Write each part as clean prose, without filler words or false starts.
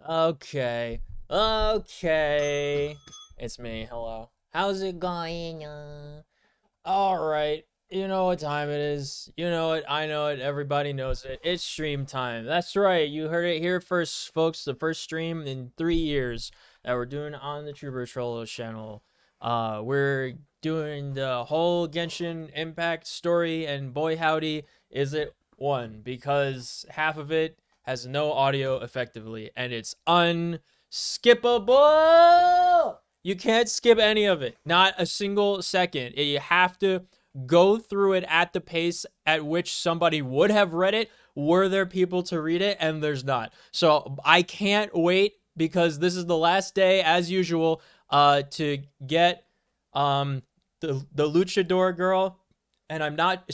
Okay. Okay. It's me. Hello. How's it going? All right. You know what time it is. You know it. I know it. Everybody knows it. It's stream time. That's right. You heard it here first, folks. The first stream in 3 years that we're doing on the Trooper Trollo channel. We're doing the whole Genshin Impact story, and boy howdy, is it one, because half of it has no audio effectively, and it's unskippable. You can't skip any of it, not a single second. You have to go through it at the pace at which somebody would have read it were there people to read it, and there's not. So I can't wait, because this is the last day, as usual, to get the luchador girl. And I'm not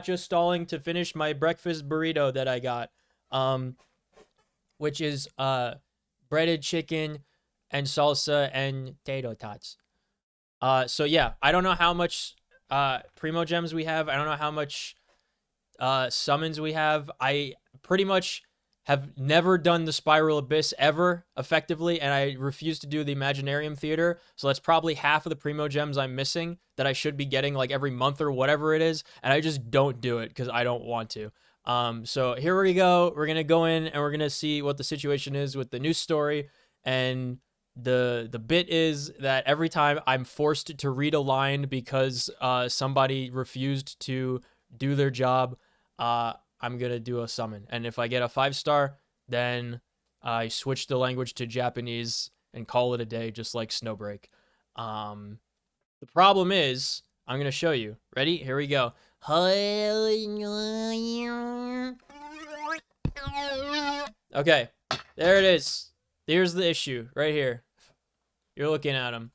just stalling to finish my breakfast burrito that I got, which is breaded chicken and salsa and tato tots. So yeah, I don't know how much primo gems we have. I don't know how much summons we have. I pretty much have never done the Spiral Abyss ever effectively, and I refuse to do the Imaginarium Theater. So that's probably half of the primo gems I'm missing that I should be getting like every month or whatever it is, and I just don't do it because I don't want to. So here we go. We're gonna go in and we're gonna see what the situation is with the new story. And the bit is that every time I'm forced to read a line because somebody refused to do their job, I'm gonna do a summon. And if I get a 5-star, then I switch the language to Japanese and call it a day, just like Snowbreak. The problem is, I'm gonna show you. Ready? Here we go. Okay, there it is. Here's the issue right here. You're looking at him.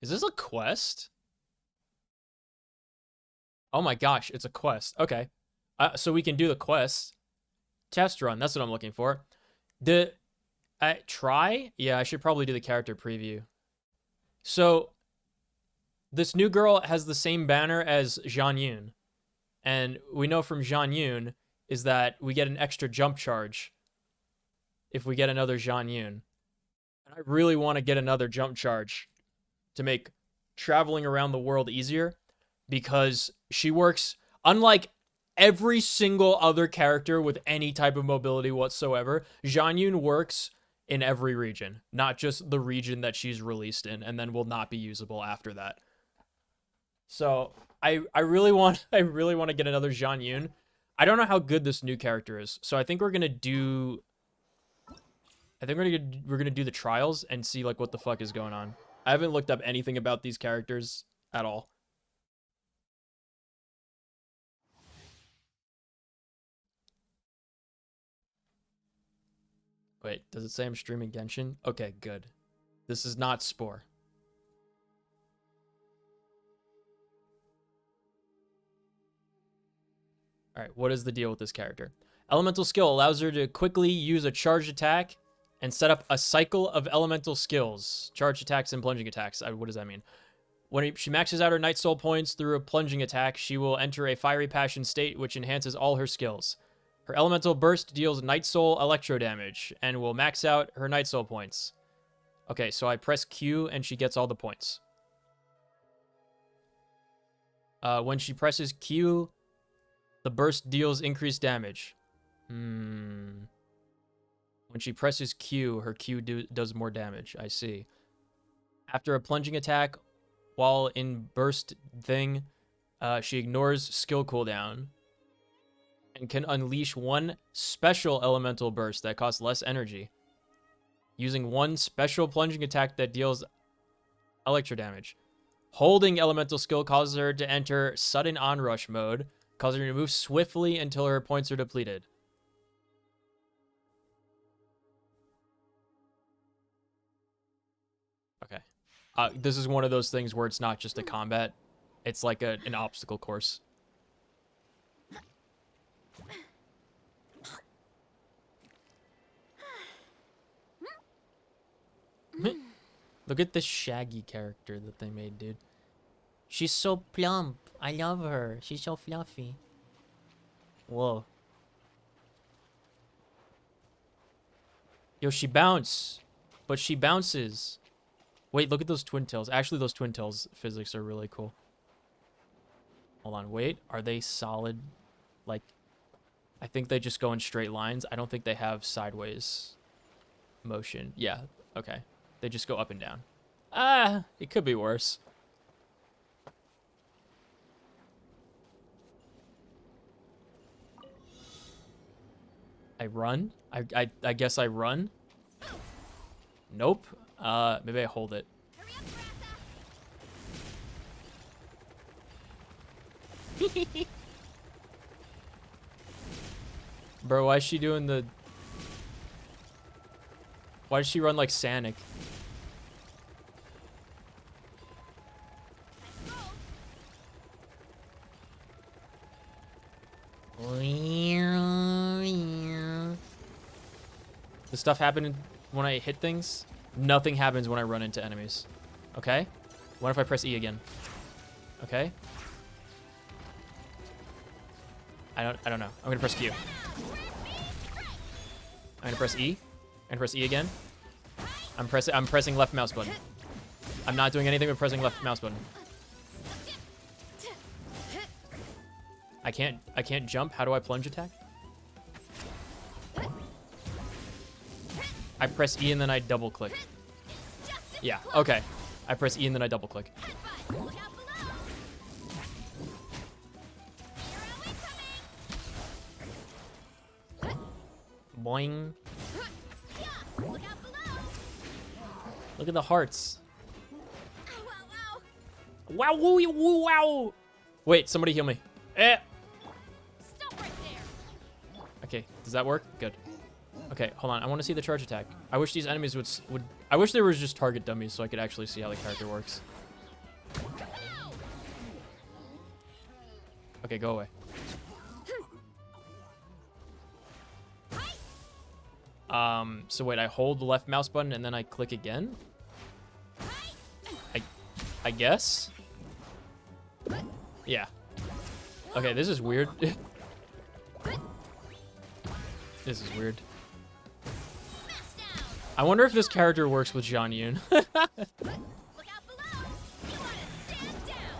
Is this a quest? Oh my gosh, it's a quest. Okay. So we can do the quest. Test run, that's what I'm looking for. Try? Yeah, I should probably do the character preview. So, this new girl has the same banner as Zhang Yun. And we know from Zhang Yun is that we get an extra jump charge if we get another Zhang Yun. And I really want to get another jump charge to make traveling around the world easier, because she works, unlike every single other character with any type of mobility whatsoever, Zhang Yun works in every region, not just the region that she's released in, and then will not be usable after that. So I really want to get another Zhang Yun. I don't know how good this new character is, so I think we're gonna do the trials and see like what the fuck is going on. I haven't looked up anything about these characters at all. Wait, does it say I'm streaming Genshin? Okay, good. This is not Spore. Alright, what is the deal with this character? Elemental skill allows her to quickly use a charged attack and set up a cycle of elemental skills. Charged attacks and plunging attacks. What does that mean? When she maxes out her Night Soul points through a plunging attack, she will enter a Fiery Passion state, which enhances all her skills. Her elemental burst deals Night Soul electro damage and will max out her Night Soul points. Okay, so I press Q and she gets all the points. When she presses Q, the burst deals increased damage. When she presses Q, her Q does more damage. I see. After a plunging attack, while in burst thing, she ignores skill cooldown and can unleash one special elemental burst that costs less energy, using one special plunging attack that deals electro damage. Holding elemental skill causes her to enter sudden onrush mode, causing her to move swiftly until her points are depleted. Okay. This is one of those things where it's not just a combat. It's like an obstacle course. Look at this Shaggy character that they made, dude. She's so plump. I love her. She's so fluffy. Whoa. Yo, she bounce. But she bounces. Wait, look at those twin tails. Actually, those twin tails physics are really cool. Hold on, wait. Are they solid? Like, I think they just go in straight lines. I don't think they have sideways motion. Yeah, okay. They just go up and down. It could be worse. I run? I guess I run? Nope. Maybe I hold it. Bro, why is she doing the... Why does she run like Sonic? Does stuff happen when I hit things? Nothing happens when I run into enemies. Okay? What if I press E again? Okay? I don't know. I'm gonna press Q. I'm gonna press E. I'm gonna press E again. I'm pressing left mouse button. I'm not doing anything but pressing left mouse button. I can't jump. How do I plunge attack? I press E and then I double click. Yeah, okay. I press E and then I double click. Boing. Look at the hearts. Wow, woo, woo, wow. Wait, somebody heal me. Eh. Stop right there. Okay, does that work? Good. Okay, hold on. I want to see the charge attack. I wish these enemies would. I wish there was just target dummies so I could actually see how the character works. Okay, go away. So wait, I hold the left mouse button and then I click again? I guess? Yeah. Okay, this is weird. This is weird. I wonder if this character works with Jean Yoon. Look out below. You want to stand down.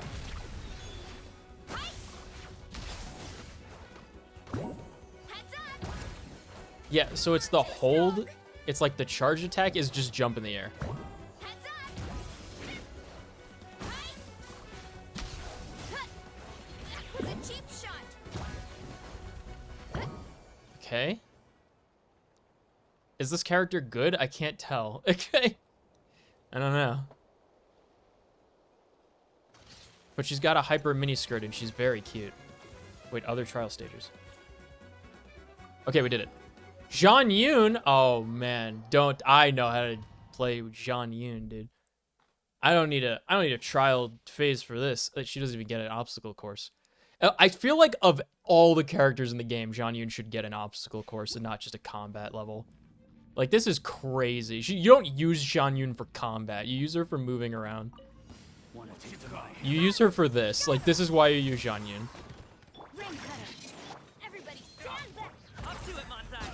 Heads up. Yeah, so it's the hold. It's like the charge attack is just jump in the air. Heads up. That was a cheap shot. Okay. Is this character good? I can't tell. Okay. I don't know. But she's got a hyper mini skirt and she's very cute. Wait, other trial stages. Okay, we did it. Jean Yoon. Oh man, I know how to play Jean Yoon, dude. I don't need a trial phase for this. Like, she doesn't even get an obstacle course. I feel like of all the characters in the game, Jean Yoon should get an obstacle course and not just a combat level. Like, this is crazy. You don't use Jean Yoon for combat. You use her for moving around. You use her for this. Like, this is why you use Jean Yoon. Ring cutter. Everybody stand back. Up to it, Monzai.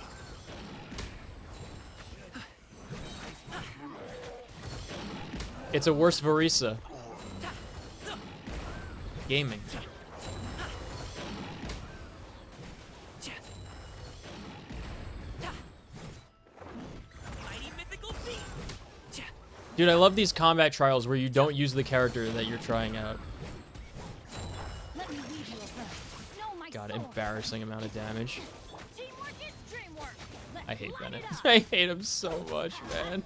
It's a worse Varisa. Gaming. Dude, I love these combat trials where you don't use the character that you're trying out. Let me lead you a verse. Know my God, soul. embarrassing amount of damage. Teamwork is dreamwork. Let's I hate line Bennett. it up. I hate him so much, man.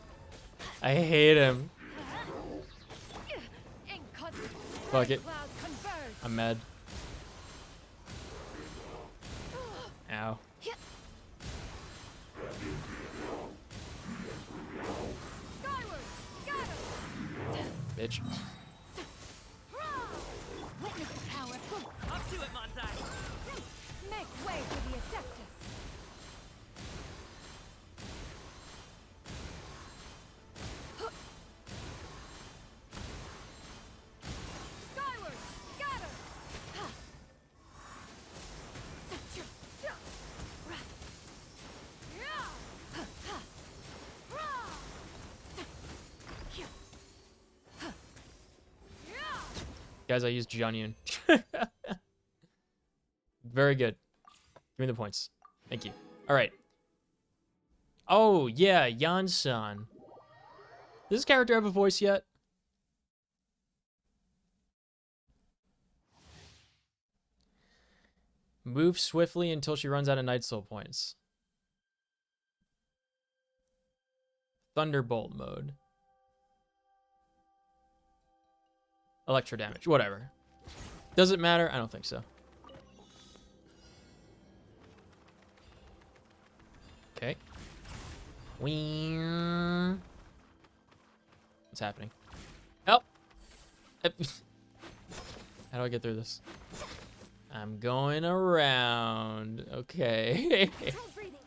I hate him. In custody. Fuck it. Cloud converge. I'm mad. Ow. Skyward. Scatter. Bitch. Witness the power. Up to it, Monzai. Make way for the Adeptus. Skyward. Scatter. Guys, I used Jean Yoon. Very good. Give me the points. Thank you. All right. Oh, yeah, Yan-san. Does this character have a voice yet? Move swiftly until she runs out of Night Soul points. Thunderbolt mode. Electro damage. Whatever. Does it matter? I don't think so. Okay. What's happening? Help! How do I get through this? I'm going around. Okay. Control breathing.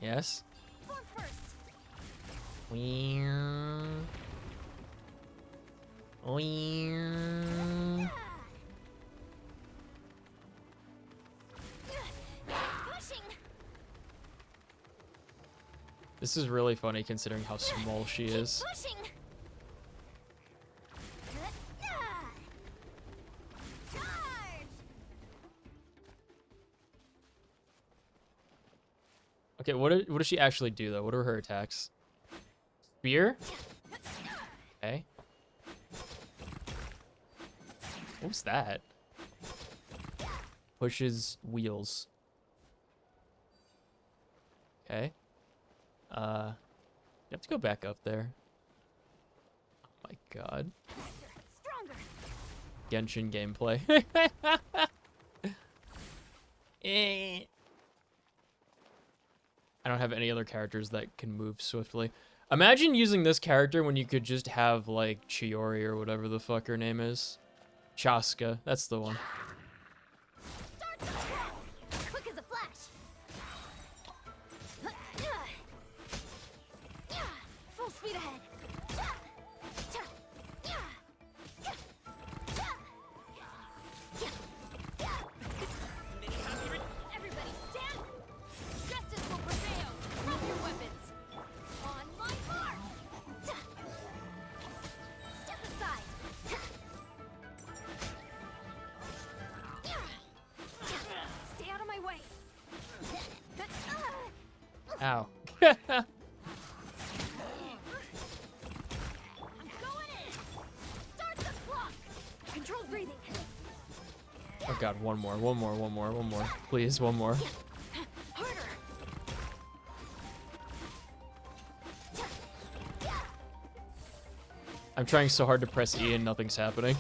Yes. Form first. Pushing. This is really funny considering how small she is. Pushing. Charge. Okay, what does she actually do though? What are her attacks? Spear? Okay. What's that? Pushes wheels. Okay. You have to go back up there. Oh my god. Stronger. Genshin gameplay. Eh. I don't have any other characters that can move swiftly. Imagine using this character when you could just have, like, Chiori or whatever the fuck her name is. Chaska, that's the one. Start the clock. Quick as a flash. Full speed ahead. Everybody stand. Justice will prevail. Drop your weapons. On my mark. Step aside. Stay out of my way. Ow. I'm going in. Start the clock. Controlled breathing. Oh god, one more. Please, one more. Harder. I'm trying so hard to press E and nothing's happening.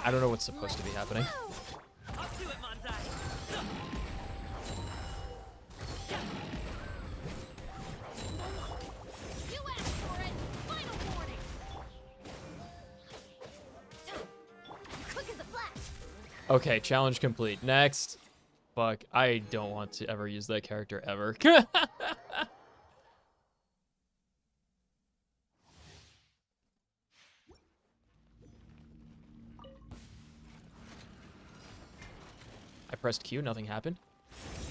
I don't know what's supposed to be happening. Up to it, Manzai. You asked for it. Final warning. Quick as a flash. Okay, challenge complete. Next. Fuck, I don't want to ever use that character ever. I pressed Q, nothing happened.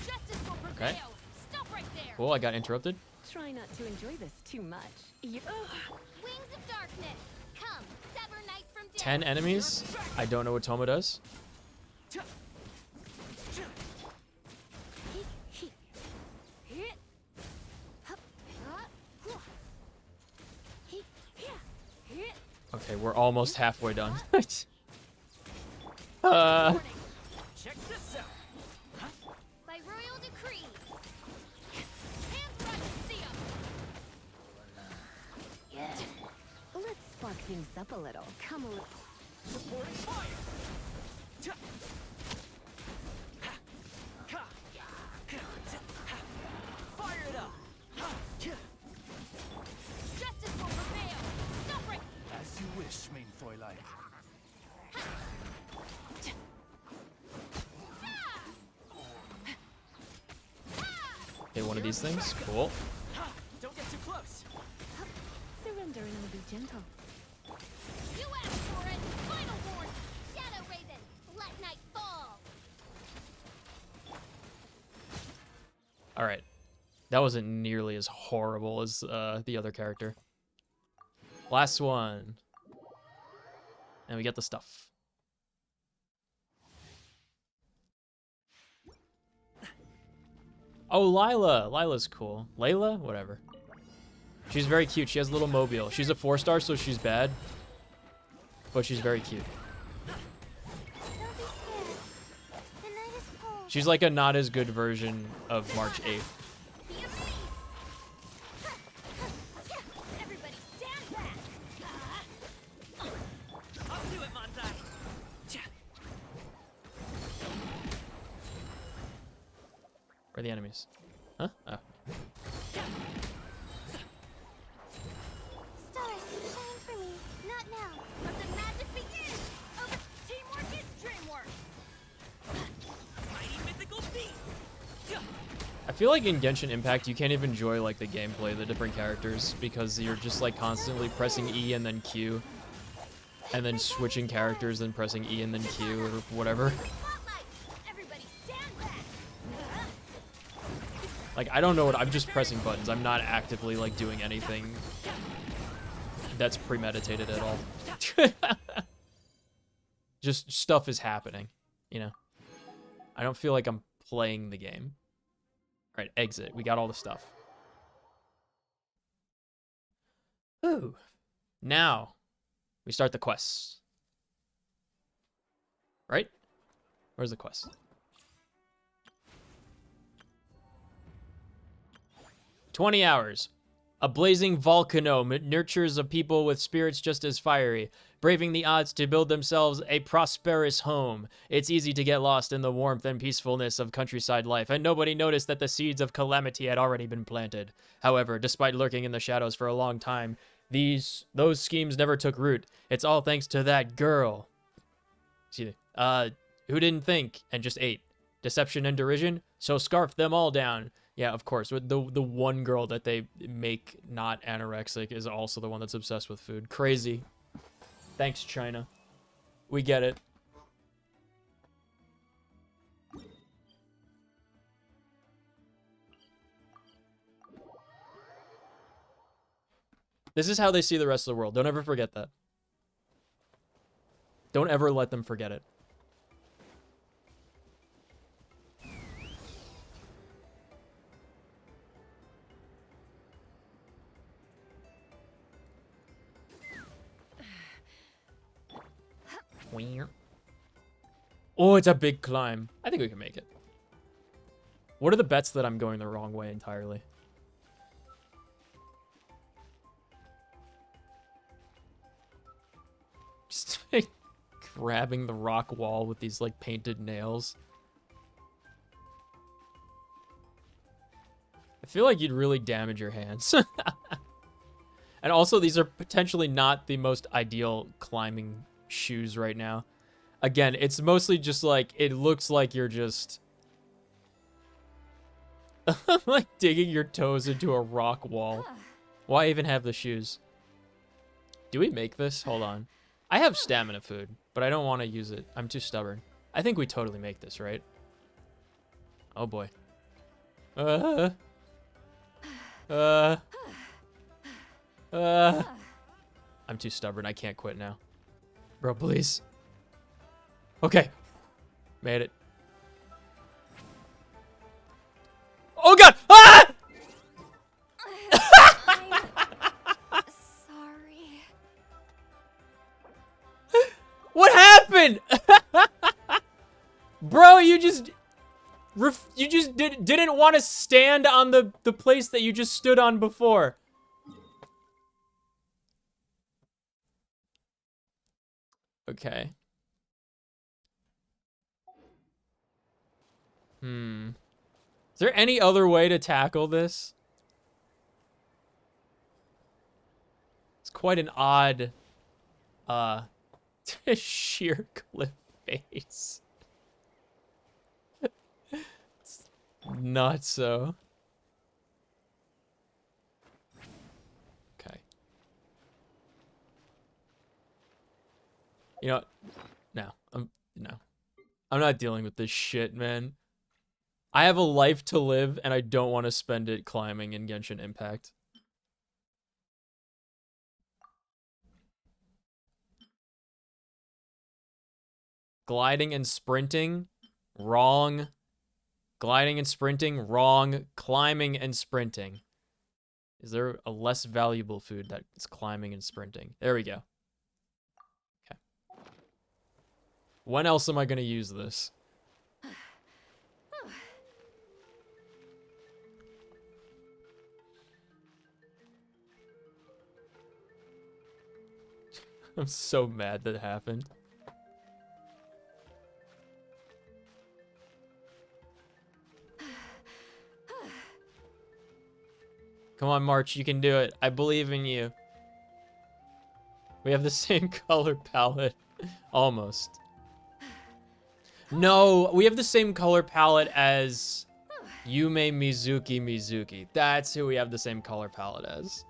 Justice will prevail. Okay. Stop right there. Cool, I got interrupted. Try not to enjoy this too much. Wings of darkness. Come, sever night from day. 10 enemies. I don't know what Toma does. Okay, we're almost halfway done. Warning. Check this out. By royal decree. Hands right to see 'em. Let's spark things up a little. Come a little. Supporting fire. Fire it up. Justice will prevail. Stop right. As you wish, main Fräulein. Okay, one of these things. Cool. Don't get too close. Surrender and I'll be gentle. You asked for it. Final warning. Shadow Raven. Let night fall. All right. That wasn't nearly as horrible as the other character. Last one. And we get the stuff. Oh, Lila. Lila's cool. Layla? Whatever. She's very cute. She has a little mobile. She's a 4-star, so she's bad. But she's very cute. Don't be scared. The night is cold. She's like a not as good version of March 8th. Be a thief. Everybody stand back. Up to it, Manzai. Where are the enemies? Huh? Oh. Stars, shine for me. Not now. Let the magic begin. Teamwork is dreamwork. Mighty mythical beast. I feel like in Genshin Impact, you can't even enjoy like the gameplay, the different characters, because you're just like constantly pressing E and then Q, and then switching characters, then pressing E and then Q or whatever. Spotlight. Everybody stand back. Like, I don't know what, I'm just pressing buttons. I'm not actively like doing anything that's premeditated at all. Just stuff is happening, you know? I don't feel like I'm playing the game. All right, exit. We got all the stuff. Ooh. Now, we start the quests. Right? Where's the quest? 20 hours. A blazing volcano nurtures a people with spirits just as fiery, braving the odds to build themselves a prosperous home. It's easy to get lost in the warmth and peacefulness of countryside life, and nobody noticed that the seeds of calamity had already been planted. However, despite lurking in the shadows for a long time, those schemes never took root. It's all thanks to that girl. Excuse me. Who didn't think and just ate. Deception and derision, so scarf them all down. Yeah, of course. The one girl that they make not anorexic is also the one that's obsessed with food. Crazy. Thanks, China. We get it. This is how they see the rest of the world. Don't ever forget that. Don't ever let them forget it. Oh, it's a big climb. I think we can make it. What are the bets that I'm going the wrong way entirely? Just grabbing the rock wall with these like painted nails. I feel like you'd really damage your hands. And also, these are potentially not the most ideal climbing shoes right now. Again, it's mostly just like, it looks like you're just like digging your toes into a rock wall. Why even have the shoes? Do we make this? Hold on. I have stamina food, but I don't want to use it. I'm too stubborn. I think we totally make this, right? Oh boy. I'm too stubborn. I can't quit now. Bro, please. Okay. Made it. Oh god! Ah! I'm sorry. What happened? Bro, you just didn't want to stand on the place that you just stood on before. Okay. Is there any other way to tackle this? It's quite an odd, sheer cliff face. It's not so. Okay. You know what? No. No. I'm not dealing with this shit, man. I have a life to live, and I don't want to spend it climbing in Genshin Impact. Gliding and sprinting, wrong. Gliding and sprinting, wrong. Climbing and sprinting. Is there a less valuable food that is climbing and sprinting? There we go. Okay. When else am I going to use this? I'm so mad that happened. Come on, March, you can do it. I believe in you. We have the same color palette. Almost. No, we have the same color palette as Yume Mizuki. That's who we have the same color palette as.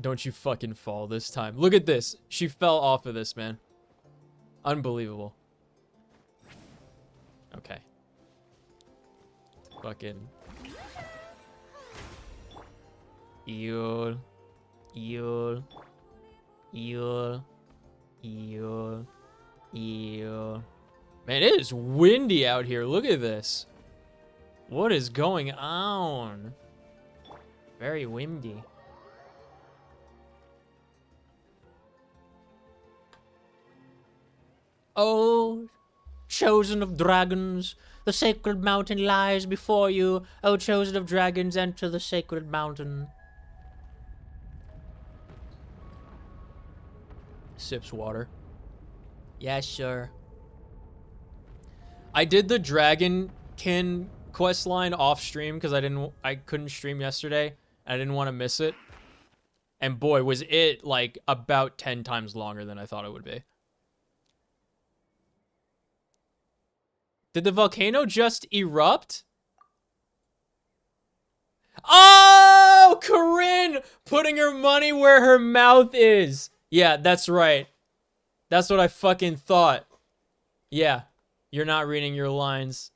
Don't you fucking fall this time. Look at this. She fell off of this, man. Unbelievable. Okay. Fucking. Eul. Eul. Eul. Eul. Eul. Man, it is windy out here. Look at this. What is going on? Very windy. Oh, chosen of dragons, the sacred mountain lies before you. Oh, chosen of dragons, enter the sacred mountain. Sips water. Yeah, sure. I did the Dragonkin quest line off stream because I couldn't stream yesterday. I didn't want to miss it. And boy, was it like about 10 times longer than I thought it would be. Did the volcano just erupt? Oh, Corinne putting her money where her mouth is. Yeah, that's right. That's what I fucking thought. Yeah, you're not reading your lines.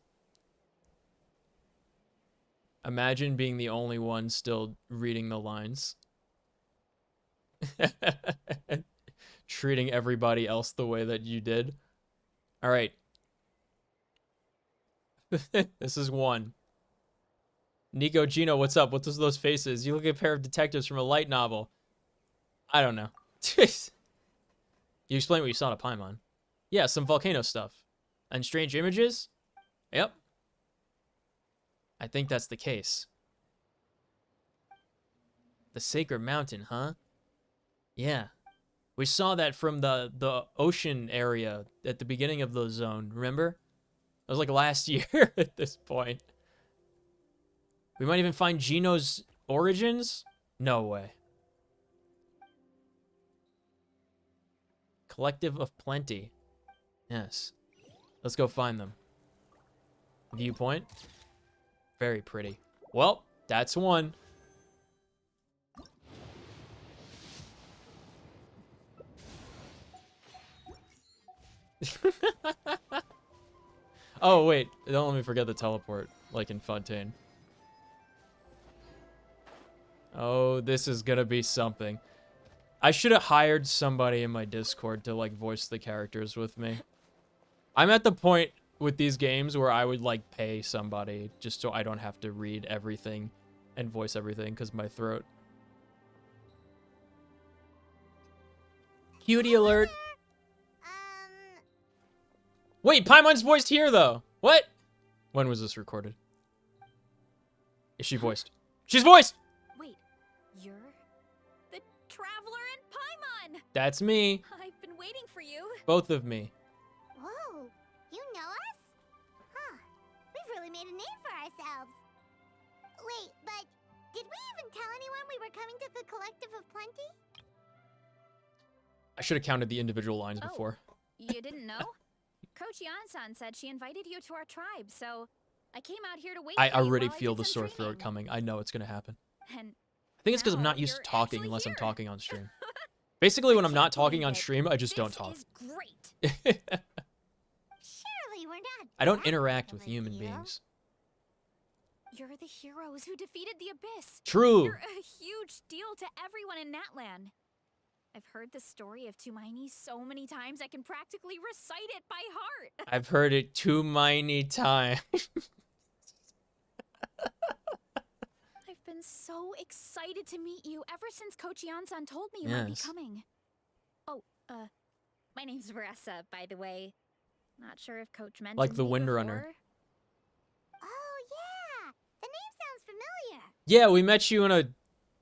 Imagine being the only one still reading the lines. Treating everybody else the way that you did. All right. This is one. Nico, Gino, what's up? What's those faces? You look like a pair of detectives from a light novel. I don't know. You explain what you saw to Paimon. Yeah, some volcano stuff. And strange images? Yep. I think that's the case. The Sacred Mountain, huh? Yeah. We saw that from the ocean area at the beginning of the zone, remember? It was like last year at this point. We might even find Gino's origins? No way. Collective of Plenty. Yes. Let's go find them. Viewpoint. Very pretty. Well, that's one. Oh, wait. Don't let me forget the teleport, like in Fontaine. Oh, this is gonna be something. I should have hired somebody in my Discord to, like, voice the characters with me. I'm at the point with these games where I would, like, pay somebody just so I don't have to read everything and voice everything because my throat. Cutie alert. Wait, Paimon's voiced here, though. What? When was this recorded? Is she voiced? She's voiced! Wait, you're the Traveler and Paimon! That's me. I've been waiting for you. Both of me. Whoa, you know us? Huh, we've really made a name for ourselves. Wait, but did we even tell anyone we were coming to the Collective of Plenty? I should have counted the individual lines before. You didn't know? Coach Yan-san said she invited you to our tribe, so I came out here to wait I for you already while I feel did the some sore throat training. coming. I know it's going to happen. And I think it's because I'm now not used to you're talking actually unless I'm here. talking on stream. Basically, when I'm not can't talking believe on it. stream, I just don't This talk. is great. Surely we're not. I don't that interact big of with a human deal. beings. You're the heroes who defeated the Abyss. True. You're a huge deal to everyone in Natlan. I've heard the story of Tumaini so many times I can practically recite it by heart. I've heard it too many times. I've been so excited to meet you ever since Coach Yan-san told me you might be Yes. coming. Oh, my name's Veressa, by the way. Not sure if Coach mentioned Like the me Windrunner. before. Oh yeah, the name sounds familiar. Yeah, we met you in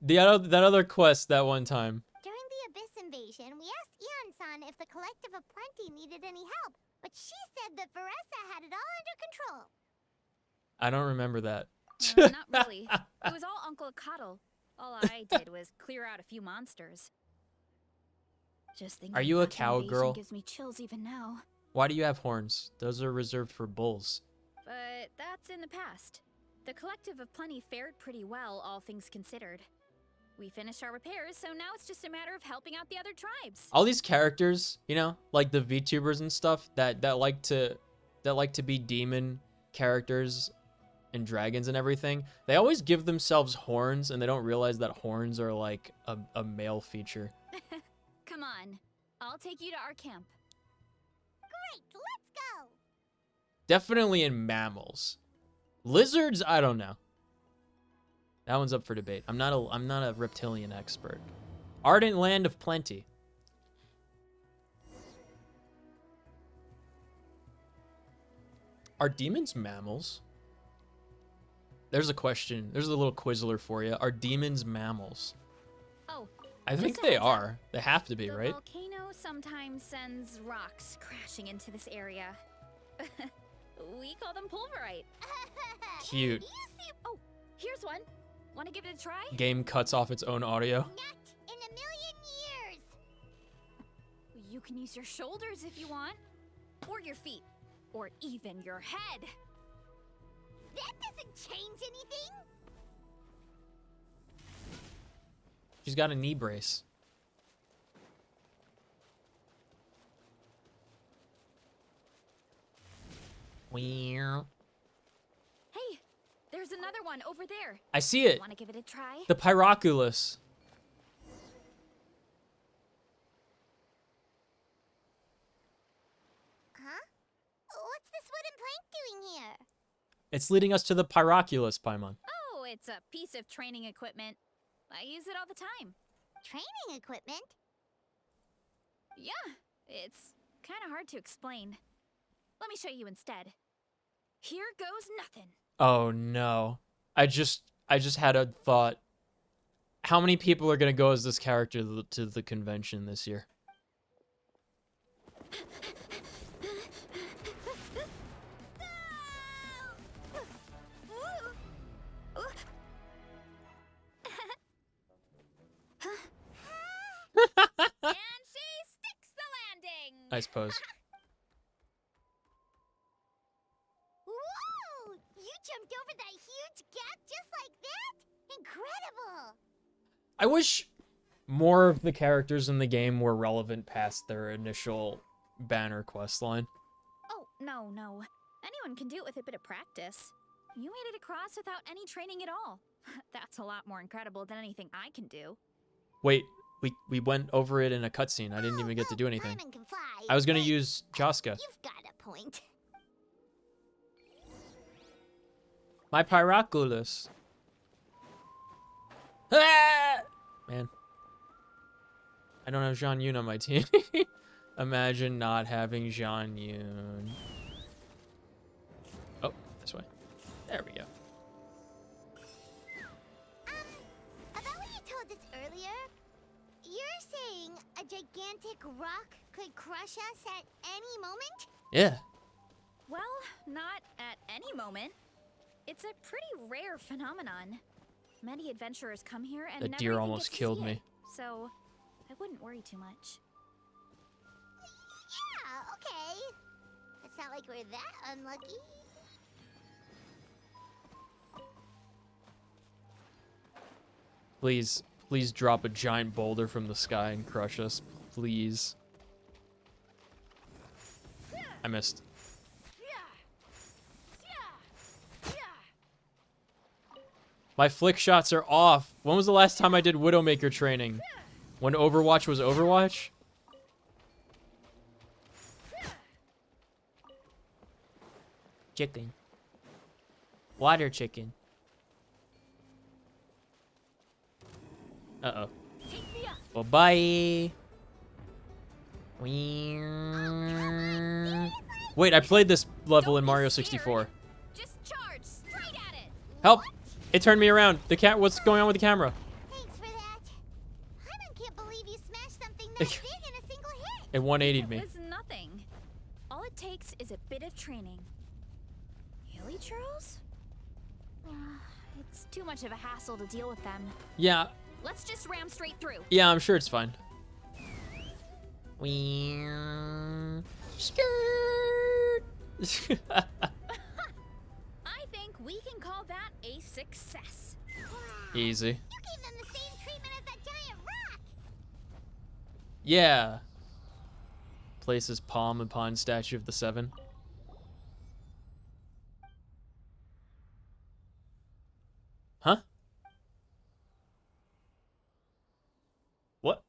that other quest that one time. During the Abyss invasion, we asked Eon-san if the Collective of Plenty needed any help, but she said that Veressa had it all under control. I don't remember that. Not really. It was all Uncle Cuddle. All I did was clear out a few monsters. Just thinking Are you a about the invasion cowgirl? gives me chills even now. Why do you have horns? Those are reserved for bulls. But that's in the past. The Collective of Plenty fared pretty well, all things considered. We finished our repairs, so now it's just a matter of helping out the other tribes. All these characters, you know, like the VTubers and stuff that like to be demon characters and dragons and everything, they always give themselves horns and they don't realize that horns are like a male feature. Come on, I'll take you to our camp. Great, let's go. Definitely in mammals. Lizards, I don't know. That one's up for debate. I'm not a reptilian expert. Ardent Land of Plenty. Are demons mammals? There's a question. There's a little Quizler for you. Are demons mammals? Oh, I just think a they heads up. are. They have to be, The right? volcano sometimes sends rocks crashing into this area. We call them pulverite. Cute. You see, Oh, here's one. Want to give it a try? Game cuts off its own audio. not in a million years. You can use your shoulders if you want, or your feet, or even your head. That doesn't change anything. She's got a knee brace. Meow. Hey, there's another one over there. I see it. Want to give it a try? The Pyroculus. Huh? What's this wooden plank doing here? It's leading us to the Pyroculus, Paimon. Oh, it's a piece of training equipment. I use it all the time. Training equipment? Yeah, it's kind of hard to explain. Let me show you instead. Here goes nothing. Oh no. I just had a thought. How many people are gonna go as this character to the convention this year? And she sticks the landing. I suppose. Whoa! You jumped over that huge gap just like that? Incredible! I wish more of the characters in the game were relevant past their initial banner quest line. Oh, no. Anyone can do it with a bit of practice. You made it across without any training at all. That's a lot more incredible than anything I can do. Wait, we went over it in a cutscene. I didn't even get to do anything. Paimon can fly, I was gonna but use Joska. You've got a point. My Pyroculus. Ah! Man. I don't have Jean Yun on my team. Imagine not having Jean Yun. Oh, this way. There we go. About what you told us earlier, you're saying a gigantic rock could crush us at any moment? Yeah. Well, not at any moment. It's a pretty rare phenomenon. Many adventurers come here and That never deer even almost get to killed see me. it, so I wouldn't worry too much. Yeah, okay. It's not like we're that unlucky. Please drop a giant boulder from the sky and crush us. Please. I missed. My flick shots are off. When was the last time I did Widowmaker training? When Overwatch was Overwatch? Chicken. Water chicken. Uh-oh. Well, bye. Wait, I played this level Don't in be Mario scared. 64. Just charge straight at it. Help! It turned me around. The cat. What's going on with the camera? Thanks for that. Paimon can't believe you smashed something that big in a single hit. It 180'd It me. was nothing. All it takes is a bit of training. Hilly churros? It's too much of a hassle to deal with them. Yeah, Let's just ram straight through. yeah, I'm sure it's fine. Skirt. I think we can call that a success. Easy. You gave them the same treatment as that giant rock. Yeah. Places palm upon statue of the seven. Huh? What?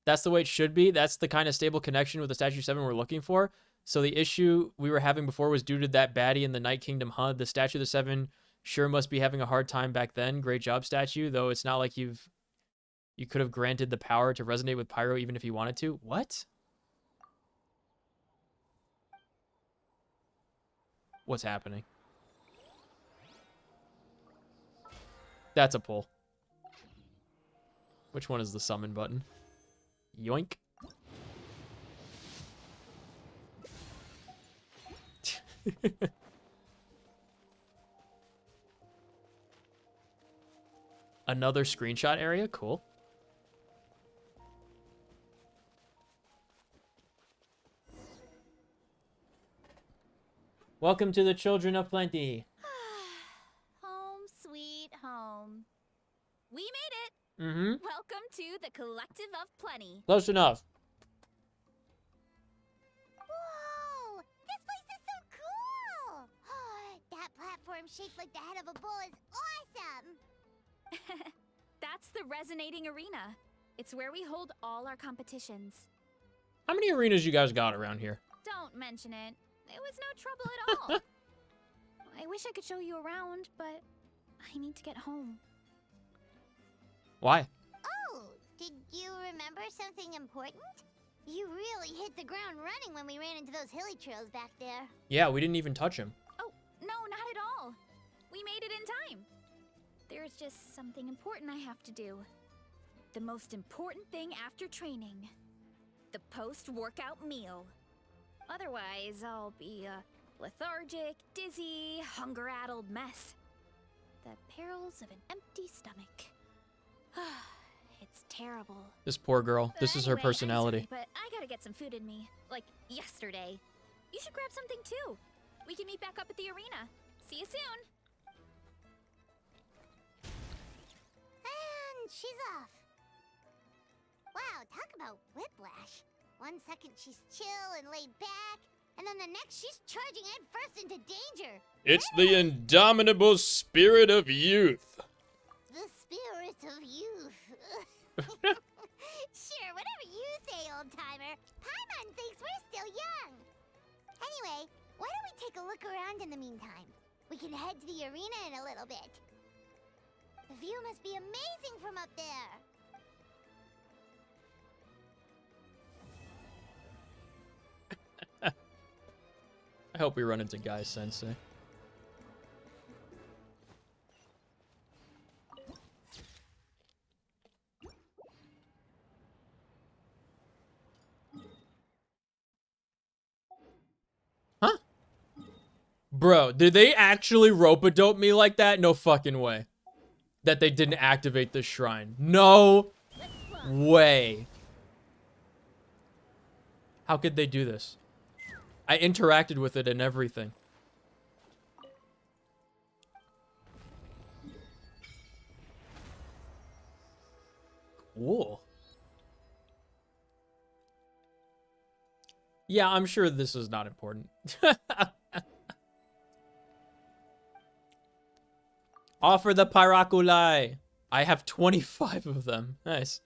That's the way it should be. That's the kind of stable connection with the Statue 7 we're looking for. So the issue we were having before was due to that baddie in the Night Kingdom HUD. The Statue of the 7 sure must be having a hard time back then. Great job, Statue. Though it's not like you could have granted the power to resonate with Pyro even if you wanted to. What? what's happening. That's a pull. Which one is the summon button? Yoink. Another screenshot area? Cool. Welcome to the Children of Plenty. Home sweet home. We made it. Mm-hmm. Welcome to the Collective of Plenty. Close enough. Whoa! This place is so cool! That platform shaped like the head of a bull is awesome! That's the Resonating Arena. It's where we hold all our competitions. How many arenas you guys got around here? Don't mention it. It was no trouble at all. I wish I could show you around, but I need to get home. Why? Oh, did you remember something important? You really hit the ground running when we ran into those hilly trails back there. Yeah, we didn't even touch him. Oh, no, not at all. We made it in time. There's just something important I have to do. The most important thing after training. The post-workout meal. Otherwise, I'll be a lethargic, dizzy, hunger-addled mess. The perils of an empty stomach. It's terrible. This poor girl. This is her Anyway, I'm personality. sorry, but I gotta get some food in me. Like, yesterday. You should grab something, too. We can meet back up at the arena. See you soon. And she's off. Wow, talk about whiplash. 1 second she's chill and laid back, and then the next she's charging head first into danger. It's the indomitable spirit of youth. The spirit of youth. Sure, whatever you say, old-timer. Paimon thinks we're still young. Anyway, why don't we take a look around in the meantime? We can head to the arena in a little bit. The view must be amazing from up there. I hope we run into Guy Sensei. Huh? Bro, did they actually rope-a-dope me like that? No fucking way. That they didn't activate this shrine. No way. How could they do this? I interacted with it and everything. Cool. Yeah, I'm sure this is not important. Offer the Pyraculi. I have 25 of them. Nice.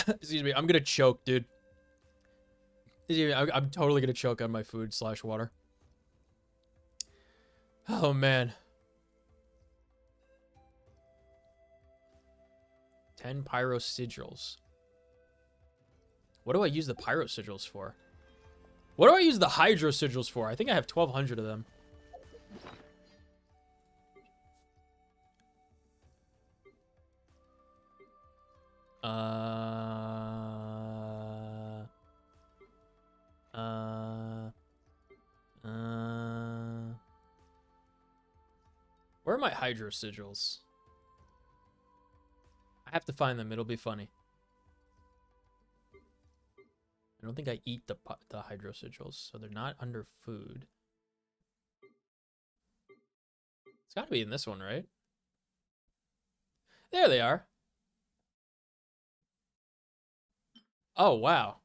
Excuse me, I'm gonna choke, dude. Excuse me, I'm totally gonna choke on my food / water. Oh, man. 10 pyro sigils. What do I use the pyro sigils for? What do I use the hydro sigils for? I think I have 1,200 of them. Where are my hydro sigils? I have to find them. It'll be funny. I don't think I eat the hydro sigils, so they're not under food. It's got to be in this one, right? There they are. Oh, wow.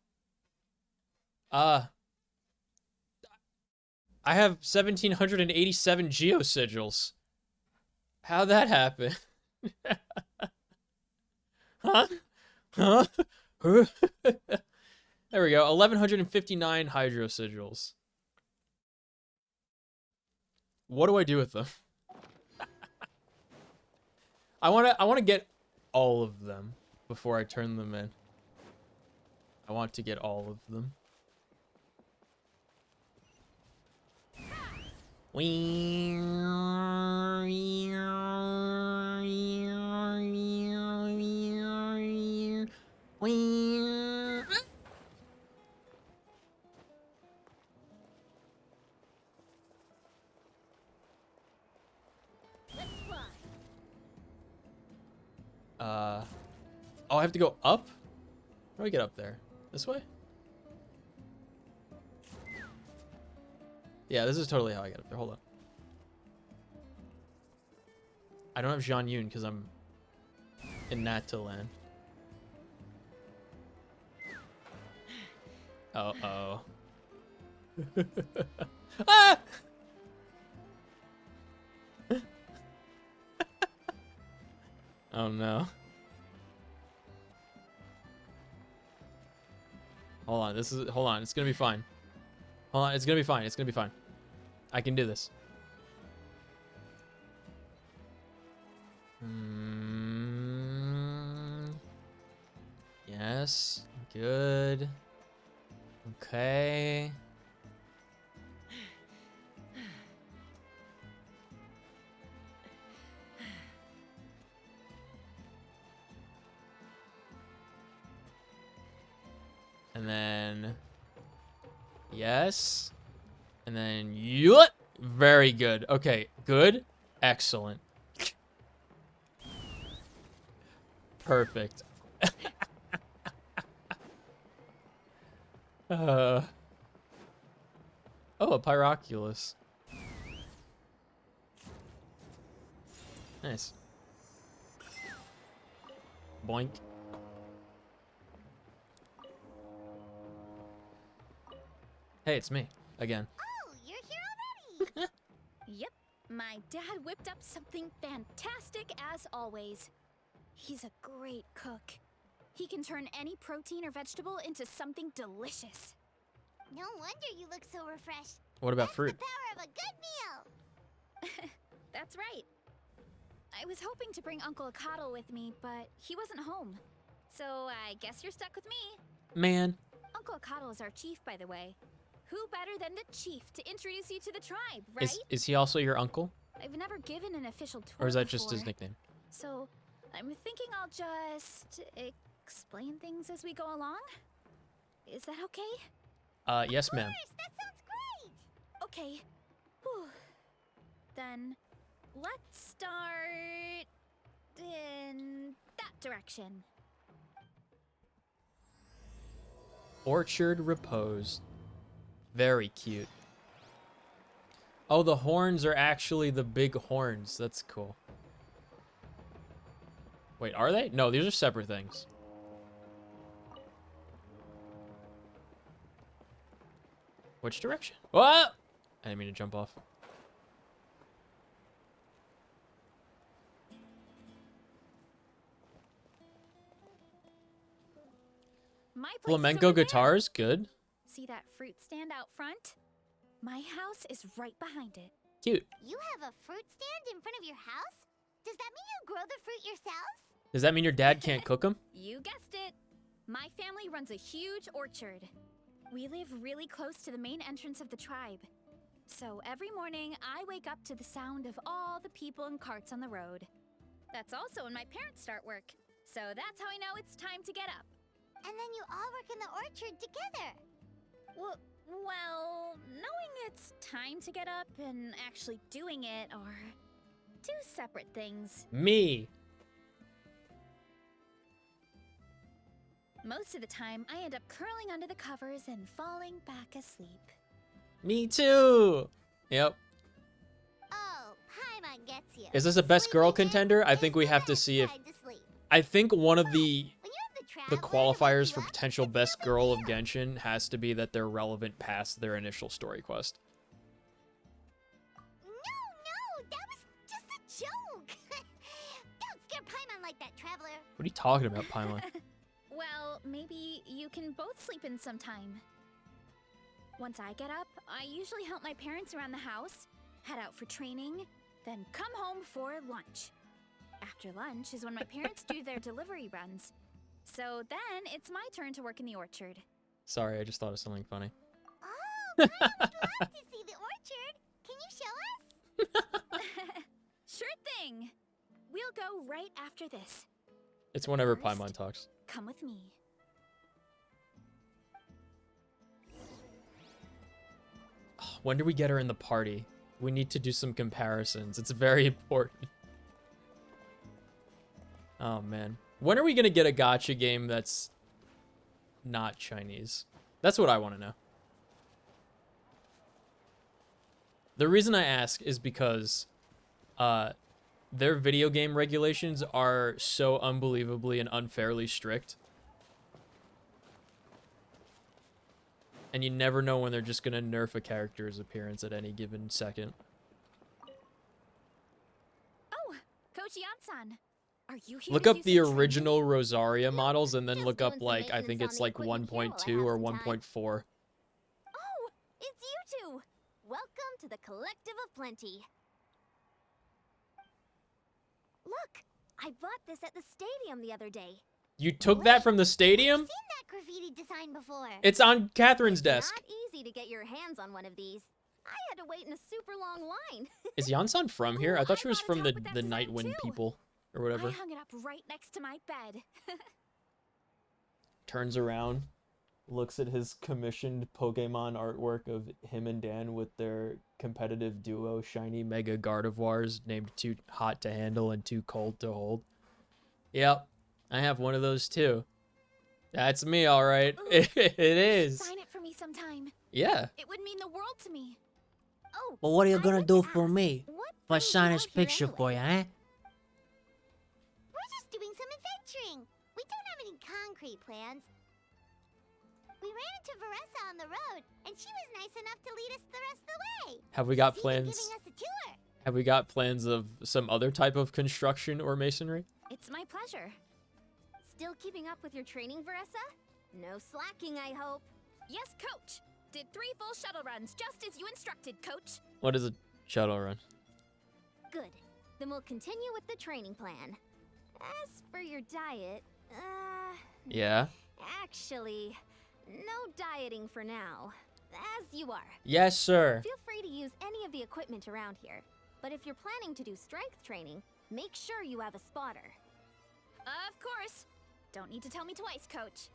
I have 1,787 geo sigils. How'd that happen? Huh? Huh? There we go. 1,159 hydro sigils. What do I do with them? I wanna get all of them before I turn them in. I want to get all of them. Let's fly. Oh, I have to go up? How do I get up there? This way? Yeah, this is totally how I get up there. Hold on. I don't have Jean Yun because I'm in Nato land. Uh-oh. Ah! Oh no. Hold on, hold on, it's gonna be fine. Hold on, it's gonna be fine, it's gonna be fine. I can do this. Yes, good. Okay. And then, yes. And then, yut. Very good. Okay, good. Excellent. Perfect. Oh, a Pyroculus. Nice. Boink. Hey, it's me. Again. Oh, you're here already. Yep, my dad whipped up something fantastic as always. He's a great cook. He can turn any protein or vegetable into something delicious. No wonder you look so refreshed. What about That's fruit? the power of a good meal. That's right. I was hoping to bring Uncle Akatl with me, but he wasn't home. So I guess you're stuck with me. Man. Uncle Akatl is our chief, by the way. Who better than the chief to introduce you to the tribe, right? Is he also your uncle? I've never given an official tour Or is that just his before, nickname? So I'm thinking I'll just explain things as we go along. Is that okay? Yes, ma'am. Of course, that sounds great. Okay. Whew. Then let's start in that direction. Orchard Repose. Very cute. Oh, the horns are actually the big horns. That's cool. Wait, are they? No, these are separate things. Which direction? What? I didn't mean to jump off. My place is Flamenco over there. guitars, good. See that fruit stand out front? My house is right behind it. Cute. You have a fruit stand in front of your house? Does that mean you grow the fruit yourselves? Does that mean your dad can't cook them? You guessed it. My family runs a huge orchard. We live really close to the main entrance of the tribe. So every morning, I wake up to the sound of all the people and carts on the road. That's also when my parents start work. So that's how I know it's time to get up. And then you all work in the orchard together. Well, knowing it's time to get up and actually doing it are two separate things. Me. Most of the time, I end up curling under the covers and falling back asleep. Me too. Yep. Oh, Paimon gets you. Is this a best girl Sleeping in contender? I is think we the have to best see if... time to sleep. I think one of When the you have the traveler to wake qualifiers you for up, potential it's best no big girl of deal. Genshin has to be that they're relevant past their initial story quest. No, that was just a joke. Don't scare Paimon like that, traveler. What are you talking about, Paimon? Well, maybe you can both sleep in sometime. Once I get up, I usually help my parents around the house, head out for training, then come home for lunch. After lunch is when my parents do their delivery runs. So then it's my turn to work in the orchard. Sorry, I just thought of something funny. Oh, Paimon would love to see the orchard. Can you show us? Sure thing. We'll go right after this. It's whenever First? Paimon talks. Come with me. When do we get her in the party? We need to do some comparisons. It's very important. Oh, man. When are we going to get a gacha game that's not Chinese? That's what I want to know. The reason I ask is because their video game regulations are so unbelievably and unfairly strict. And you never know when they're just going to nerf a character's appearance at any given second. Oh, Coach Yan-san. Are you here Look to up do the some training? original Rosaria models and then just look up, doing some like, I think maintenance it's on the like equipment here while I 1.2 have or some time. 1.4. Oh, it's you two. Welcome to the Collective of Plenty. Look, I bought this at the stadium the other day. You took that from the I've stadium? seen that graffiti design before. It's on Catherine's It's desk. not easy to get your hands on one of these. I had to wait in a super long line. Is Yansan from here? I thought she was I from bought the, a top the with that Nightwind design too. people or whatever. I hung it up right next to my bed. Turns around, looks at his commissioned Pokemon artwork of him and Dan with their competitive duo, shiny Mega Gardevoirs, named Too Hot to Handle and Too Cold to Hold. Yep, I have one of those too. That's me, all right. Ooh, It is. Sign it for me sometime. Yeah. It would mean the world to me. Oh, But what are you I gonna meant do to for ask, me? what If I brings you sign out this here picture anyway? for you, eh? We're just doing some adventuring. We don't have any concrete plans. We ran into Varessa on the road, and she was nice enough to lead us the rest of the way. Have we got She's even plans? giving us a tour. Have we got plans of some other type of construction or masonry? It's my pleasure. Still keeping up with your training, Varessa? No slacking, I hope. Yes, Coach. Did 3 full shuttle runs, just as you instructed, Coach. What is a shuttle run? Good. Then we'll continue with the training plan. As for your diet, Yeah. actually, no dieting for now. As you are. Yes, sir. Feel free to use any of the equipment around here. But if you're planning to do strength training, make sure you have a spotter. Of course. Don't need to tell me twice, Coach.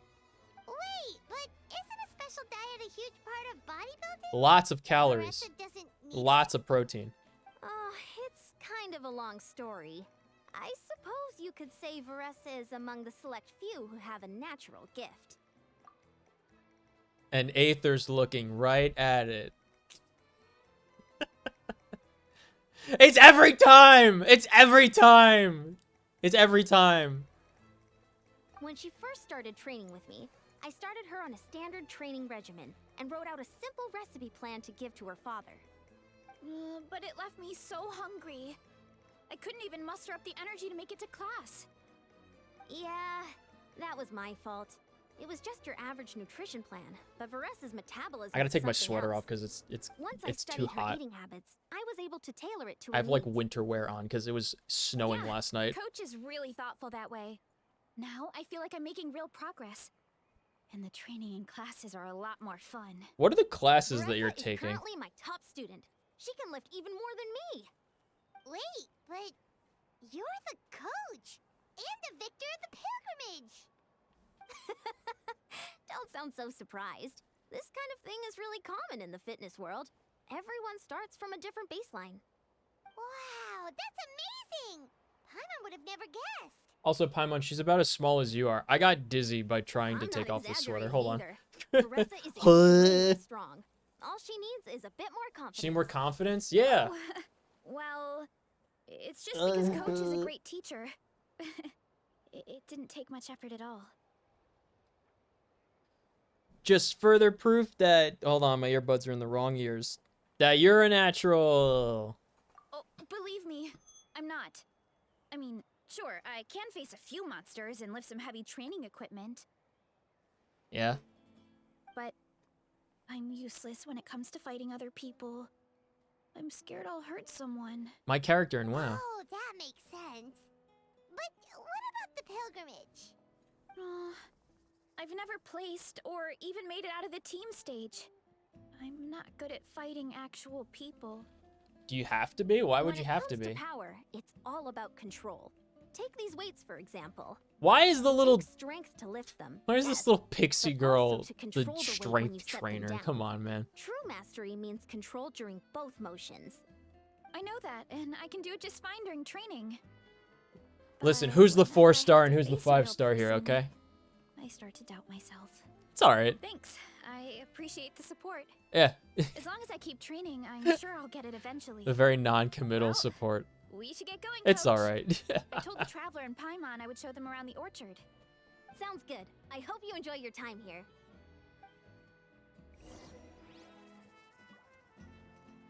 Wait, but isn't a special diet a huge part of bodybuilding? Lots of calories. Varessa doesn't need Lots of protein. Oh, it's kind of a long story. I suppose you could say Varessa is among the select few who have a natural gift. And Aether's looking right at it. It's every time! It's every time! It's every time. When she first started training with me, I started her on a standard training regimen and wrote out a simple recipe plan to give to her father. But it left me so hungry. I couldn't even muster up the energy to make it to class. Yeah, that was my fault. It was just your average nutrition plan, but Varessa's metabolism I gotta is take my something sweater else. off because it's Once I it's too studied her hot. eating habits, I was able to tailor it to I her have like needs. winter wear on because it was snowing Yeah, last night. Coach is really thoughtful that way. Now I feel like I'm making real progress. And the training and classes are a lot more fun. What are the classes that Varessa you're is taking? currently my top student. She can lift even more than me. Wait, but you're the coach and the victor of the pilgrimage. Don't sound so surprised. This kind of thing is really common in the fitness world. Everyone starts from a different baseline. Wow, that's amazing! Paimon would have never guessed. Also, Paimon, she's about as small as you are. I got dizzy by trying to I'm take not off the sweater. Hold on. exaggerating either. Varessa is extremely strong. All she needs is a bit more confidence. She need more confidence? Yeah. Oh, well, it's just because Coach is a great teacher. It didn't take much effort at all. Just further proof that... Hold on, my earbuds are in the wrong ears. That you're a natural. Oh, believe me, I'm not. I mean, sure, I can face a few monsters and lift some heavy training equipment, Yeah? but I'm useless when it comes to fighting other people. I'm scared I'll hurt someone. My character in WoW. Oh, that makes sense. the pilgrimage. I've never placed or even made it out of the team stage. I'm not good at fighting actual people. Do you have to be? Why would When you it have to comes be? Power, it's all about control. Take these weights, for example. Why is the It little... takes strength to lift them. Why is yes, this little pixie but also girl to the control the weight when you strength set them trainer? down. Come on, man. True mastery means control during both motions. I know that, and I can do it just fine during training. Listen, But who's the whenever I 4-star have and to who's the face a real 5-star here, person, okay? I start to doubt myself. It's alright. Thanks. I appreciate the support. Yeah. As long as I keep training, I'm sure I'll get it eventually. A very non-committal Well, support. We should get going, It's Coach. alright. I told the Traveler and Paimon I would show them around the orchard. Sounds good. I hope you enjoy your time here.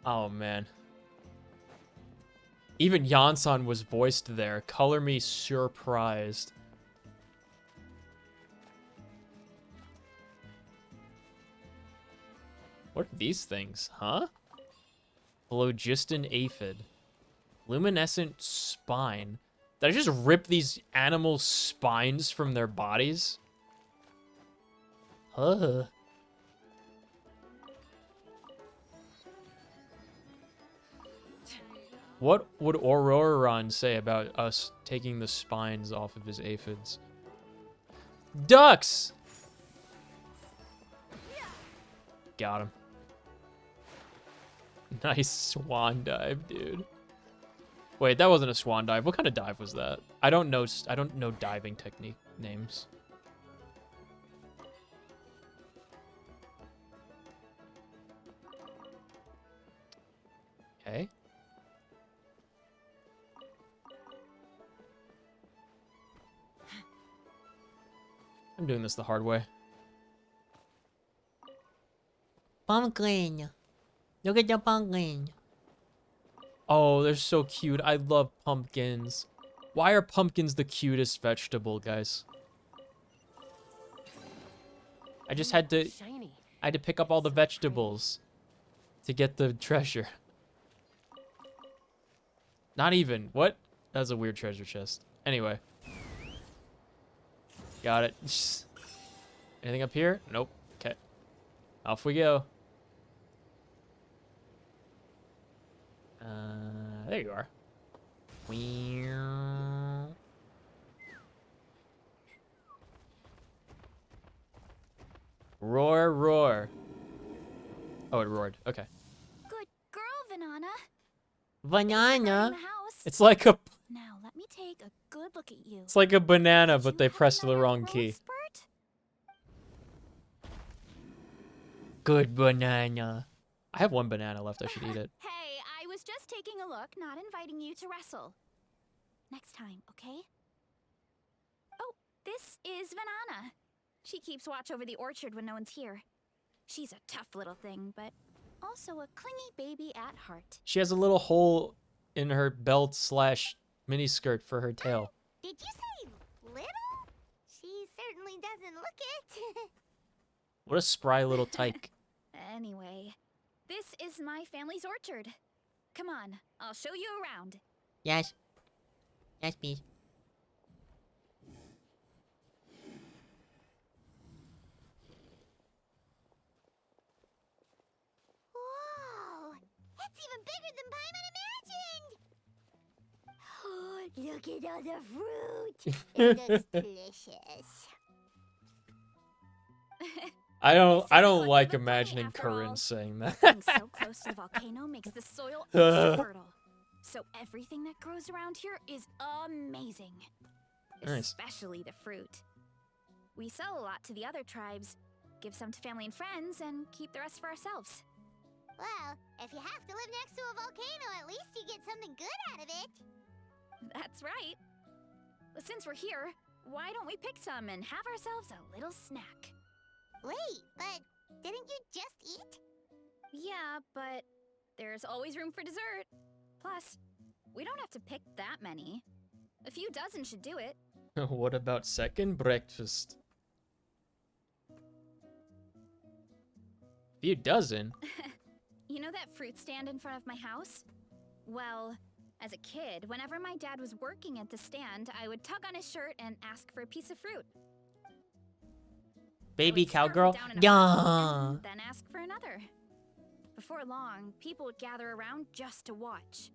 Oh, man. Even Yansan was voiced there. Color me surprised. What are these things, huh? Phlogiston aphid. Luminescent spine. Did I just rip these animals' spines from their bodies? Huh. What would Auroron say about us taking the spines off of his aphids? Ducks! Got him. Nice swan dive, dude. Wait, that wasn't a swan dive. What kind of dive was that? I don't know diving technique names. Okay. I'm doing this the hard way. Pumpkin. Look at the pumpkin. Oh, they're so cute. I love pumpkins. Why are pumpkins the cutest vegetable, guys? I just had to... Shiny. I had to pick up all the vegetables to get the treasure. Not even. What? That's a weird treasure chest. Anyway. Got it. Anything up here? Nope. Okay. Off we go. There you are. Roar, roar. Oh, it roared. Okay. Good girl, Vanana. Banana. The house. It's like a Now let me take a good look at you. it's like a banana, Did but you they have pressed the another wrong growth key. spurt? Good banana. I have one banana left. I should eat it. Hey, I was just taking a look, not inviting you to wrestle. Next time, okay? Oh, this is Vanana. She keeps watch over the orchard when no one's here. She's a tough little thing, but also a clingy baby at heart. She has a little hole in her belt slash miniskirt for her tail. Did you say little? She certainly doesn't look it. What a spry little tyke. Anyway, this is my family's orchard. Come on, I'll show you around. Yes. Yes, please. Whoa! It's even bigger than Paimon imagined! Look at all the fruit! It looks delicious. I don't This is like like a imagining after all. Corinne saying that. Being so close to the volcano makes the soil extra fertile. So everything that grows around here is amazing. Nice. Especially the fruit. We sell a lot to the other tribes, give some to family and friends, and keep the rest for ourselves. Well, if you have to live next to a volcano, at least you get something good out of it. That's right. But since we're here, why don't we pick some and have ourselves a little snack? Wait, but didn't you just eat? Yeah, but there's always room for dessert. Plus, we don't have to pick that many. A few dozen should do it. What about second breakfast? Few dozen? You know that fruit stand in front of my house? Well, As a kid, whenever my dad was working at the stand, I would tug on his shirt and ask for a piece of fruit. Baby I would scarf it cowgirl. down in a Yeah. ball and then ask for another. Before long, people would gather around just to watch.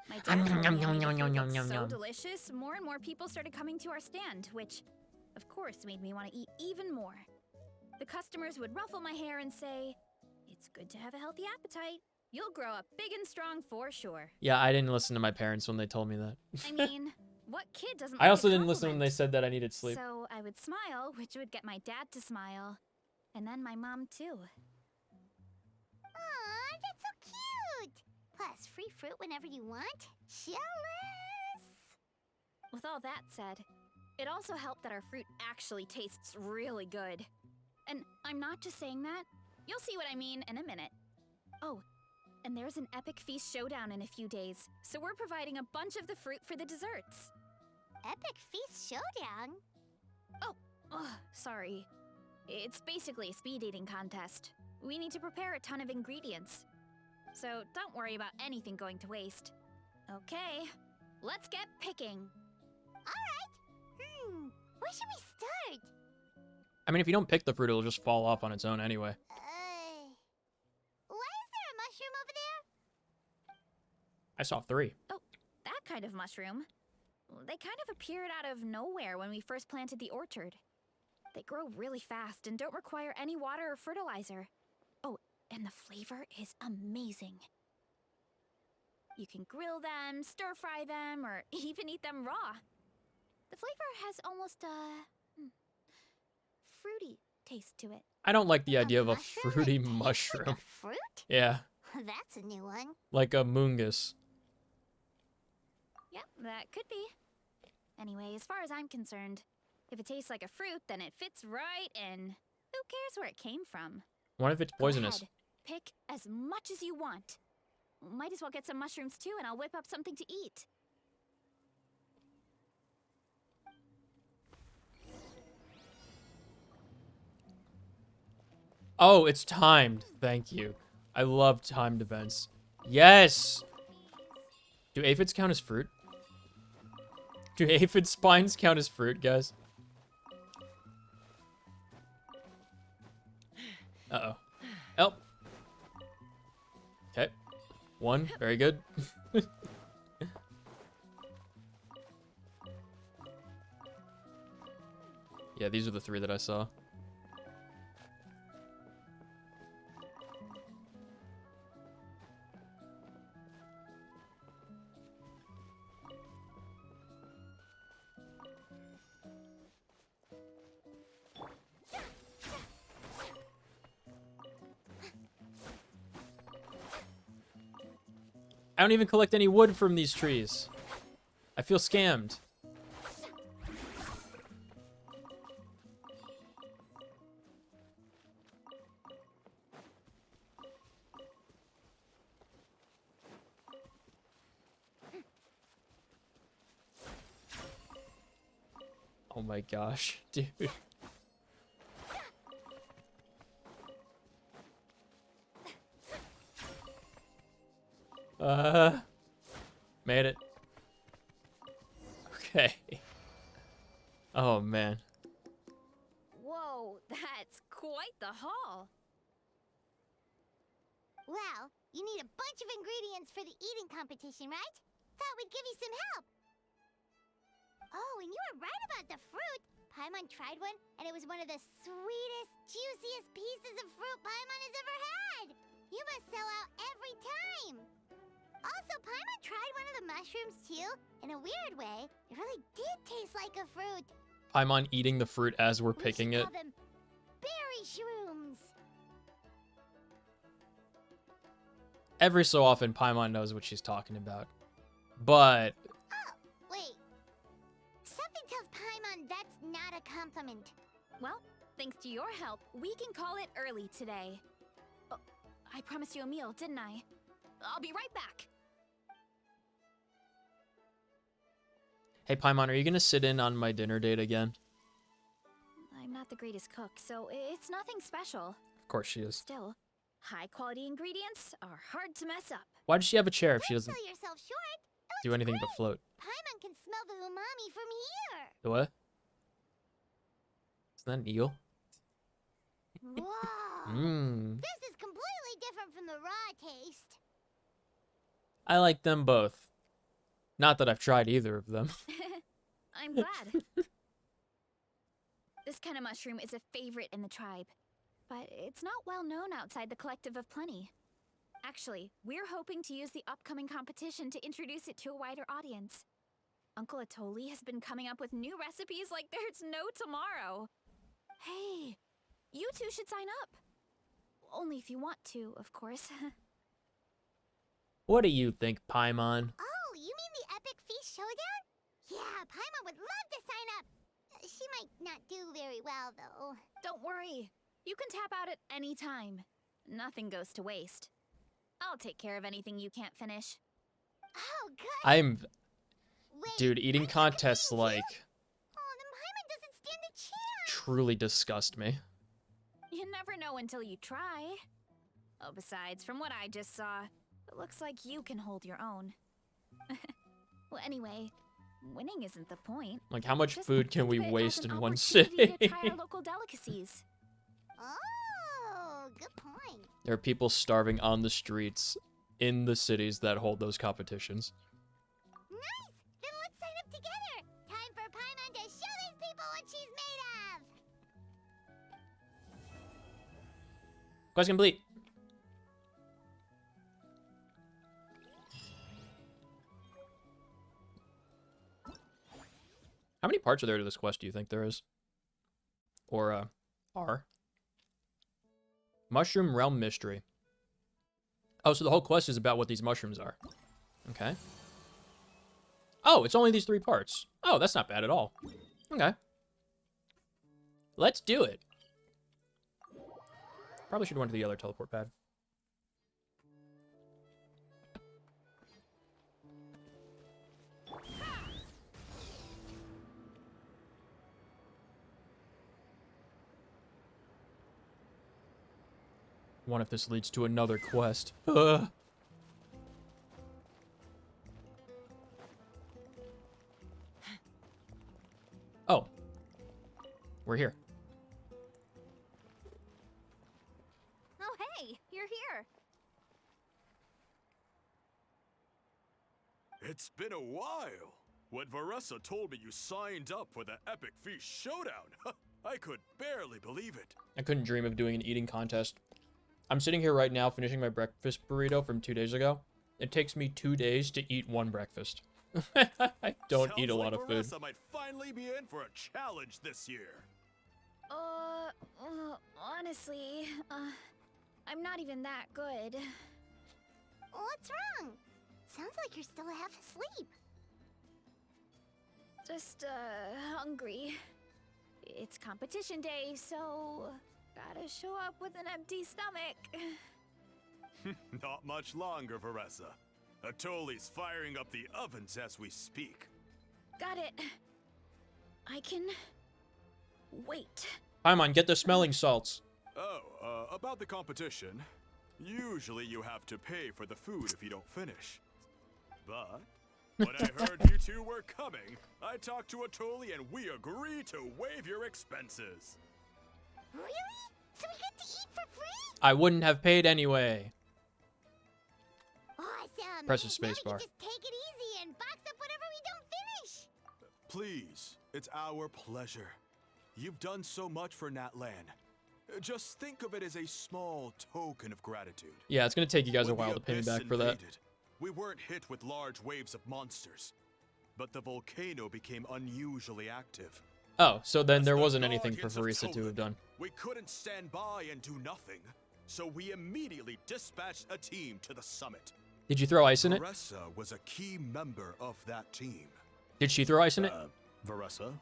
My dad told me I made the food look so delicious, more and more people started coming to our stand, which, of course, made me want to eat even more. The customers would ruffle my hair and say, "It's good to have a healthy appetite. You'll grow up big and strong for sure." Yeah, I didn't listen to my parents when they told me that. I mean, what kid doesn't I like also a didn't listen when they compliment? said that I needed sleep. So I would smile, which would get my dad to smile. And then my mom, too. Aw, that's so cute! Plus, free fruit whenever you want. Jealous! With all that said, it also helped that our fruit actually tastes really good. And I'm not just saying that. You'll see what I mean in a minute. Oh, and there's an epic feast showdown in a few days, so we're providing a bunch of the fruit for the desserts. Epic Feast Showdown? Ugh, sorry. It's basically a speed eating contest. We need to prepare a ton of ingredients. So don't worry about anything going to waste. Okay, let's get picking. Where should we start? I mean, if you don't pick the fruit, it'll just fall off on its own anyway. Why is there a mushroom over there? I saw 3. That kind of mushroom. They kind of appeared out of nowhere when we first planted the orchard. They grow really fast and don't require any water or fertilizer. Oh, and the flavor is amazing. You can grill them, stir-fry them, or even eat them raw. The flavor has almost a fruity taste to it. I don't like the idea of a mushroom that fruity tastes like mushroom. a fruit? Yeah, That's a new one. like a mungus. Yep, that could be. Anyway, as far as I'm concerned, if it tastes like a fruit, then it fits right in. Who cares where it came from? What if it's Go poisonous? ahead, pick as much as you want. Might as well get some mushrooms too, and I'll whip up something to eat. Oh, it's timed. Thank you. I love timed events. Yes! Do aphids count as fruit? Do aphid spines count as fruit, guys? Uh-oh. Oh. Okay. 1. Very good. Yeah, these are the 3 that I saw. I don't even collect any wood from these trees. I feel scammed. Oh my gosh, dude. Made it. Okay. Oh man. Whoa, that's quite the haul. Well, you need a bunch of ingredients for the eating competition, right? Thought we'd give you some help. Oh, and you were right about the fruit. Paimon tried one, and it was one of the sweetest, juiciest pieces of fruit Paimon has ever had. You must sell out every time. Also, Paimon tried one of the mushrooms too. In a weird way, it really did taste like a fruit. Paimon eating the fruit as we're We picking should it. call them berry shrooms. Every so often, Paimon knows what she's talking about. But Oh, wait. Something tells Paimon that's not a compliment. Well, thanks to your help, we can call it early today. Oh, I promised you a meal, didn't I? I'll be right back. hey, Paimon, are you gonna sit in on my dinner date again? I'm not the greatest cook, so it's nothing special. Of course she is. Still, high-quality ingredients are hard to mess up. Why does she have a chair if she Don't doesn't? sell yourself short. It do anything but float. Paimon can smell the umami from here. The what? Is that an eel? Whoa. Mmm. This is completely different from the raw taste. I like them both. Not that I've tried either of them. I'm glad. This kind of mushroom is a favorite in the tribe, but it's not well known outside the Collective of Plenty. Actually, we're hoping to use the upcoming competition to introduce it to a wider audience. Uncle Atoli has been coming up with new recipes like there's no tomorrow. Hey, you two should sign up. Only if you want to, of course. What do you think, Paimon? Oh, you mean the Epic Feast Showdown? Yeah, Paimon would love to sign up. She might not do very well, though. Don't worry. You can tap out at any time. Nothing goes to waste. I'll take care of anything you can't finish. Oh, good. I'm... Wait, Dude, eating are you contests, competing like, too? Oh, then Paimon doesn't stand a chance. truly disgust me. You never know until you try. Oh, besides, from what I just saw, it looks like you can hold your own. Well, anyway, winning isn't the point. Like, how much Just food can think we of it as waste an in one opportunity city? to try our local delicacies. Oh, good point. There are people starving on the streets in the cities that hold those competitions. Nice! Then let's sign up together. Time for Paimon to show these people what she's made of. Quest complete. How many parts are there to this quest, do you think there is? Or, are? Mushroom Realm Mystery. Oh, so the whole quest is about what these mushrooms are. Okay. Oh, it's only these 3 parts. Oh, that's not bad at all. Okay. Let's do it. Probably should have went to the other teleport pad. What if this leads to another quest? Ugh. Oh. We're here. Oh, hey, you're here. It's been a while. When Varessa told me you signed up for the Epic Feast Showdown, I could barely believe it. I couldn't dream of doing an eating contest. I'm sitting here right now finishing my breakfast burrito from 2 days ago. It takes me 2 days to eat 1 breakfast. I don't eat a lot of food. Varessa might finally be in for a challenge this year. Honestly, I'm not even that good. What's wrong? Sounds like you're still half asleep. Just, hungry. It's competition day, so gotta show up with an empty stomach. Not much longer, Varessa. Atoli's firing up the ovens as we speak. Got it. I can wait. Paimon, get the smelling salts. Oh, about the competition. Usually you have to pay for the food if you don't finish. But when I heard you two were coming, I talked to Atoli and we agreed to waive your expenses. Really? So we get to eat for free? I wouldn't have paid anyway. Awesome. Press the Now space we bar. can just take it easy and box up whatever we don't finish. Please, it's our pleasure. You've done so much for Natlan. Just think of it as a small token of gratitude. Yeah, it's gonna take you guys a When while the to pay me abyss back for that. invaded, we weren't hit with large waves of monsters, but the volcano became unusually active. Oh, so then As there the wasn't anything for guardians of Farisa to have Toland, done. We couldn't stand by and do nothing, so we immediately dispatched a team to the summit. Did you throw ice in it? Varessa was a key member of that team. Did she throw ice in it? Varessa?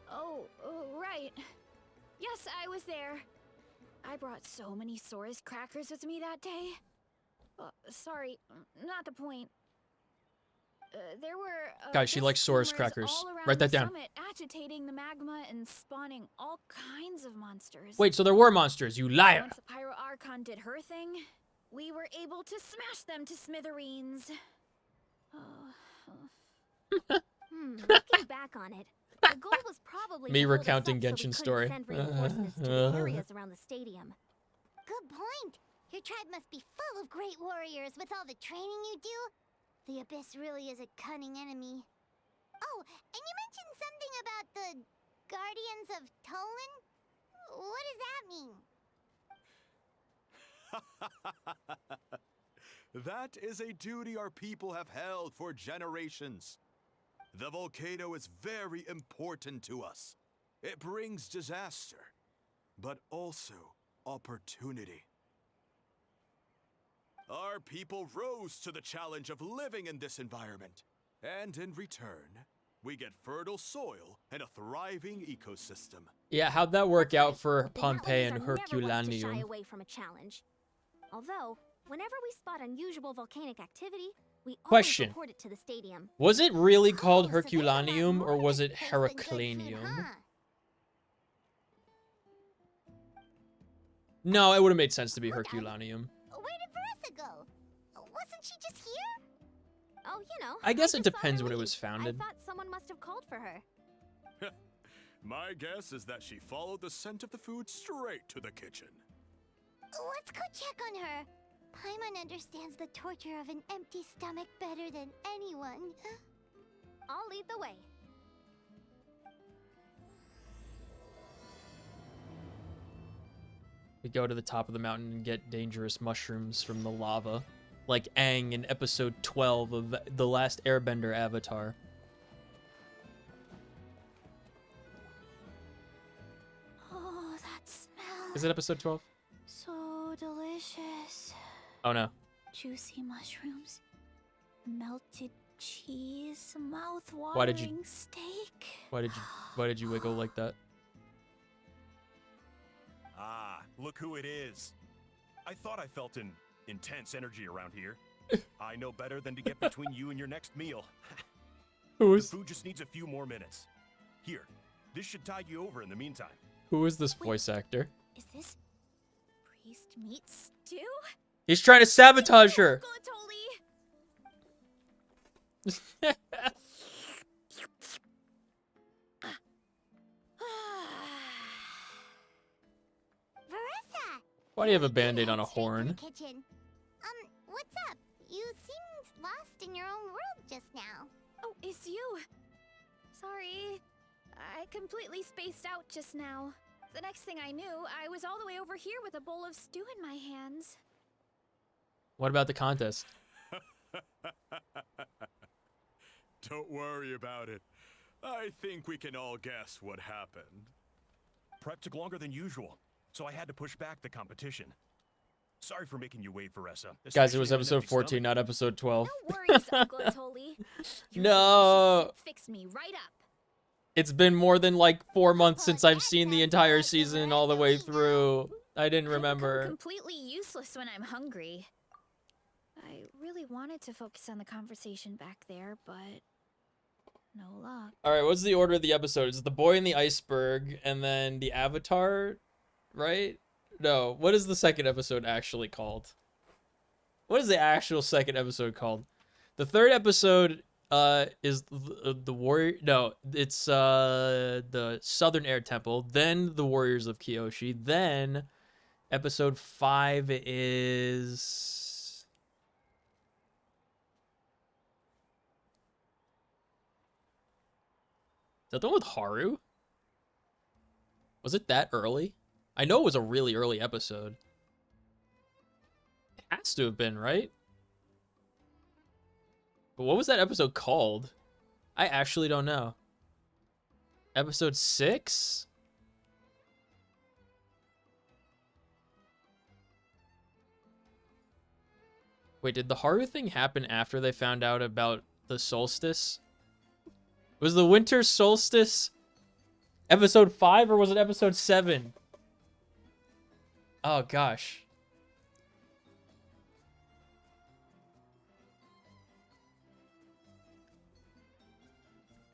Oh, right. Yes, I was there. I brought so many Saurus crackers with me that day. Sorry, not the point. There were Guys, she gust likes Saurus tumors crackers. all around Write that the down. Summit, agitating the magma and spawning all kinds of monsters. Wait, so there were monsters, you liar! Once the Pyro Archon did her thing, we were able to smash them to smithereens. Looking back on it, the goal was probably Me to hold us recounting up so we Genshin's couldn't story. send reinforcements to the areas around the stadium. Good point. Your tribe must be full of great warriors with all the training you do. The Abyss really is a cunning enemy. Oh, and you mentioned something about the Guardians of Tolan? What does that mean? That is a duty our people have held for generations. The volcano is very important to us. It brings disaster, but also opportunity. Our people rose to the challenge of living in this environment, and in return, we get fertile soil and a thriving ecosystem. Yeah, how'd that work out for The Pompeii Outlanders and are never ones to shy Herculaneum? away from a challenge. Although, whenever we spot unusual volcanic activity, we always Question. report it to the stadium. Was it really called Oh, so there's a lot Herculaneum more or to was this it place than good food, Heraclanium? huh? No, it would have made sense to be Hold on. Herculaneum. Where did Veressa go? Wasn't she just here? Oh, you know. I guess it just saw depends her when it leave. was founded. I thought someone must have called for her. My guess is that she followed the scent of the food straight to the kitchen. Let's go check on her. Paimon understands the torture of an empty stomach better than anyone. I'll lead the way. We go to the top of the mountain and get dangerous mushrooms from the lava. Like Aang in episode 12 of The Last Airbender Avatar. Oh, that smell. Is it episode 12? So delicious. Oh no. Juicy mushrooms, melted cheese, mouth-watering Why did you- steak. Why did you wiggle like that? Ah, look who it is. I thought I felt an intense energy around here. I know better than to get between you and your next meal. Who The is food just needs a few more minutes. Here, this should tide you over in the meantime. this voice actor? Is this priest meat Stew? He's trying to sabotage her. Gulatoli! Veressa? Why do you have a You band-aid head on a straight to horn? the kitchen. What's up? You seemed lost in your own world just now. Oh, it's you. Sorry. I completely spaced out just now. The next thing I knew, I was all the way over here with a bowl of stew in my hands. What about the contest? Don't worry about it. I think we can all guess what happened. Prep took longer than usual, so I had to push back the competition. Sorry for making you wait, Veressa. Guys, it was especially on an episode empty 14, stomach. not episode 12. No worries, Gulatoli. Your No. delicious soup fixed me right up. It's been more than like 4 months Oh, since I've that seen the sounds entire like season Veressa all the way we know. through. I didn't I become remember. completely useless when I'm hungry. I really wanted to focus on the conversation back there, but no luck. All right, what's the order of the episodes? The boy in the iceberg, and then the Avatar, right? No, what is the second episode actually called? What is the actual second episode called? The third episode is the warrior. No, it's the Southern Air Temple. Then the Warriors of Kyoshi. Then episode 5 is. Is that the one with Haru? Was it that early? I know it was a really early episode. It has to have been, right? But what was that episode called? I actually don't know. Episode 6? Wait, did the Haru thing happen after they found out about the solstice? Was the winter solstice episode 5 or was it episode 7? Oh gosh.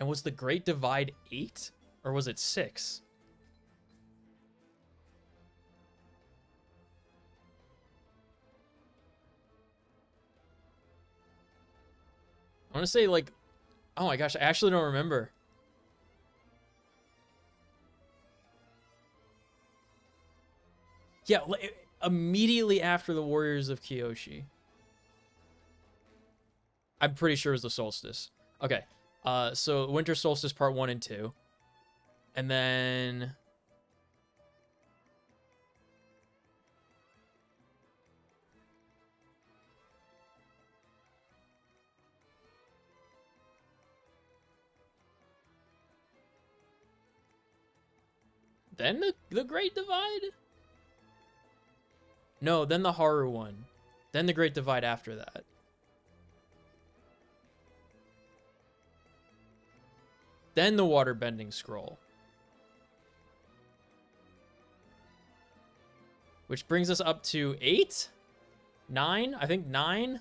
And was the Great Divide 8 or was it 6? want to say like, oh my gosh, I actually don't remember. Yeah, immediately after the Warriors of Kyoshi. I'm pretty sure it was the Solstice. Okay, so Winter Solstice Part 1 and 2. And then... Then the Great Divide? No, then the Horror one. Then the Great Divide after that. Then the Waterbending Scroll. Which brings us up to 8? 9? I think 9?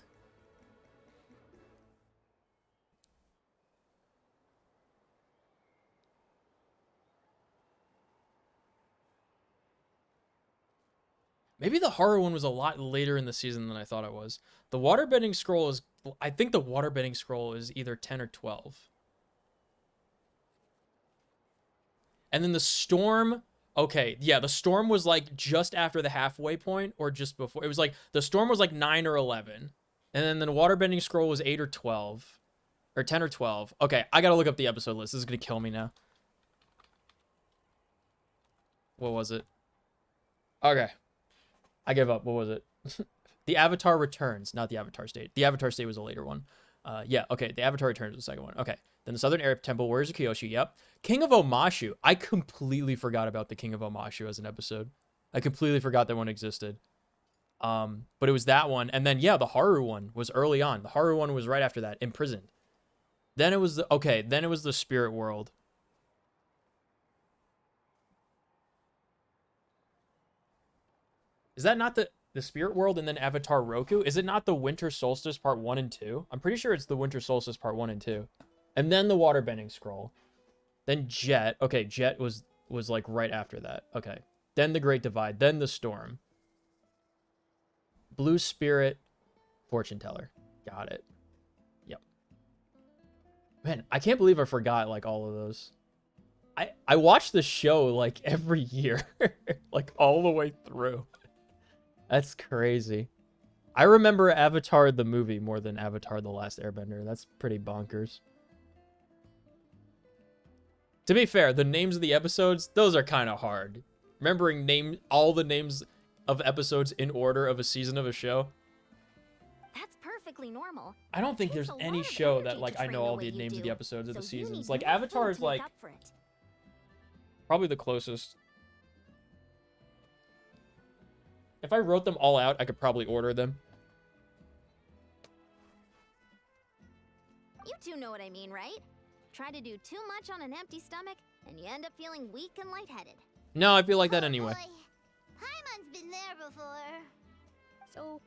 Maybe the horror one was a lot later in the season than I thought it was. The Waterbending Scroll is... I think the Waterbending Scroll is either 10 or 12. And then the Storm... Okay, yeah, the Storm was like just after the halfway point or just before. It was like... The Storm was like 9 or 11. And then the Waterbending Scroll was 8 or 12. Or 10 or 12. Okay, I gotta look up the episode list. This is gonna kill me now. What was it? Okay. I give up. What was it? The Avatar Returns, not the Avatar State. The Avatar State was a later one. Yeah, okay. The Avatar Returns was the second one. Okay. Then the Southern Air Temple, Warriors of Kyoshi. Yep. King of Omashu. I completely forgot about the King of Omashu as an episode. I completely forgot that one existed. But it was that one. And then, yeah, the Haru one was early on. The Haru one was right after that. Imprisoned. Then it was the... Okay, then it was the Spirit World. Is that not the Spirit World and then Avatar Roku? Is it not the Winter Solstice Part 1 and 2? I'm pretty sure it's the Winter Solstice Part 1 and 2. And then the Waterbending Scroll. Then Jet. Okay, Jet was like right after that. Okay. Then the Great Divide. Then the Storm. Blue Spirit. Fortune Teller. Got it. Yep. Man, I can't believe I forgot like all of those. I watch the show like every year. Like all the way through. That's crazy. I remember Avatar the movie more than Avatar the Last Airbender. That's pretty bonkers. To be fair, the names of the episodes, those are kind of hard. Remembering all the names of episodes in order of a season of a show. That's perfectly normal. I don't think Takes there's a any lot of show energy that like to I train know the all way the you names of do, the episodes of the so you seasons. need Like more Avatar food is to make like up for it. probably the closest. If I wrote them all out, I could probably order them. You two know what I mean, right? Try to do too much on an empty stomach, and you end up feeling weak and lightheaded. No, I feel like that anyway. Boy. Paimon's been there before. So,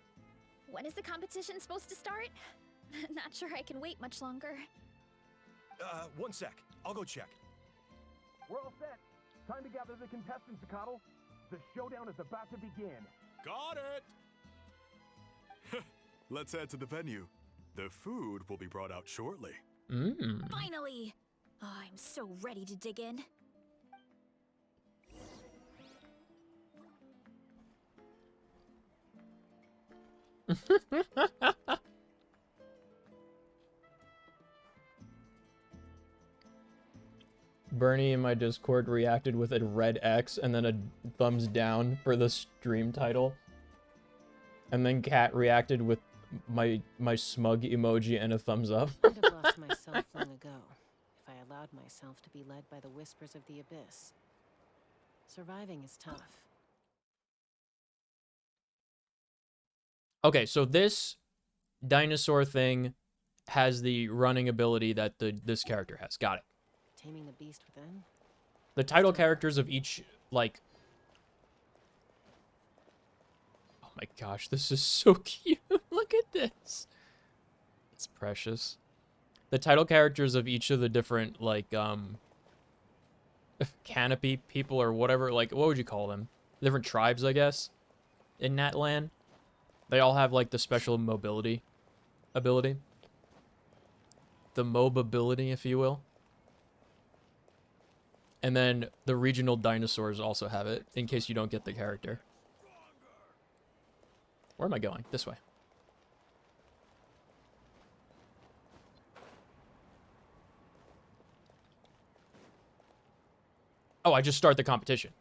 when is the competition supposed to start? Not sure I can wait much longer. 1 sec. I'll go check. We're all set. Time to gather the contestants, Cottle. The showdown is about to begin. Got it! Let's head to the venue. The food will be brought out shortly. Finally! Oh, I'm so ready to dig in. Bernie in my Discord reacted with a red X and then a thumbs down for the stream title. And then Kat reacted with my smug emoji and a thumbs up. I'd have lost myself long ago if I allowed myself to be led by the whispers of the abyss. Surviving is tough. Okay, so this dinosaur thing has the running ability that this character has. Got it. Taming the beast within? The title characters of each, like... Oh my gosh, this is so cute. Look at this. It's precious. The title characters of each of the different, like, canopy people or whatever, like, what would you call them? Different tribes, I guess, in Natlan. They all have, like, the special mobility ability. the mobility, if you will. And then the regional dinosaurs also have it, in case you don't get the character. Where am I going? This way. Oh, I just start the competition.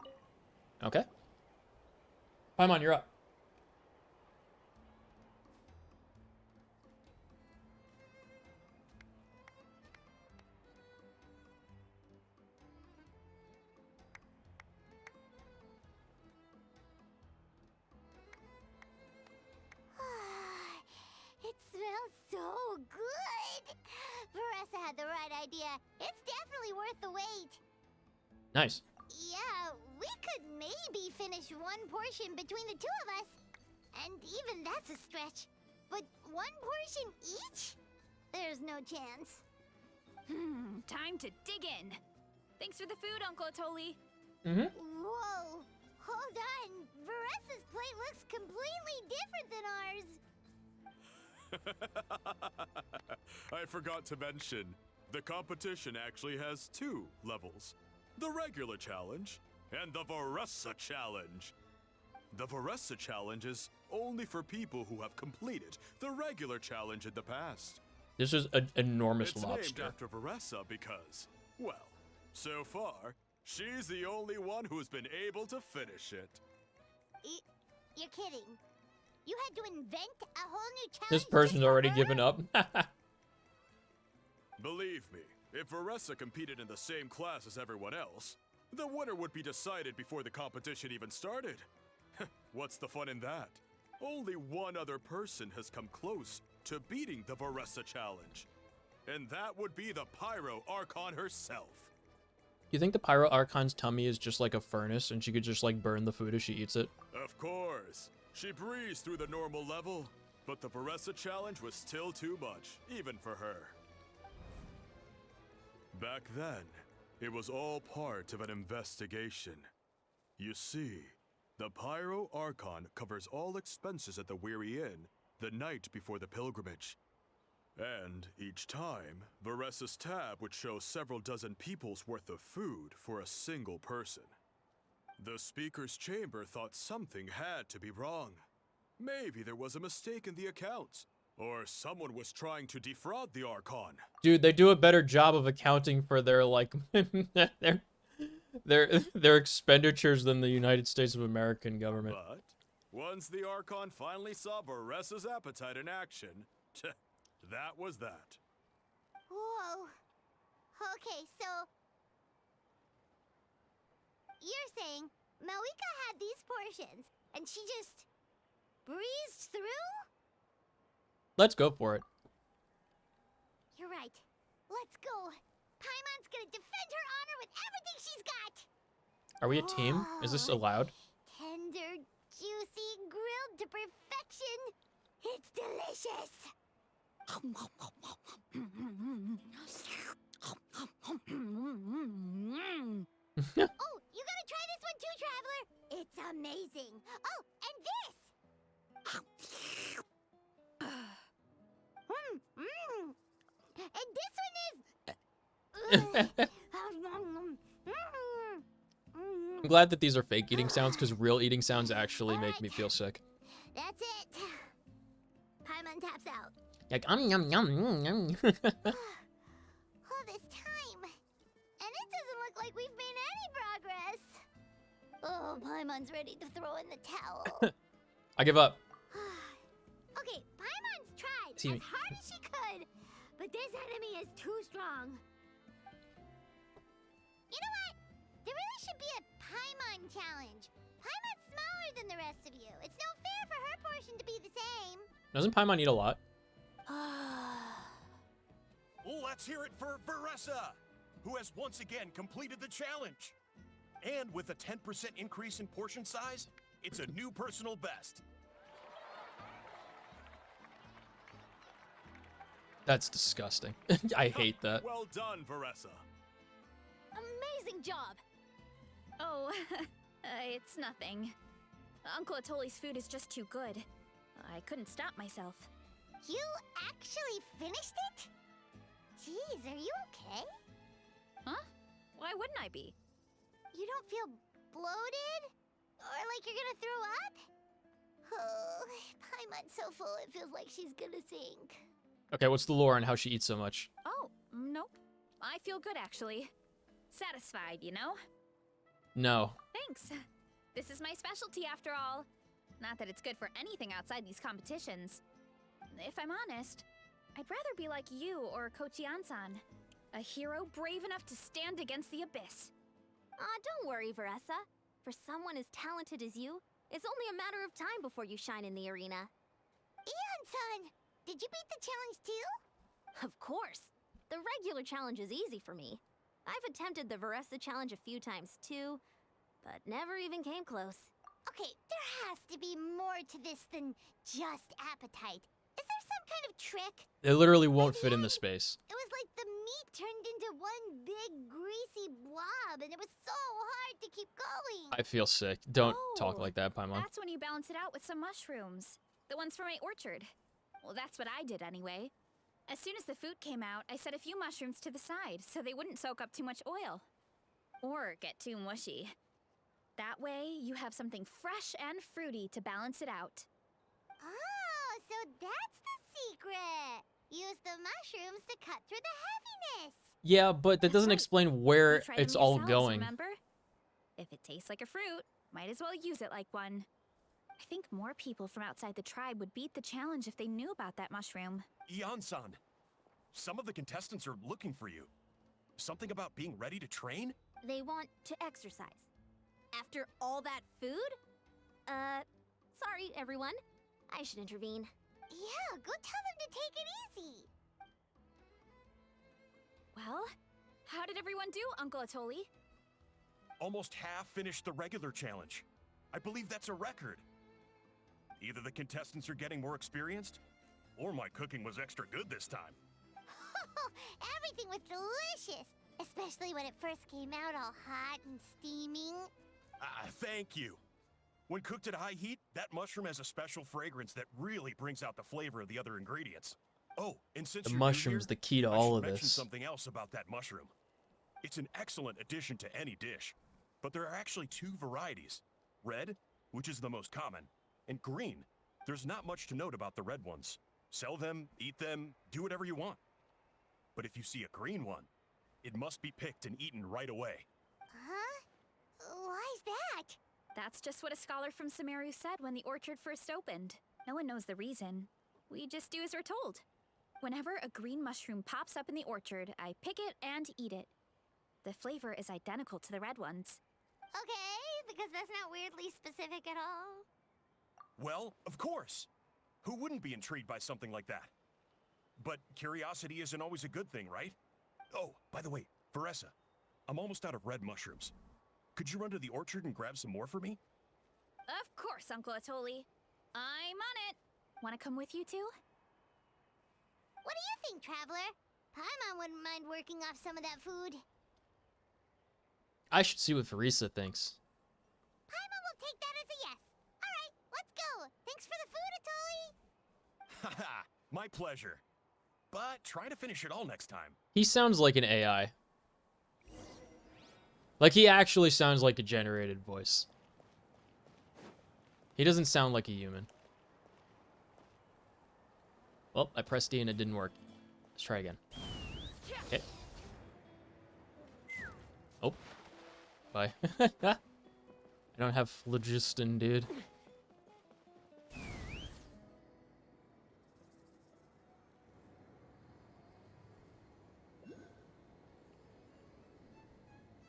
Okay. Paimon, you're up. It smells so good. Veressa had the right idea. It's definitely worth the wait. Nice. Yeah, we could maybe finish one portion between the two of us. And even that's a stretch. But one portion each? There's no chance. Time to dig in. Thanks for the food, Uncle Atoli. Mm-hmm. Whoa, hold on. Veressa's plate looks completely different than ours. I forgot to mention, the competition actually has 2 levels. The regular challenge and the Veressa challenge. The Veressa challenge is only for people who have completed the regular challenge in the past. This is an enormous It's lobster. named after Veressa because, well, so far, she's the only one who's been able to finish it. You're kidding. You had to invent a whole new challenge. This person's just for already her? given up. Believe me, if Veressa competed in the same class as everyone else, the winner would be decided before the competition even started. What's the fun in that? Only one other person has come close to beating the Veressa challenge. And that would be the Pyro Archon herself. You think the Pyro Archon's tummy is just like a furnace and she could just like burn the food as she eats it? Of course. She breezed through the normal level, but the Veressa challenge was still too much, even for her. Back then, it was all part of an investigation. You see, the Pyro Archon covers all expenses at the Weary Inn the night before the pilgrimage. And each time, Veressa's tab would show several dozen people's worth of food for a single person. The Speaker's Chamber thought something had to be wrong. Maybe there was a mistake in the accounts, or someone was trying to defraud the Archon. Dude, they do a better job of accounting for their like their expenditures than the United States of American government. But once the Archon finally saw Veressa's appetite in action, that was that. Whoa. Okay, so you're saying Malika had these portions and she just breezed through? Let's go for it. You're right. Let's go. Paimon's gonna defend her honor with everything she's got. Are we a team? Is this Whoa. allowed? Tender, juicy, grilled to perfection. It's delicious. Oh, you gotta try this one too, Traveler. It's amazing. Oh, and this. And this one is. I'm glad that these are fake eating sounds because real eating sounds actually make me feel sick. That's it. Paimon taps out. Like, yum, yum, yum. All this time. And it doesn't look like we've made any progress. Oh, Paimon's ready to throw in the towel. I give up. Okay, Paimon's tried See me. as hard as she could, but this enemy is too strong. You know what? There really should be a Paimon challenge. Paimon's smaller than the rest of you. It's no fair for her portion to be the same. Doesn't Paimon eat a lot? Let's hear it for Veressa, who has once again completed the challenge. And with a 10% increase in portion size, it's a new personal best. That's disgusting. I hate that. Well done, Veressa. Amazing job. Oh, it's nothing. Uncle Atoli's food is just too good. I couldn't stop myself. You actually finished it? Jeez, are you okay? Huh? Why wouldn't I be? You don't feel bloated? Or like you're gonna throw up? Oh, Paimon's so full it feels like she's gonna sink. Okay, what's the lore on how she eats so much? Oh, nope. I feel good, actually. Satisfied, you know? No. Thanks. This is my specialty, after all. Not that it's good for anything outside these competitions. If I'm honest, I'd rather be like you or Kochi-an-san. A hero brave enough to stand against the abyss. Don't worry, Veressa. For someone as talented as you, it's only a matter of time before you shine in the arena. Ian-san, did you beat the challenge too? Of course. The regular challenge is easy for me. I've attempted the Veressa challenge a few times too, but never even came close. Okay, there has to be more to this than just appetite. Is there some kind of trick? It literally won't fit in the space. It was like the meat turned into one big greasy blob, and it was so hard to keep going. I feel sick. Don't talk Oh, like that, Paimon. That's when you balance it out with some mushrooms. The ones from my orchard. Well, that's what I did anyway. As soon as the food came out, I set a few mushrooms to the side so they wouldn't soak up too much oil. Or get too mushy. That way, you have something fresh and fruity to balance it out. Oh, so that's the secret. Use the mushrooms to cut through the heaviness. Yeah, but that That's doesn't right. explain where You tried them it's all yourselves, going. Remember? If it tastes like a fruit, might as well use it like one. I think more people from outside the tribe would beat the challenge if they knew about that mushroom. Ian-san, some of the contestants are looking for you. Something about being ready to train? They want to exercise. After all that food? Sorry, everyone. I should intervene. Yeah, go tell them to take it easy. Well, how did everyone do, Uncle Atoli? Almost half finished the regular challenge. I believe that's a record. Either the contestants are getting more experienced, or my cooking was extra good this time. Everything was delicious, especially when it first came out all hot and steaming. Thank you. When cooked at high heat, that mushroom has a special fragrance that really brings out the flavor of the other ingredients. Oh, and since The you're new mushroom's here, the key to I all should of mention this. something else about that mushroom. It's an excellent addition to any dish, but there are actually two varieties. Red, which is the most common, and green. There's not much to note about the red ones. Sell them, eat them, do whatever you want. But if you see a green one, it must be picked and eaten right away. Huh? Why's that? That's just what a scholar from Sumeru said when the orchard first opened. No one knows the reason. We just do as we're told. Whenever a green mushroom pops up in the orchard, I pick it and eat it. The flavor is identical to the red ones. Okay, because that's not weirdly specific at all. Well, of course. Who wouldn't be intrigued by something like that? But curiosity isn't always a good thing, right? Oh, by the way, Veressa, I'm almost out of red mushrooms. Could you run to the orchard and grab some more for me? Of course, Uncle Atoli. I'm on it. Want to come with you too? What do you think, Traveler? Paimon wouldn't mind working off some of that food. I should see what Farisa thinks. Paimon will take that as a yes. All right, let's go. Thanks for the food, Atoli. Haha, my pleasure. But try to finish it all next time. He sounds like an AI. Like, he actually sounds like a generated voice. He doesn't sound like a human. Well, I pressed D and it didn't work. Let's try again. Okay. Oh. Bye. I don't have phlogiston, dude.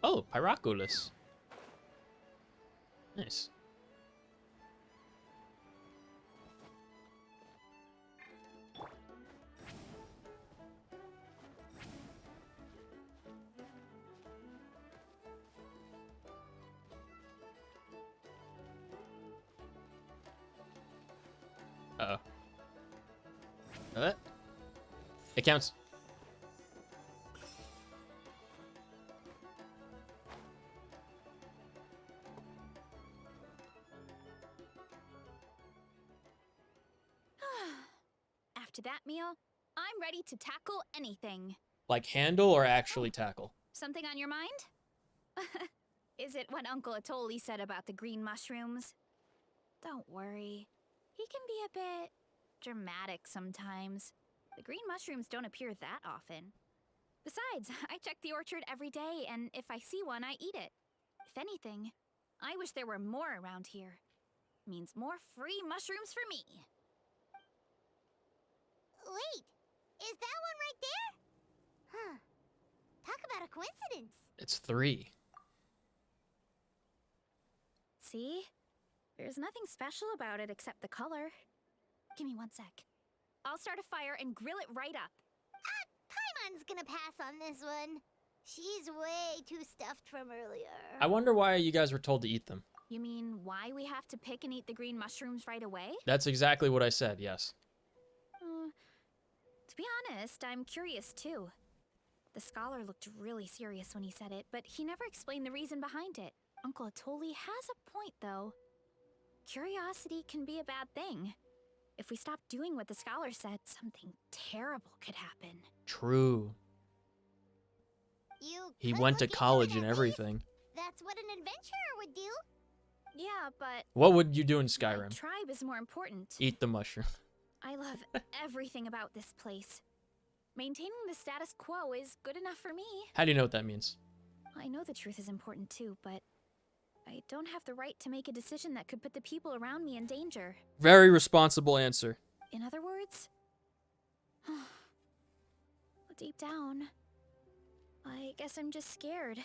Oh, Pyroculus. Nice. Uh-oh. It counts. After that meal, I'm ready to tackle anything. Like handle or actually tackle? Something on your mind? Is it what Uncle Atoli said about the green mushrooms? Don't worry. He can be a bit dramatic sometimes. The green mushrooms don't appear that often. Besides, I check the orchard every day, and if I see one, I eat it. If anything, I wish there were more around here. Means more free mushrooms for me. Wait, is that one right there? Huh. Talk about a coincidence. It's 3. See? There's nothing special about it except the color. Give me 1 sec. I'll start a fire and grill it right up. Paimon's gonna pass on this one. She's way too stuffed from earlier. I wonder why you guys were told to eat them. You mean why we have to pick and eat the green mushrooms right away? That's exactly what I said, yes. To be honest, I'm curious too. The scholar looked really serious when he said it, but he never explained the reason behind it. Uncle Atoli has a point, though. Curiosity can be a bad thing. If we stop doing what the scholar said, something terrible could happen. True. He went to college and everything. That's what an adventurer would do. Yeah, but What would you do in my Skyrim? tribe is more important. Eat the mushroom. I love everything about this place. Maintaining the status quo is good enough for me. How do you know what that means? I know the truth is important too, but I don't have the right to make a decision that could put the people around me in danger. Very responsible answer. In other words, deep down, I guess I'm just scared.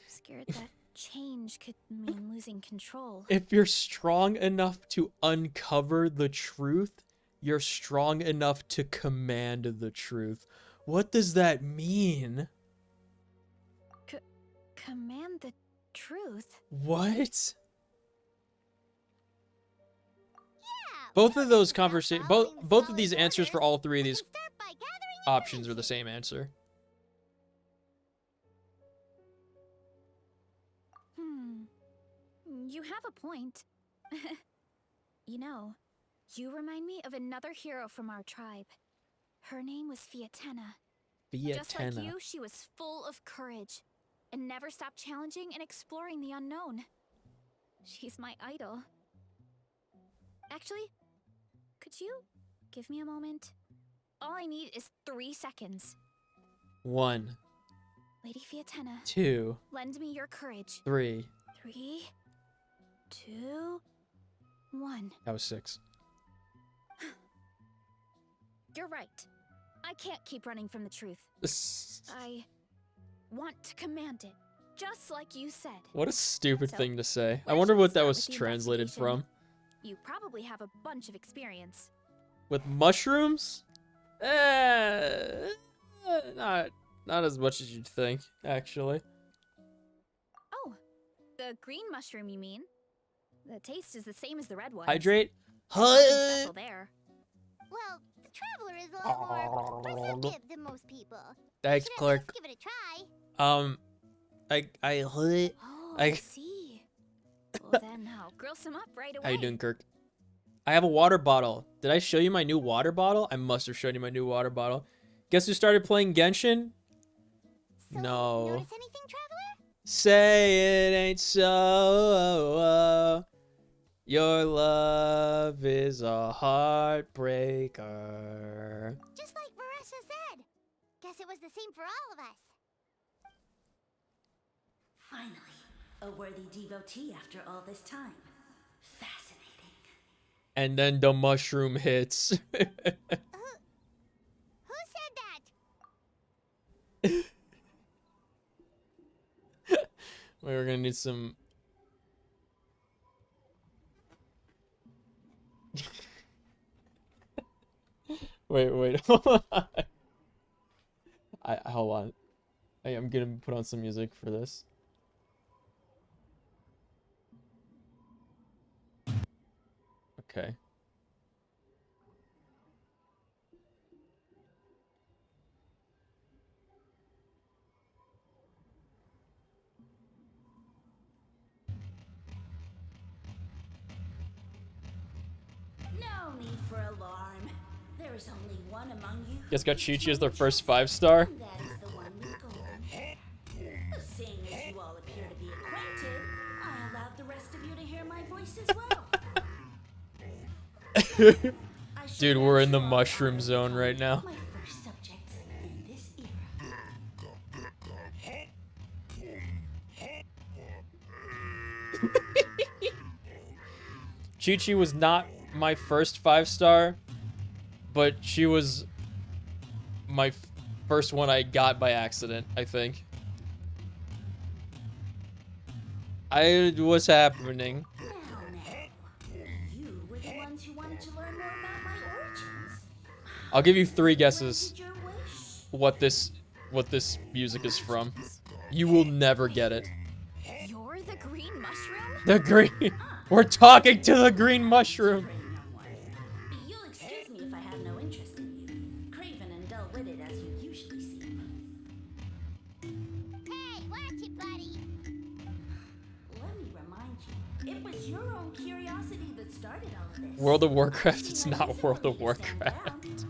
Scared that change could mean losing control. If you're strong enough to uncover the truth, you're strong enough to command the truth. What does that mean? Command the truth? What? Yeah. Both of those Without conversations, following both of these scholar's answers for orders, all 3 of we these can start by gathering options are the information. same answer. You have a point. You know, you remind me of another hero from our tribe. Her name was Fiatena. Just like you, she was full of courage and never stopped challenging and exploring the unknown. She's my idol. Actually, could you give me a moment? All I need is 3 seconds. 1, Lady Fiatena, 2, lend me your courage. 3. 3, 2, 1. That was 6. You're right. I can't keep running from the truth. I want to command it, just like you said. What a stupid So, thing to say. I where wonder should we what that start was with the translated investigation? from. You probably have a bunch of experience. With mushrooms? Not as much as you'd think, actually. Oh, the green mushroom, you mean? The taste is the same as the red one. Hydrate? Nothing special there. Well, the traveler is a lot more receptive than most people. Thanks, Should at Clark. least give it a try. Oh, I see. Well, then I'll grill some up right away. How you doing, Kirk? I have a water bottle. Did I show you my new water bottle? I must have shown you my new water bottle. Guess who started playing Genshin? So, No. Notice anything, traveler? Say it ain't so. Your love is a heartbreaker. Just like Varessa said. Guess it was the same for all of us. Finally, a worthy devotee after all this time. Fascinating. And then the mushroom hits. Who said that? We're gonna need some. Wait. Hold on. I'm gonna put on some music for this. Okay. No need for alarm. There is only one among you. Guess got Chi-Chi as their first 5-star. And that is the one with golden hair. Seeing as you all appear to be acquainted, I allowed the rest of you to hear my voice as well. I should Dude, we're in the let you all mushroom honor zone right becoming now. My first subjects in this era. Chi-Chi was not my first 5-star, but she was my first one I got by accident, I think. What's happening? Now, you were the ones who wanted to learn more about my origins. I'll give you 3 guesses Granted your wish. what this music is from. You will never get it. You're the green mushroom? The green. We're talking to the green mushroom. Brave young one. You'll excuse me if I have no interest in you, craven and dull-witted as you usually seem. Hey, watch it, buddy. Let me remind you, it was your own curiosity that started all of this. World of Warcraft. It's Seemed not unusual World for of you to stand Warcraft. down.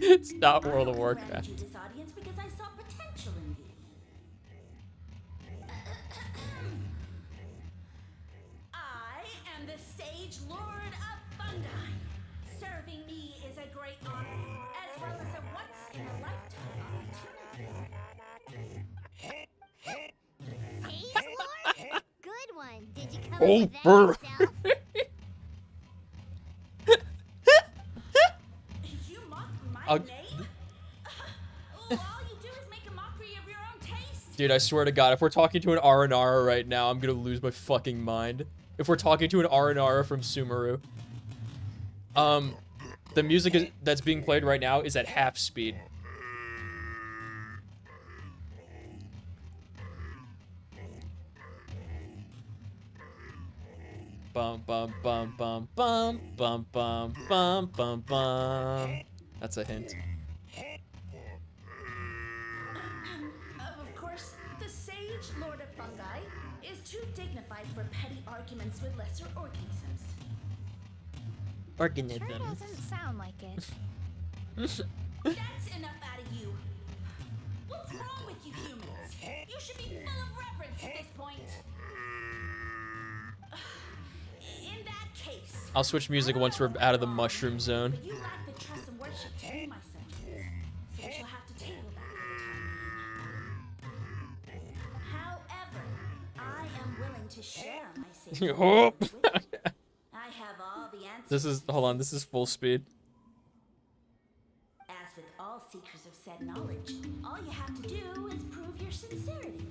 It's not I World of only Warcraft. granted you this audience because I saw potential in you. I am the Sage Lord of Fungi. Serving me is a great honor, as well as a once-in-a-lifetime opportunity. Sage Lord? Good one. Did you come Oh, up with that brr. yourself? You mock my I'll- name? All you do is make a mockery of your own taste. Dude, I swear to God, if we're talking to an Aranara right now, I'm gonna lose my fucking mind. If we're talking to an Aranara from Sumeru. The music that's being played right now is at half speed. Bum bum bum bum bum bum bum bum bum bum. That's a hint. Of course, the Sage Lord of Fungi is too dignified for petty arguments with lesser organisms. Sure doesn't sound like it. That's enough out of you. What's wrong with you humans? You should be full of reverence at this point. In that case, I'll switch music once we're out of the mushroom zone. but you lack the trust and worship to be my subjects, so we shall have to table that for the time being. However, I am willing to share my sacred Hope. knowledge with you. I have all the answers. Hold on, this is full speed. As with all seekers of said knowledge, all you have to do is prove your sincerity,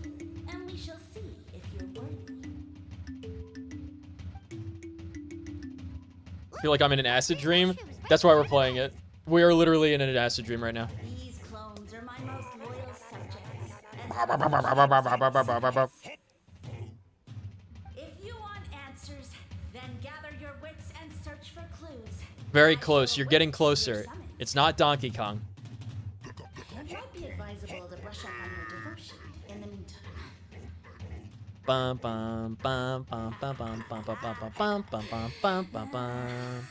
and we shall see if you're worthy. I feel like I'm in an acid dream. That's why we're playing it. We are literally in an acid dream right now. These clones are my most loyal subjects. If you want answers, then gather your wits and search for clues. Very close. You're getting closer. It's not Donkey Kong. It might be advisable to brush up on your devotion in the meantime. Bum bum bum bum bum bum bum bum bum bum bum bum bum bum bum.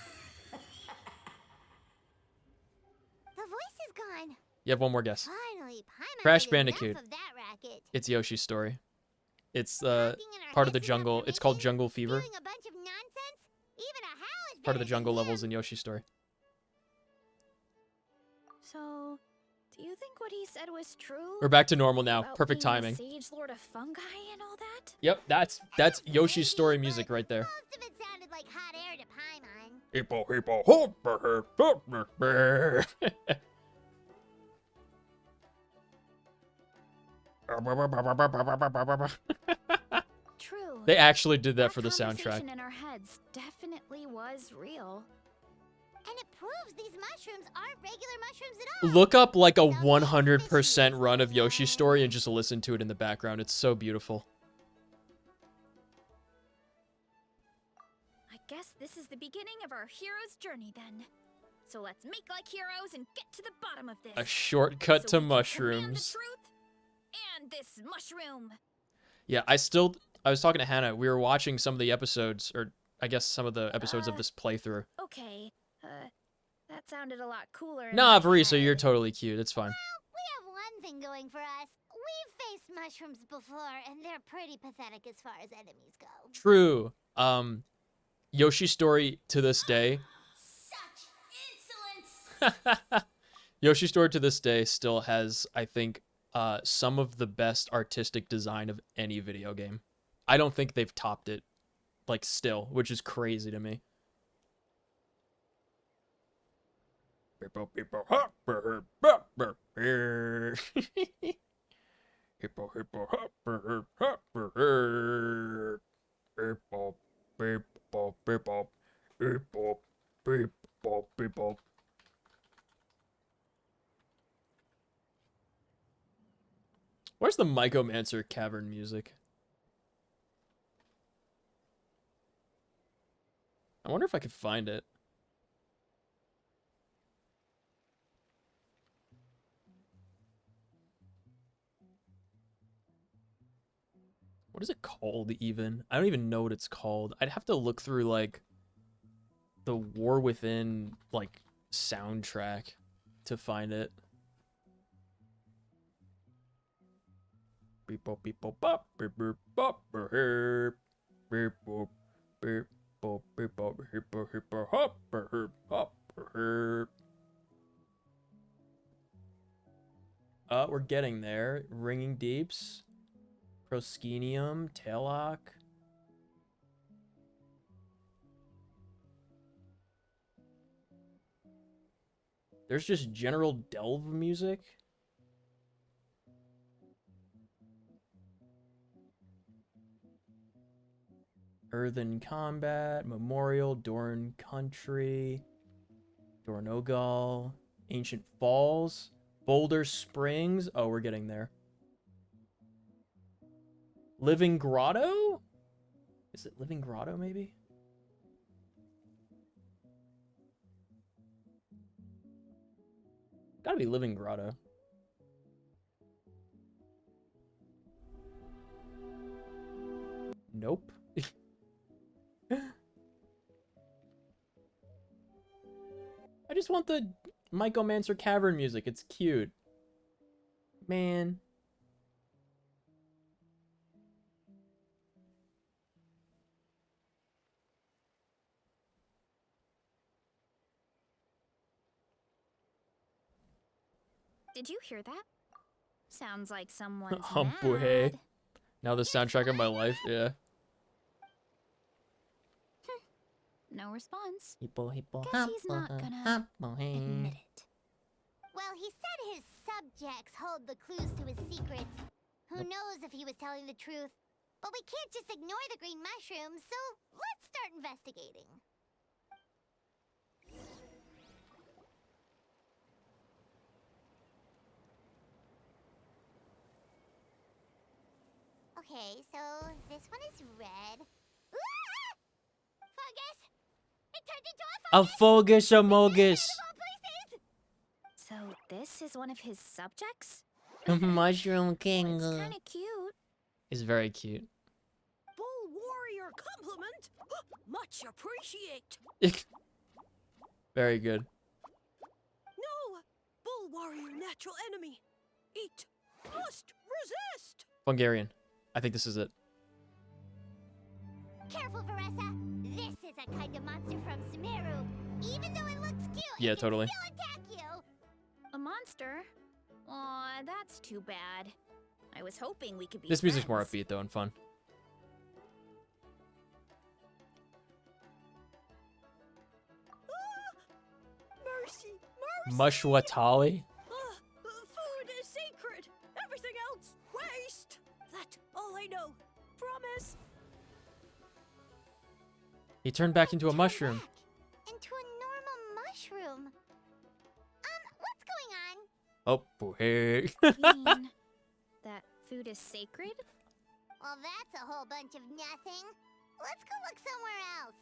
The voice is gone. You have one more guess. Finally, Paimon Crash made enough Bandicoot. of that racket. It's Yoshi's Story. It's Talking in our part of the heads enough jungle. for It's called maybe Jungle Fever. spewing a bunch of nonsense? Even a how is Part of the better jungle than levels him. in Yoshi's Story. So, do you think what he said was true? We're back to normal now. About Perfect being timing. the Sage Lord of Fungi and all that? Yep, that's Yoshi's Story music right there. Most of it sounded like hot air to Paimon. Hippo, hippo, hop, brr, brr, brr. True. They actually did that for the conversation soundtrack. in our heads definitely was real. And it proves these mushrooms aren't regular mushrooms at all. Look up like a 100% run of Yoshi's Story and just listen to it in the background. It's so beautiful. I guess this is the beginning of our hero's journey then. So let's make like heroes and get to the bottom of this. A shortcut So to we can command the mushrooms. truth and this mushroom. Yeah, I was talking to Hannah. We were watching some of the episodes, or I guess some of the episodes of this playthrough. Okay, that That sounded a lot cooler. in Nah, my Varisa, head. you're totally cute. It's fine. We have one thing going for us. We've faced mushrooms before, and they're pretty pathetic as far as enemies go. True. Yoshi's story to this day. Such insolence! Yoshi's story to this day still has, I think, some of the best artistic design of any video game. I don't think they've topped it, like, still, which is crazy to me. Where's the Mycomancer cavern music? I wonder if I could find it. What is it called even? I don't even know what it's called. I'd have to look through like the War Within like soundtrack to find it. We're getting there. Ringing Deeps. Proskenium, Taillock. There's just general delve music. Earthen Combat, Memorial, Dorn Country, Dornogal, Ancient Falls, Boulder Springs. Oh, we're getting there. Living Grotto? Is it Living Grotto, maybe? Gotta be Living Grotto. Nope. I just want the Mycomancer Cavern music. It's cute. Man. Did you hear that? Sounds like someone's Oh, boy. mad. Now the soundtrack of my life, yeah. No response. Hippo, hippo, Guess he's not gonna admit it. Well, he said his subjects hold the clues to his secrets. Who knows if he was telling the truth? But we can't just ignore the green mushrooms, so let's start investigating. Okay, so this one is red. Ah! Fungus! It turned into a fungus! A Fogus Amogus. Of all places! So this is one of his subjects? Mushroom King. It's kind of cute. Is very cute. Bull warrior compliment! Much appreciate! Very good. No! Bull warrior natural enemy! Eat! Must resist! Hungarian. I think this is it. Careful, Varessa. This is a kind of monster from Sumeru. Even though it looks cute, Yeah, it can totally. still attack you. A monster? Aw, that's too bad. I was hoping we could be This music's more friends. upbeat though and fun. Mercy! Mercy! Mushwatali? Food is sacred! Everything else, waste! That's all I know. Promise! He turned back into a Turn mushroom. back into a normal mushroom. What's going on? Oh, boy. You mean that food is sacred? Well, that's a whole bunch of nothing. Let's go look somewhere else.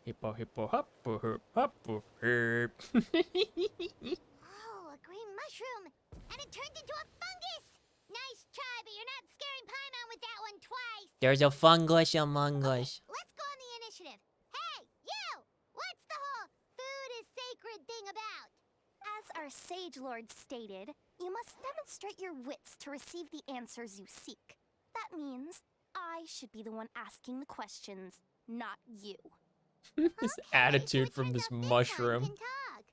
Hippo, hippo, hoppo, hop, hoppo, herp. Oh, a green mushroom. And it turned into a fungus. Nice try, but you're not scaring Paimon with that one twice. There's a fungus among us. Let's go on the initiative. Hey, Sage Lord stated, you must demonstrate your wits to receive the answers you seek. That means I should be the one asking the questions, not you. This attitude from this mushroom. Can talk.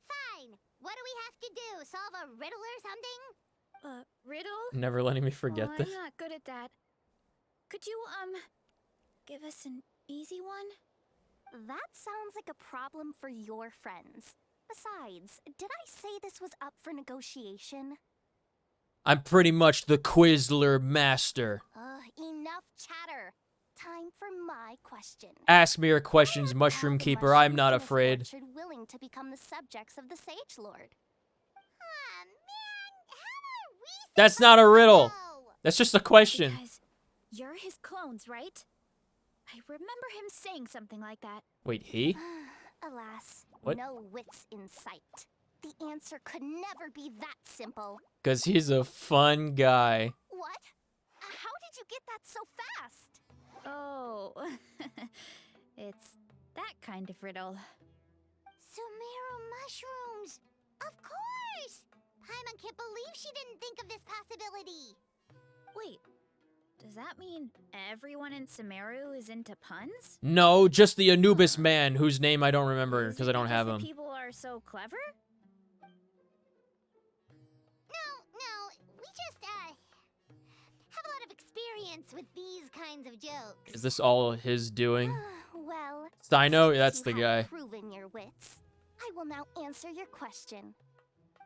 Fine. What do we have to do? Solve a riddle or something? Riddle? Never letting me forget Oh, this. I'm not good at that. Could you, give us an easy one? That sounds like a problem for your friends. Besides, did I say this was up for negotiation? I'm pretty much the Quizler master. Enough chatter. Time for my question. Ask me your questions, Mushroom Are the Keeper. I'm mushrooms not in this afraid. orchard willing to become the subjects of the Sage Lord? Ah, man. How are we That's not a riddle. supposed to know? That's just a question. Because you're his clones, right? I remember him saying something like that. Wait, he? Alas, What? no wits in sight. The answer could never be that simple. Because he's a fun guy. What? How did you get that so fast? Oh, it's that kind of riddle. Sumeru mushrooms. Of course. Paimon can't believe she didn't think of this possibility. Wait, does that mean everyone in Sumeru is into puns? No, just the Anubis man, whose name I don't remember Is because it I don't have the him. people are so clever? No, we just, have a lot of experience with these kinds of jokes. Is this all his doing? Well, Steino? since That's you the have guy. proven your wits, I will now answer your question.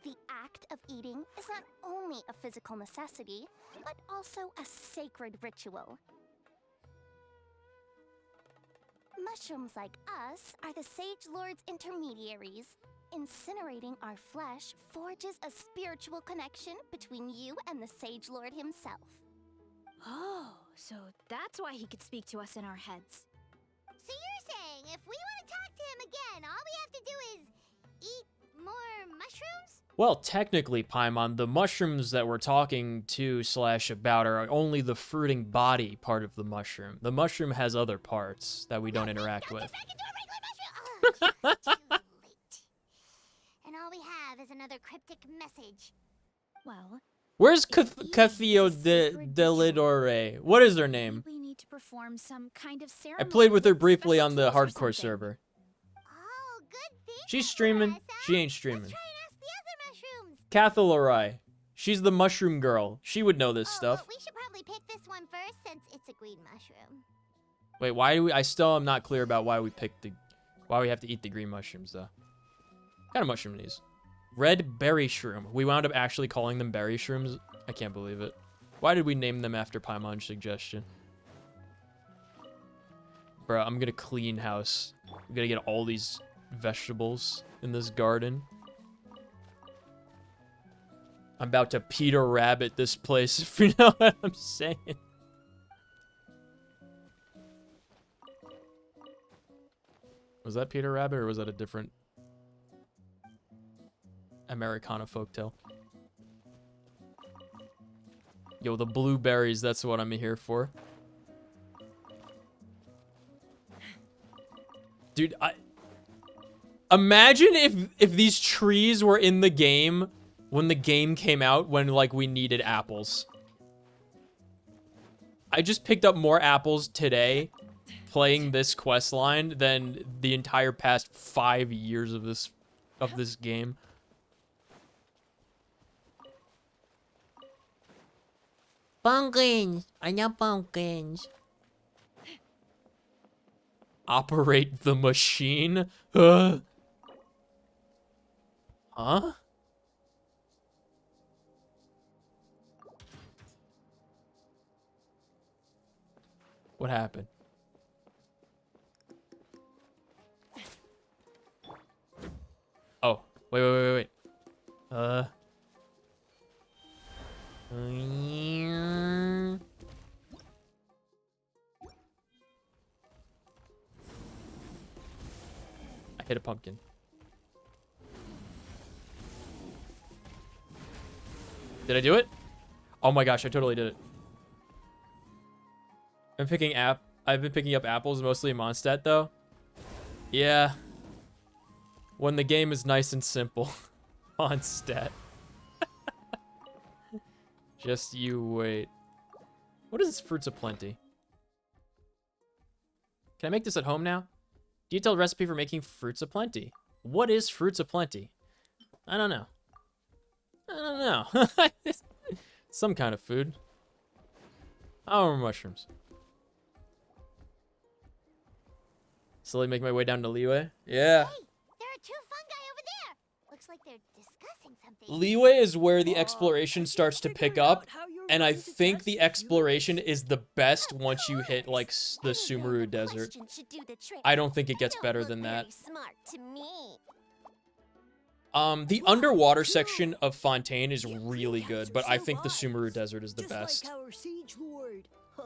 The act of eating is not only a physical necessity, but also a sacred ritual. Mushrooms like us are the Sage Lord's intermediaries. Incinerating our flesh forges a spiritual connection between you and the Sage Lord himself. Oh, so that's why he could speak to us in our heads. So you're saying if we want to talk to him again, all we have to do is eat more mushrooms? Well, technically, Paimon, the mushrooms that we're talking to / about are only the fruiting body part of the mushroom. The mushroom has other parts that we don't interact with. Back into a regular mushroom. Too late. And all we have is another cryptic message. Well, Where's If Cathio eating is a sacred de Lidore? What is her name? we need to perform some kind of I ceremony. played with her briefly special on the tools or hardcore something. server. Oh, good thing. She's streaming. Marissa. She ain't streaming. Let's try and ask the other mushrooms. Cathalori. She's the mushroom girl. She would know this stuff. But we should probably pick this one first since it's a green mushroom. Wait, why do we? I still am not clear about why we picked the, why we have to eat the green mushrooms though. What kind of mushroom are these? Red berry shroom. We wound up actually calling them berry shrooms. I can't believe it. Why did we name them after Paimon's suggestion? Bro, I'm gonna clean house. I'm gonna get all these vegetables in this garden. I'm about to Peter Rabbit this place, if you know what I'm saying. Was that Peter Rabbit or was that a different Americana folktale? Yo, the blueberries, that's what I'm here for. Dude, imagine if these trees were in the game when the game came out, when like we needed apples. I just picked up more apples today playing this quest line than the entire past 5 years of this game. Pumpkins! I know pumpkins. Operate the machine? Huh? What happened? Oh, wait. I hit a pumpkin. Did I do it? Oh my gosh, I totally did it. I've been picking up apples mostly in Mondstadt though. Yeah. When the game is nice and simple. on stat. Just you wait. What is Fruits of Plenty? Can I make this at home now? Detailed recipe for making Fruits of Plenty. What is Fruits of Plenty? I don't know. I don't know. Some kind of food. Oh, mushrooms. Slowly make my way down to Leeway. Yeah. Hey, there are 2 fungi over there. Looks like they're discussing something. Leeway is where the exploration starts to pick up, and I think the exploration is the best once you hit like the Sumeru Desert. I don't think it gets better than that. Smart to me. The underwater section of Fontaine is really good, but I think the Sumeru Desert is the best.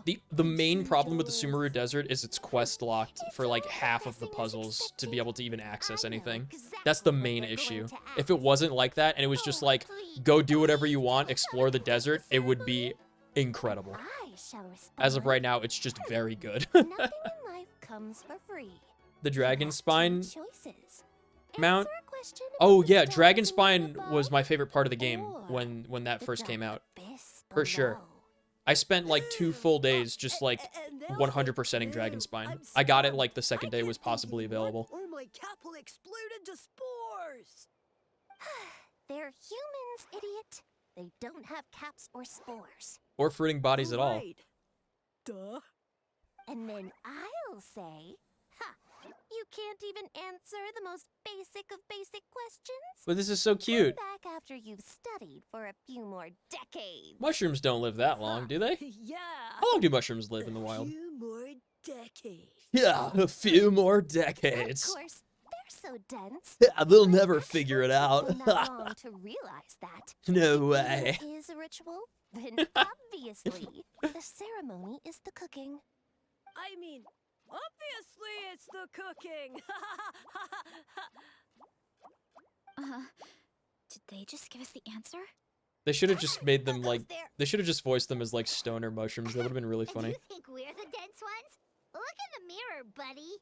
The main problem with the Sumeru Desert is it's quest locked for like half of the puzzles to be able to even access anything. That's the main issue. If it wasn't like that and it was just like, go do whatever you want, explore the desert, it would be incredible. As of right now, it's just very good. Nothing in life comes for free. The Dragon Spine Choices. mount. Answer a question Oh about the yeah, stars Dragon in Spine above, was my favorite part of the game or when that the first came dark out. abyss For sure. below. I spent like 2 full days just like 100%ing Dragon Spine. I got it like the second day was possibly available. Or my cap will explode into spores. They're humans, idiot. They don't have caps or spores. Or fruiting bodies at all. Right. Duh. And then I'll say, ha, you can't even answer the most basic of basic questions? But this is so cute. Come back after you've studied for a few more decades. Mushrooms don't live that long, do they? Yeah. How long do mushrooms live in the wild? Few more decades. Yeah, a few more Of decades. course, they're so dense. They'll never figure it out. Been that long to realize that. No If way. it is a ritual, then obviously the ceremony is the cooking. I mean, obviously it's the cooking. Did they just give us the answer? They should have just made them like, they should have just voiced them as like stoner mushrooms. That would have been really And funny. you think we're the dense ones? Look in the mirror, buddy.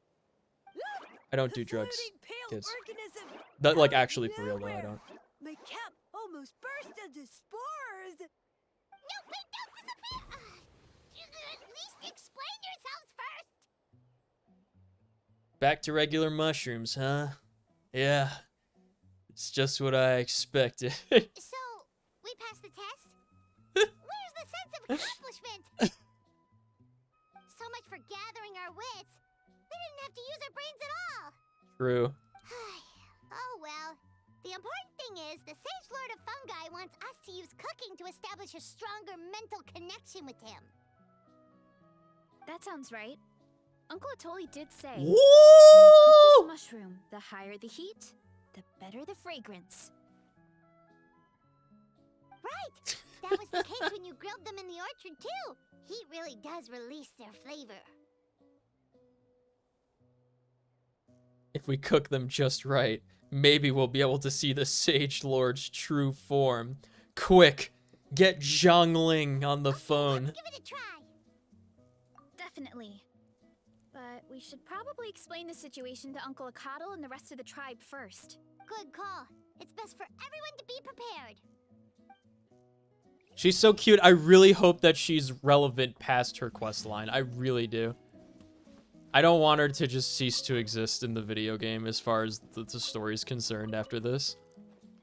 I don't The do drugs, floating pale kids. organism That like out of actually for real though, I nowhere. don't. My cap almost burst into spores. No, wait, don't disappear! You could at least explain yourselves first! Back to regular mushrooms, huh? Yeah. It's just what I expected. So, we passed the test? Where's the sense of accomplishment? So much for gathering our wits. We didn't have to use our brains at all. True. Oh well. The important thing is the Sage Lord of Fungi wants us to use cooking to establish a stronger mental connection with him. That sounds right. Uncle Atoli did say, Woo! cook this mushroom. The higher the heat, the better the fragrance. Right! That was the case when you grilled them in the orchard too. Heat really does release their flavor. If we cook them just right, maybe we'll be able to see the Sage Lord's true form. Quick, get Zhongling on the phone. Let's give it a try. Definitely. But we should probably explain the situation to Uncle Akatl and the rest of the tribe first. Good call. It's best for everyone to be prepared. She's so cute. I really hope that she's relevant past her quest line. I really do. I don't want her to just cease to exist in the video game as far as the story's concerned after this.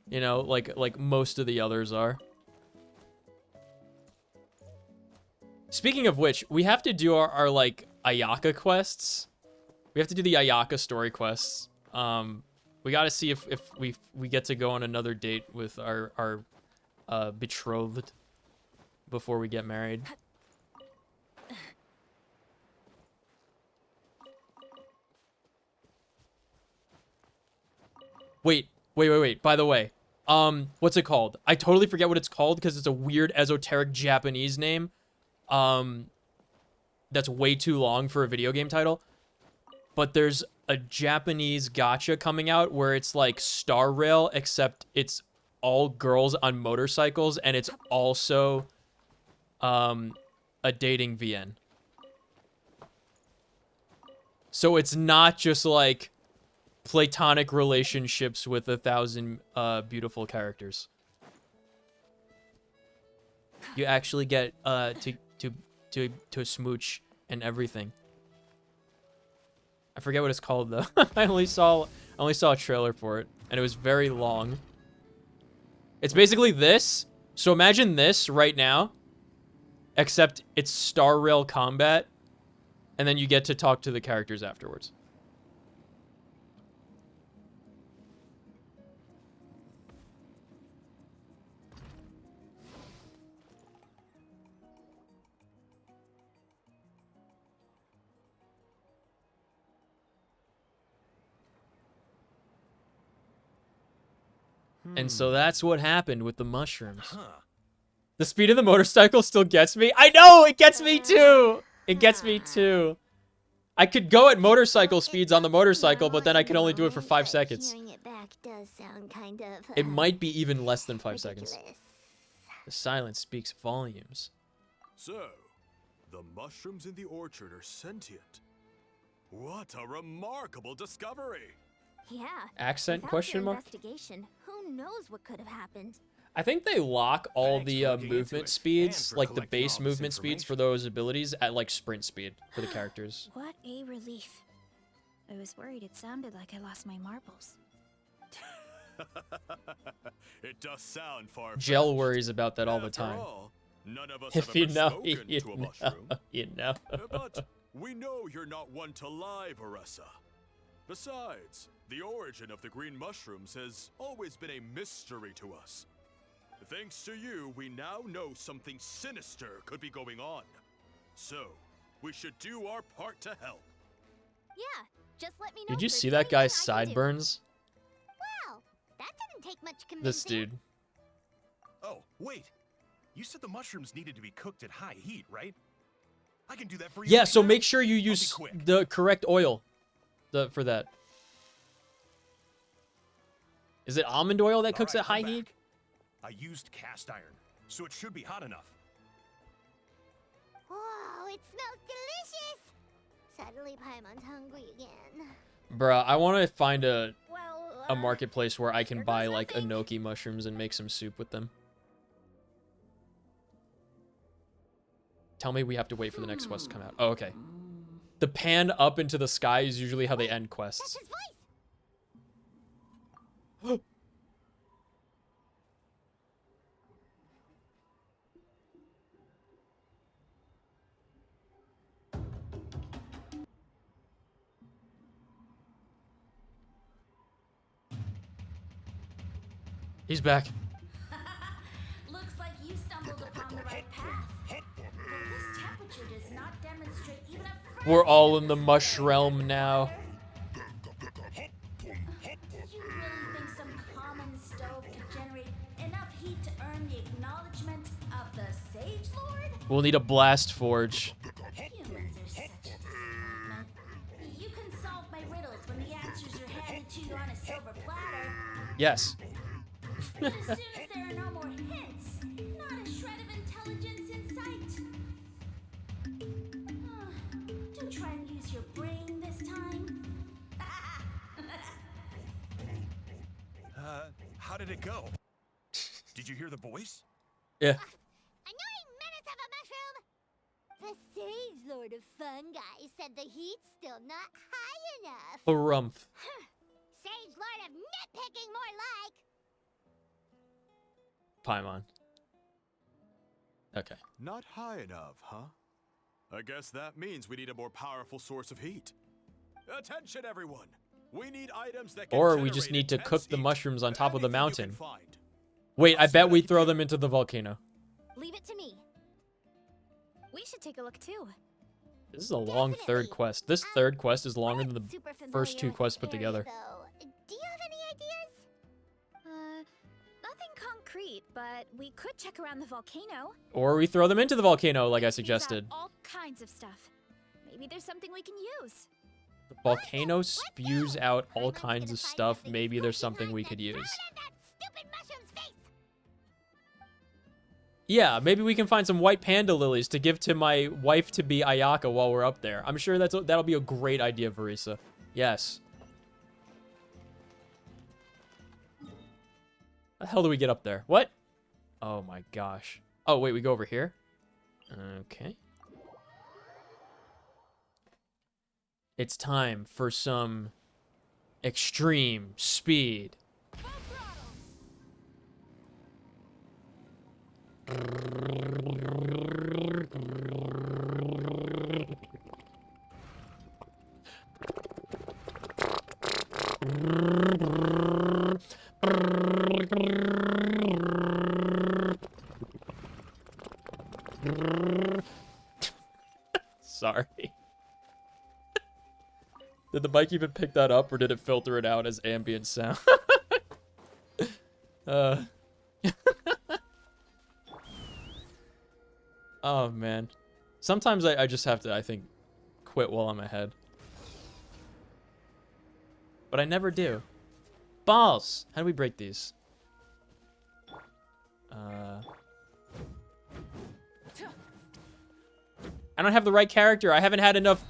You know, like most of the others are. Speaking of which, we have to do our like Ayaka quests. We have to do the Ayaka story quests. We got to see if we get to go on another date with our betrothed before we get married. Wait. By the way, what's it called? I totally forget what it's called because it's a weird esoteric Japanese name. That's way too long for a video game title. But there's a Japanese gacha coming out where it's like Star Rail, except it's all girls on motorcycles, and it's also a dating VN. So it's not just like platonic relationships with 1,000 beautiful characters. You actually get to smooch and everything. I forget what it's called though. I only saw a trailer for it, and it was very long. It's basically this. So imagine this right now, except it's Star Rail combat, and then you get to talk to the characters afterwards. And so that's what happened with the mushrooms. The speed of the motorcycle still gets me. I know, it gets me too. It gets me too. I could go at motorcycle speeds on the motorcycle, but then I could only do it for 5 seconds. Hearing it back does sound kind of. It might be even less than 5 seconds. ridiculous. The silence speaks volumes. So, the mushrooms in the orchard are sentient. What a remarkable discovery! Yeah. Accent Without question your mark? investigation, who knows what could have happened? I think they lock all Thanks the for looking into movement it, speeds, and for like the collecting base all this movement speeds for information. those abilities at like sprint speed for the characters. What a relief. I was worried it sounded like I lost my marbles. It does sound far. Gel worries about that all the time. None of us If have you ever know, spoken you to a know, mushroom. you know. But we know you're not one to lie, Varessa. Besides, the origin of the green mushrooms has always been a mystery to us. Thanks to you, we now know something sinister could be going on. So, we should do our part to help. Yeah, just let me know. Did if you there's see that guy's anything I can do. sideburns? Wow, that didn't take much convincing. This dude. Oh, wait. You said the mushrooms needed to be cooked at high heat, right? I can do that for you. Yeah, right so now. make sure you I'll be use quick. the correct oil for that. Is it almond oil that cooks Alright, at high I'm heat? back. I used cast iron, so it should be hot enough. Whoa, it smells delicious. Suddenly, Paimon's hungry again. Bruh, I want to find a Well, marketplace where I can here buy goes like nothing. enoki mushrooms and make some soup with them. Tell me we have to wait for the next quest to come out. Oh, okay. The pan up into the sky is usually how they end That's quests. his voice. He's back. Looks like you stumbled upon the right path. But this temperature does not demonstrate even a We're all fraction in the of mush scale realm of now. fire. Do you really think some common stove could generate enough heat to earn the acknowledgement of the Sage Lord? We'll need a blast forge. Humans are such a disappointment. You can solve my riddles when the answers are handed to you on a silver platter. Yes. But as soon as there are no more hints, not a shred of intelligence in sight. Do try and use your brain this time. How did it go? Did you hear the voice? Yeah. Annoying menace of a mushroom! The Sage Lord of Fungi said the heat's still not high enough. Harumph. Sage Lord of Nitpicking, more like! Paimon. Okay. Not high enough, huh? I guess that means we need a more powerful source of heat. Attention, everyone! We need items that can Or we just generate need to intense cook the heat. mushrooms on top of the Anything you can mountain. find. Wait, I I'll see bet what we I can throw do. them into the volcano. Leave it to me. we should take a look too. This is a long third Definitely. quest. This third quest is longer than the Super first two familiar with quests this put area, together. though. Do you have any ideas? Nothing concrete, but we could check around the volcano. Or we throw them into the volcano, like I It spews out suggested. all kinds of stuff. Maybe there's something we can use. The volcano spews out all Paimon's kinds gonna of find stuff. something Maybe there's smoking something hot we and could throw use. it at that stupid mushroom's face. Yeah, maybe we can find some white panda lilies to give to my wife-to-be Ayaka while we're up there. I'm sure that'll be a great idea, Verisa. Yes. How the hell do we get up there? What? Oh my gosh. Oh, wait, we go over here? Okay. It's time for some extreme speed. Sorry. Did the mic even pick that up, or did it filter it out as ambient sound? Oh, man. Sometimes I just have to, I think, quit while I'm ahead. But I never do. Balls! How do we break these? I don't have the right character. I haven't had enough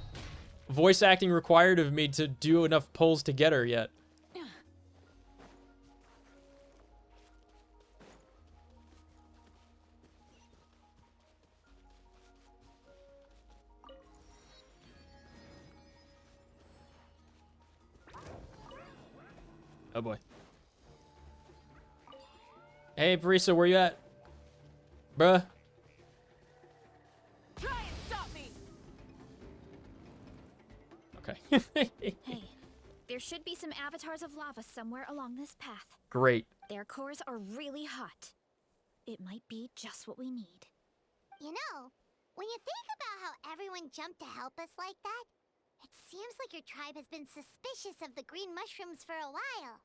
voice acting required of me to do enough pulls to get her yet. Oh boy. Hey, Parisa, where you at? Bruh. Try and stop me. Okay. Hey, there should be some avatars of lava somewhere along this path. Great. Their cores are really hot. It might be just what we need. You know, when you think about how everyone jumped to help us like that, it seems like your tribe has been suspicious of the green mushrooms for a while.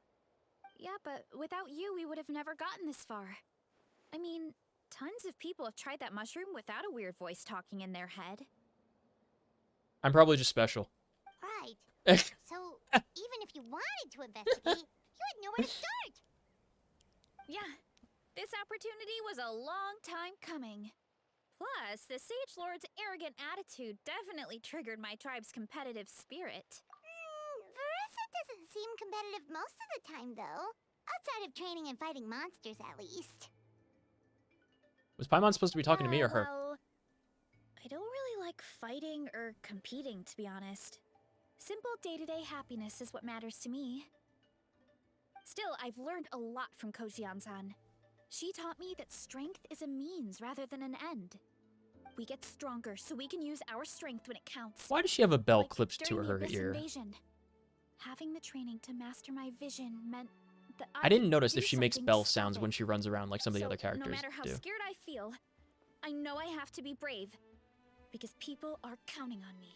Yeah, but without you, we would have never gotten this far. I mean, tons of people have tried that mushroom without a weird voice talking in their head. I'm probably just special. Right. So, even if you wanted to investigate, you had nowhere to start. Yeah, this opportunity was a long time coming. Plus, the Sage Lord's arrogant attitude definitely triggered my tribe's competitive spirit. Verissa doesn't seem competitive most of the time, though. Outside of training and fighting monsters, at least. Was Paimon supposed to be talking to me or her? Well, I don't really like fighting or competing, to be honest. Simple day-to-day happiness is what matters to me. Still, I've learned a lot from Kojian-san. She taught me that strength is a means rather than an end. We get stronger so we can use our strength when it counts. Why does she have a bell Like clipped to during the her Abyss ear? Invasion. Having the training to master my vision meant that I didn't could notice do if she makes something bell to stop sounds it. when she runs around like some of the So, other characters no matter how do. scared I feel, I know I have to be brave. Because people are counting on me.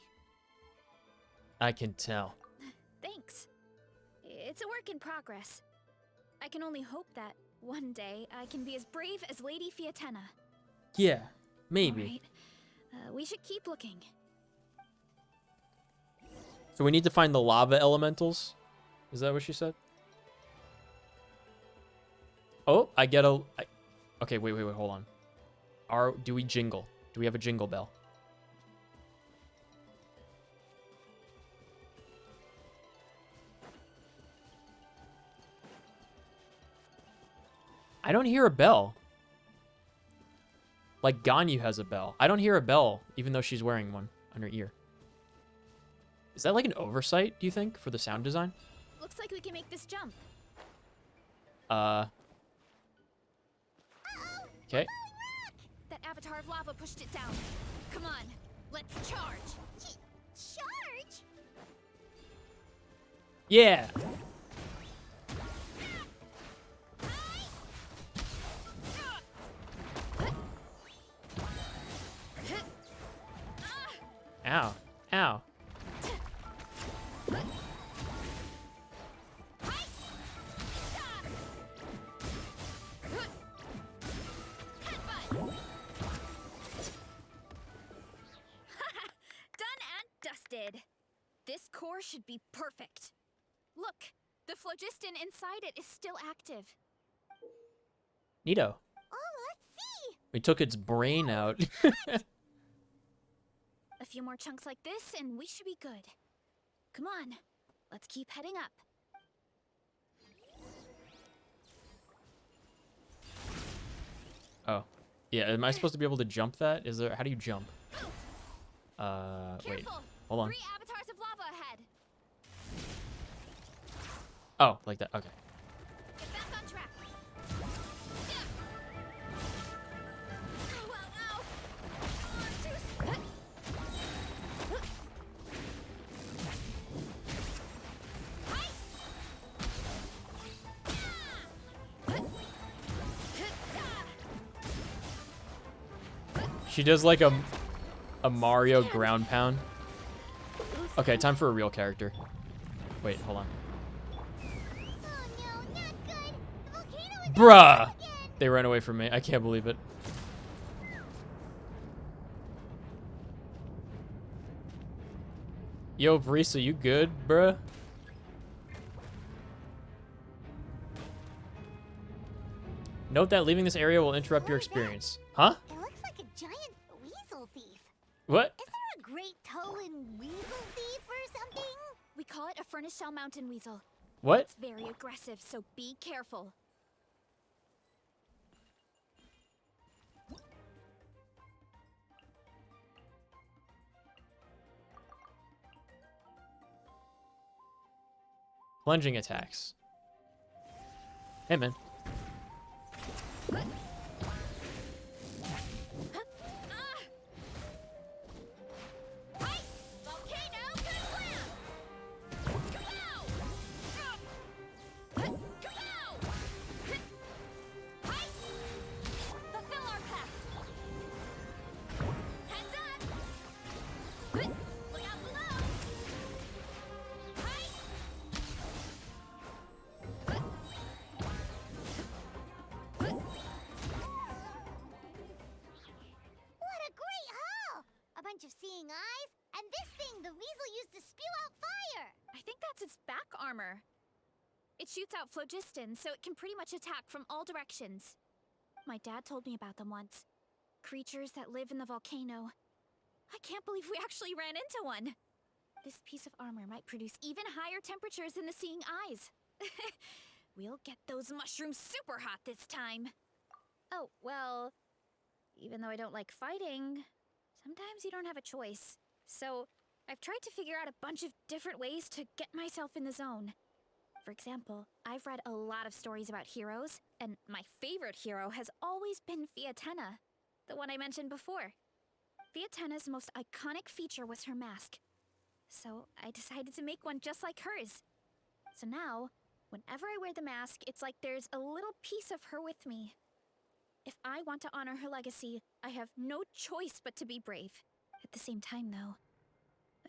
I can tell. Thanks. It's a work in progress. I can only hope that one day I can be as brave as Lady Fiatena. Yeah, maybe. Alright. We should keep looking. So we need to find the lava elementals? Is that what she said? Oh, I get a... Okay, wait, hold on. Do we jingle? Do we have a jingle bell? I don't hear a bell. Like Ganyu has a bell. I don't hear a bell, even though she's wearing one on her ear. Is that like an oversight, do you think, for the sound design? Looks like we can make this jump. Okay. That avatar of lava pushed it down. Come on, let's charge. Charge? Yeah. Ow. Ow. Dusted. This core should be perfect. Look, the phlogiston inside it is still active. Neato. Oh, let's see. We took its brain out. A few more chunks like this and we should be good. Come on, let's keep heading up. Oh. Yeah, am I supposed to be able to jump that? Is there... How do you jump? Wait. Careful. Hold on. 3 avatars of lava ahead. Oh, like that. Okay. Get back on track. Ow, ow, ow. She does like a Mario ground pound. Okay, time for a real character. Wait, hold on. Bruh! They ran away from me. I can't believe it. Yo, Brisa, you good, bruh? Note that leaving this area will interrupt your experience. Huh? It looks like a giant weasel thief. What? Is there a great toe-in weasel thief or something? We call it a furnace shell mountain weasel. What? It's very aggressive, so be careful. Plunging attacks. Hey, man. Of seeing eyes, and this thing the weasel used to spew out fire. I think that's its back armor. It shoots out phlogiston, so it can pretty much attack from all directions. My dad told me about them once. Creatures that live in the volcano. I can't believe we actually ran into one. This piece of armor might produce even higher temperatures than the seeing eyes. We'll get those mushrooms super hot this time. Oh, well, even though I don't like fighting, sometimes you don't have a choice. So, I've tried to figure out a bunch of different ways to get myself in the zone. For example, I've read a lot of stories about heroes, and my favorite hero has always been Fiatenna, the one I mentioned before. Fiatenna's most iconic feature was her mask. So, I decided to make one just like hers. So now, whenever I wear the mask, it's like there's a little piece of her with me. If I want to honor her legacy, I have no choice but to be brave. At the same time, though,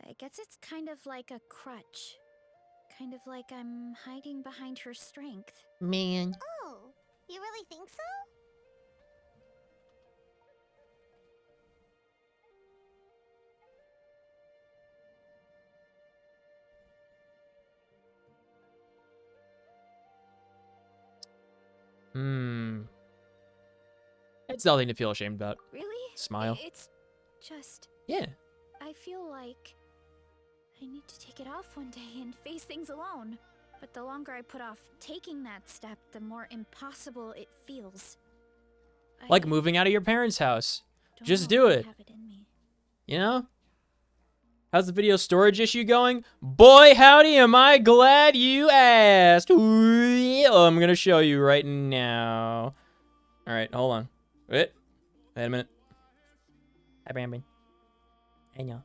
I guess it's kind of like a crutch. Kind of like I'm hiding behind her strength. Man. Oh, you really think so? It's nothing to feel ashamed about. Really? Smile. It's just... Yeah. I feel like I need to take it off one day and face things alone. But the longer I put off taking that step, the more impossible it feels. Like moving out of your parents' house. Don't Just know do if I it. have in me. You know? How's the video storage issue going? Boy, howdy, am I glad you asked. Oh, I'm going to show you right now. All right, hold on. Wait a minute. Hi, Brambin. I know.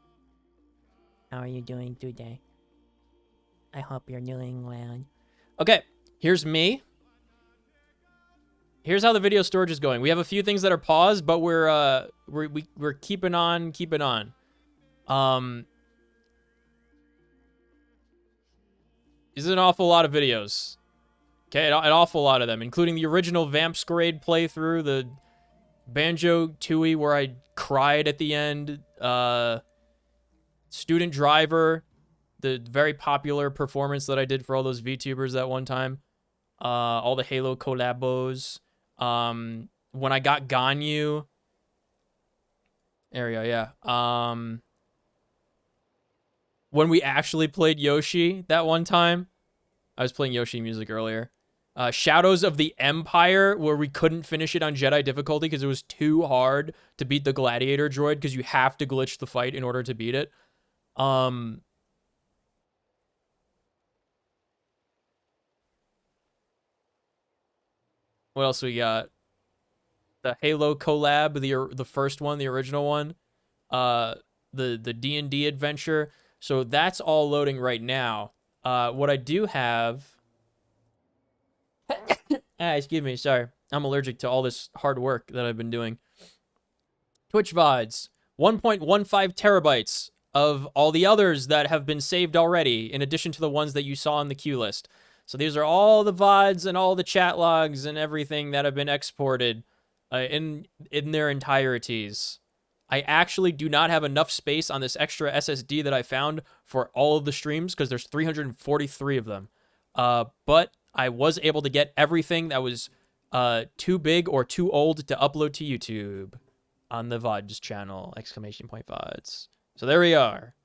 How are you doing today? I hope you're doing well. Okay, here's me. Here's how the video storage is going. We have a few things that are paused, but we're keeping on. This is an awful lot of videos. Okay, an awful lot of them, including the original Vampscarade playthrough, the Banjo-Tooie where I cried at the end, Student Driver, the very popular performance that I did for all those VTubers that one time, all the Halo collabos, when I got Ganyu. There we go, yeah. When we actually played Yoshi that one time. I was playing Yoshi music earlier. Shadows of the Empire, where we couldn't finish it on Jedi difficulty because it was too hard to beat the Gladiator droid because you have to glitch the fight in order to beat it. What else we got? The Halo collab, the first one, the original one. The D&D adventure. So that's all loading right now. What I do have... excuse me, sorry. I'm allergic to all this hard work that I've been doing. Twitch VODs. 1.15 terabytes of all the others that have been saved already, in addition to the ones that you saw on the queue list. So these are all the VODs and all the chat logs and everything that have been exported in their entirities. I actually do not have enough space on this extra SSD that I found for all of the streams because there's 343 of them. But I was able to get everything that was too big or too old to upload to YouTube on the VODs channel, ! VODs. So there we are.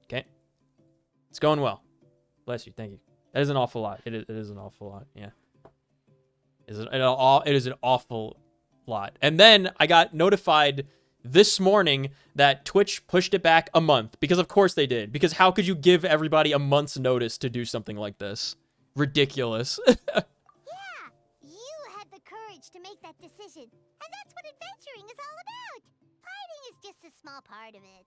Okay. It's going well. Bless you. Thank you. That is an awful lot. It is an awful lot. Yeah. It is an awful lot. And then I got notified this morning that Twitch pushed it back a month. Because of course they did. Because how could you give everybody a month's notice to do something like this? Ridiculous. Yeah, you had the courage to make that decision. And that's what adventuring is all about. Fighting is just a small part of it.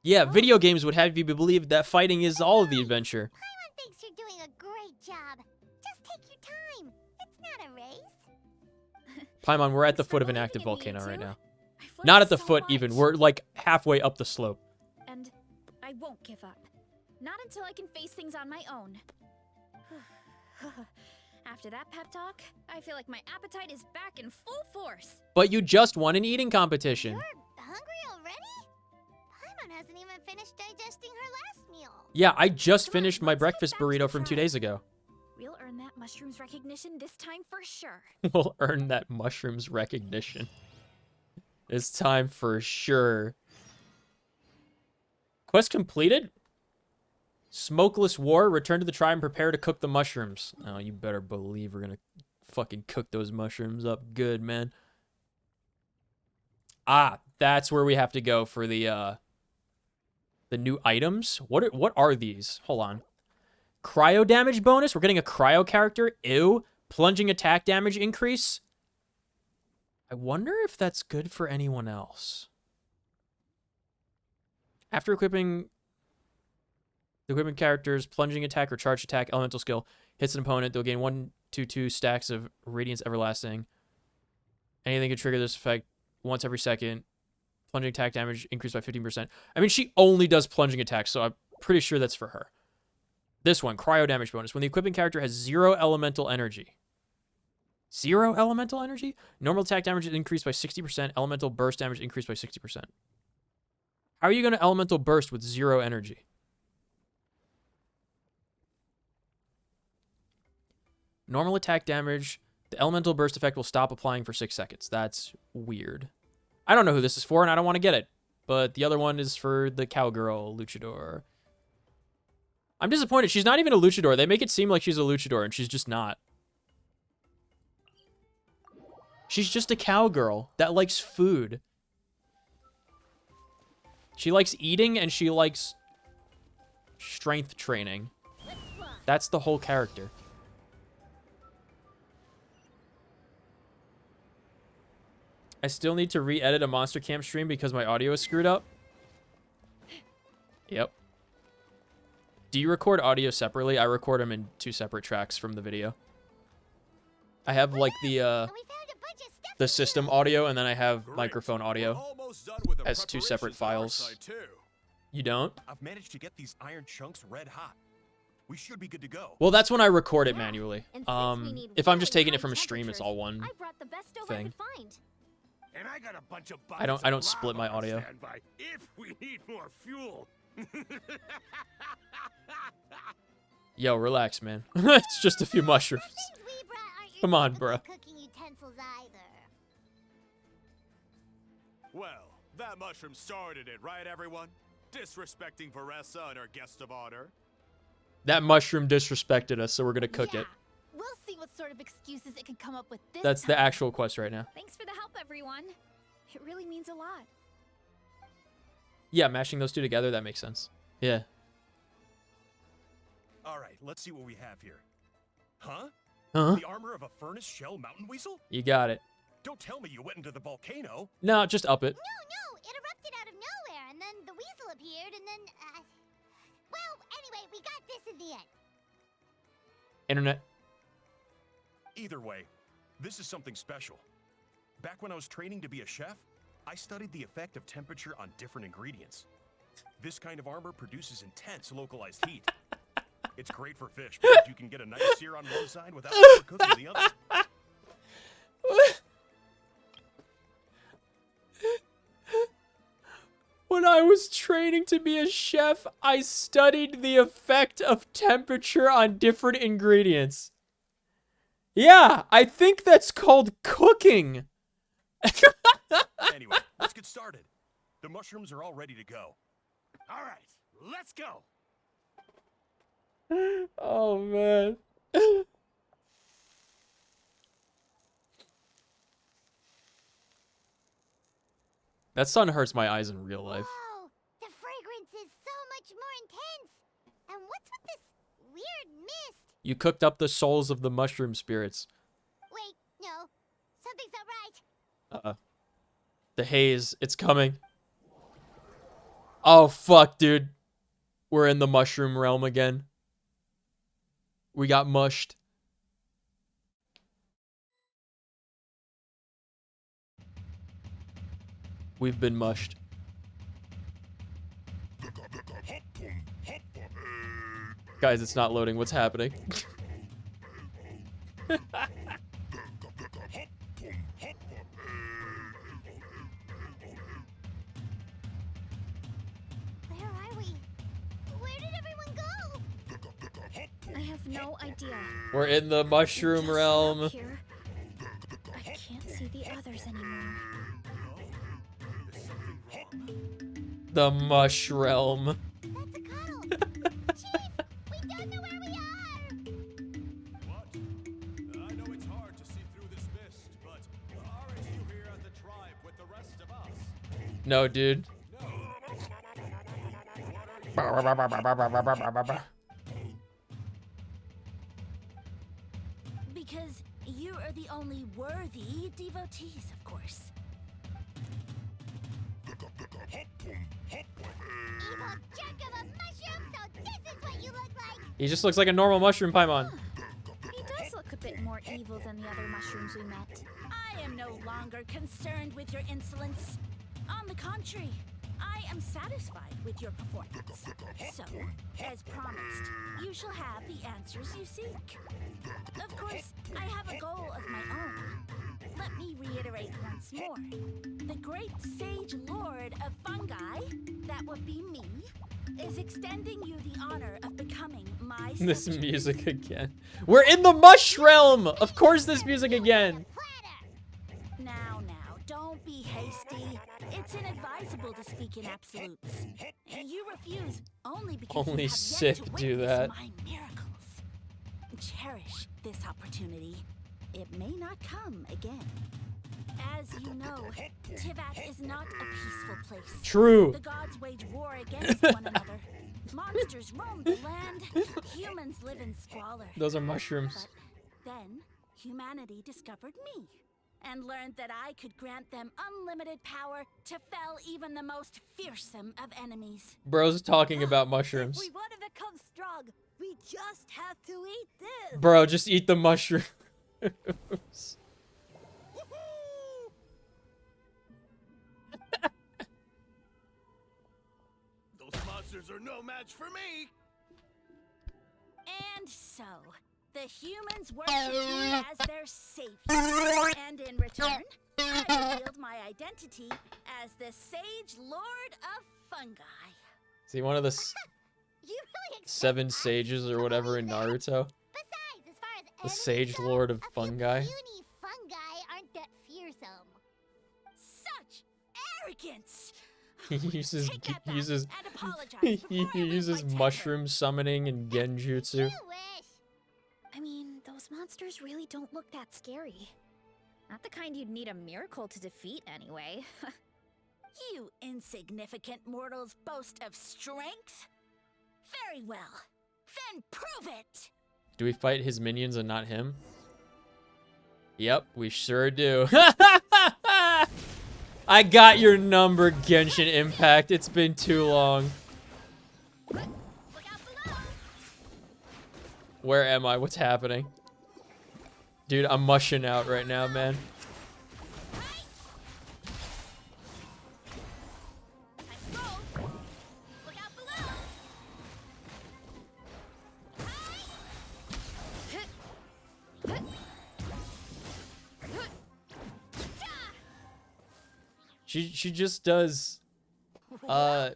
Yeah, video games would have you believe that fighting is all of the adventure. Paimon thinks you're doing a great job. Just take your time. It's not a race. Paimon, we're at the foot of an active volcano right now. Not at the foot even. We're like halfway up the slope. And I won't give up. Not until I can face things on my own. After that pep talk, I feel like my appetite is back in full force. But you just won an eating competition. You're hungry already? Paimon hasn't even finished digesting her last meal. Yeah, I just finished my breakfast burrito from 2 days ago. We'll earn that mushrooms recognition this time for sure. We'll earn that mushrooms recognition. It's time for sure. Quest completed? Smokeless War. Return to the tribe and prepare to cook the mushrooms. Oh, you better believe we're gonna fucking cook those mushrooms up good, man. Ah, that's where we have to go for the new items. What are these? Hold on. Cryo damage bonus. We're getting a cryo character. Ew. Plunging attack damage increase. I wonder if that's good for anyone else. After equipping the equipment character's plunging attack or charge attack elemental skill hits an opponent, they'll gain 1/2 stacks of Radiance Everlasting. Anything can trigger this effect once every second. Plunging attack damage increased by 15%. I mean, she only does plunging attacks, so I'm pretty sure that's for her. This one, cryo damage bonus. When the equipping character has 0 elemental energy. 0 elemental energy? Normal attack damage is increased by 60%. Elemental burst damage increased by 60%. How are you going to elemental burst with 0 energy? Normal attack damage. The elemental burst effect will stop applying for 6 seconds. That's weird. I don't know who this is for, and I don't want to get it. But the other one is for the cowgirl luchador. I'm disappointed. She's not even a luchador. They make it seem like she's a luchador, and she's just not. She's just a cowgirl that likes food. She likes eating, and she likes strength training. That's the whole character. I still need to re-edit a Monster Camp stream because my audio is screwed up. Yep. Do you record audio separately? I record them in 2 separate tracks from the video. I have like the system audio, and then I have microphone audio as 2 separate files. You don't? I've managed to get these iron chunks red hot. We should be good to go. Well, that's when I record it manually. If I'm just taking it from a stream, it's all one thing. And I got a bunch of I don't split my audio. If we need more fuel. Yo, relax, man. It's just a few mushrooms. Come on, bro. Cooking utensils either. Well, that mushroom started it, right, everyone? Disrespecting Varessa and our guest of honor. That mushroom disrespected us, so we're gonna cook it. We'll see what sort of excuses it can come up with this That's the time. actual quest right now. Thanks for the help, everyone. It really means a lot. Yeah, mashing those two together, that makes sense. Yeah. All right, let's see what we have here. Huh? Huh? The armor of a furnace shell mountain weasel? You got it. Don't tell me you went into the volcano. No, just up it. No, it erupted out of nowhere, and then the weasel appeared, and then, well, anyway, we got this in the end. Internet. Either way, this is something special. Back when I was training to be a chef, I studied the effect of temperature on different ingredients. This kind of armor produces intense localized heat. It's great for fish because you can get a nice sear on one side without overcooking the other. When I was training to be a chef, I studied the effect of temperature on different ingredients. Yeah, I think that's called cooking. Anyway, let's get started. The mushrooms are all ready to go. All right, let's go. Oh, man. That sun hurts my eyes in real life. Whoa, the fragrance is so much more intense. And what's with this weird mist? You cooked up the souls of the mushroom spirits. Wait, no, something's not right. Uh-uh. The haze, it's coming. Oh, fuck, dude. We're in the mushroom realm again. We got mushed. We've been mushed. Guys, it's not loading. What's happening? Where are we? Where did everyone go? I have no idea. We're in the mushroom Just realm. up here. I can't see the others anymore. Is something wrong? The mush realm. That's a cuddle. Chief, we don't know where we are. What? I know it's hard to see through this mist, but aren't you here at the tribe with the rest of us? No, dude. Because you are the only worthy devotees, of course. Evil jerk of a mushroom, so this is what you look like. He just looks like a normal mushroom Paimon. He does look a bit more evil than the other mushrooms we met. I am no longer concerned with your insolence. On the contrary, I am satisfied with your performance. So, as promised, you shall have the answers you seek. Of course, I have a goal of my own. Let me reiterate once more. The great sage lord of fungi, that would be me, is extending you the honor of becoming my This subject. music again. We're in the mush realm! Of course this music again. Now, don't be hasty. It's inadvisable to speak in absolutes. You refuse only because Only you have Sith yet to do witness that. my miracles. Cherish this opportunity. It may not come again. As you know, Tivat is not a peaceful place. True. The gods wage war against one another. Monsters roam the land. Humans live in squalor. Those are mushrooms. But then, humanity discovered me and learned that I could grant them unlimited power to fell even the most fearsome of enemies. Bro's talking about mushrooms. We want to become strong. We just have to eat this. Bro, just eat the mushrooms. Those monsters are no match for me. And so, the humans worship me as their savior. And in return, I revealed my identity as the Sage Lord of Fungi. Is he one of the You really expect 7 us sages or to whatever in believe that? Naruto? Besides, as far as The enemies Sage go, Lord of a few Fungi? puny fungi aren't that fearsome. Such arrogance! He uses Take that back uses and apologize he before I lose uses my temper. mushroom summoning and genjutsu. You wish. I mean, those monsters really don't look that scary. Not the kind you'd need a miracle to defeat, anyway. You insignificant mortals boast of strength? Very well. Then prove it! Do we fight his minions and not him? Yep, we sure do. I got your number, Genshin Impact. It's been too long. Look out below! Where am I? What's happening? Dude, I'm mushing out right now, man. Look out below! She just does Fought.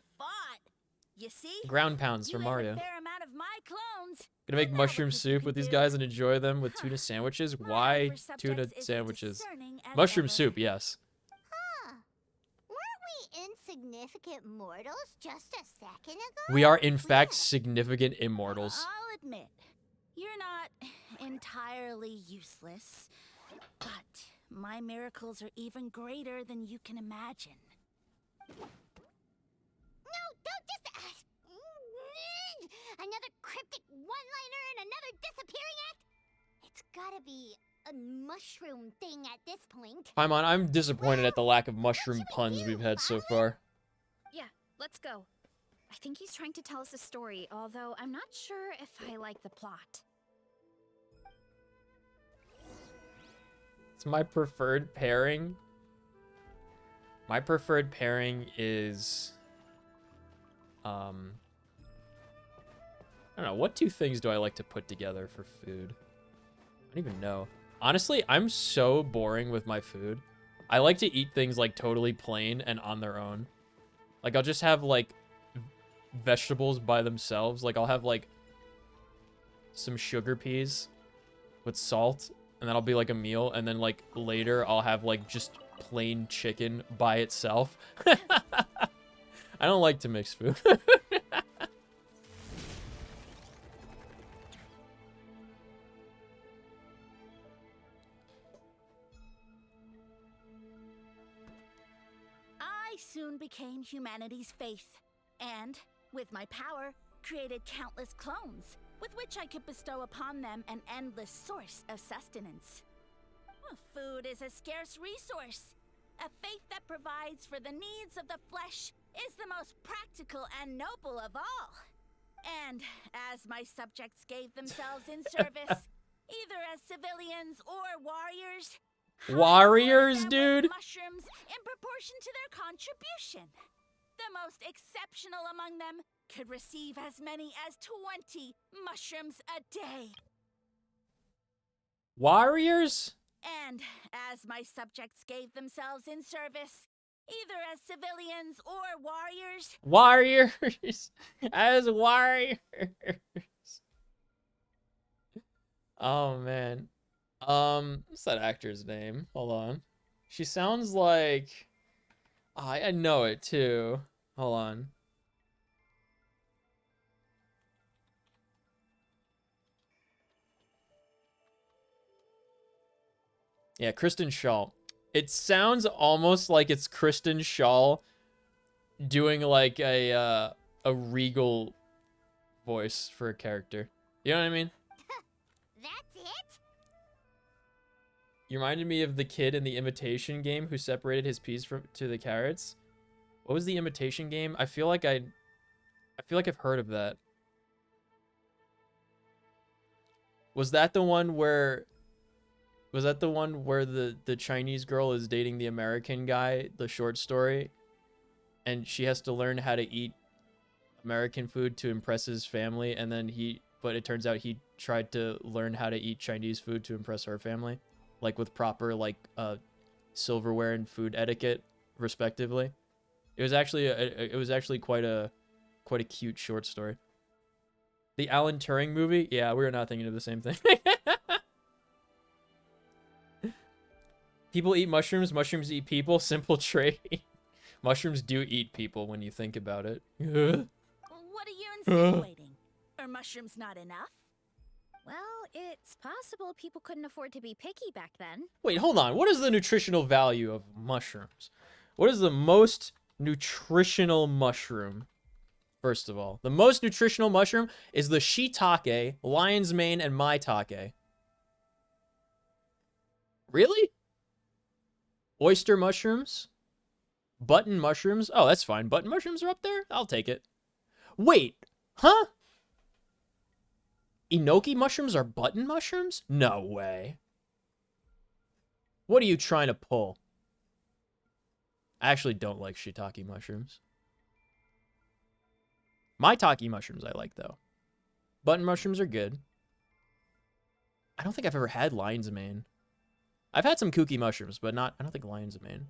You see? ground pounds for You ate Mario. a fair amount of my clones. Gonna make Now look mushroom what you soup can with these do. guys and enjoy them with tuna sandwiches. My Why upper subjects tuna is as sandwiches? discerning as Mushroom ever. soup, yes. Huh. Weren't we insignificant mortals just a second ago? We are in fact significant immortals. I'll admit, you're not entirely useless, but my miracles are even greater than you can imagine. No, don't just... another cryptic one-liner and another disappearing act? It's gotta be a mushroom thing at this point. Paimon, I'm disappointed at the lack of mushroom puns we've had so far. Yeah, let's go. I think he's trying to tell us a story, although I'm not sure if I like the plot. It's my preferred pairing. My preferred pairing is I don't know, what two things do I like to put together for food? I don't even know. Honestly, I'm so boring with my food. I like to eat things like totally plain and on their own. Like I'll just have like vegetables by themselves. Like I'll have like some sugar peas with salt, and that'll be like a meal, and then like later I'll have like just plain chicken by itself. I don't like to mix food. I soon became humanity's faith, and, with my power, created countless clones, with which I could bestow upon them an endless source of sustenance. Well, food is a scarce resource. A faith that provides for the needs of the flesh is the most practical and noble of all. And as my subjects gave themselves in service, either as civilians or warriors, Warriors, dude? mushrooms in proportion to their contribution. The most exceptional among them could receive as many as 20 mushrooms a day. Warriors? And as my subjects gave themselves in service, either as civilians or warriors, Warriors. As warriors. Oh, man. What's that actor's name? Hold on. She sounds like... Oh, I know it, too. Hold on. Yeah, Kristen Shaw. It sounds almost like it's Kristen Shaw doing like a regal voice for a character. You know what I mean? That's it? You reminded me of the kid in the Imitation Game who separated his peas to the carrots. What was the Imitation Game? I feel like I've heard of that. Was that the one where the Chinese girl is dating the American guy, the short story, and she has to learn how to eat American food to impress his family, and then but it turns out he tried to learn how to eat Chinese food to impress her family, like with proper like silverware and food etiquette respectively. It was actually quite a cute short story. The Alan Turing movie? Yeah, we were not thinking of the same thing. People eat mushrooms. Mushrooms eat people. Simple trait. Mushrooms do eat people when you think about it. what are you insinuating? Are mushrooms not enough? Well, it's possible people couldn't afford to be picky back then. Wait, hold on. What is the nutritional value of mushrooms? What is the most nutritional mushroom? First of all, the most nutritional mushroom is the shiitake, lion's mane, and maitake. Really? Oyster mushrooms? Button mushrooms? Oh, that's fine. Button mushrooms are up there? I'll take it. Wait, huh? Enoki mushrooms are button mushrooms? No way. What are you trying to pull? I actually don't like shiitake mushrooms. Maitake mushrooms I like, though. Button mushrooms are good. I don't think I've ever had lion's mane. I've had some kooky mushrooms, but I don't think lion's mane.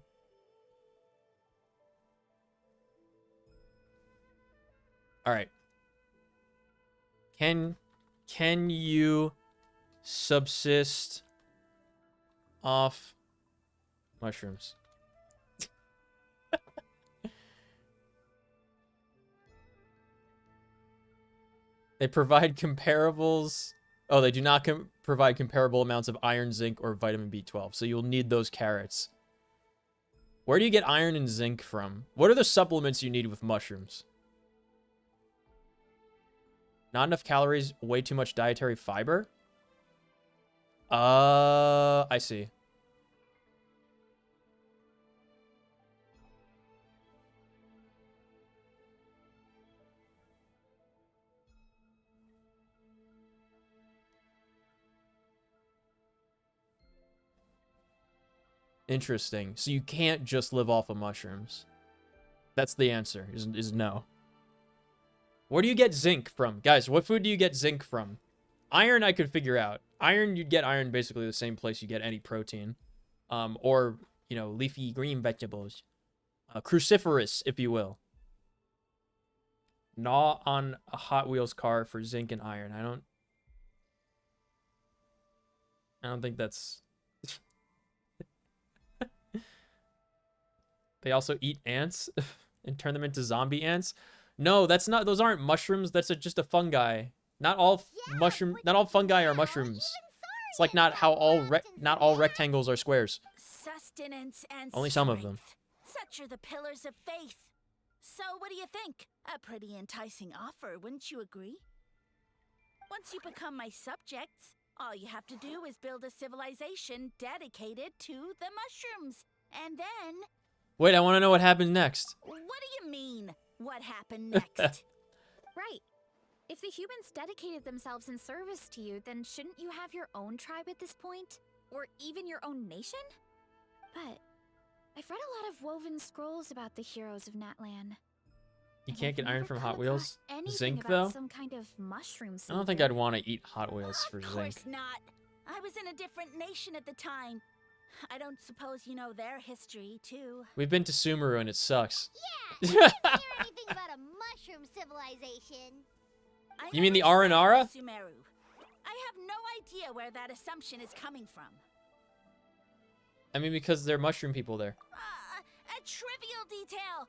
All right. Can you subsist off mushrooms? They provide comparables. Oh, they do not provide comparable amounts of iron, zinc, or vitamin B12. So you'll need those carrots. Where do you get iron and zinc from? What are the supplements you need with mushrooms? Not enough calories, way too much dietary fiber? I see. Interesting. So you can't just live off of mushrooms. That's the answer, is no. Where do you get zinc from? Guys, what food do you get zinc from? Iron I could figure out. Iron, you'd get iron basically the same place you get any protein. Or, you know, leafy green vegetables. Cruciferous, if you will. Gnaw on a Hot Wheels car for zinc and iron. I don't think that's... They also eat ants and turn them into zombie ants. No, that's not. Those aren't mushrooms. That's just a fungi. Not all fungi are mushrooms. It's like not all rectangles are squares. Sustenance and Only some of them. Such are the pillars of faith. So what do you think? A pretty enticing offer, wouldn't you agree? Once you become my subjects, all you have to do is build a civilization dedicated to the mushrooms. And then... Wait, I want to know what happens next. What do you mean, what happened next? Right. If the humans dedicated themselves in service to you, then shouldn't you have your own tribe at this point? Or even your own nation? But I've read a lot of woven scrolls about the heroes of Natlan. You can't get iron from Hot Wheels? Zinc, about though? Some kind of mushroom I don't think I'd want to eat Hot Wheels for Of zinc. course not. I was in a different nation at the time. I don't suppose you know their history, too. We've been to Sumeru and it sucks. Yeah, I didn't hear anything about a mushroom civilization. You mean the Aranara? Sumeru. I have no idea where that assumption is coming from. I mean, because they're mushroom people there. A trivial detail.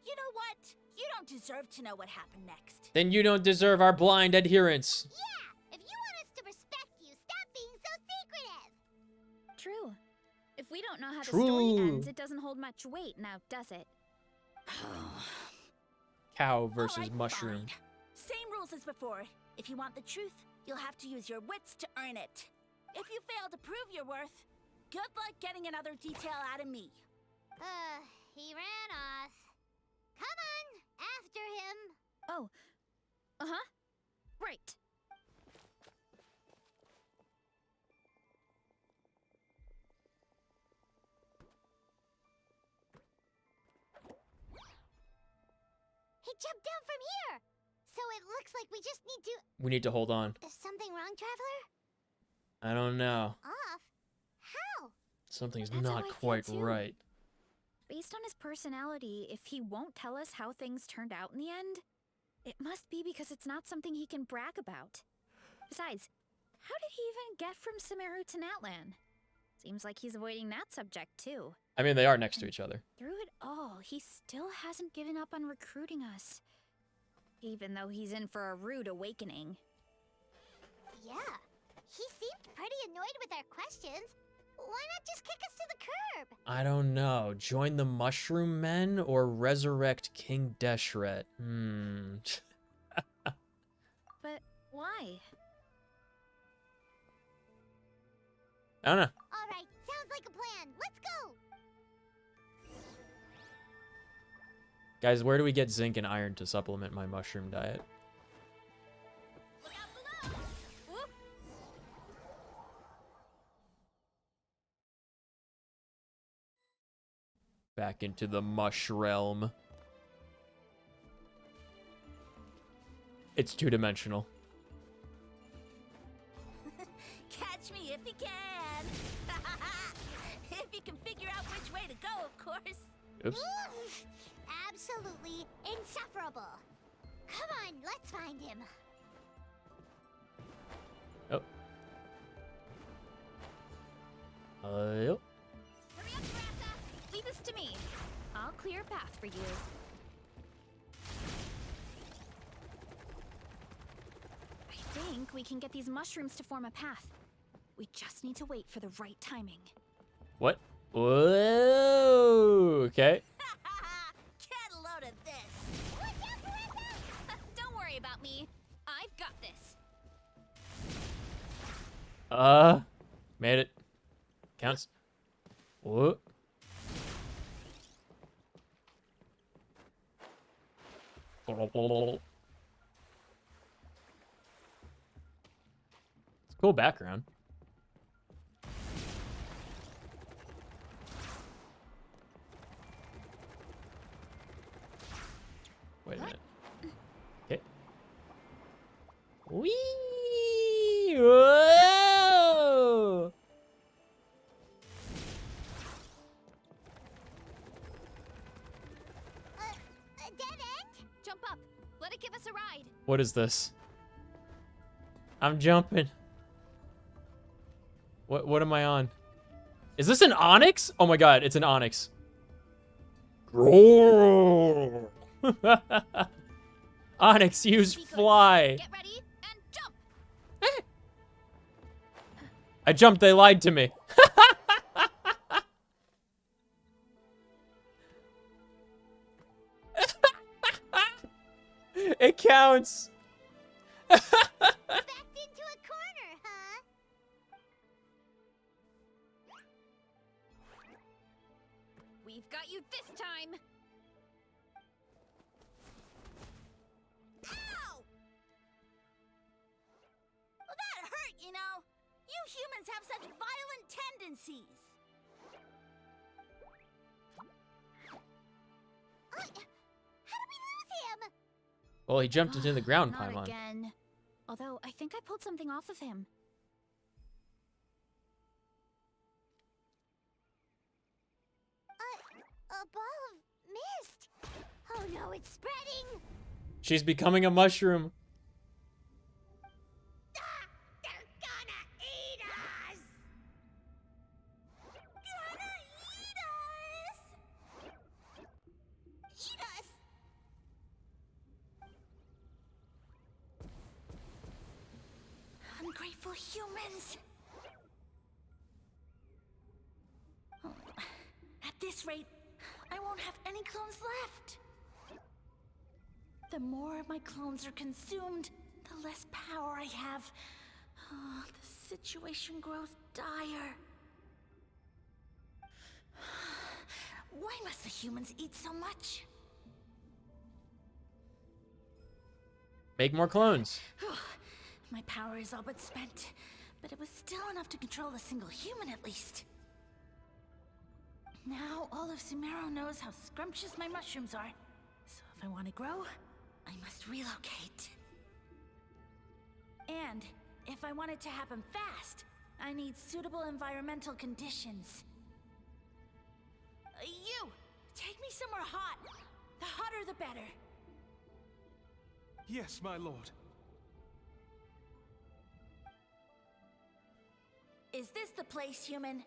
You know what? You don't deserve to know what happened next. Then you don't deserve our blind adherence. Yeah, if you want us to respect you, stop being so secretive. True. If we don't know how the True. story ends, it doesn't hold much weight now, does it? Cow versus Alright, mushroom. fine. Same rules as before. If you want the truth, you'll have to use your wits to earn it. If you fail to prove your worth, good luck getting another detail out of me. He ran off. Come on, after him. Oh. Uh-huh. Right. He jumped down from here. So it looks like we just need to... We need to hold on. Is something wrong, Traveler? I don't know. Off? How? Something's That's how not I feel quite too. right. Based on his personality, if he won't tell us how things turned out in the end, it must be because it's not something he can brag about. Besides, how did he even get from Sumeru to Natlan? Seems like he's avoiding that subject too. I mean, they are next to each other. Through it all, he still hasn't given up on recruiting us. Even though he's in for a rude awakening. Yeah. He seemed pretty annoyed with our questions. Why not just kick us to the curb? I don't know. Join the Mushroom Men or resurrect King Deshret? But why? I don't know. All right, sounds like a plan. Let's go. Guys, where do we get zinc and iron to supplement my mushroom diet? Look out below! Whoop! Back into the mush realm. It's two-dimensional. Catch me if you can! If you can figure out which way to go, of course. Oops. Oof, absolutely insufferable. Come on, let's find him. Oh. Yep. Hurry up, Grassa! Leave this to me. I'll clear a path for you. I think we can get these mushrooms to form a path. We just need to wait for the right timing. What? Whoa. Okay. Get a load of this! Watch out, Grassa! Don't worry about me. I've got this. Made it. Counts. Whoa. It's a cool background. Wait a minute. Okay. Whee! Whoa! A dead end? Jump up. Let it give us a ride. What is this? I'm jumping. What am I on? Is this an onyx? Oh my god, it's an onyx. Onyx, use Be good. fly. Get ready and jump. I jumped, they lied to me. It counts. Backed into a corner, huh? We've got you this time. Ow! Well, that hurt, you know. You humans have such violent tendencies. How did we lose him? Well, he jumped into the ground Not pylon. again. Although I think I pulled something off of him. A ball of mist. Oh no, it's spreading. She's becoming a mushroom. Ah, they're gonna eat us. Gonna eat us! Eat us. Ungrateful humans! Oh, at this rate, I won't have any clones left. The more my clones are consumed, the less power I have. Oh, the situation grows dire. Why must the humans eat so much? Make more clones. My power is all but spent, but it was still enough to control a single human at least. Now all of Sumeru knows how scrumptious my mushrooms are. So if I want to grow, I must relocate. And if I want it to happen fast, I need suitable environmental conditions. You! Take me somewhere hot! The hotter the better. Yes, my lord. Is this the place, human?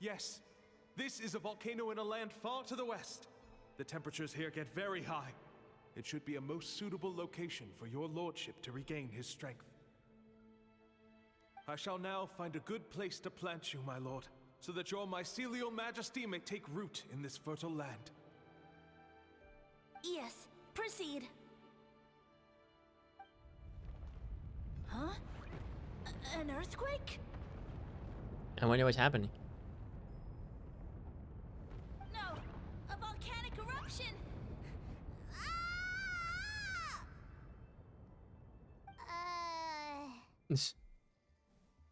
Yes. This is a volcano in a land far to the west. The temperatures here get very high. It should be a most suitable location for your lordship to regain his strength. I shall now find a good place to plant you, my lord, so that your mycelial majesty may take root in this fertile land. Yes, proceed. Huh? An earthquake? I wonder what's happening. No, a volcanic eruption.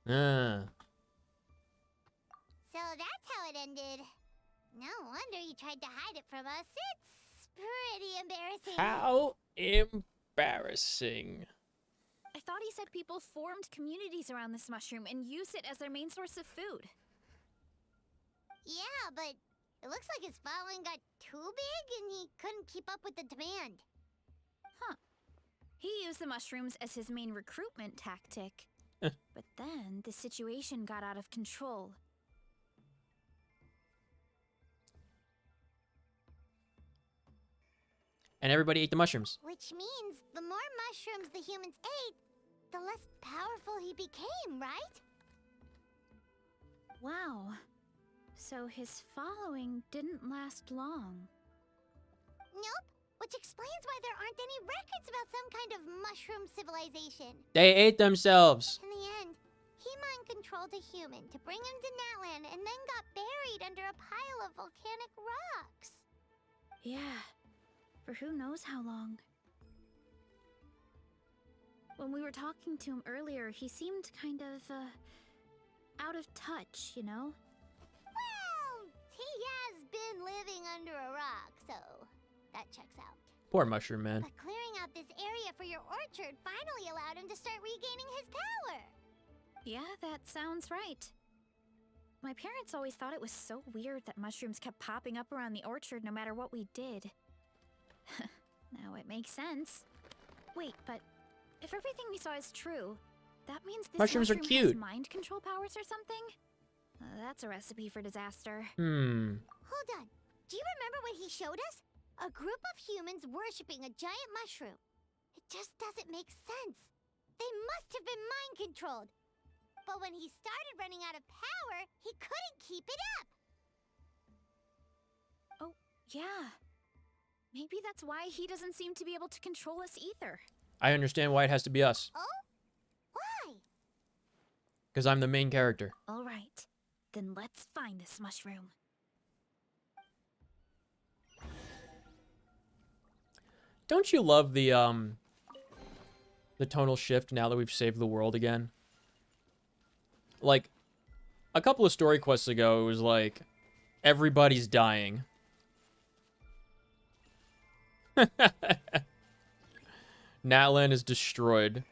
Ah. So that's how it ended. No wonder he tried to hide it from us. It's pretty embarrassing. How embarrassing. I thought he said people formed communities around this mushroom and used it as their main source of food. Yeah, but it looks like his following got too big and he couldn't keep up with the demand. Huh. He used the mushrooms as his main recruitment tactic. But then the situation got out of control. And everybody ate the mushrooms. Which means the more mushrooms the humans ate, the less powerful he became, right? Wow. So his following didn't last long. Nope. Which explains why there aren't any records about some kind of mushroom civilization. They ate themselves. In the end, he mind-controlled a human to bring him to Natlan and then got buried under a pile of volcanic rocks. Yeah. For who knows how long. When we were talking to him earlier, he seemed kind of, out of touch, you know? Well, he has been living under a rock, so that checks out. Poor mushroom man. But clearing out this area for your orchard finally allowed him to start regaining his power. Yeah, that sounds right. My parents always thought it was so weird that mushrooms kept popping up around the orchard no matter what we did. Now it makes sense. Wait, but if everything we saw is true, that means this Mushrooms are mushroom cute. has mind control powers or something? That's a recipe for disaster. Hold on. Do you remember what he showed us? A group of humans worshipping a giant mushroom. It just doesn't make sense. They must have been mind-controlled. But when he started running out of power, he couldn't keep it up. Oh, yeah. Maybe that's why he doesn't seem to be able to control us either. I understand why it has to be us. Oh? Why? Because I'm the main character. All right. Then let's find this mushroom. Don't you love the tonal shift now that we've saved the world again? Like, a couple of story quests ago, it was like, everybody's dying. Natlan is destroyed.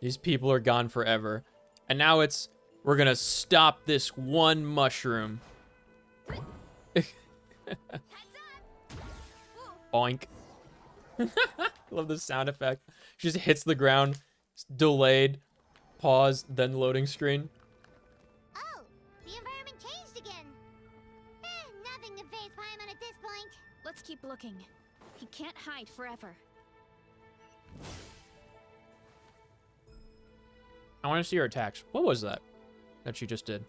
These people are gone forever. And now it's, we're gonna stop this one mushroom. Boink. Love the sound effect. She just hits the ground. It's delayed. Pause, then loading screen. Oh, the environment changed again. Nothing to phase Paimon at this point. Let's keep looking. He can't hide forever. I want to see her attacks. What was that she just did?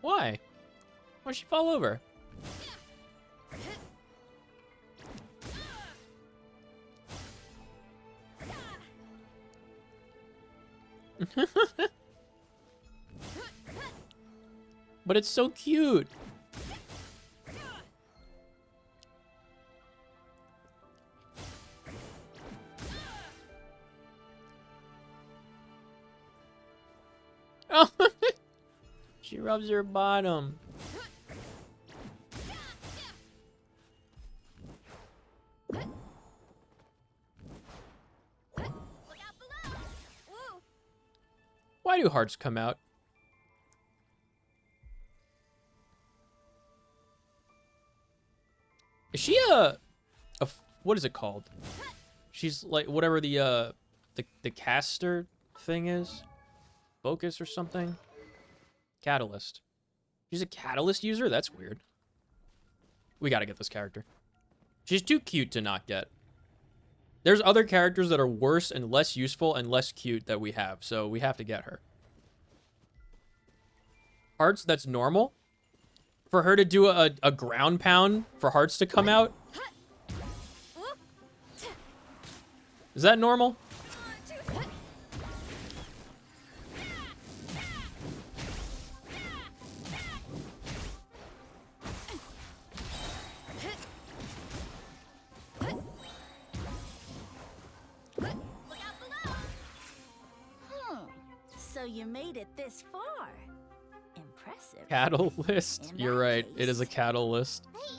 Why? Why'd she fall over? But it's so cute. Oh, she rubs her bottom. Why do hearts come out? Is she what is it called? She's like whatever the caster thing is. Focus or something? Catalyst. She's a catalyst user? That's weird. We gotta get this character. She's too cute to not get. There's other characters that are worse and less useful and less cute that we have, so we have to get her. Hearts, that's normal. For her to do a ground pound for hearts to come out. Is that normal? So you made it this far. Impressive. Cattle list. In You're that right. It case- is a cattle list. Hey,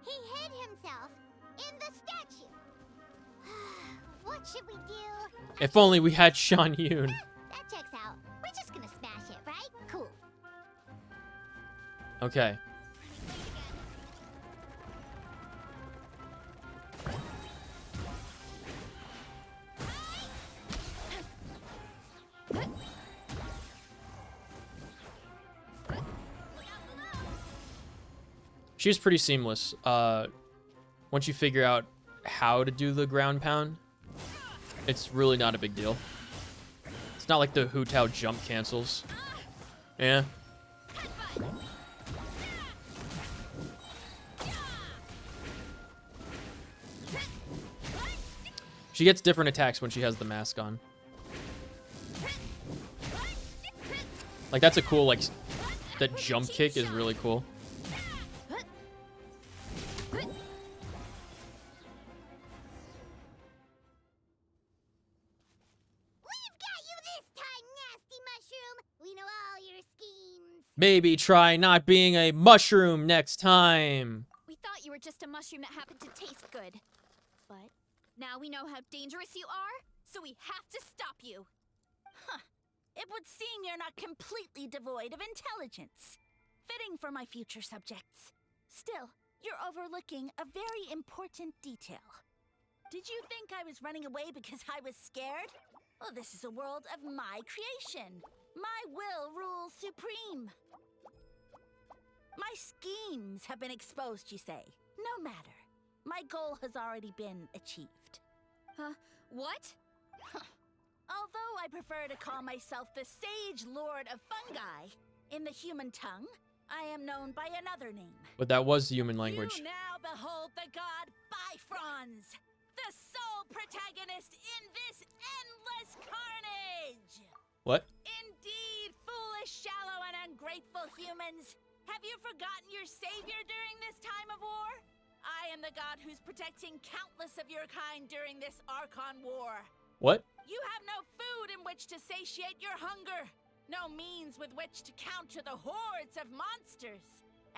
he hid himself in the statue. What should we do? If only we had Shan Yoon. That checks out. We're just gonna smash it, right? Cool. Okay. She's pretty seamless. Once you figure out how to do the ground pound, it's really not a big deal. It's not like the Hu Tao jump cancels. Yeah. She gets different attacks when she has the mask on. Like, that's a cool, like, that jump kick is really cool. We've got you this time, nasty mushroom. We know all your schemes. Maybe try not being a mushroom next time. We thought you were just a mushroom that happened to taste good. But now we know how dangerous you are, so we have to stop you. It would seem you're not completely devoid of intelligence. Fitting for my future subjects. Still, you're overlooking a very important detail. Did you think I was running away because I was scared? Well, this is a world of my creation. My will rules supreme. My schemes have been exposed, you say. No matter. My goal has already been achieved. What? Although I prefer to call myself the Sage Lord of Fungi, in the human tongue, I am known by another name. But that was human language. You now behold the god Bifrons, the sole protagonist in this endless carnage! What? Indeed, foolish, shallow, and ungrateful humans! Have you forgotten your savior during this time of war? I am the god who's protecting countless of your kind during this Archon War. What? You have no food in which to satiate your hunger, no means with which to counter the hordes of monsters,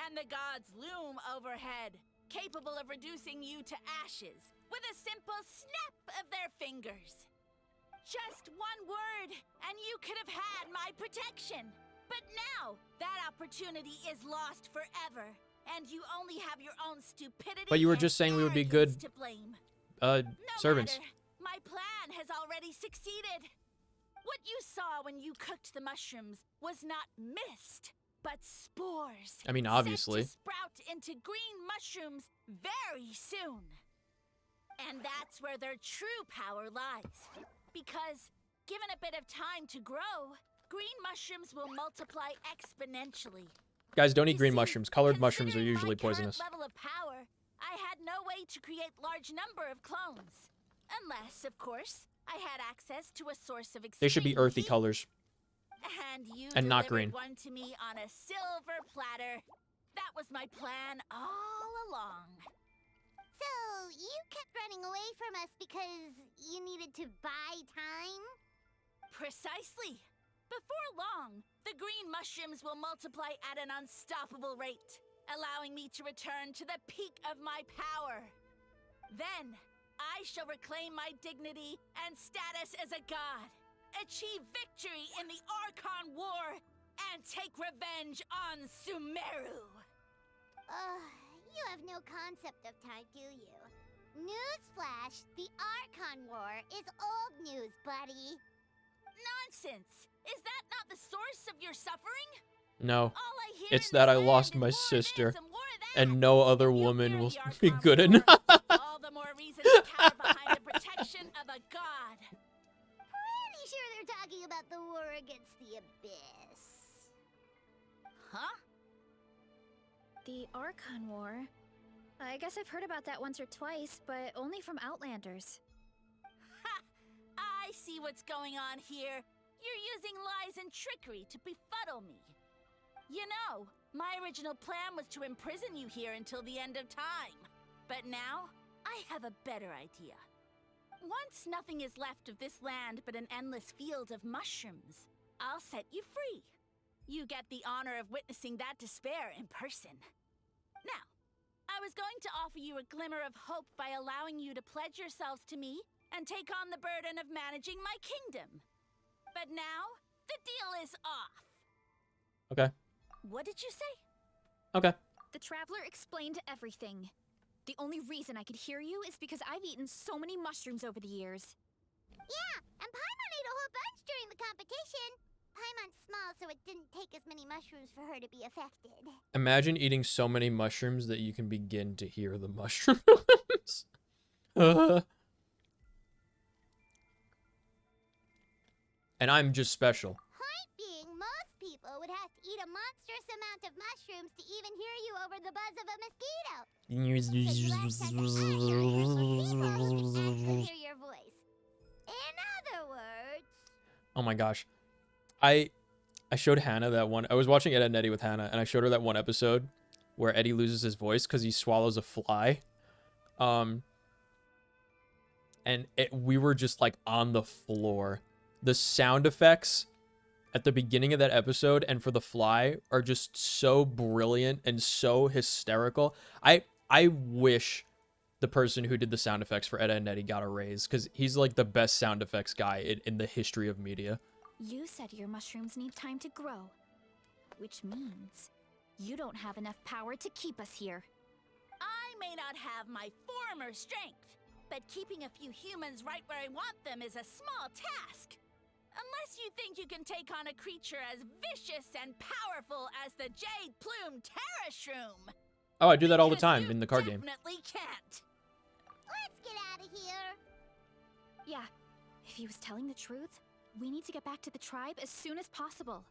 and the gods loom overhead, capable of reducing you to ashes with a simple snap of their fingers. Just one word, and you could have had my protection. But now, that opportunity is lost forever, and you only have your own stupidity. But you were and just saying we would be good arrogance to blame. servants. Matter. My plan has already succeeded. What you saw when you cooked the mushrooms was not mist, but spores. I mean, obviously. Set to sprout into green mushrooms very soon. And that's where their true power lies. Because, given a bit of time to grow, green mushrooms will multiply exponentially. Guys, don't eat You green see, mushrooms. Colored mushrooms are considering usually my current poisonous. level of power, I had no way to create large number of clones. Unless, of course, I had access to a source of They should be extreme earthy heat. colors. And you And not delivered green. one to me on a silver platter. That was my plan all along. So, you kept running away from us because you needed to buy time? Precisely. Before long, the green mushrooms will multiply at an unstoppable rate, allowing me to return to the peak of my power. Then, I shall reclaim my dignity and status as a god, achieve victory in the Archon War, and take revenge on Sumeru. You have no concept of time, do you? Newsflash, the Archon War is old news, buddy. Nonsense! Is that not the source of your suffering? No. All I hear It's in that this I land lost is my war this sister, and war that. and no other If you woman fear will the be Archon good War, enough. all the more reason to cower behind the protection The Archon War. I guess I've heard about that once or twice, but only from Outlanders. Ha! I see what's going on here. You're using lies and trickery to befuddle me. You know, my original plan was to imprison you here until the end of time. But now, I have a better idea. Once nothing is left of this land but an endless field of mushrooms, I'll set you free. You get the honor of witnessing that despair in person. Now, I was going to offer you a glimmer of hope by allowing you to pledge yourselves to me and take on the burden of managing my kingdom. But now, the deal is off. Okay. What did you say? Okay. The Traveler explained everything. The only reason I could hear you is because I've eaten so many mushrooms over the years. Yeah, and Paimon ate a whole bunch during the competition. Paimon's small, so it didn't take as many mushrooms for her to be affected. Imagine eating so many mushrooms that you can begin to hear the mushrooms. And I'm just special. Point being, most people would have to eat a monstrous amount of mushrooms to even hear you over the buzz of a mosquito. So you act like an usher, and most people will be able to hear your voice. In other words... Oh my gosh. I showed Hannah that one. I was watching Ed, Edd n Eddy with Hannah, and I showed her that one episode where Eddie loses his voice because he swallows a fly. And we were just like on the floor. The sound effects at the beginning of that episode and for the fly are just so brilliant and so hysterical. I wish the person who did the sound effects for Ed, Edd n Eddy got a raise, because he's like the best sound effects guy in the history of media. You said your mushrooms need time to grow, which means you don't have enough power to keep us here. I may not have my former strength, but keeping a few humans right where I want them is a small task. Unless you think you can take on a creature as vicious and powerful as the Jade Plume Terrashroom. Oh, I do that all the time in the card game. Definitely can't. Let's get out of here. Yeah, if he was telling the truth, we need to get back to the tribe as soon as possible.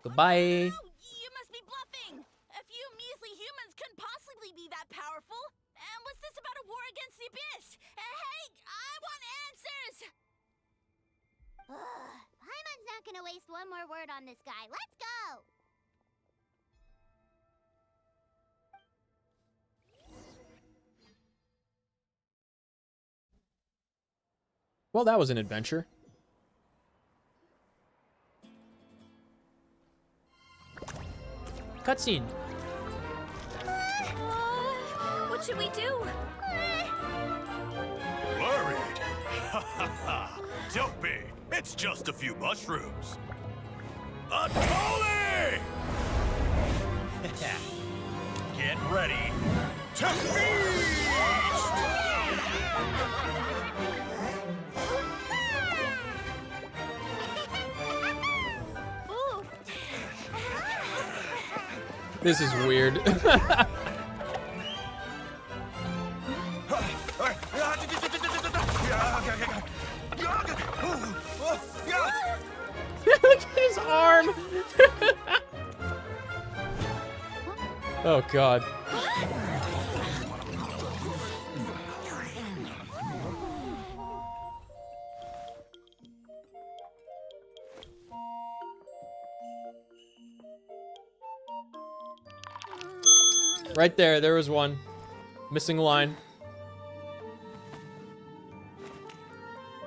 Goodbye. Oh, you must be bluffing. A few measly humans couldn't possibly be that powerful. And what's this about a war against the abyss? Hey, I want answers. Paimon's not gonna waste one more word on this guy. Let's go! Well, that was an adventure. Cutscene. What should we do? Worried? Ha ha ha! Don't be! It's just a few mushrooms. Atoli! Get ready to feast! This is weird. Look at his arm. Oh god. Right there, there was one. Missing line.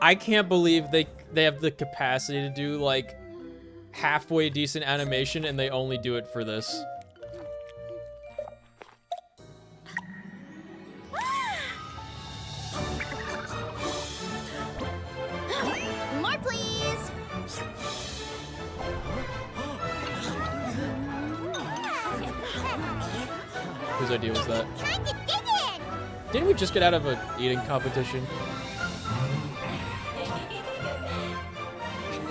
I can't believe they have the capacity to do like halfway decent animation and they only do it for this. More, please. Whose idea was that? Time to dig in! Didn't we just get out of an eating competition?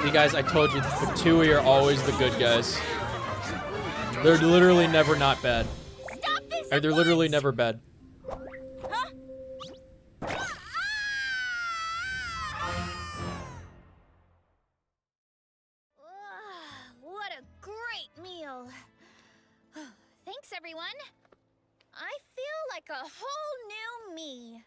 You guys, I told you, the Tui are always the good guys. They're literally never not bad. Stop this! Or they're literally never bad. What a everyone. I feel like a whole new me.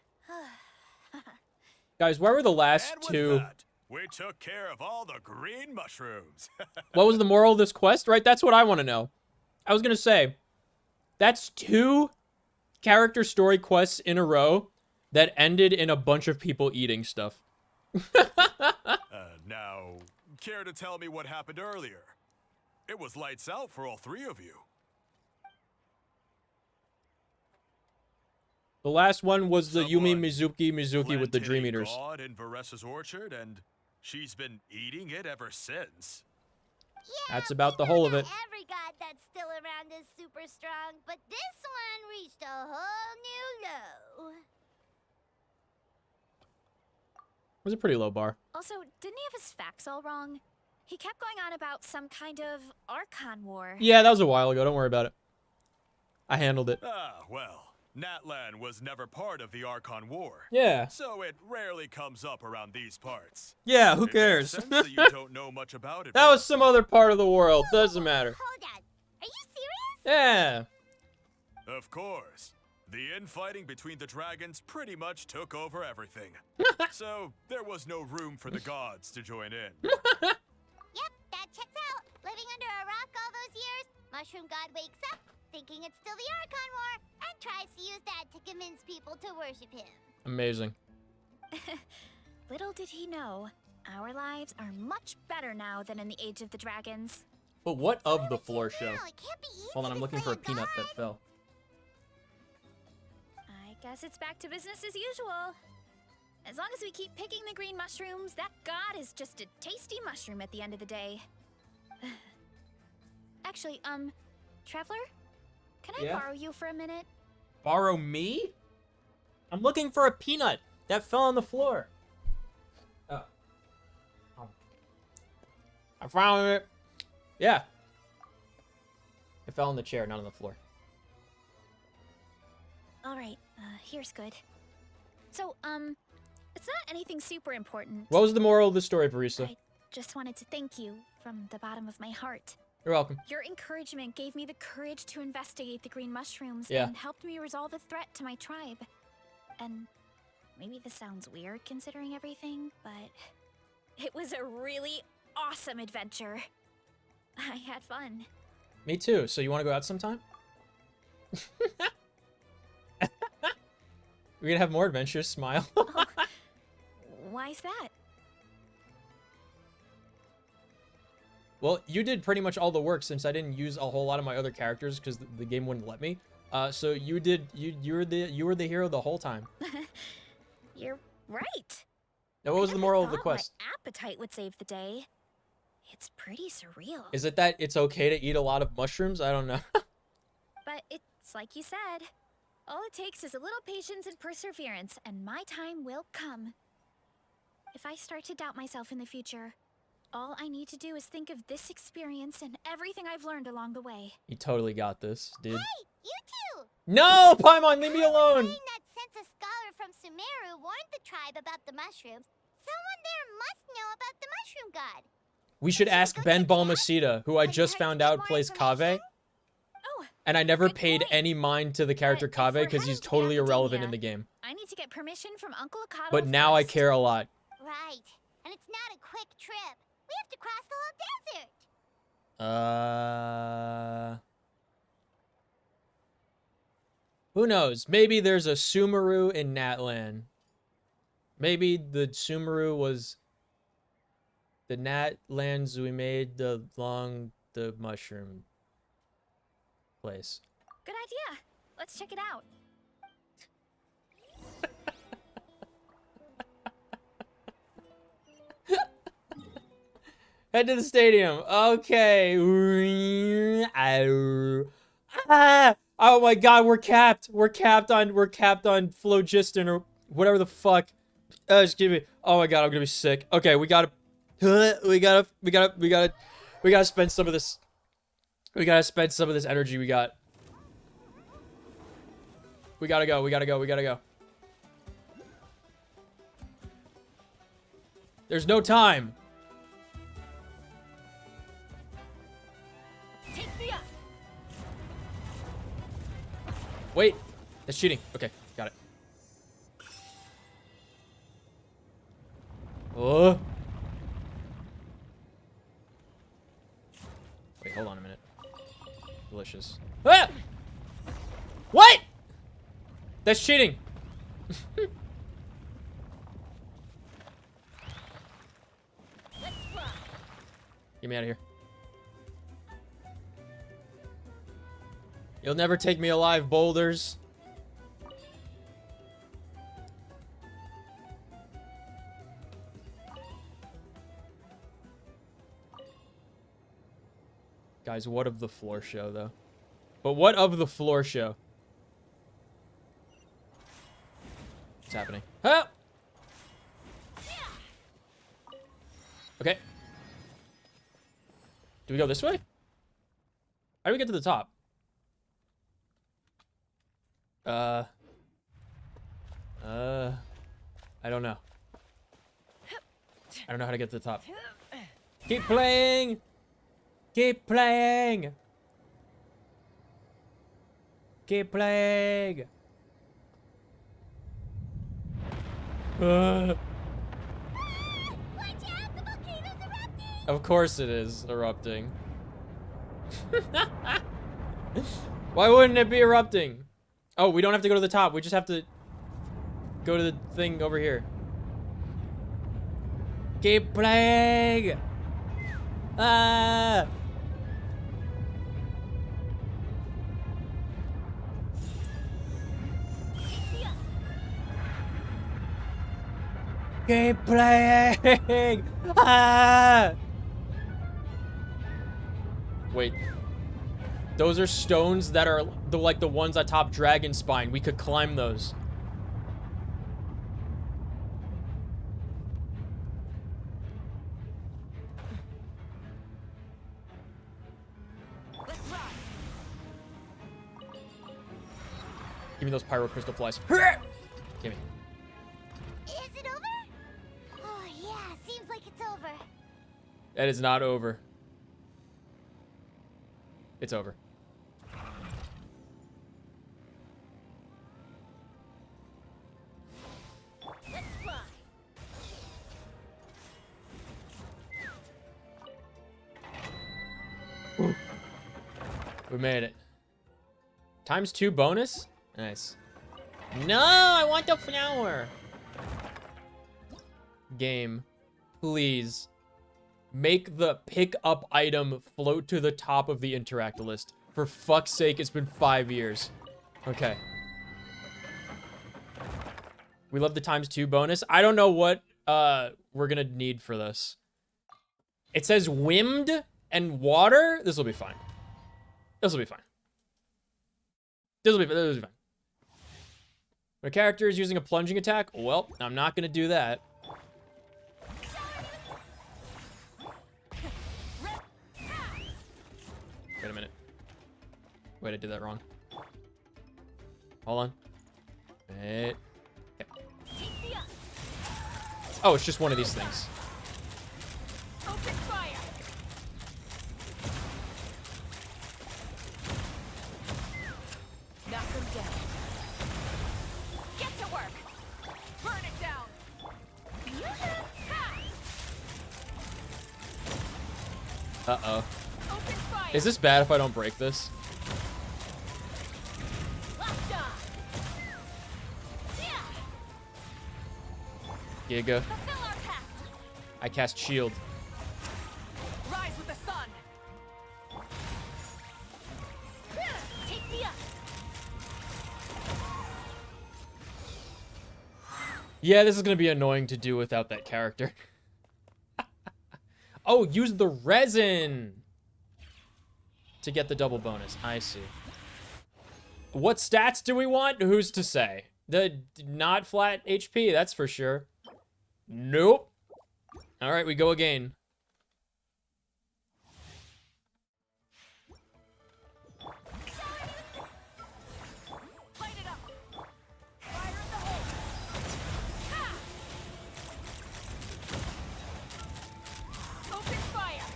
Guys, where were the last And with two? that, we took care of all the green mushrooms. What was the moral of this quest, right? That's what I want to know. I was going to say, that's 2 character story quests in a row that ended in a bunch of people eating stuff. Now, care to tell me what happened earlier? It was lights out for all 3 of you. The last one was the Yumi Someone Mizuki with the planted Dream a Eaters. god in Varessa's orchard, and she's been eating it ever since. Yeah, That's about we the know whole of not it. Every god that's still around is super strong, but this one reached a whole new low. It was a pretty low bar. Also, didn't he have his facts all wrong? He kept going on about some kind of Archon War. Yeah, that was a while ago. Don't worry about it. I handled it. Ah, well, Natlan was never part of the Archon War. Yeah. So it rarely comes up around these parts. Yeah, who It makes cares? sense that you don't know much about it. That was some other part of the world. Doesn't matter. Hold on. Are you serious? Yeah. Of course. The infighting between the dragons pretty much took over everything. So there was no room for the gods to join in. Yep, that checks out. Living under a rock all those years, Mushroom God wakes up, thinking it's still the Archon War, and tries to use that to convince people to worship him. Amazing. Little did he know, our lives are much better now than in the Age of the Dragons. But what of the floor show? Now, it can't be easy Hold on, I'm to looking slay for a peanut god. that fell. I guess it's back to business as usual. As long as we keep picking the green mushrooms, that god is just a tasty mushroom at the end of the day. Actually, Traveler? Can I Yeah? borrow you for a minute? Borrow me? I'm looking for a peanut that fell on the floor. Oh. I found it. Yeah. It fell on the chair, not on the floor. Alright, here's good. So, it's not anything super important. What was the moral of the story, Verisa? I just wanted to thank you from the bottom of my heart. You're welcome. Your encouragement gave me the courage to investigate the green mushrooms Yeah. and helped me resolve the threat to my tribe. And maybe this sounds weird considering everything, but it was a really awesome adventure. I had fun. Me too. So you want to go out sometime? We're gonna have more adventures. Smile. Why's that? Well, you did pretty much all the work since I didn't use a whole lot of my other characters because the game wouldn't let me. So you did. You were the hero the whole time. You're right. Now, what was the moral of the Thought quest? My appetite would save the day. It's pretty surreal. Is it that it's okay to eat a lot of mushrooms? I don't know. But it's like you said. All it takes is a little patience and perseverance, and my time will come. If I start to doubt myself in the future, all I need to do is think of this experience and everything I've learned along the way. You totally got this, dude. Hey, you two! No, Paimon, leave me alone. Saying that since a scholar from Sumeru warned the tribe about the mushrooms, someone there must know about the mushroom god. We should ask Ben Balmaceda, who I just found out plays Kaveh. Oh, And I never Good paid point. any mind to the character But if we're Kaveh because he's heading to totally irrelevant Academia, in the game. I need to get permission from Uncle Akado But now I first. care a lot. Right, and it's not a quick trip. We have to cross the whole desert. Who knows? Maybe there's a Sumeru in Natlan. Maybe the Sumeru was the Natlands we made along the mushroom place. Good idea. Let's check it out. Head to the stadium. Okay. Ah! Oh my god, we're capped. We're capped on phlogiston or whatever the fuck. Excuse me. Oh my god, I'm gonna be sick. Okay, we gotta spend some of this. We gotta spend some of this energy we got. We gotta go. There's no time. Take me up. Wait. That's cheating. Okay, got it. Oh. Wait, hold on a minute. Delicious. Ah! What? That's cheating. Get me out of here. You'll never take me alive, boulders. Guys, what of the floor show, though? But what of the floor show? What's happening? Ah! Okay. Do we go this way? How do we get to the top? I don't know. I don't know how to get to the top. Keep playing! Keep playing! Keep playing! Of course it is erupting. Why wouldn't it be erupting? Oh, we don't have to go to the top. We just have to go to the thing over here. Keep playing! Ah! Keep playing! Ah! Wait. Those are stones that are like the ones atop Dragon Spine. We could climb those. Give me those pyro crystal flies. Give me. Is it over? Oh, yeah, seems like it's over. That is not over. It's over. Let's fly. We made it. ×2 bonus? Nice. No, I want the flower. Game, please. Make the pick up item float to the top of the interact list. For fuck's sake, it's been 5 years. Okay. We love the ×2 bonus. I don't know what we're gonna need for this. It says wind and water. This will be fine. This will be fine. This will be fine. My character is using a plunging attack. Well, I'm not gonna do that. Wait a minute. Wait, I did that wrong. Hold on. Wait. Okay. Oh, it's just one of these things. Open fire. Knock them down. Get to work. Burn it down. Uh-oh. Open fire. Is this bad if I don't break this? Locked on. Giga. Fulfill our pact. I cast shield. Rise with the sun. Take me up. Yeah, this is gonna be annoying to do without that character. Oh, use the resin to get the double bonus. I see. What stats do we want? Who's to say? The not flat HP, that's for sure. Nope. All right, we go again. Light it up. Fire in the hole. Open fire.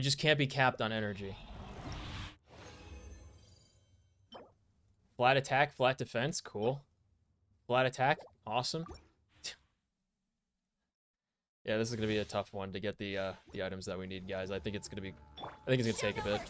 We just can't be capped on energy. Flat attack, flat defense, cool. Flat attack, awesome. Yeah, this is gonna be a tough one to get the items that we need, guys. I think it's gonna take a bit.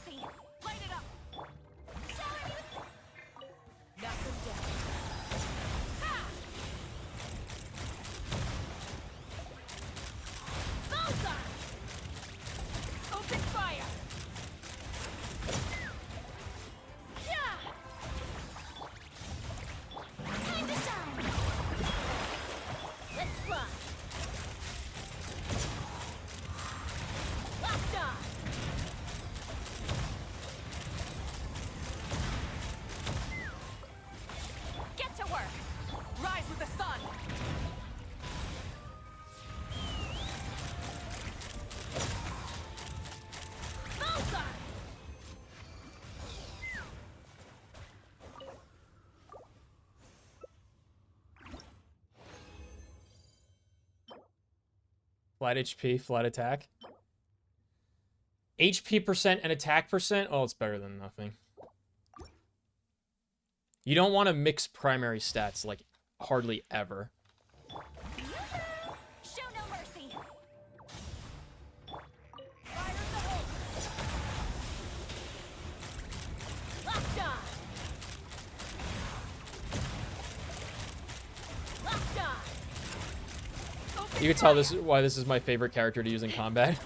Flat HP, flat attack. HP percent and attack percent? Oh, it's better than nothing. You don't want to mix primary stats, like, hardly ever. Show no mercy. You can tell this is why this is my favorite character to use in combat.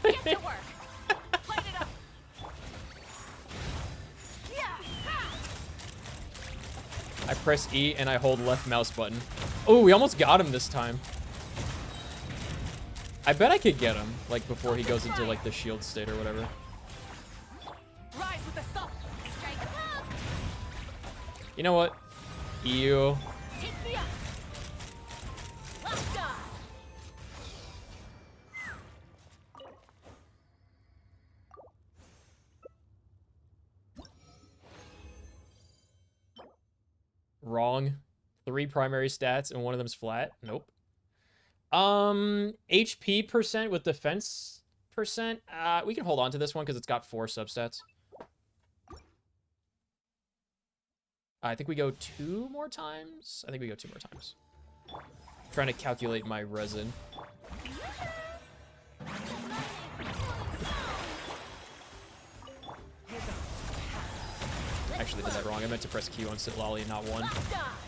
I press E and I hold left mouse button. Oh, we almost got him this time. I bet I could get him, like, before he goes into, like, the shield state or whatever. You know what? Ew. Wrong. 3 primary stats and one of them's flat. Nope. HP percent with defense percent. We can hold on to this one because it's got 4 substats. I think we go 2 more times. I think we go 2 more times. Trying to calculate my resin. Actually did that wrong. I meant to press Q on Sit Lolly and not 1.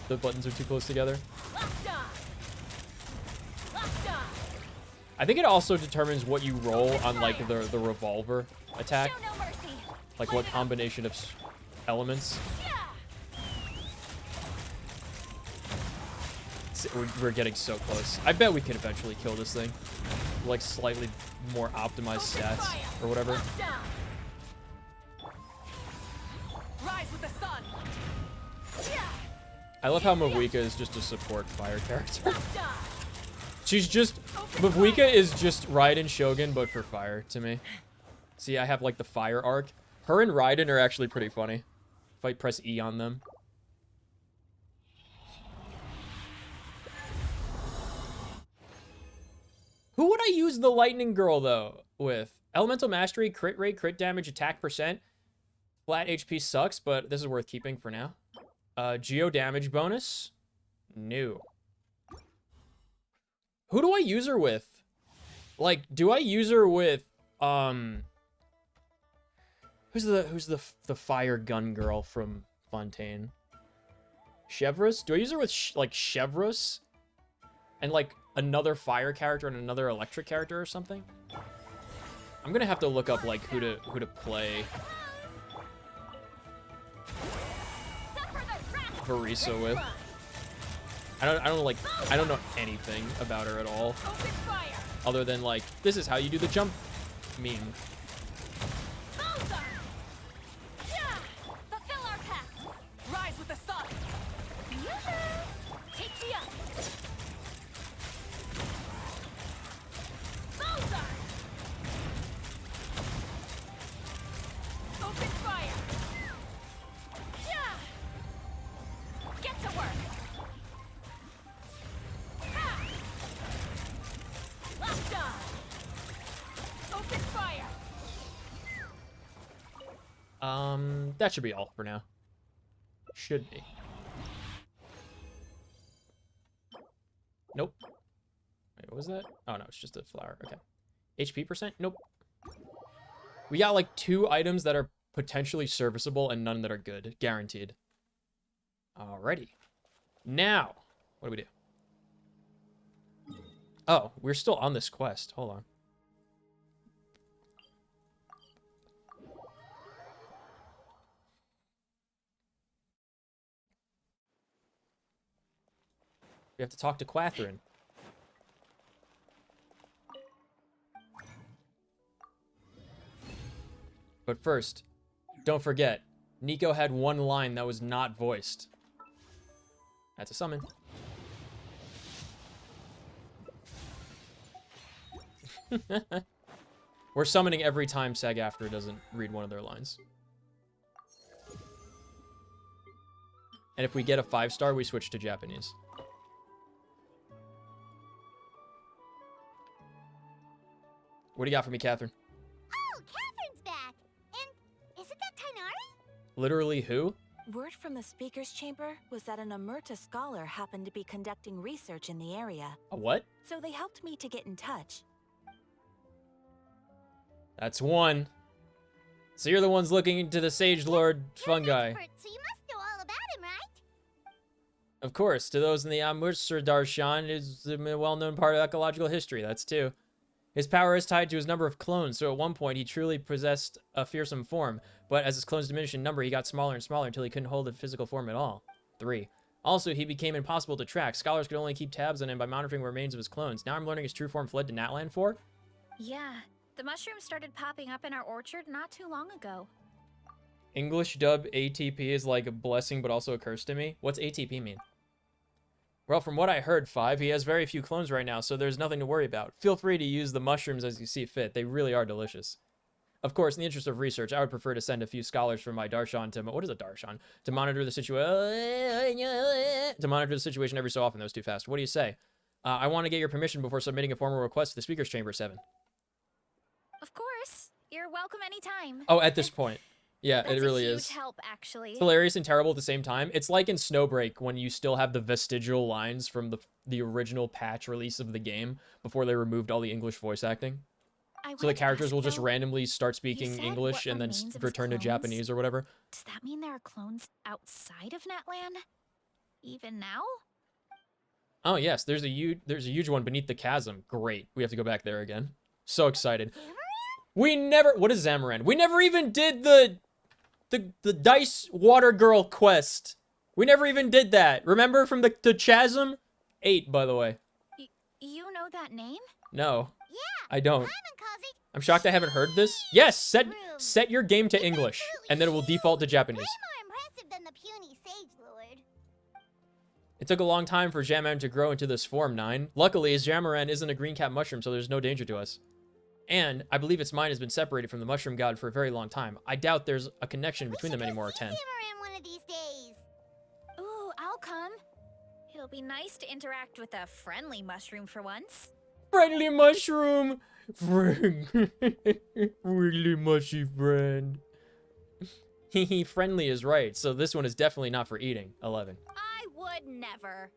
The buttons are too close together. I think it also determines what you roll on, like, the revolver attack. Like, what combination of elements. We're getting so close. I bet we can eventually kill this thing. Like, slightly more optimized stats or whatever. I love how Mavuika is just a support fire character. She's just... Mavuika is just Raiden Shogun, but for fire to me. See, I have, like, the fire arc. Her and Raiden are actually pretty funny. If I press E on them. Who would I use the Lightning Girl, though, with? Elemental Mastery, crit rate, crit damage, attack percent. Flat HP sucks, but this is worth keeping for now. Geo damage bonus? No. Who do I use her with? Like, do I use her with, who's the fire gun girl from Fontaine? Chevreuse? Do I use her with, like, Chevreuse? And, like, another fire character and another electric character or something? I'm gonna have to look up, like, who to play Verisa with. I don't know anything about her at all. Other than, like, this is how you do the jump meme. that should be all for now. Should be. Nope. Wait, what was that? Oh, no, it's just a flower. Okay. HP percent? Nope. We got like 2 items that are potentially serviceable and none that are good. Guaranteed. Alrighty. Now, what do we do? Oh, we're still on this quest. Hold on. We have to talk to Quathrin. But first, don't forget, Nico had one line that was not voiced. That's a summon. We're summoning every time SAG-AFTRA doesn't read one of their lines. And if we get a 5-star, we switch to Japanese. What do you got for me, Catherine? Oh, Catherine's back! And isn't that Tainari? Literally who? Word from the speaker's chamber was that an Emerta scholar happened to be conducting research in the area. A what? So they helped me to get in touch. That's one. So you're the ones looking into the Sage Lord fungi. Expert, so you must know all about him, right? Of course, to those in the Amurser Darshan is a well-known part of ecological history. That's two. His power is tied to his number of clones, so at one point he truly possessed a fearsome form, but as his clones diminished in number, he got smaller and smaller until he couldn't hold a physical form at all. 3. Also, he became impossible to track. Scholars could only keep tabs on him by monitoring the remains of his clones. Now I'm learning his true form fled to Natlan 4? Yeah, the mushrooms started popping up in our orchard not too long ago. English dub ATP is like a blessing but also a curse to me. What's ATP mean? Well, from what I heard, 5, he has very few clones right now, so there's nothing to worry about. Feel free to use the mushrooms as you see fit. They really are delicious. Of course, in the interest of research, I would prefer to send a few scholars from my Darshan to... What is a Darshan? To monitor the situation every so often. That was too fast. What do you say? I want to get your permission before submitting a formal request to the Speaker's Chamber, 7. Of course, you're welcome anytime. Oh, at this point. Yeah, That's it really a huge is. help, actually. It's hilarious and terrible at the same time. It's like in Snowbreak when you still have the vestigial lines from the original patch release of the game before they removed all the English voice acting. So the characters will just randomly start speaking English and then return to Japanese or whatever. Does that mean there are clones outside of Natlan? Even now? Oh yes, there's a huge one beneath the chasm. Great. We have to go back there again. So excited. What is Zamaran? We never even did the Dice Water Girl quest. We never even did that. Remember from the chasm? 8, by the way. You know that name? No. Yeah. I don't. Paimon calls it I'm shocked I haven't heard this. Yes, set your game to English, and then it will default to Japanese. way more impressive than the puny Sage Lord. It took a long time for Jamaran to grow into this form, 9. Luckily, Jamaran isn't a green cap mushroom, so there's no danger to us. And I believe its mind has been separated from the mushroom god for a very long time. I doubt there's a connection between them anymore, 10. Zamaran one of these days. Ooh, I'll come. It'll be nice to interact with a friendly mushroom for once. Friendly mushroom! Really mushy friend. Hehe, friendly is right, so this one is definitely not for eating, 11. I would never.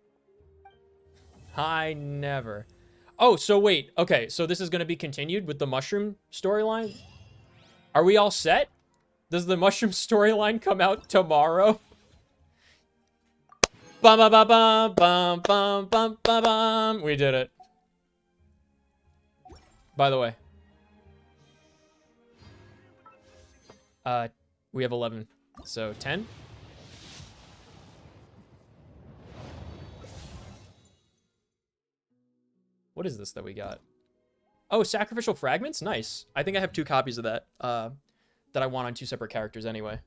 I never. Oh, so wait. Okay, so this is going to be continued with the mushroom storyline? Are we all set? Does the mushroom storyline come out tomorrow? Bum bum bum bum bum bum bum bum bum. We did it. By the way. We have 11. So 10? What is this that we got? Oh, sacrificial fragments? Nice. I think I have 2 copies of that that I want on 2 separate characters anyway.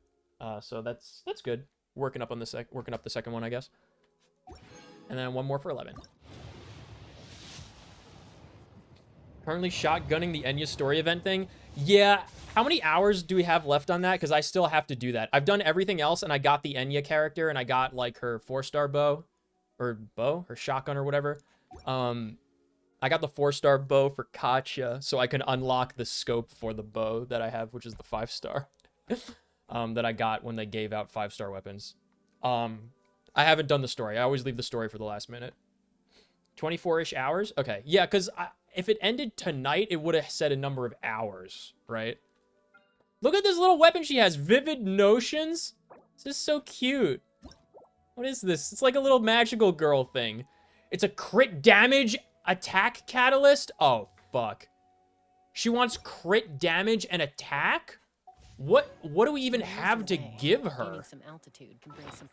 So that's good. Working up the second one, I guess. And then 1 more for 11. Currently shotgunning the Enya story event thing. Yeah, how many hours do we have left on that? Because I still have to do that. I've done everything else, and I got the Enya character, and I got, like, her 4-star bow. Or bow? Her shotgun or whatever. I got the 4-star bow for Katya, so I can unlock the scope for the bow that I have, which is the 5-star. that I got when they gave out 5-star weapons. I haven't done the story. I always leave the story for the last minute. 24-ish hours? Okay. Yeah, because if it ended tonight, it would have said a number of hours, right? Look at this little weapon she has. Vivid Notions? This is so cute. What is this? It's like a little magical girl thing. It's a crit damage attack catalyst? Oh, fuck. She wants crit damage and attack? What do we even have to give her? Some altitude can bring some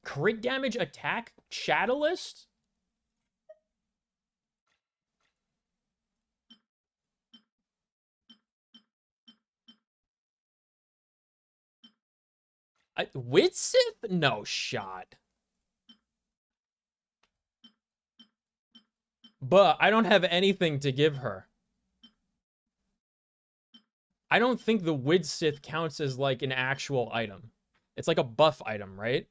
Crit damage attack catalyst? Witsith? No shot. But I don't have anything to give her. I don't think the Widsith counts as like an actual item. It's like a buff item, right?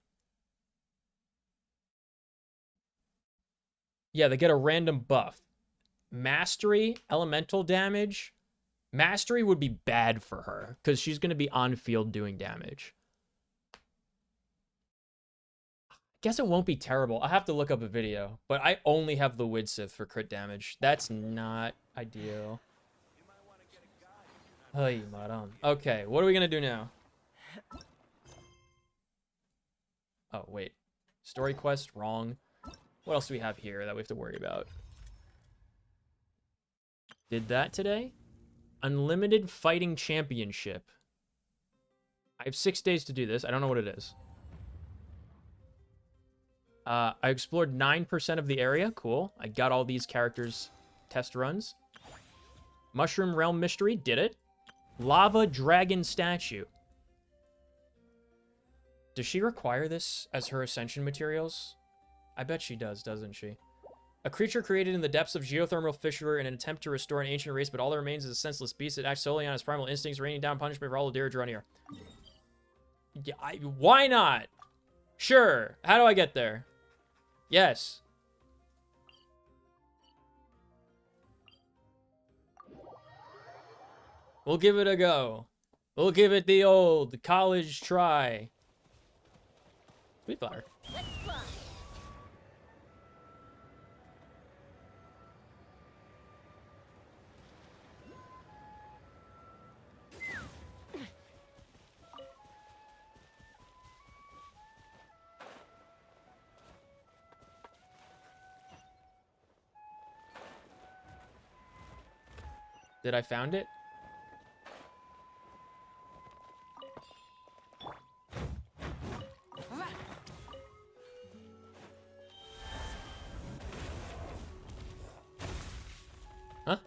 Yeah, they get a random buff. Mastery, elemental damage. Mastery would be bad for her because she's going to be on field doing damage. Guess it won't be terrible. I'll have to look up a video, but I only have the Widsith for crit damage. That's not ideal. Hey, madam. Okay, what are we gonna do now? Oh, wait. Story quest, wrong. What else do we have here that we have to worry about? Did that today? Unlimited Fighting Championship. I have 6 days to do this. I don't know what it is. I explored 9% of the area. Cool. I got all these characters' test runs. Mushroom Realm Mystery. Did it. Lava Dragon Statue. Does she require this as her ascension materials? I bet she does, doesn't she? A creature created in the depths of geothermal fissure in an attempt to restore an ancient race, but all that remains is a senseless beast that acts solely on its primal instincts, raining down punishment for all the deer draw near. Yeah, why not? Sure. How do I get there? Yes. We'll give it a go. We'll give it the old college try. Sweet flower. Let's fly. Did I found it? Huh?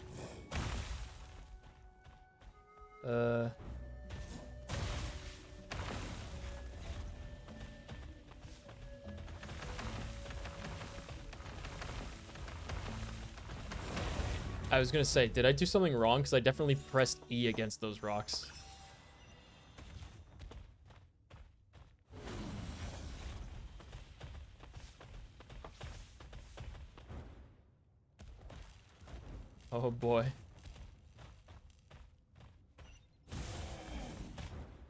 I was gonna say, did I do something wrong? Because I definitely pressed E against those rocks. Oh boy.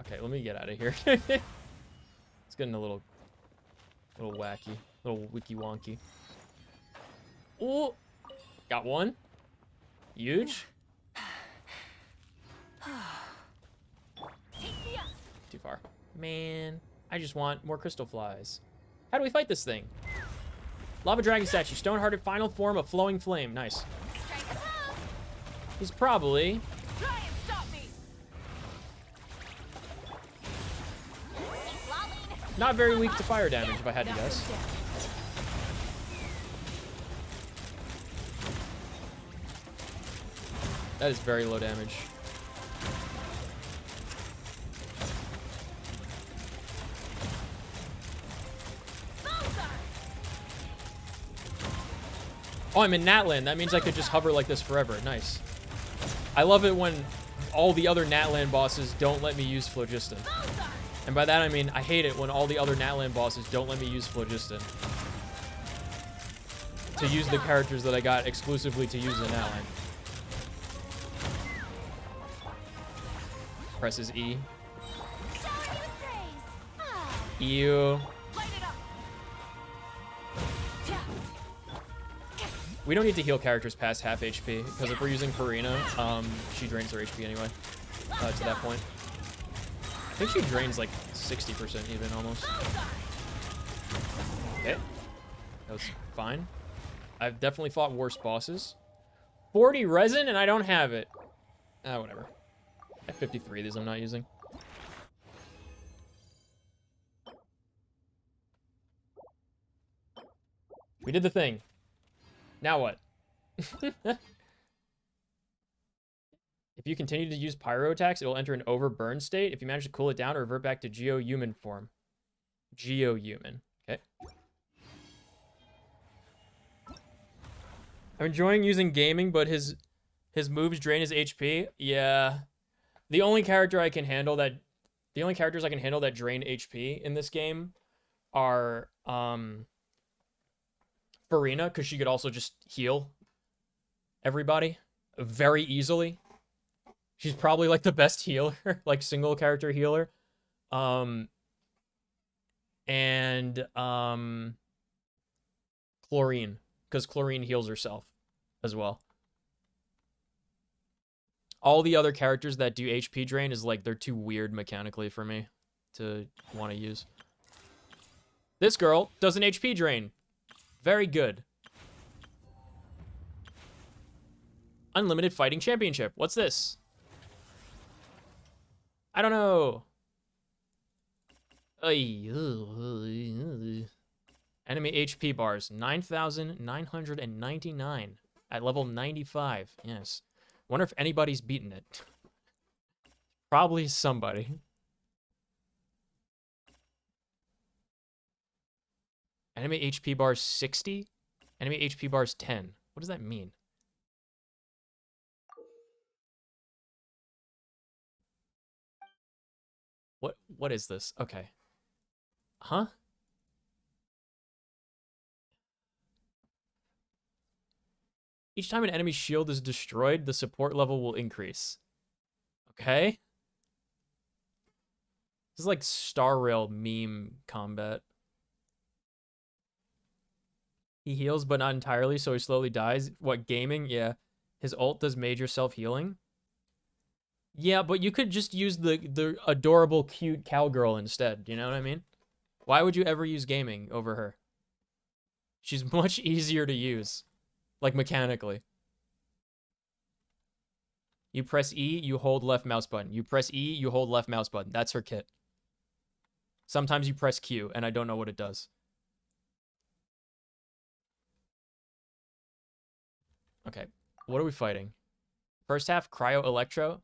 Okay, let me get out of here. It's getting a little wacky, little wiki wonky. Oh, got one. Huge. Too far. Man, I just want more crystal flies. How do we fight this thing? Lava Dragon Statue. Stone-hearted final form of flowing flame. Nice. He's probably... Try and stop me. not very weak to fire damage, if I had to guess. That is very low damage. Oh, I'm in Natland. That means I could just hover like this forever. Nice. I love it when all the other Natland bosses don't let me use Phlogiston. And by that I mean I hate it when all the other Natland bosses don't let me use Phlogiston. To use the characters that I got exclusively to use in Natland. presses E. Showing you praise. Ah, Ew. light it up. We don't need to heal characters past half HP, because if we're using Karina, she drains her HP anyway, to that point. I think she drains like 60% even, almost. Okay. That was fine. I've definitely fought worse bosses. 40 resin, and I don't have it. Ah, whatever. I have 53 of these I'm not using. We did the thing. Now what? If you continue to use pyro attacks, it will enter an overburn state. If you manage to cool it down, or revert back to geo-human form. Geo-human. Okay. I'm enjoying using gaming, but his moves drain his HP. Yeah. The only characters I can handle that drain HP in this game are Farina, because she could also just heal everybody very easily. She's probably like the best healer, like single character healer. And Chlorine, because Chlorine heals herself as well. All the other characters that do HP drain is like they're too weird mechanically for me to want to use. This girl does an HP drain. Very good. Unlimited Fighting Championship. What's this? I don't know. Enemy HP bars, 9,999 at level 95. Yes. Wonder if anybody's beaten it. Probably somebody. Enemy HP bars 60. Enemy HP bars 10. What does that mean? What is this? Okay. Huh? Each time an enemy shield is destroyed, the support level will increase. Okay. This is like Star Rail meme combat. He heals, but not entirely, so he slowly dies. What, gaming? Yeah. His ult does major self-healing. Yeah, but you could just use the adorable, cute cowgirl instead. You know what I mean? Why would you ever use gaming over her? She's much easier to use. Like, mechanically. You press E, you hold left mouse button. You press E, you hold left mouse button. That's her kit. Sometimes you press Q, and I don't know what it does. Okay, what are we fighting? First half, Cryo Electro.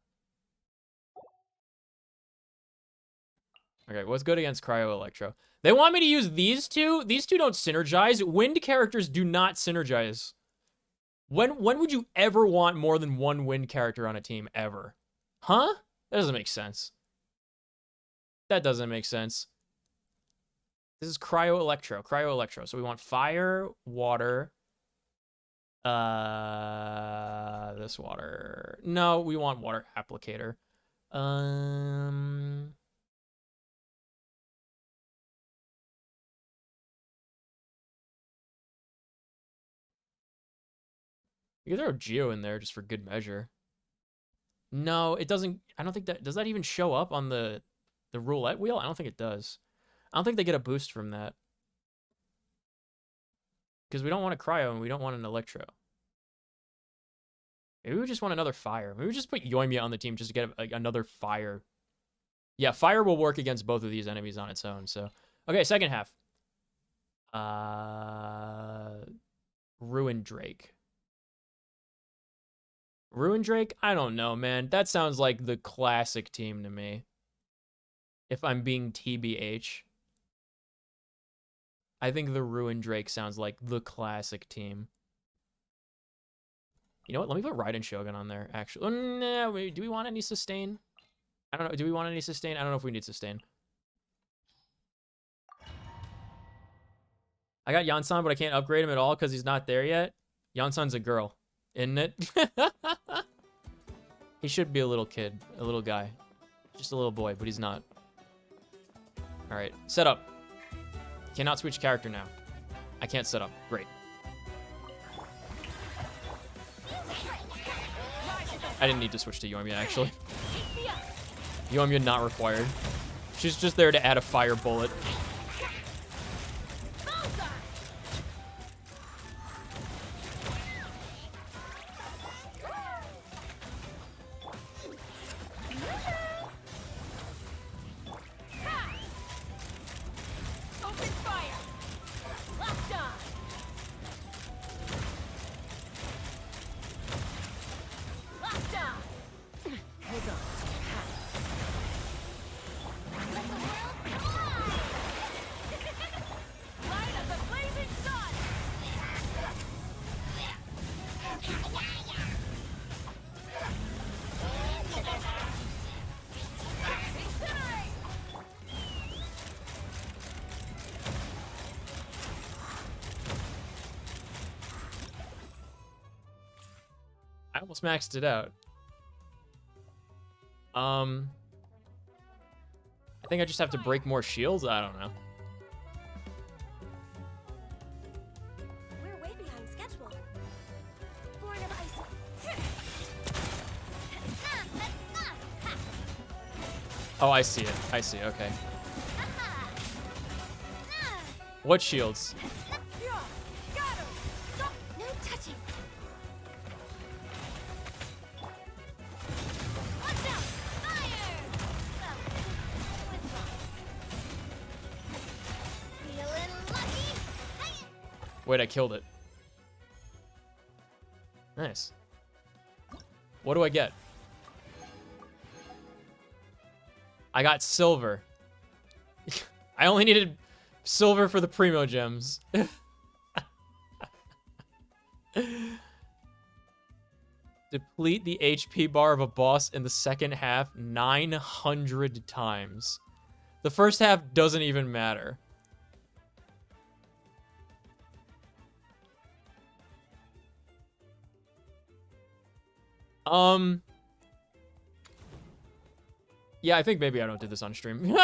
Okay, what's good against Cryo Electro? They want me to use these two? These two don't synergize. Wind characters do not synergize. When would you ever want more than one wind character on a team, ever? Huh? That doesn't make sense. That doesn't make sense. This is Cryo Electro. Cryo Electro. So we want fire, water. This water. No, we want water applicator. You can throw Geo in there just for good measure. No, it doesn't. I don't think that. Does that even show up on the roulette wheel? I don't think it does. I don't think they get a boost from that. Because we don't want a cryo and we don't want an electro. Maybe we just want another fire. Maybe we just put Yoimiya on the team just to get another fire. Yeah, fire will work against both of these enemies on its own. So, okay, second half. Ruin Drake. Ruin Drake? I don't know, man. That sounds like the classic team to me. If I'm being TBH. I think the Ruin Drake sounds like the classic team. You know what? Let me put Raiden Shogun on there, actually. Oh, no, do we want any sustain? I don't know. Do we want any sustain? I don't know if we need sustain. I got Yansan, but I can't upgrade him at all because he's not there yet. Yansan's a girl, isn't it? He should be a little kid, a little guy. Just a little boy, but he's not. All right, set up. Cannot switch character now. I can't set up. Great. I didn't need to switch to Yoimiya, actually. Yoimiya not required. She's just there to add a fire bullet. I almost maxed it out. I think I just have to break more shields. I don't know. We're way behind schedule. Born of ice. Oh, I see it. I see. Okay. What shields? No touching. Wait, I killed it. Nice. What do I get? I got silver. I only needed silver for the Primo gems. Deplete the HP bar of a boss in the second half 900 times. The first half doesn't even matter. Yeah, I think maybe I don't do this on stream.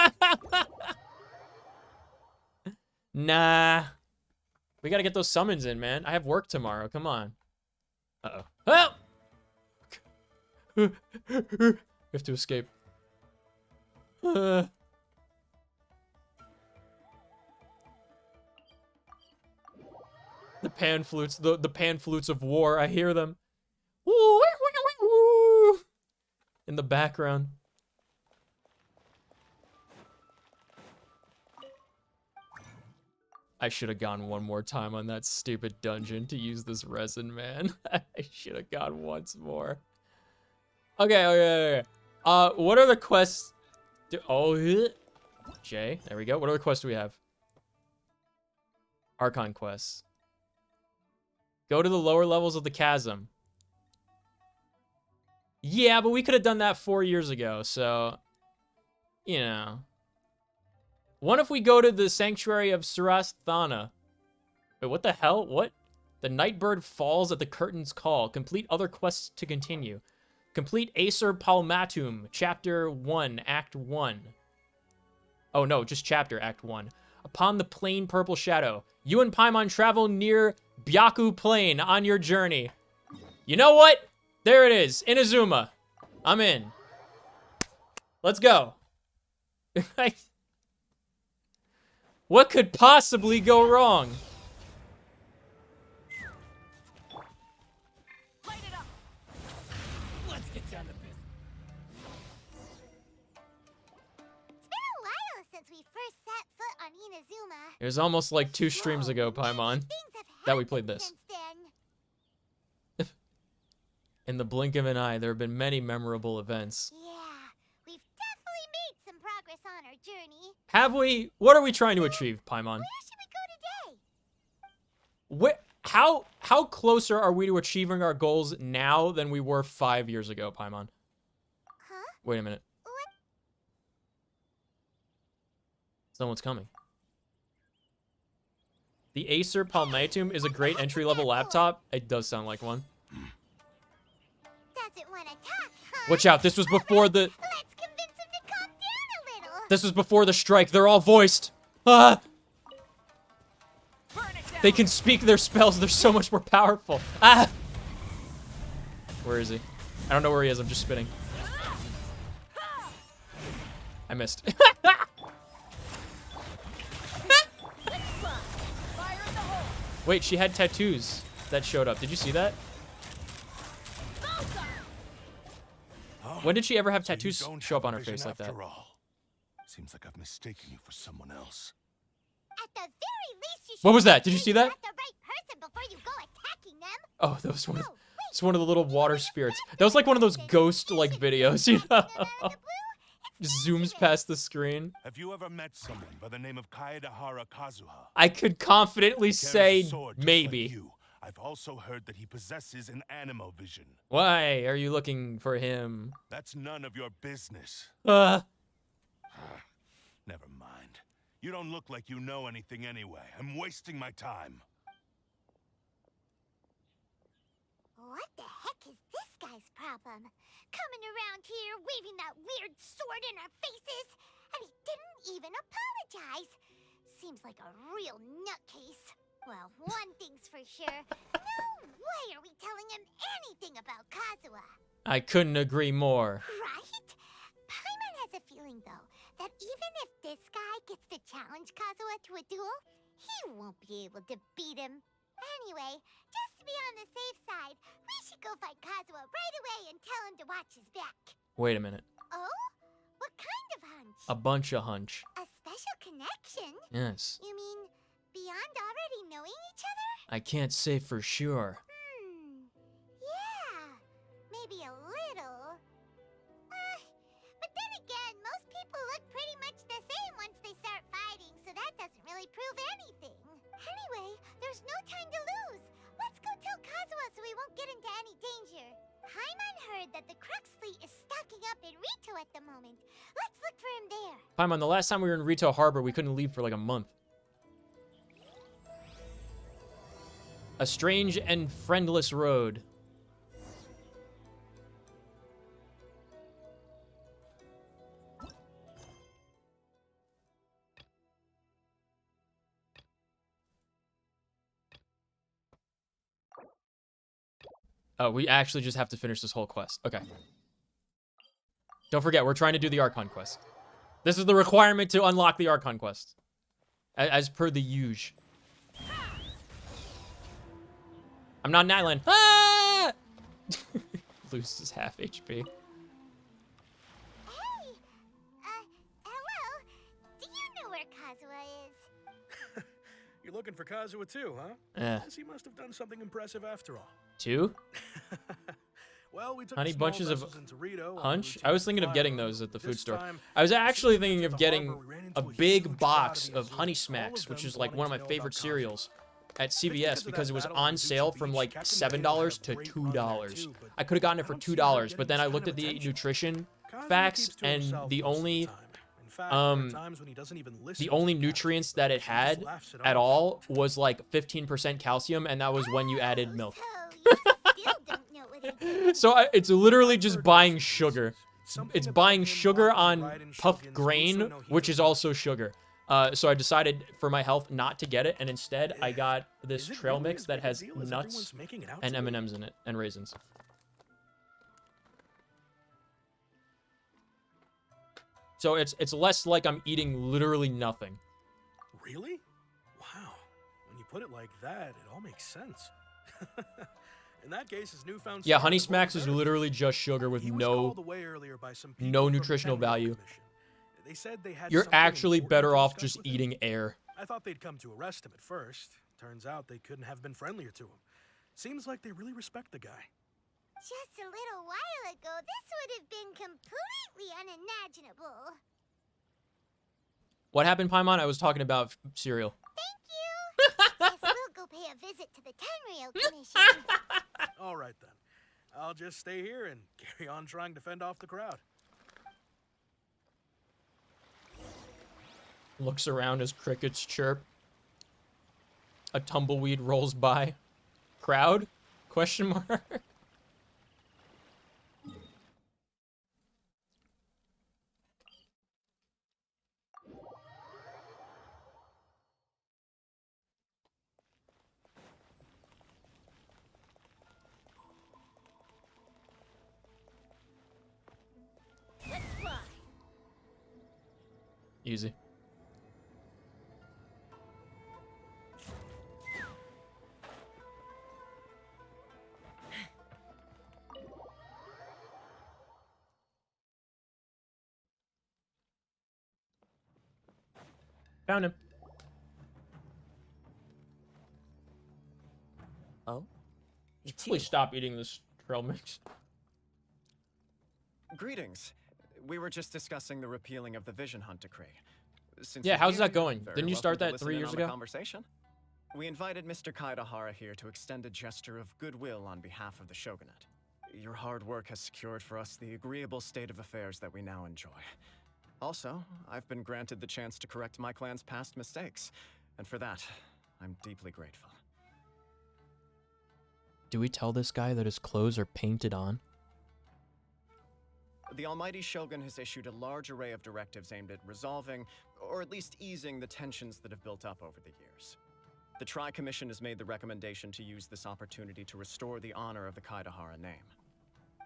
Nah. We gotta get those summons in, man. I have work tomorrow. Come on. Uh-oh. Help! We have to escape. The pan flutes, the pan flutes of war. I hear them. In the background. I should have gone one more time on that stupid dungeon to use this resin, man. I should have gone once more. Okay. What are the quests? Jay, there we go. What other quests do we have? Archon quests. Go to the lower levels of the chasm. Yeah, but we could have done that 4 years ago, so... You know... What if we go to the Sanctuary of Surasthana? Wait, what the hell? What? The Nightbird falls at the curtain's call. Complete other quests to continue. Complete Acer Palmatum, Chapter 1, Act 1. Oh no, just Chapter, Act 1. Upon the plain purple shadow, you and Paimon travel near Byaku Plain on your journey. You know what? There it is, Inazuma. I'm in. Let's go. What could possibly go wrong? Light it up. Let's get down to business. It's been a while since we first set foot on Inazuma. It was almost like 2 streams ago, Paimon, that we played this. Since then. In the blink of an eye, there have been many memorable events. Yeah, we've definitely made some progress on our journey. Have we? What are we trying to achieve, Paimon? Where should we go today? How closer are we to achieving our goals now than we were 5 years ago, Paimon? Huh? Wait a minute. What? Someone's coming. The Acer Palmatum is a great entry-level laptop. It does sound like one. Doesn't want to talk, huh? Watch out, this was before the... Let's convince him to This was before the strike. They're all voiced. Ah! They can speak their spells. They're so much more powerful. Ah! Where is he? I don't know where he is. I'm just spinning. I missed. Wait, she had tattoos that showed up. Did you see that? When did she ever have tattoos show up on her face like that? All. Seems like I've mistaken you for someone else. At the very least, you should What was that? Did you see that? the right person before you go attacking them. Oh, that was one of, it's one of the little water spirits. That was like one of those ghost-like videos, you know? Zooms past the screen. Have you ever met someone by the name of Kaedahara Kazuha? I could confidently He carries a say sword just maybe. like you. I've also heard that he possesses an animo vision. Why are you looking for him? That's none of your business. Uh, Never mind. You don't look like you know anything anyway. I'm wasting my time. What the heck is this guy's problem? Coming around here, waving that weird sword in our faces, and he didn't even apologize. Seems like a real nutcase. Well, one thing's for sure. No way are we telling him anything about Kazuha. I couldn't agree more. Right? Paimon has a feeling, though, that even if this guy gets to challenge Kazuha to a duel, he won't be able to beat him. Anyway, just to be on the safe side, we should go find Kazuha right away and tell him to watch his back. Wait a minute. Oh? What kind of hunch? A bunch of hunch. A special connection? Yes. You mean beyond already knowing each other? I can't say for sure. Yeah, maybe a little. But then again, most people look pretty much the same once they start fighting, so that doesn't really prove anything. Anyway, there's no time to lose. Let's go tell Kazuha so we won't get into any danger. Paimon heard that the Crux fleet is stocking up in Rito at the moment. Let's look for him there. Paimon, the last time we were in Rito Harbor, we couldn't leave for like a month. A strange and friendless road. Oh, we actually just have to finish this whole quest. Okay. Don't forget, we're trying to do the Archon quest. This is the requirement to unlock the Archon quest. As per the usual. I'm not an island. Ah! Loses half HP. Hey! Hello? Do you know where Kazuha is? You're looking for Kazuha too, huh? Guess he must have done something impressive after all. 2? Well, we took Honey the small bunches of vessels into Rito on hunch? route I was to thinking of getting Cairo. those at the food This store. time, I was we actually proceeded thinking to of the getting harbor. We ran a into a big huge box crowd of the Honey Azul, Smacks, all of which them is like one of my wanting to know favorite about Kazuha. cereals at It's because CVS of because that it was battle on with sale Zuchi from Beach, like Captain $7 Dale had a to great run there $2. too, but I could have gotten it I for don't see her $2, getting but then I this looked kind at of the attention. nutrition Kazuha facts keeps to and himself the most of only time. In fact, there are times when he doesn't even listen the to only the captain, nutrients that it he just had laughs it at off. all was like 15% calcium, and that was when you added milk. So you still don't know what he did. So it's literally just Heard buying this. sugar. Something It's about buying him sugar walking on right in puffed Shogun's grain, Muso no which is Hiro. also sugar. So I decided for my health not to get it, and instead I got this Is it trail really mix as that big a has deal as nuts everyone's making it out and to be? M&Ms in it and raisins. So it's less like I'm eating literally nothing. Really? Wow. When you put it like that, it all makes sense. In that case, his newfound Yeah, star Honey was born Smacks on is Earth. literally just sugar with He was no called away earlier by some people no from the nutritional Tenryou value. Commission. They said they had You're something actually important better to off discuss just with him. eating air. I thought they'd come to arrest him at first. Turns out they couldn't have been friendlier to him. Seems like they really respect the guy. Just a little while ago, this would have been completely unimaginable. What happened, Paimon? I was talking about cereal. Thank you. Guess we'll go pay a visit to the Tenryou Commission. All right then. I'll just stay here and carry on trying to fend off the crowd. Looks around as crickets chirp. A tumbleweed rolls by. Crowd? Question mark. Easy. Found him. Oh? It's Please you. stop eating this trail mix. Greetings. We were just discussing the repealing of the Vision Hunt decree. Since Yeah, you're how's here, that you're going? very Didn't you welcome start to that listen 3 in years on the ago? conversation. We invited Mr. Kaidahara here to extend a gesture of goodwill on behalf of the Shogunate. Your hard work has secured for us the agreeable state of affairs that we now enjoy. Also, I've been granted the chance to correct my clan's past mistakes, and for that, I'm deeply grateful. Do we tell this guy that his clothes are painted on? The Almighty Shogun has issued a large array of directives aimed at resolving, or at least easing, the tensions that have built up over the years. The Tri-Commission has made the recommendation to use this opportunity to restore the honor of the Kaidahara name.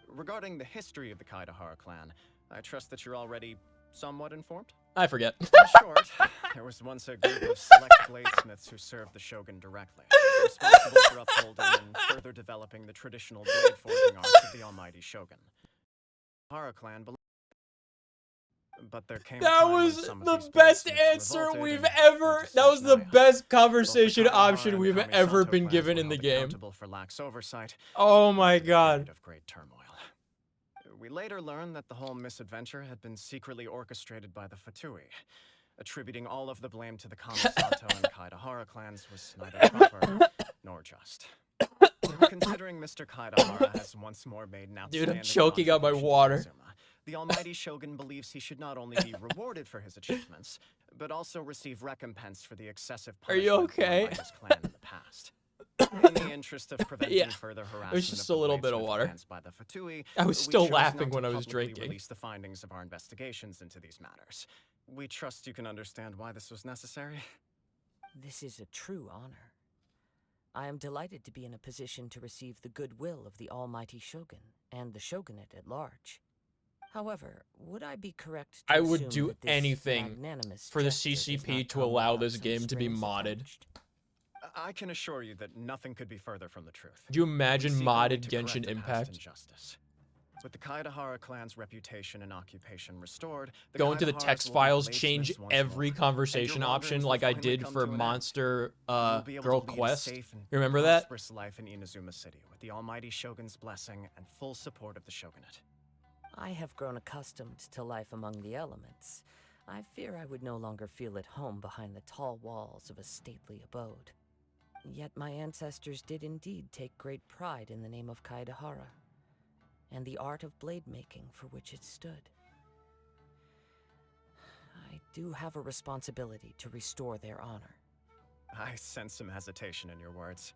Regarding the history of the Kaidahara clan, I trust that you're already somewhat informed? I forget. In short, there was once a group of select bladesmiths who served the Shogun directly, responsible for upholding and further developing the traditional blade forging arts of the Almighty Shogun. Kaidahara clan but there came a That time when was some of the these best bladesmiths answer revolted we've and went ever. to That was the Naya. best Both the conversation Kaidahara option and we've Kamisato ever been clans given were in the held game. accountable for lax oversight. Oh my and a god. period of great turmoil. We later learned that the whole misadventure had been secretly orchestrated by the Fatui. Attributing all of the blame to the Kamisato and Kaidahara clans was neither proper nor just. Considering Mr. Kaidahara has once more made an outstanding Dude, I'm choking on my contribution to water. Inazuma, the Almighty Shogun believes he should not only be rewarded for his achievements, but also receive recompense for the excessive Are you punishment okay? given by his clan in the past. In the interest of preventing Yeah. further It harassment was just of a the little bit of bladesmith water. clans by the Fatui, I was we still chose laughing not when to I was publicly drinking. release the findings of our investigations into these matters. We trust you can understand why this was necessary. This is a true honor. I am delighted to be in a position to receive the goodwill of the Almighty Shogun and the Shogunate at large. However, would I be correct to I would assume do that this anything magnanimous for the gesture does CCP not to come allow without this some game to be strings modded. attached? I can assure you that nothing could be further from the truth. Do you imagine We seek only modded to correct Genshin a past Impact? injustice. With the Kaidahara clan's reputation and occupation restored, the Go into the Kaidaharas text will be files, bladesmiths change once every more, conversation and your option wanderings will like I finally did come for to an end. Monster You'll be able Girl to lead a Quest. safe and You remember that? prosperous life in Inazuma City with the Almighty Shogun's blessing and full support of the Shogunate. I have grown accustomed to life among the elements. I fear I would no longer feel at home behind the tall walls of a stately abode. Yet my ancestors did indeed take great pride in the name of Kaidahara, and the art of blade making for which it stood. I do have a responsibility to restore their honor. I sense some hesitation in your words.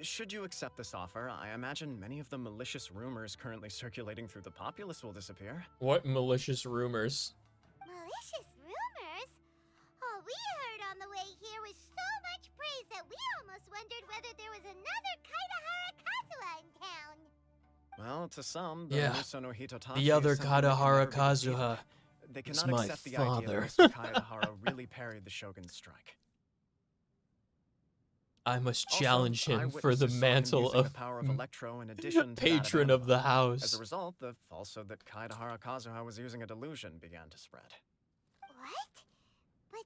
Should you accept this offer, I imagine many of the malicious rumors currently circulating through the populace will disappear. What malicious rumors? Malicious rumors? All we heard on the way here was so much praise that we almost wondered whether there was another Kaidahara Kazuha in town. Well, to some, the Yeah. Muso no Hitotachi The other simply may Kaidahara never be defeated. Kazuha They is cannot my accept the idea father. that Mr. Kaidahara really parried the Shogun's strike. I must Also, challenge him for the eyewitnesses saw him mantle using of the power of Electro in addition to that of patron of the Anima. house. As a result, the falsehood that Kaidahara Kazuha was using a delusion began to spread. What? But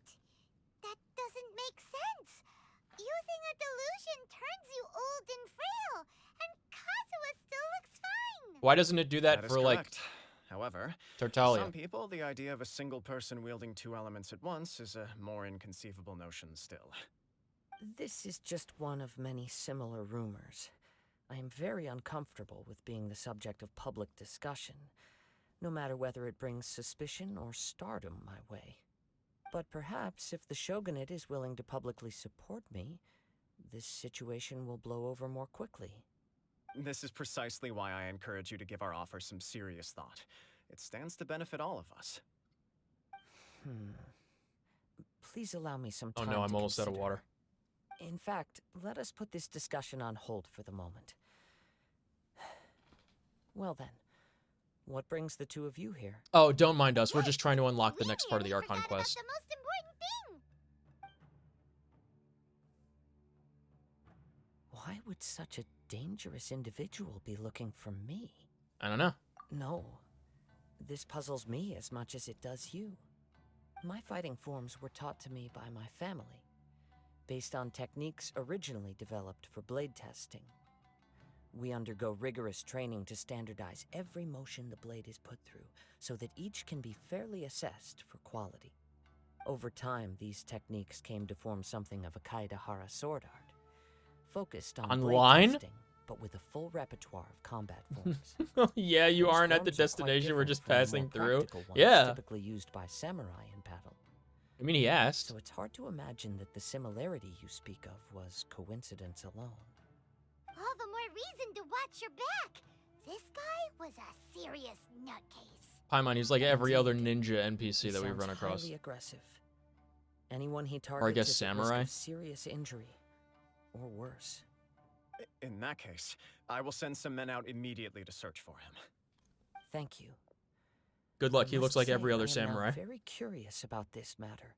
that doesn't make sense. Using a delusion turns you old and frail, and Kazuha still looks fine. Why doesn't it do that is for like correct. However, to Tartaglia? some people, the idea of a single person wielding two elements at once is a more inconceivable notion still. This is just one of many similar rumors. I am very uncomfortable with being the subject of public discussion, no matter whether it brings suspicion or stardom my way. But perhaps if the Shogunate is willing to publicly support me, this situation will blow over more quickly. This is precisely why I encourage you to give our offer some serious thought. It stands to benefit all of us. Please allow me some Oh time no, I'm to almost out of consider. water. In fact, let us put this discussion on hold for the moment. Well then, What brings the two of you here? Oh, don't mind us. We're just trying to unlock the next part of the Archon quest. The most important thing. Why would such a dangerous individual be looking for me? I don't know. No. This puzzles me as much as it does you. My fighting forms were taught to me by my family, based on techniques originally developed for blade testing. We undergo rigorous training to standardize every motion the blade is put through, so that each can be fairly assessed for quality. Over time, these techniques came to form something of a Kaedehara sword art, focused on Online? blade testing, but with a full repertoire of combat forms. Yeah, you Those aren't at the forms are quite destination. We're different just from the more passing through. practical ones Yeah. typically used by samurai in battle. I mean, he asked. So it's hard to imagine that the similarity you speak of was coincidence alone. All the more reason to watch your back. This guy was a serious nutcase. Paimon, he's like every other ninja NPC He that we've sounds run across. highly aggressive. Anyone he Or I guess targets is at samurai? risk of serious injury, or worse. In that case, I will send some men out immediately to search for him. Thank you. Good luck. I He looks must like say, every other I am now samurai. very curious about this matter,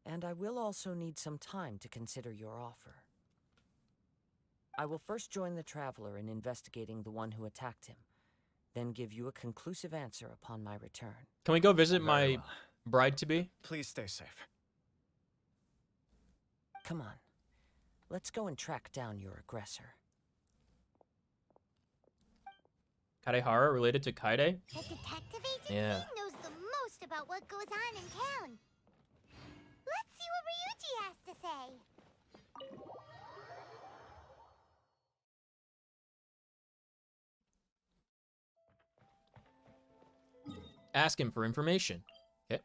and I will also need some time to consider your offer. I will first join the traveler in investigating the one who attacked him, then give you a conclusive answer upon my return. Can we go visit Very my well. bride-to-be? Please stay safe. Come on. Let's go and track down your aggressor. Kaedehara related to Kaede? The detective agency Yeah. knows the most about what goes on in town. Let's see what Ryuji has to say. Ask him for information. Okay.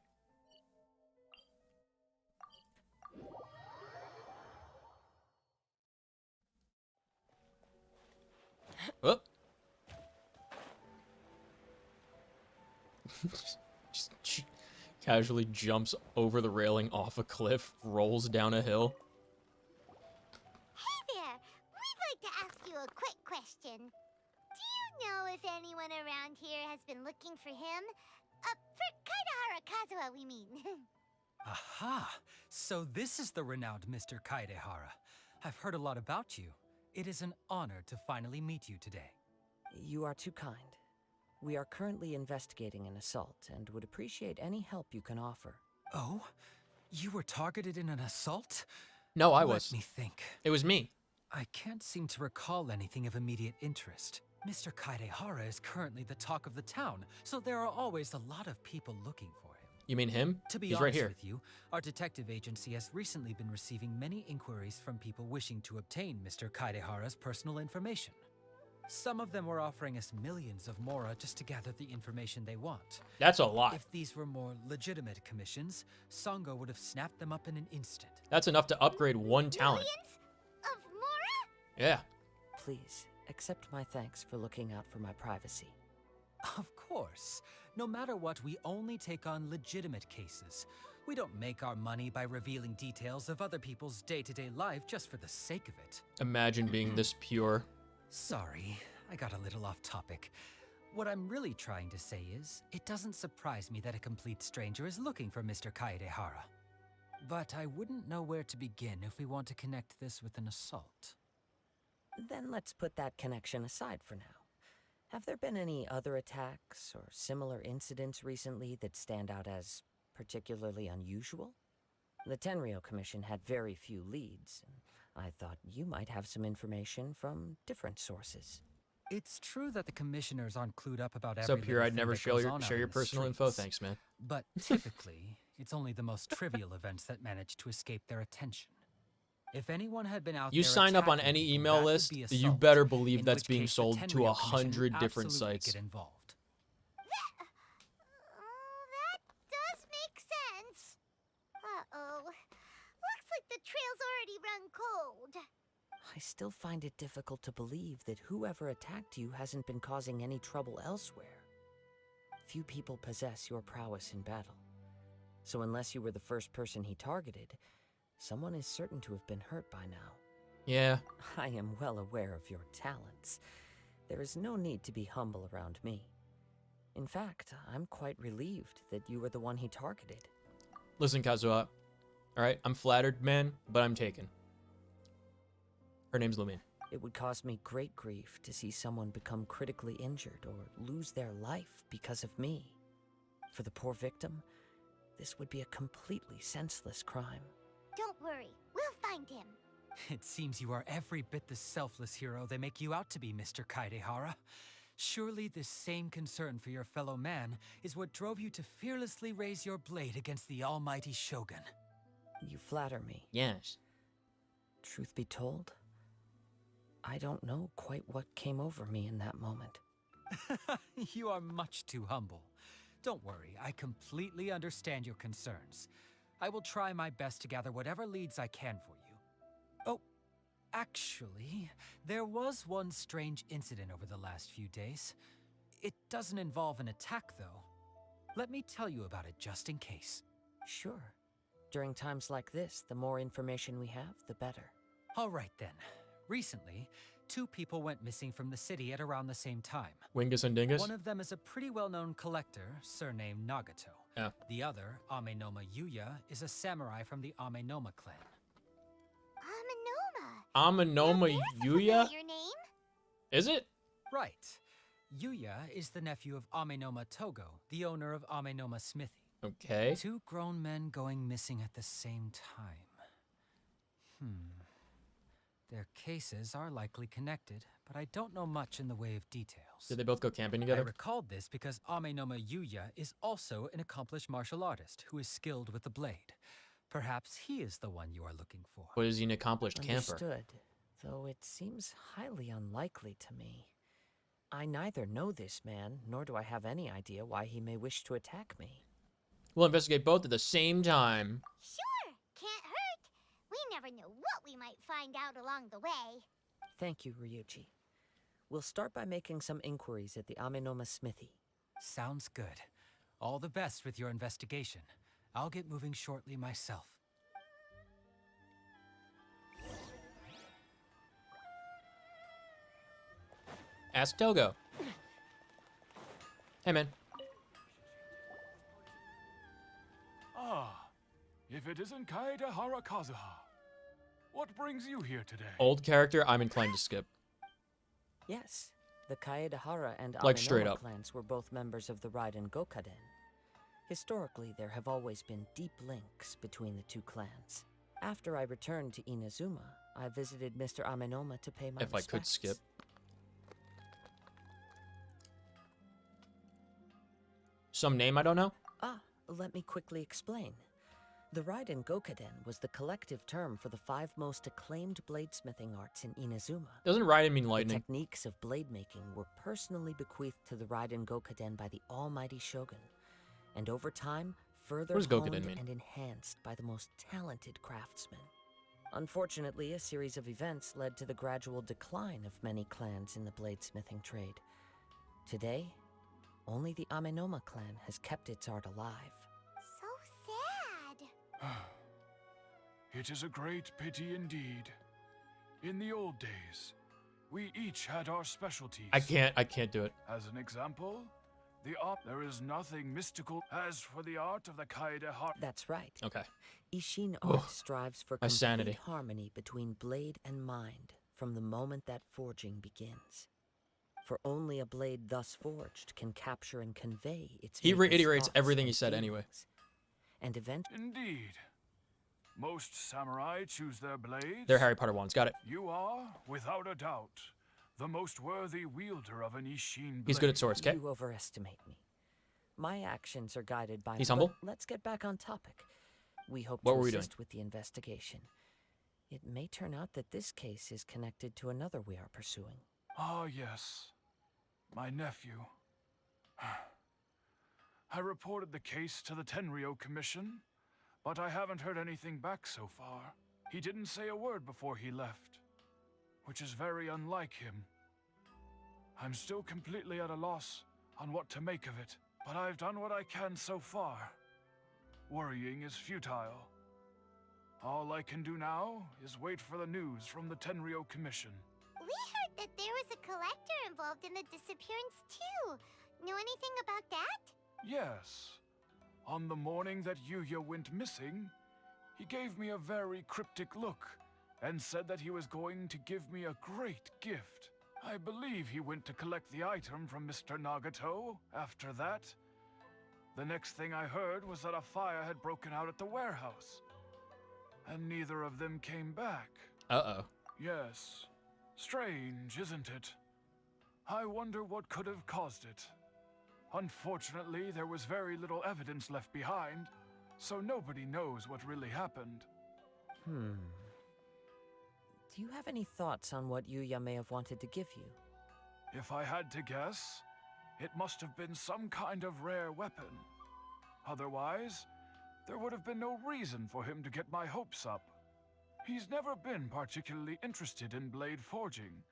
Oh. Just casually jumps over the railing off a cliff, rolls down a hill. Hey there, we'd like to ask you a quick question. Do you know if anyone around here has been looking for him? For Kaedehara Kazuha, we mean. Aha! So this is the renowned Mr. Kaedehara. I've heard a lot about you. It is an honor to finally meet you today. You are too kind. We are currently investigating an assault and would appreciate any help you can offer. Oh? You were targeted in an assault? No, I Let was. me think. It was me. I can't seem to recall anything of immediate interest. Mr. Kaedehara is currently the talk of the town, so there are always a lot of people looking for him. You mean him? To be He's honest right here. with you, our detective agency has recently been receiving many inquiries from people wishing to obtain Mr. Kaedehara's personal information. Some of them were offering us millions of mora just to gather the information they want. That's a lot. If these were more legitimate commissions, Sango would have snapped them up in an instant. That's enough to upgrade one talent. Of Mora? Yeah. Please, accept my thanks for looking out for my privacy. Of course. No matter what, we only take on legitimate cases. We don't make our money by revealing details of other people's day-to-day life just for the sake of it. Imagine being this pure. Sorry, I got a little off topic. What I'm really trying to say is, it doesn't surprise me that a complete stranger is looking for Mr. Kaedehara. But I wouldn't know where to begin if we want to connect this with an assault. Then let's put that connection aside for now. Have there been any other attacks or similar incidents recently that stand out as particularly unusual? The Tenryou Commission had very few leads, and I thought you might have some information from different sources. It's true that the commissioners aren't clued up about What's every up, Pure? little I'd thing never that share goes your, on out share in your the personal info. streets. Thanks, man. But typically, it's only the most trivial events that manage to escape their attention. If anyone had been out You there sign up on attacking any people, email that would list, be you assault, better believe in that's which being case the sold to Tenryou Commission would 100 different absolutely sites. get involved. That does make sense. Uh-oh. Looks like the trail's already run cold. I still find it difficult to believe that whoever attacked you hasn't been causing any trouble elsewhere. Few people possess your prowess in battle. So unless you were the first person he targeted, someone is certain to have been hurt by now. Yeah. I am well aware of your talents. There is no need to be humble around me. In fact, I'm quite relieved that you were the one he targeted. Listen, Kazuha. Alright, I'm flattered, man, but I'm taken. Her name's Lumine. It would cause me great grief to see someone become critically injured or lose their life because of me. For the poor victim, this would be a completely senseless crime. Don't worry, we'll find him. It seems you are every bit the selfless hero they make you out to be, Mr. Kaedehara. Surely this same concern for your fellow man is what drove you to fearlessly raise your blade against the almighty Shogun. You flatter me. Yes. Truth be told, I don't know quite what came over me in that moment. You are much too humble. Don't worry, I completely understand your concerns. I will try my best to gather whatever leads I can for you. Oh, actually, there was one strange incident over the last few days. It doesn't involve an attack, though. Let me tell you about it just in case. Sure. During times like this, the more information we have, the better. All right, then. Recently, 2 people went missing from the city at around the same time. Wingus and Dingus? One of them is a pretty well-known collector, surnamed Nagato. Yeah. The other, Amenoma Yuya, is a samurai from the Amenoma clan. Amenoma Yuya? Your name? Is it? Right. Yuya is the nephew of Amenoma Togo, the owner of Amenoma Smithy. Okay. 2 grown men going missing at the same time. Their cases are likely connected, but I don't know much in the way of details. Did they both go camping I together? recalled this because Amenoma Yuya is also an accomplished martial artist who is skilled with the blade. Perhaps he is the one you are looking for. What is he, an accomplished camper? Understood, though it seems highly unlikely to me. I neither know this man, nor do I have any idea why he may wish to attack me. We'll investigate both at the same time. Sure, can't hurt. We never know what we might find out along the way. Thank you, Ryuji. We'll start by making some inquiries at the Amenoma Smithy. Sounds good. All the best with your investigation. I'll get moving shortly myself. Ask Togo. Hey, man. Ah, if it isn't Kaedehara Kazuha. What brings you here today? Old character, I'm inclined to skip. Yes, the Kaedehara and Like, straight Amenoma up. clans were both members of the Raiden Gokaden. Historically, there have always been deep links between the 2 clans. After I returned to Inazuma, I visited Mr. Amenoma to pay my If respects. I could skip. Some name I don't know? Ah, let me quickly explain. The Raiden Gokaden was the collective term for the 5 most acclaimed bladesmithing arts in Inazuma. Doesn't Raiden mean The lightning? techniques of blade making were personally bequeathed to the Raiden Gokaden by the almighty Shogun, and over time, further What does Gokaden honed mean? and enhanced by the most talented craftsmen. Unfortunately, a series of events led to the gradual decline of many clans in the bladesmithing trade. Today, only the Amenoma clan has kept its art alive. So sad. It is a great pity indeed. In the old days, we each had our specialties. I can't do it. As an example, there is nothing mystical. As for the art of the Kaedehara, That's right. Okay. Ishin Ugh. art strives for My complete sanity. harmony between blade and mind from the moment that forging begins. For only a blade thus forged can capture and convey its He maker's reiterates thoughts everything he and said anyway. feelings. And eventually, indeed. Most samurai choose their blades. They're Harry Potter ones. Got it. You are, without a doubt, the most worthy wielder of an Ishin blade. He's good at swords, okay? you overestimate me. My actions are guided by... He's but humble? let's get back on topic. We hope What to were we doing? assist with the investigation. It may turn out that this case is connected to another we are pursuing. Ah, yes. My nephew. I reported the case to the Tenryo Commission, but I haven't heard anything back so far. He didn't say a word before he left, which is very unlike him. I'm still completely at a loss on what to make of it, but I've done what I can so far. Worrying is futile. All I can do now is wait for the news from the Tenryo Commission. We heard that there was a collector involved in the disappearance too. Know anything about that? Yes. On the morning that Yuya went missing, he gave me a very cryptic look and said that he was going to give me a great gift. I believe he went to collect the item from Mr. Nagato after that. The next thing I heard was that a fire had broken out at the warehouse, and neither of them came back. Uh-oh. Yes. Strange, isn't it? I wonder what could have caused it. Unfortunately, there was very little evidence left behind, so nobody knows what really happened. Do you have any thoughts on what Yuya may have wanted to give you? If I had to guess, it must have been some kind of rare weapon. Otherwise, there would have been no reason for him to get my hopes up. He's never been particularly interested in blade forging,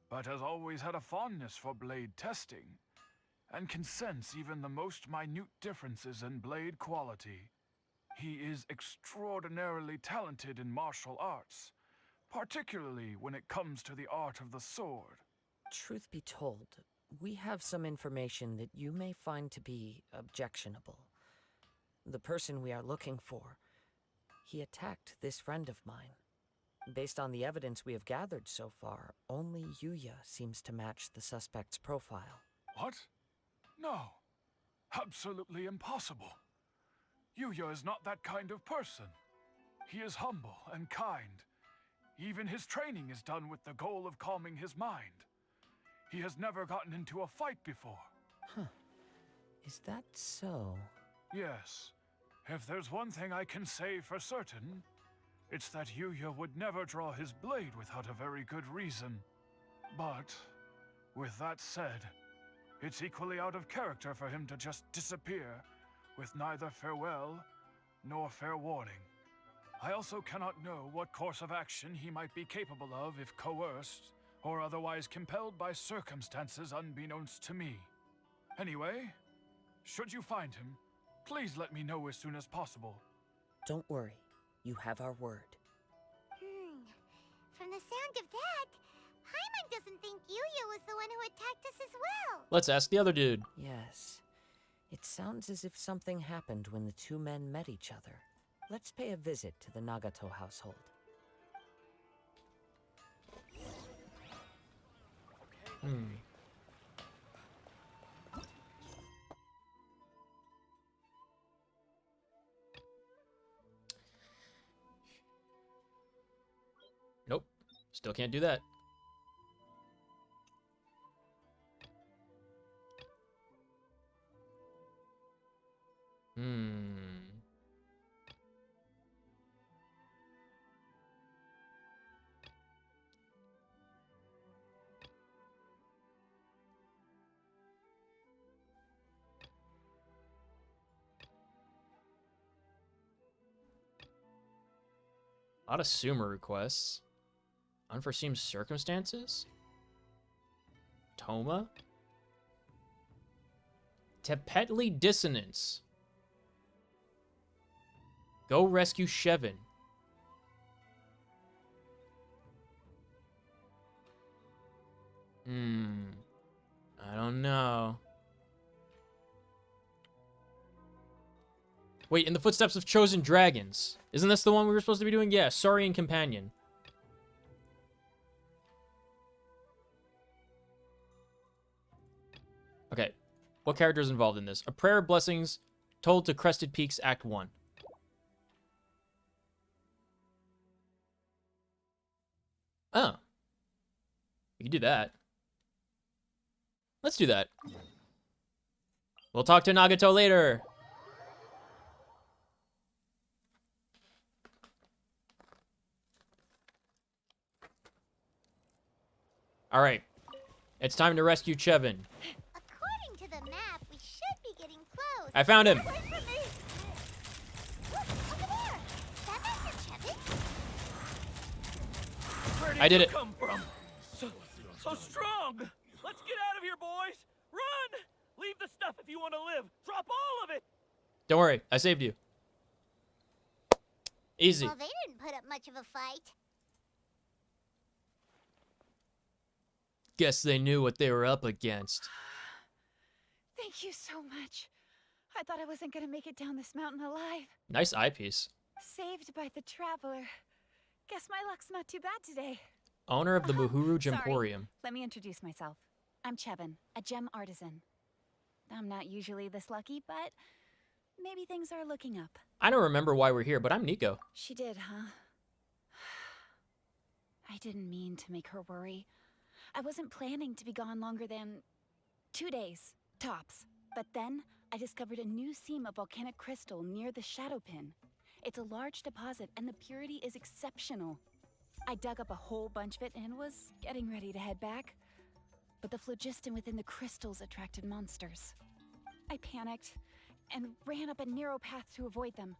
but has always had a fondness for blade testing, and can sense even the most minute differences in blade quality. He is extraordinarily talented in martial arts, particularly when it comes to the art of the sword. Truth be told, we have some information that you may find to be objectionable. The person we are looking for, he attacked this friend of mine. Based on the evidence we have gathered so far, only Yuya seems to match the suspect's profile. What? No. Absolutely impossible. Yuya is not that kind of person. He is humble and kind. Even his training is done with the goal of calming his mind. He has never gotten into a fight before. Is that so? Yes. If there's one thing I can say for certain, it's that Yuya would never draw his blade without a very good reason. But, with that said, it's equally out of character for him to just disappear, with neither farewell nor fair warning. I also cannot know what course of action he might be capable of if coerced, or otherwise compelled by circumstances unbeknownst to me. Anyway, should you find him, please let me know as soon as possible. Don't worry, you have our word. From the sound of that, Paimon doesn't think Yuya was the one who attacked us as well. Let's ask the other dude. Yes. It sounds as if something happened when the two men met each other. Let's pay a visit to the Nagato household. Nope. Still can't do that. A lot of Sumer requests. Unforeseen circumstances? Toma? Tepetli dissonance. Go rescue Shevin. I don't know. Wait, in the footsteps of chosen dragons. Isn't this the one we were supposed to be doing? Yeah, Saurian companion. Okay. What character is involved in this? A Prayer of Blessings told to Crested Peaks Act 1. Oh. We can do that. Let's do that. We'll talk to Nagato later. All right. It's time to rescue Chevin. According to the map, we should be getting close. I found him. Wait for me. Look, over there. That Master Chevin? Where did I did you it. come from? So strong! Let's get out of here, boys! Run! Leave the stuff if you want to live. Drop all of it! Don't worry. I saved you. Easy. Well, they didn't put up much of a fight. Guess they knew what they were up against. Thank you so much. I thought I wasn't gonna make it down this mountain alive. Nice eyepiece. Saved by the traveler. Guess my luck's not too bad today. Owner of the Muhuru Sorry. Gemporium. Let me introduce myself. I'm Chevin, a gem artisan. I'm not usually this lucky, but maybe things are looking up. I don't remember why we're here, but I'm Nico. She did, huh? I didn't mean to make her worry. I wasn't planning to be gone longer than 2 days, tops. But then I discovered a new seam of volcanic crystal near the Shadow Pin. It's a large deposit and the purity is exceptional. I dug up a whole bunch of it and was getting ready to head back. But the phlogiston within the crystals attracted monsters. I panicked and ran up a narrow path to avoid them.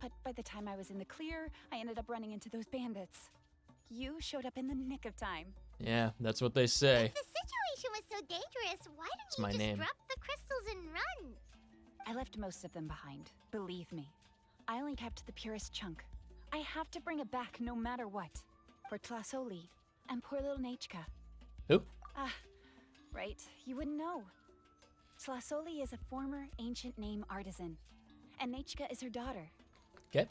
But by the time I was in the clear, I ended up running into those bandits. You showed up in the nick of time. Yeah, that's what they say. If the situation was so dangerous, why It's didn't my you just name. drop the crystals and run? I left most of them behind, believe me. I only kept the purest chunk. I have to bring it back no matter what. For Tlasoli and poor little Nachka. Who? Ah, right, you wouldn't know. Tlasoli is a former ancient name artisan, and Nachka is her daughter. Okay.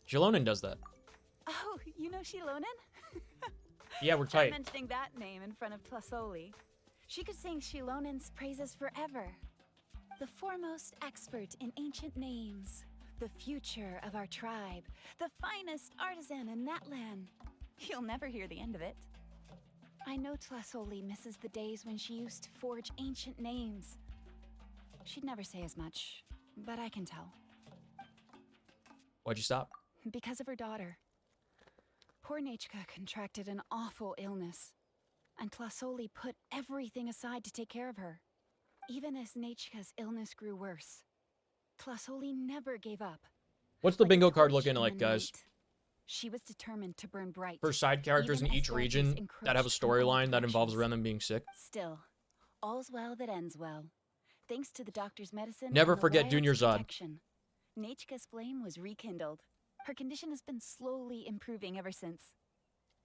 Shilonen does that. Oh, you know Shilonen? Yeah, we're Try tight. mentioning that name in front of Tlasoli. She could sing Shilonen's praises forever. The foremost expert in ancient names. The future of our tribe. The finest artisan in that land. You'll never hear the end of it. I know Tlasoli misses the days when she used to forge ancient names. She'd never say as much, but I can tell. Why'd you stop? Because of her daughter. Poor Nachka contracted an awful illness, and Tlasoli put everything aside to take care of her. Even as Nachka's illness grew worse, Tlasoli never gave up. What's the Like a bingo card torch looking in the like, guys? night. She was determined to burn bright. For side characters even in as each darkness region that have a encroached from all storyline that involves directions. around them being sick. Still, all's well that ends well. Thanks to the doctor's medicine. Never and the forget wild's Junior Zod. protection, Nachka's flame was rekindled. Her condition has been slowly improving ever since.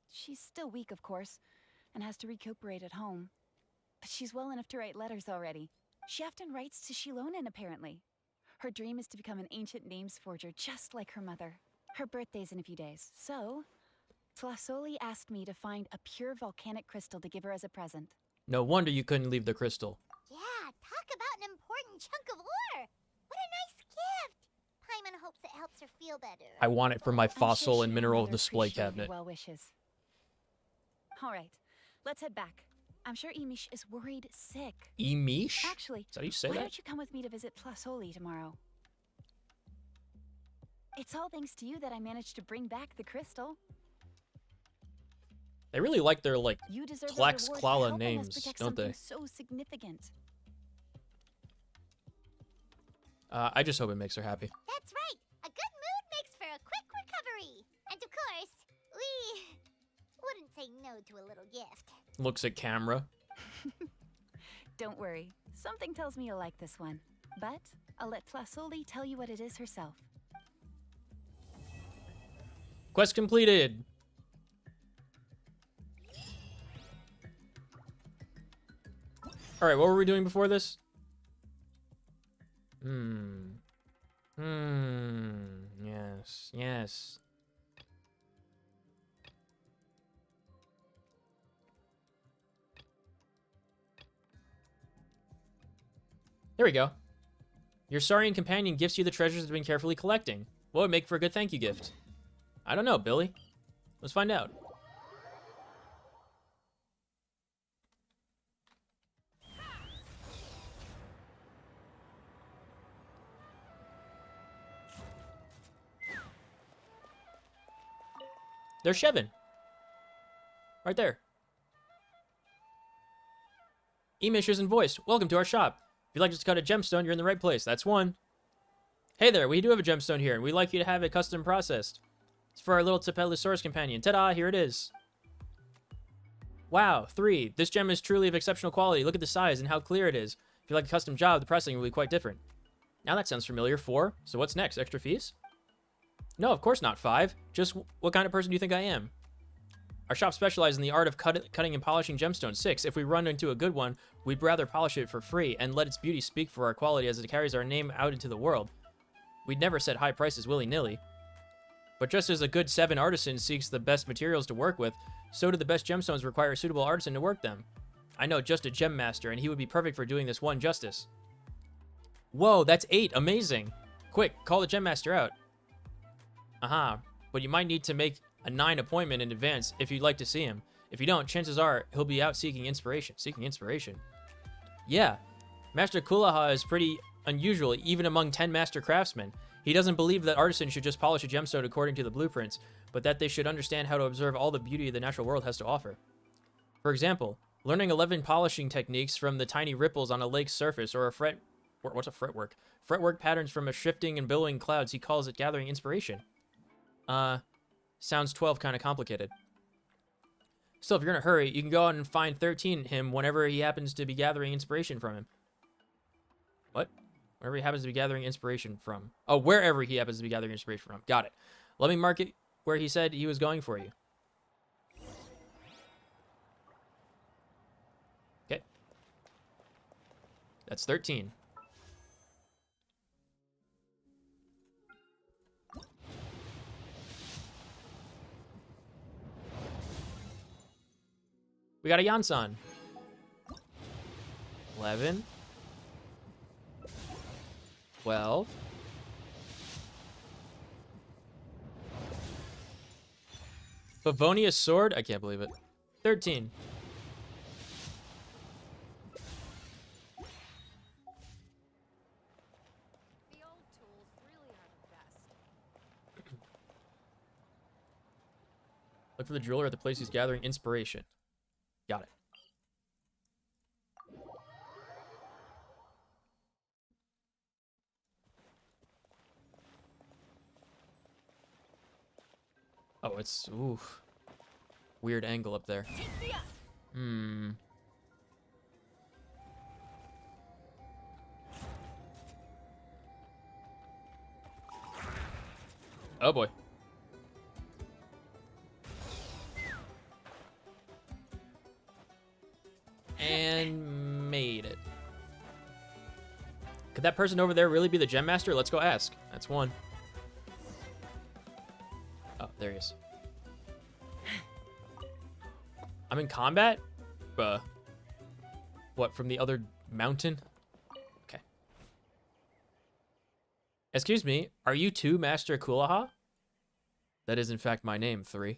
She's still weak, of course, and has to recuperate at home. But she's well enough to write letters already. She often writes to Shilonen, apparently. Her dream is to become an ancient names forger, just like her mother. Her birthday's in a few days, so Tlasoli asked me to find a pure volcanic crystal to give her as a present. No wonder you couldn't leave the crystal. Yeah, talk about an important chunk of ore. What a nice gift. Paimon hopes it helps her feel better. I want it for my I'm sure fossil she and and mineral Mother display appreciate your cabinet. well wishes. All right, let's head back. I'm sure Emish is worried sick. Emish? Actually, Is that how you say why that? don't you come with me to visit Tlasoli tomorrow? It's all thanks to you that I managed to bring back the crystal. They really like their, like, You deserve a Tlax reward for Klala helping us names, protect don't something they? so significant. I just hope it makes her happy. That's right. A good mood makes for a quick recovery. And of course, we wouldn't say no to a little gift. Looks at camera. Don't worry. Something tells me you'll like this one. But I'll let Tlasoli tell you what it is herself. Quest completed. All right, what were we doing before this? Yes, yes. There we go. Your Saurian companion gifts you the treasures they've been carefully collecting. What would make for a good thank you gift? I don't know, Billy. Let's find out. There's Shevin. Right there. Emish isn't voiced. Welcome to our shop. If you'd like us to cut a gemstone, you're in the right place. That's one. Hey there, we do have a gemstone here, and we'd like you to have it custom processed. It's for our little Tepelosaurus companion. Ta-da, here it is. Wow, 3. This gem is truly of exceptional quality. Look at the size and how clear it is. If you like a custom job, the pricing will be quite different. Now that sounds familiar. 4. So what's next? Extra fees? No, of course not. 5. Just what kind of person do you think I am? Our shop specializes in the art of cutting and polishing gemstones. 6. If we run into a good one, we'd rather polish it for free and let its beauty speak for our quality as it carries our name out into the world. We'd never set high prices willy-nilly. But just as a good 7 artisan seeks the best materials to work with, so do the best gemstones require a suitable artisan to work them. I know just a gem master, and he would be perfect for doing this one justice. Whoa, that's 8. Amazing. Quick, call the gem master out. Aha, but you might need to make a 9 appointment in advance if you'd like to see him. If you don't, chances are he'll be out seeking inspiration. Seeking inspiration? Yeah, Master Kulaha is pretty unusual, even among 10 master craftsmen. He doesn't believe that artisans should just polish a gemstone according to the blueprints, but that they should understand how to observe all the beauty the natural world has to offer. For example, learning 11 polishing techniques from the tiny ripples on a lake's surface, or what's a fretwork? Fretwork patterns from a shifting and billowing clouds. He calls it gathering inspiration. Sounds 12 kind of complicated. Still, if you're in a hurry, you can go out and find 13 him whenever he happens to be gathering inspiration from him. What? Whenever he happens to be gathering inspiration from. Oh, wherever he happens to be gathering inspiration from. Got it. Let me mark it where he said he was going for you. Okay. That's 13. We got a Yansan. 11. 12. Favonia's sword? I can't believe it. 13. Look for the jeweler at the place he's gathering inspiration. Got it. Oh, it's oof. Weird angle up there. Hmm. Oh boy. And made it. Could that person over there really be the gem master? Let's go ask. That's one. Oh, there he is. I'm in combat? What, from the other mountain? Okay. Excuse me, are you too Master Kulaha? That is in fact my name, 3.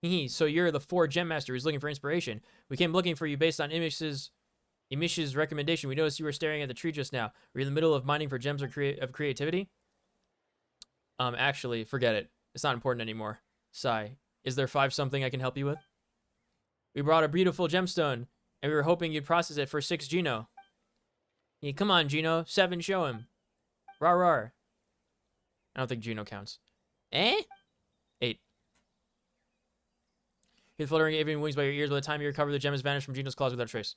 Hehe, so you're the 4 gem master who's looking for inspiration. We came looking for you based on Imish's recommendation. We noticed you were staring at the tree just now. Were you in the middle of mining for gems of creativity? Actually, forget it. It's not important anymore. Sigh. Is there 5 something I can help you with? We brought a beautiful gemstone, and we were hoping you'd process it for 6 Gino. Hey, come on, Gino. 7, show him. Rar rar. I don't think Gino counts. Eh? 8. He's fluttering avian wings by your ears. By the time you recover, the gem has vanished from Gino's claws without a trace.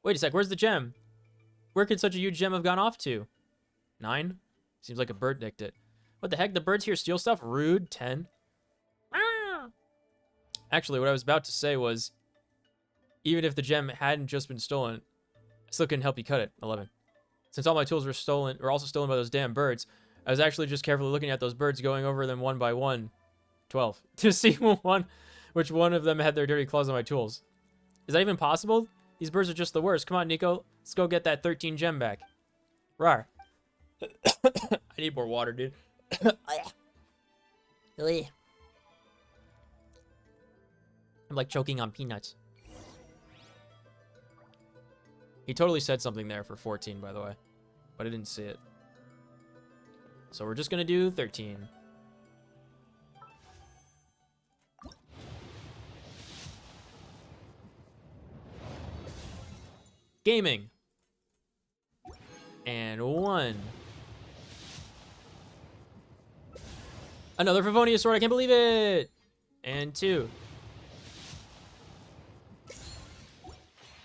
Wait a sec, where's the gem? Where could such a huge gem have gone off to? 9? Seems like a bird nicked it. What the heck? The birds here steal stuff? Rude. 10. Actually, what I was about to say was, even if the gem hadn't just been stolen, I still couldn't help you cut it. 11. Since all my tools were also stolen by those damn birds, I was actually just carefully looking at those birds, going over them one by one. 12. To see which one of them had their dirty claws on my tools. Is that even possible? These birds are just the worst. Come on, Nico. Let's go get that 13 gem back. Rar. I need more water, dude. I'm like choking on peanuts. He totally said something there for 14, by the way. But I didn't see it. So we're just going to do 13. Gaming. And 1. Another Favonius sword. I can't believe it. And 2.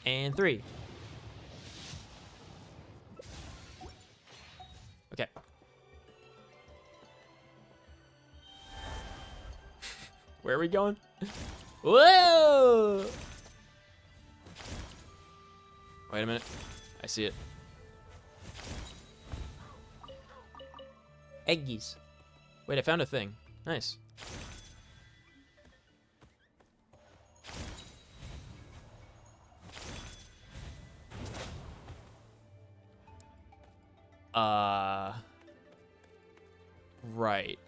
And 3. Okay. Where are we going? Whoa! Wait a minute. I see it. Eggies. Wait, I found a thing. Nice. Right.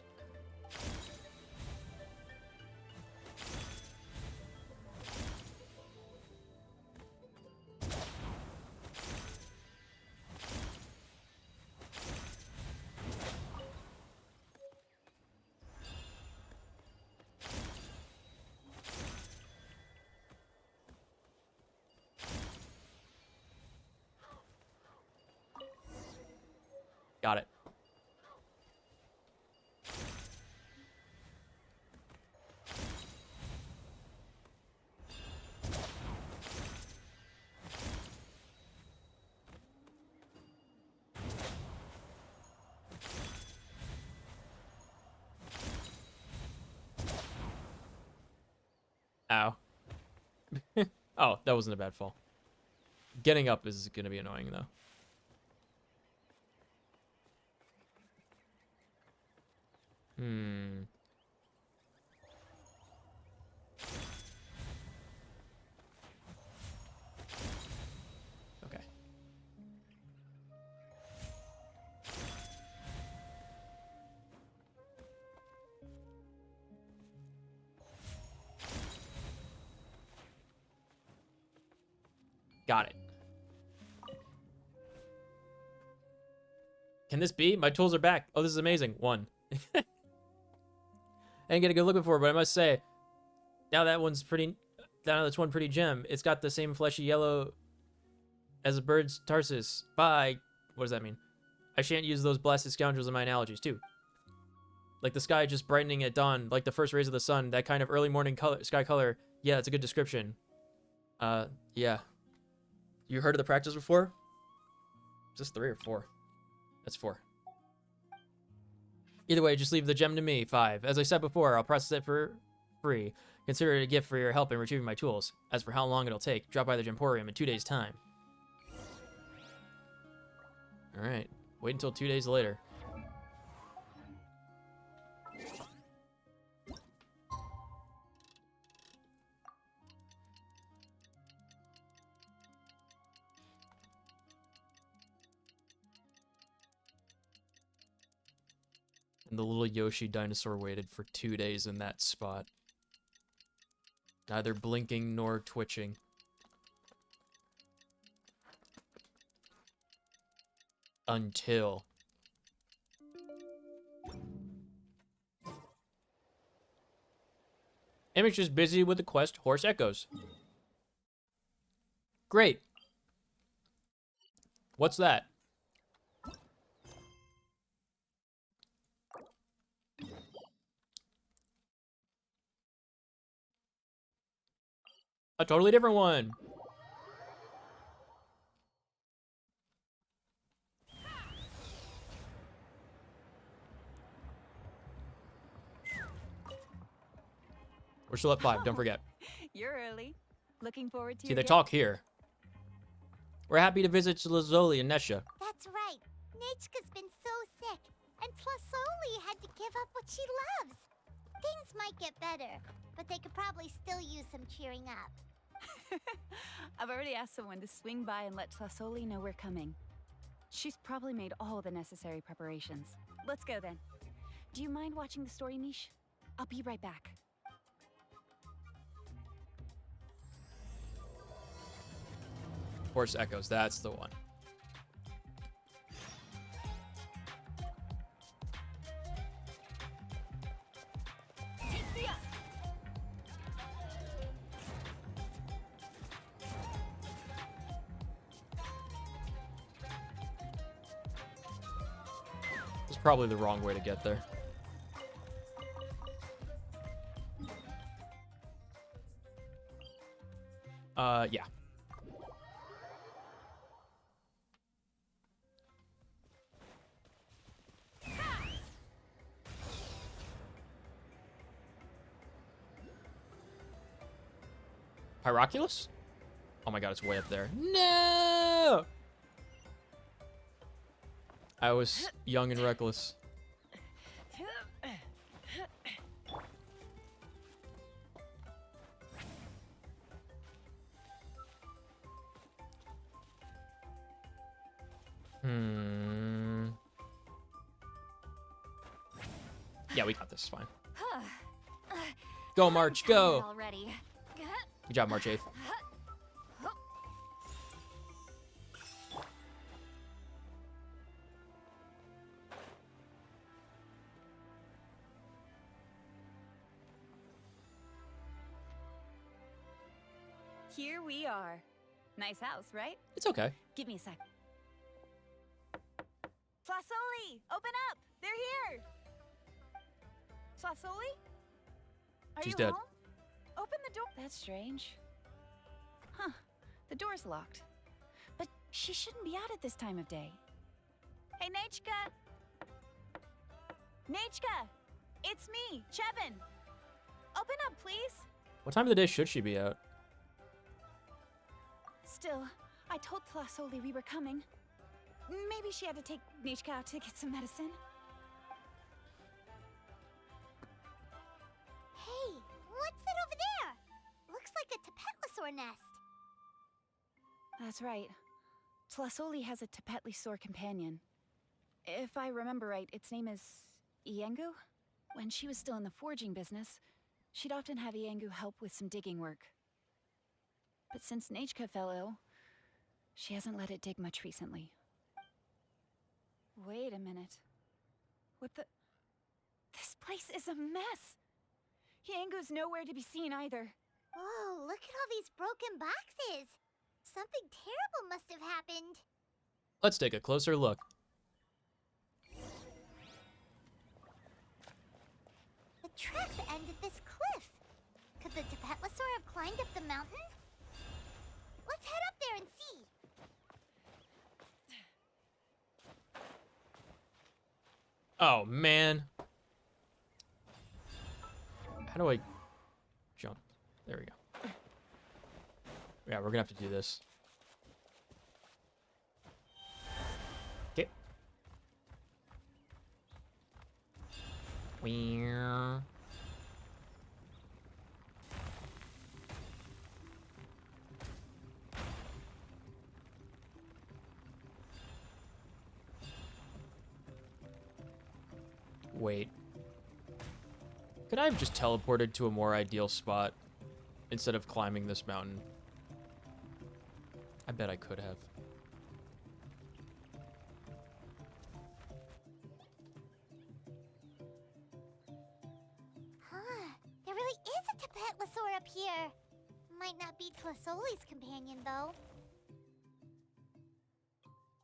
Got it. Ow. Oh, that wasn't a bad fall. Getting up is going to be annoying, though. Hmm. Okay. Got it. Can this be? My tools are back. Oh, this is amazing. 1. I didn't get a good look before, but I must say, now that's one pretty gem. It's got the same fleshy yellow as a bird's tarsus. Bye. What does that mean? I shan't use those blasted scoundrels in my analogies, too. Like the sky just brightening at dawn, like the first rays of the sun, that kind of early morning color, sky color. Yeah, it's a good description. Yeah. You heard of the practice before? Is this 3 or 4? That's 4. Either way, just leave the gem to me. 5. As I said before, I'll process it for free. Consider it a gift for your help in retrieving my tools. As for how long it'll take, drop by the Gemporium in 2 days' time. Alright. Wait until 2 days later. And the little Yoshi dinosaur waited for 2 days in that spot. Neither blinking nor twitching. Until... Image is busy with the quest Horse Echoes. Great. What's that? A totally different one. We're still at 5, don't forget. You're early. Looking forward to See, your they gift? talk here. We're happy to visit Lazoli and Nesha. That's right. Nichka's been so sick, and Tlasoli had to give up what she loves. Things might get better, but they could probably still use some cheering up. I've already asked someone to swing by and let Tlasoli know we're coming. She's probably made all the necessary preparations. Let's go then. Do you mind watching the story niche? I'll be right back. Horse Echoes, that's the one. It's probably the wrong way to get there. Yeah. Pyroculus? Oh my god, it's way up there. No! I was young and reckless. Yeah, we got this. Fine. Go, March, go! Already. Good job, March 8th. Here we are. Nice house, right? It's okay. Give me a sec. Flasoli, open up! They're here! Flasoli? Are She's you dead. home? Open the door. That's strange. Huh. The door's locked. But she shouldn't be out at this time of day. Hey, Nechka! Nechka! It's me, Chevin! Open up, please! What time of the day should she be out? Still, I told Flasoli we were coming. Maybe she had to take Nechka out to get some medicine. Hey, what's that over there? Looks like a Tapetlosaur nest. That's right. Flasoli has a Tapetlosaur companion. If I remember right, its name is Iengu? When she was still in the forging business, she'd often have Iengu help with some digging work. But since Nechka fell ill, she hasn't let it dig much recently. Wait a minute. What the... This place is a mess! Iengu's nowhere to be seen either. Whoa, look at all these broken boxes. Something terrible must have happened. Let's take a closer look. The tracks end at this cliff. Could the Tapetlosaur have climbed up the mountain? Let's head up there and see. Oh, man. How do I jump? There we go. Yeah, we're gonna have to do this. Okay. Wait. Could I have just teleported to a more ideal spot instead of climbing this mountain? I bet I could have. Huh. There really is a Tapetlosaur up here. Might not be Tlasoli's companion, though.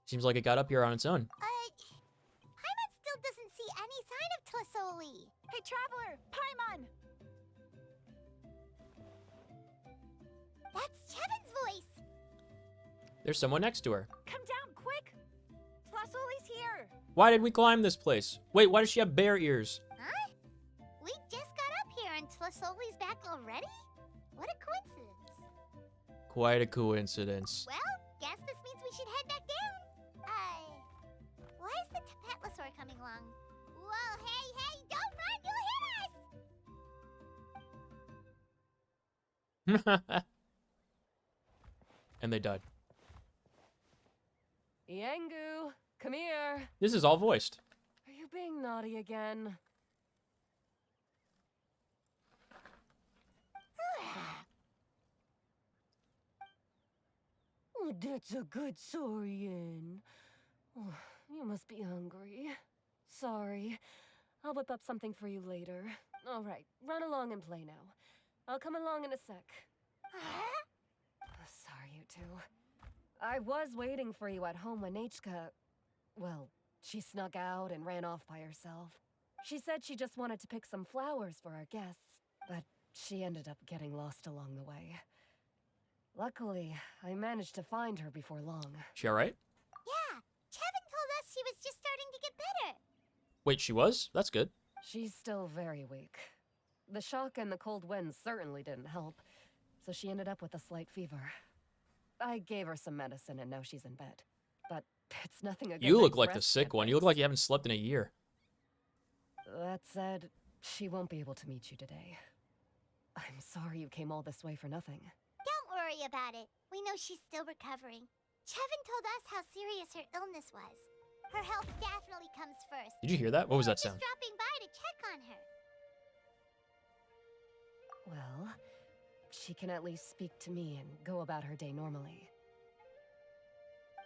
Seems like it got up here on its own. Paimon still doesn't see any sign of Tlasoli. Hey, Traveler! Paimon! That's Chevin's voice. There's someone next to her. Come down, quick! Flasoli's here! Why did we climb this place? Wait, why does she have bear ears? Huh? We just got up here and Tlasoli's back already? What a coincidence. Quite a coincidence. Well, guess this means we should head back down. Why is the Tapetlosaur coming along? Whoa, hey, don't run, you'll hit us! And they died. Iengu, come here. This is all voiced. Are you being naughty again? Oh, that's a good saurian. Oh, you must be hungry. Sorry. I'll whip up something for you later. All right, run along and play now. I'll come along in a sec. Sorry, you two. I was waiting for you at home when Nechka... Well, she snuck out and ran off by herself. She said she just wanted to pick some flowers for our guests, but she ended up getting lost along the way. Luckily, I managed to find her before long. She alright? Yeah, Chevin told us she was just starting to get better. Wait, she was? That's good. She's still very weak. The shock and the cold winds certainly didn't help, so she ended up with a slight fever. I gave her some medicine and now she's in bed. But it's nothing a good You look night's like the rest sick can't one. You look fix. like you haven't slept in a year. That said, she won't be able to meet you today. I'm sorry you came all this way for nothing. Don't worry about it. We know she's still recovering. Chevin told us how serious her illness was. Her health definitely comes first. Did you hear that? What was We were that sound? just dropping by to check on her. Well, she can at least speak to me and go about her day normally.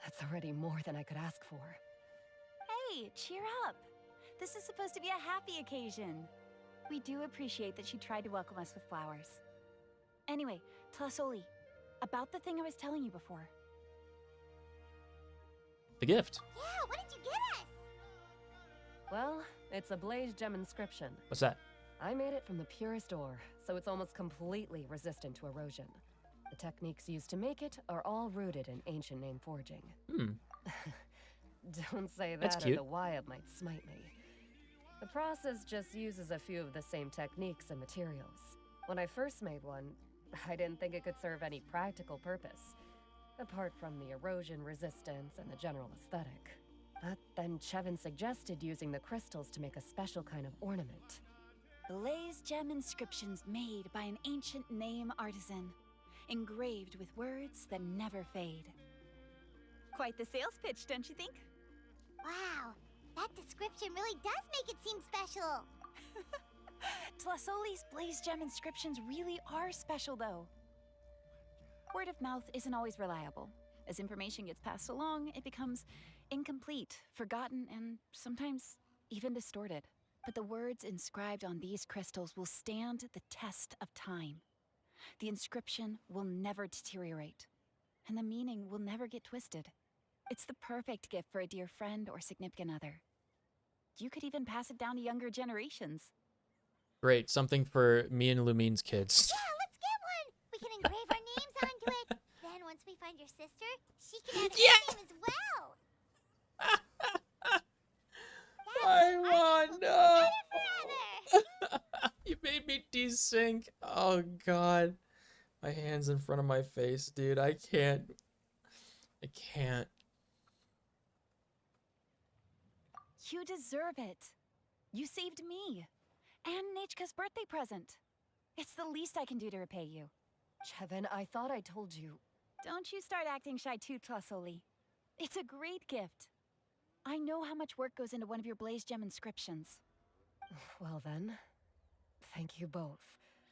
That's already more than I could ask for. Hey, cheer up. This is supposed to be a happy occasion. We do appreciate that she tried to welcome us with flowers. Anyway, Tlasoli, about the thing I was telling you before. The gift. Yeah, what did you get us? Well, it's a blaze gem inscription. What's that? I made it from the purest ore, so it's almost completely resistant to erosion. The techniques used to make it are all rooted in ancient name forging. Don't say That's that or cute. the Wyatt might smite me. The process just uses a few of the same techniques and materials. When I first made one, I didn't think it could serve any practical purpose, apart from the erosion resistance and the general aesthetic. But then Chevin suggested using the crystals to make a special kind of ornament. Blaze gem inscriptions made by an ancient name artisan, engraved with words that never fade. Quite the sales pitch, don't you think? Wow, that description really does make it seem special. Tlasoli's blaze gem inscriptions really are special, though. Word of mouth isn't always reliable. As information gets passed along, it becomes incomplete, forgotten, and sometimes even distorted. But the words inscribed on these crystals will stand the test of time. The inscription will never deteriorate, and the meaning will never get twisted. It's the perfect gift for a dear friend or significant other. You could even pass it down to younger generations. Great. Something for me and Lumine's kids. Yeah, let's get one. We can engrave our names onto it. Then once we find your sister, she can add her name as well. I want no. Forever. You made me desync. Oh god. My hands in front of my face, dude. I can't. I can't. You deserve it. You saved me. And Nechka's birthday present. It's the least I can do to repay you. Chevin, I thought I told you. Don't you start acting shy too, Tlasoli. It's a great gift. I know how much work goes into one of your blaze gem inscriptions. Well then, thank you both.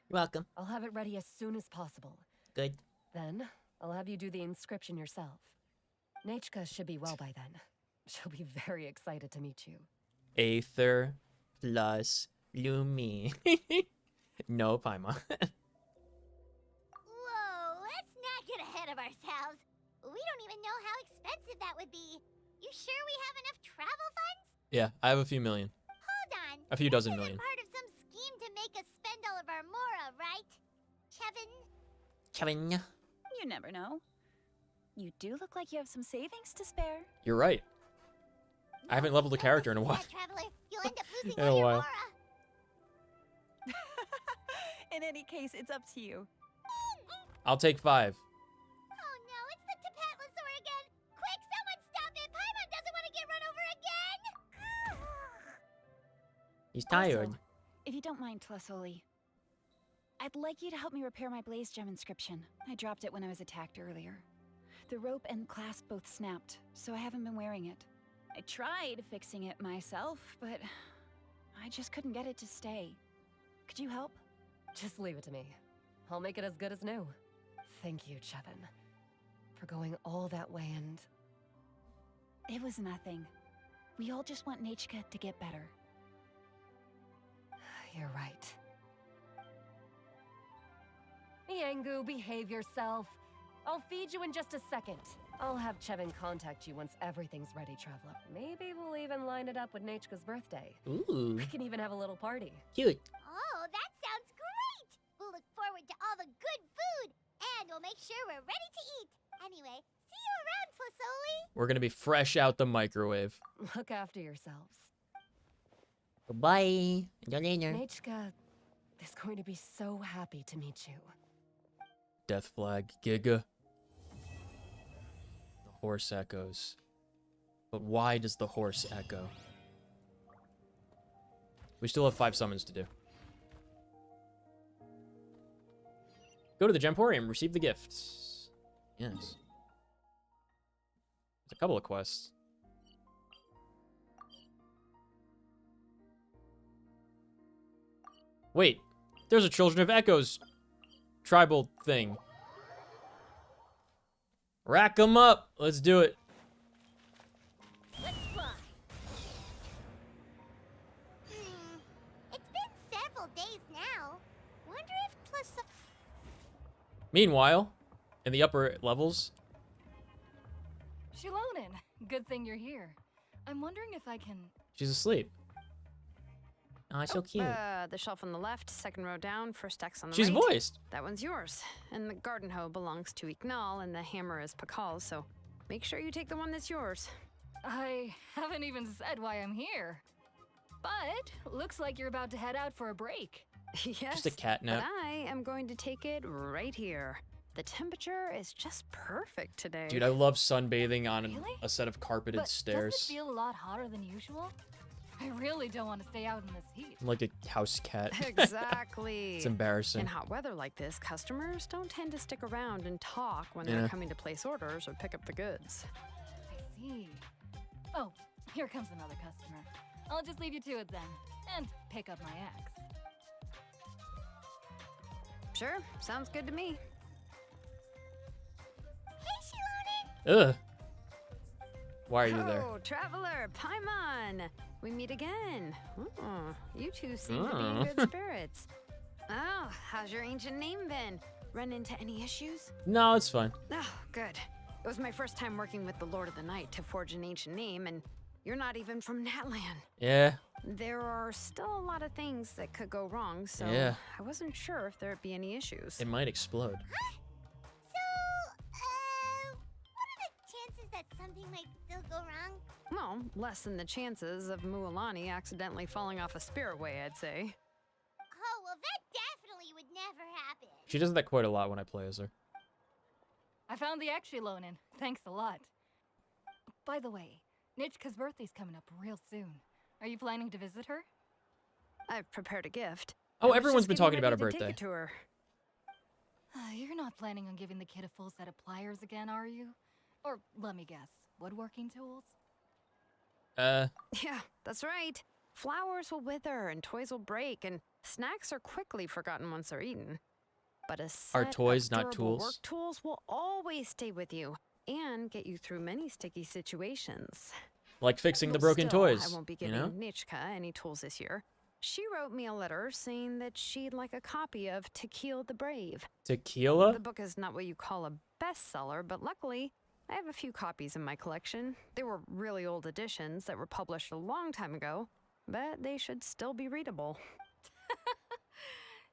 You're welcome. I'll have it ready as soon as possible. Good. Then, I'll have you do the inscription yourself. Nechka should be well by then. She'll be very excited to meet you. Aether plus Lumi. No, Paimon. Whoa, let's not get ahead of ourselves. We don't even know how expensive that would be. You sure we have enough travel funds? Yeah, I have a few million. Hold on. A few dozen This million. isn't part of some scheme to make us spend all of our mora, right? Chevin? Kevin. You never know. You do look like you have some savings to spare. You're right. I haven't leveled a character in a while. Yeah, traveler, you'll end up losing In a all your while. mora. In any case, it's up to you. I'll take 5. Oh no, it's the Tapatlosaur again! Quick, someone stop it! Paimon doesn't want to get run over again! He's tired. Also, if you don't mind, Tlasoli, I'd like you to help me repair my blaze gem inscription. I dropped it when I was attacked earlier. The rope and clasp both snapped, so I haven't been wearing it. I tried fixing it myself, but I just couldn't get it to stay. Could you help? Just leave it to me. I'll make it as good as new. Thank you, Chevin, for going all that way and... It was nothing. We all just want Nechka to get better. You're right. Yangu, behave yourself. I'll feed you in just a second. I'll have Chevin contact you once everything's ready, Traveler. Maybe we'll even line it up with Nechka's birthday. Ooh. We can even have a little party. Cute. Oh, that sounds great! We'll look forward to all the good food, and we'll make sure we're ready to eat. Anyway, see you around, Tlasoli. We're gonna be fresh out the microwave. Look after yourselves. Bye. Until later. Nechka is going to be so happy to meet you. death flag. Giga. The horse echoes. But why does the horse echo? We still have 5 summons to do. Go to the Gemporium, receive the gifts. Yes. There's a couple of quests. Wait, there's a Children of Echoes tribal thing. Rack 'em up. Let's do it. Let's fly. It's been several days now. Wonder if Tlis... Meanwhile, in the upper levels, Shilonin, good thing you're here. I'm wondering if I can... she's asleep. Oh, so cute. The shelf on the left, second row down, first X on the She's right. voiced. That one's yours. And the garden hoe belongs to Ignal, and the hammer is Pakal's, so make sure you take the one that's yours. I haven't even said why I'm here. But looks like you're about to head out for a break. Yes. Just a cat nap. But I am going to take it right here. The temperature is just perfect today. Dude, I love sunbathing on Really? a set of carpeted But stairs. doesn't it feel a lot hotter than usual? I really don't want to stay out in this heat. I'm like a house cat. Exactly. It's embarrassing. In hot weather like this, customers don't tend to stick around and talk when Yeah. they're coming to place orders or pick up the goods. I see. Oh, here comes another customer. I'll just leave you to it then, and pick up my axe. Sure, sounds good to me. Hey, Shilonin! Ugh. Why are you there? Oh, traveler, Paimon! We meet again. Oh, you two seem to be in Oh. good spirits. Oh, how's your ancient name been? Run into any issues? No, it's fine. Oh, good. It was my first time working with the Lord of the Night to forge an ancient name, and you're not even from Natlan. Yeah. There are still a lot of things that could go wrong, so Yeah. I wasn't sure if there'd be any issues. It might explode. What are the chances that something might still go wrong? Well, less than the chances of Mualani accidentally falling off a spiritway, I'd say. Oh, well, that definitely would never happen. She does that quite a lot when I play as her. I found the axe, Shilonin. Thanks a lot. By the way, Nitchka's birthday's coming up real soon. Are you planning to visit her? I've prepared a gift. Oh, I was everyone's just been getting talking about ready her to birthday. Take it to her. You're not planning on giving the kid a full set of pliers again, are you? Or, let me guess, woodworking tools? Yeah, that's right. Flowers will wither and toys will break, and snacks are quickly forgotten once they're eaten. But a set Are toys of not durable tools? work tools will always stay with you and get you through many sticky situations. Like fixing the Well, broken still, toys. I won't be you giving know? Nichka any tools this year. She wrote me a letter saying that she'd like a copy of Tequila the Brave. Tequila? The book is not what you call a bestseller, but luckily, I have a few copies in my collection. They were really old editions that were published a long time ago, but they should still be readable.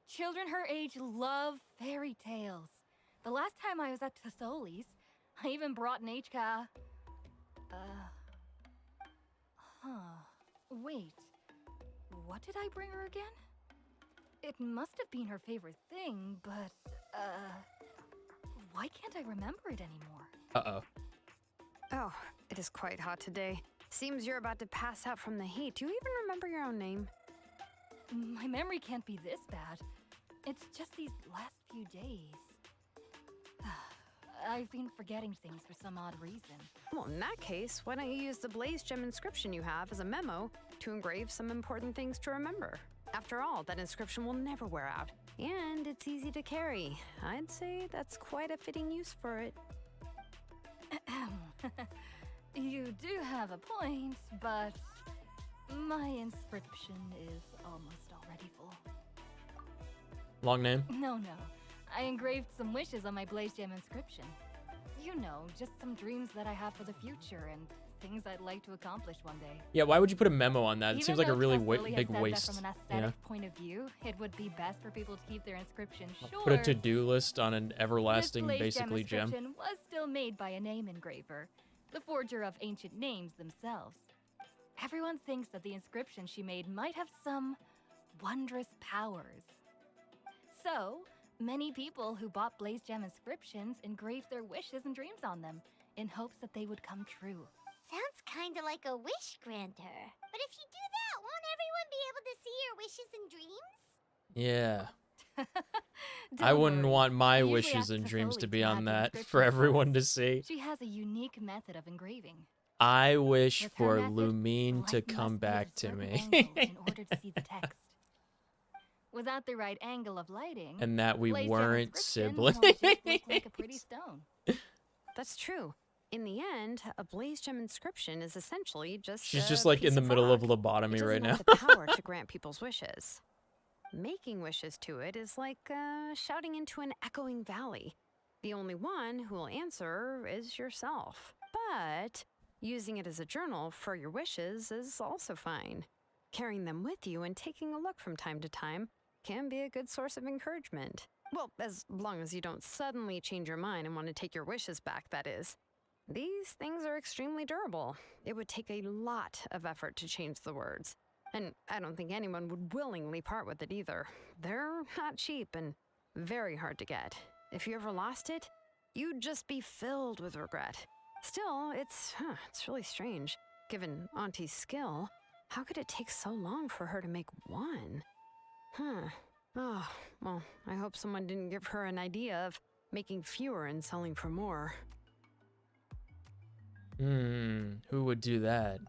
Children her age love fairy tales. The last time I was at Tasoli's, I even brought Nechka. Wait. What did I bring her again? It must have been her favorite thing, but, why can't I remember it anymore? Uh-oh. Oh, it is quite hot today. Seems you're about to pass out from the heat. Do you even remember your own name? My memory can't be this bad. It's just these last few days. I've been forgetting things for some odd reason. Well, in that case, why don't you use the Blaze Gem inscription you have as a memo to engrave some important things to remember? After all, that inscription will never wear out, and it's easy to carry. I'd say that's quite a fitting use for it. You do have a point, but my inscription is almost already full. Long name? No. I engraved some wishes on my Blaze Gem inscription. You know, just some dreams that I have for the future and things I'd like to accomplish one day. Yeah, why would you put a memo on that? It Even seems like a though really Tess big has said waste. that from an You aesthetic know? point of view, it would be best for people to keep their inscription short. Put a to-do list on an everlasting, This Blaze basically, gem. inscription was still made by a name engraver, the forger of ancient names themselves. Everyone thinks that the inscription she made might have some wondrous powers. So, Many people who bought Blaze Gem inscriptions engraved their wishes and dreams on them in hopes that they would come true. Sounds kinda like a wish granter. But if you do that, won't everyone be able to see your wishes and dreams? Yeah. I Don't wouldn't worry. want my I usually wishes ask and dreams Tasoli to be add on the that inscription for as everyone well. to see. She has a unique method of engraving. I wish With her for method, Lumine to light come must be at a back to certain me. angle in order to see the text. Without the right angle of lighting, And that we Blaze Gem weren't inscription siblings. won't just look like a pretty stone. That's true. In the end, a Blaze Gem inscription is essentially just She's a just like piece in the of middle of rock. lobotomy It right doesn't now. have the power to grant people's wishes. Making wishes to it is like shouting into an echoing valley. The only one who will answer is yourself. But using it as a journal for your wishes is also fine. Carrying them with you and taking a look from time to time can be a good source of encouragement. Well, as long as you don't suddenly change your mind and want to take your wishes back, that is. These things are extremely durable. It would take a lot of effort to change the words. And I don't think anyone would willingly part with it either. They're not cheap and very hard to get. If you ever lost it, you'd just be filled with regret. Still, it's really strange. Given Auntie's skill, how could it take so long for her to make one? Oh, well, I hope someone didn't give her an idea of making fewer and selling for more. Who would do that?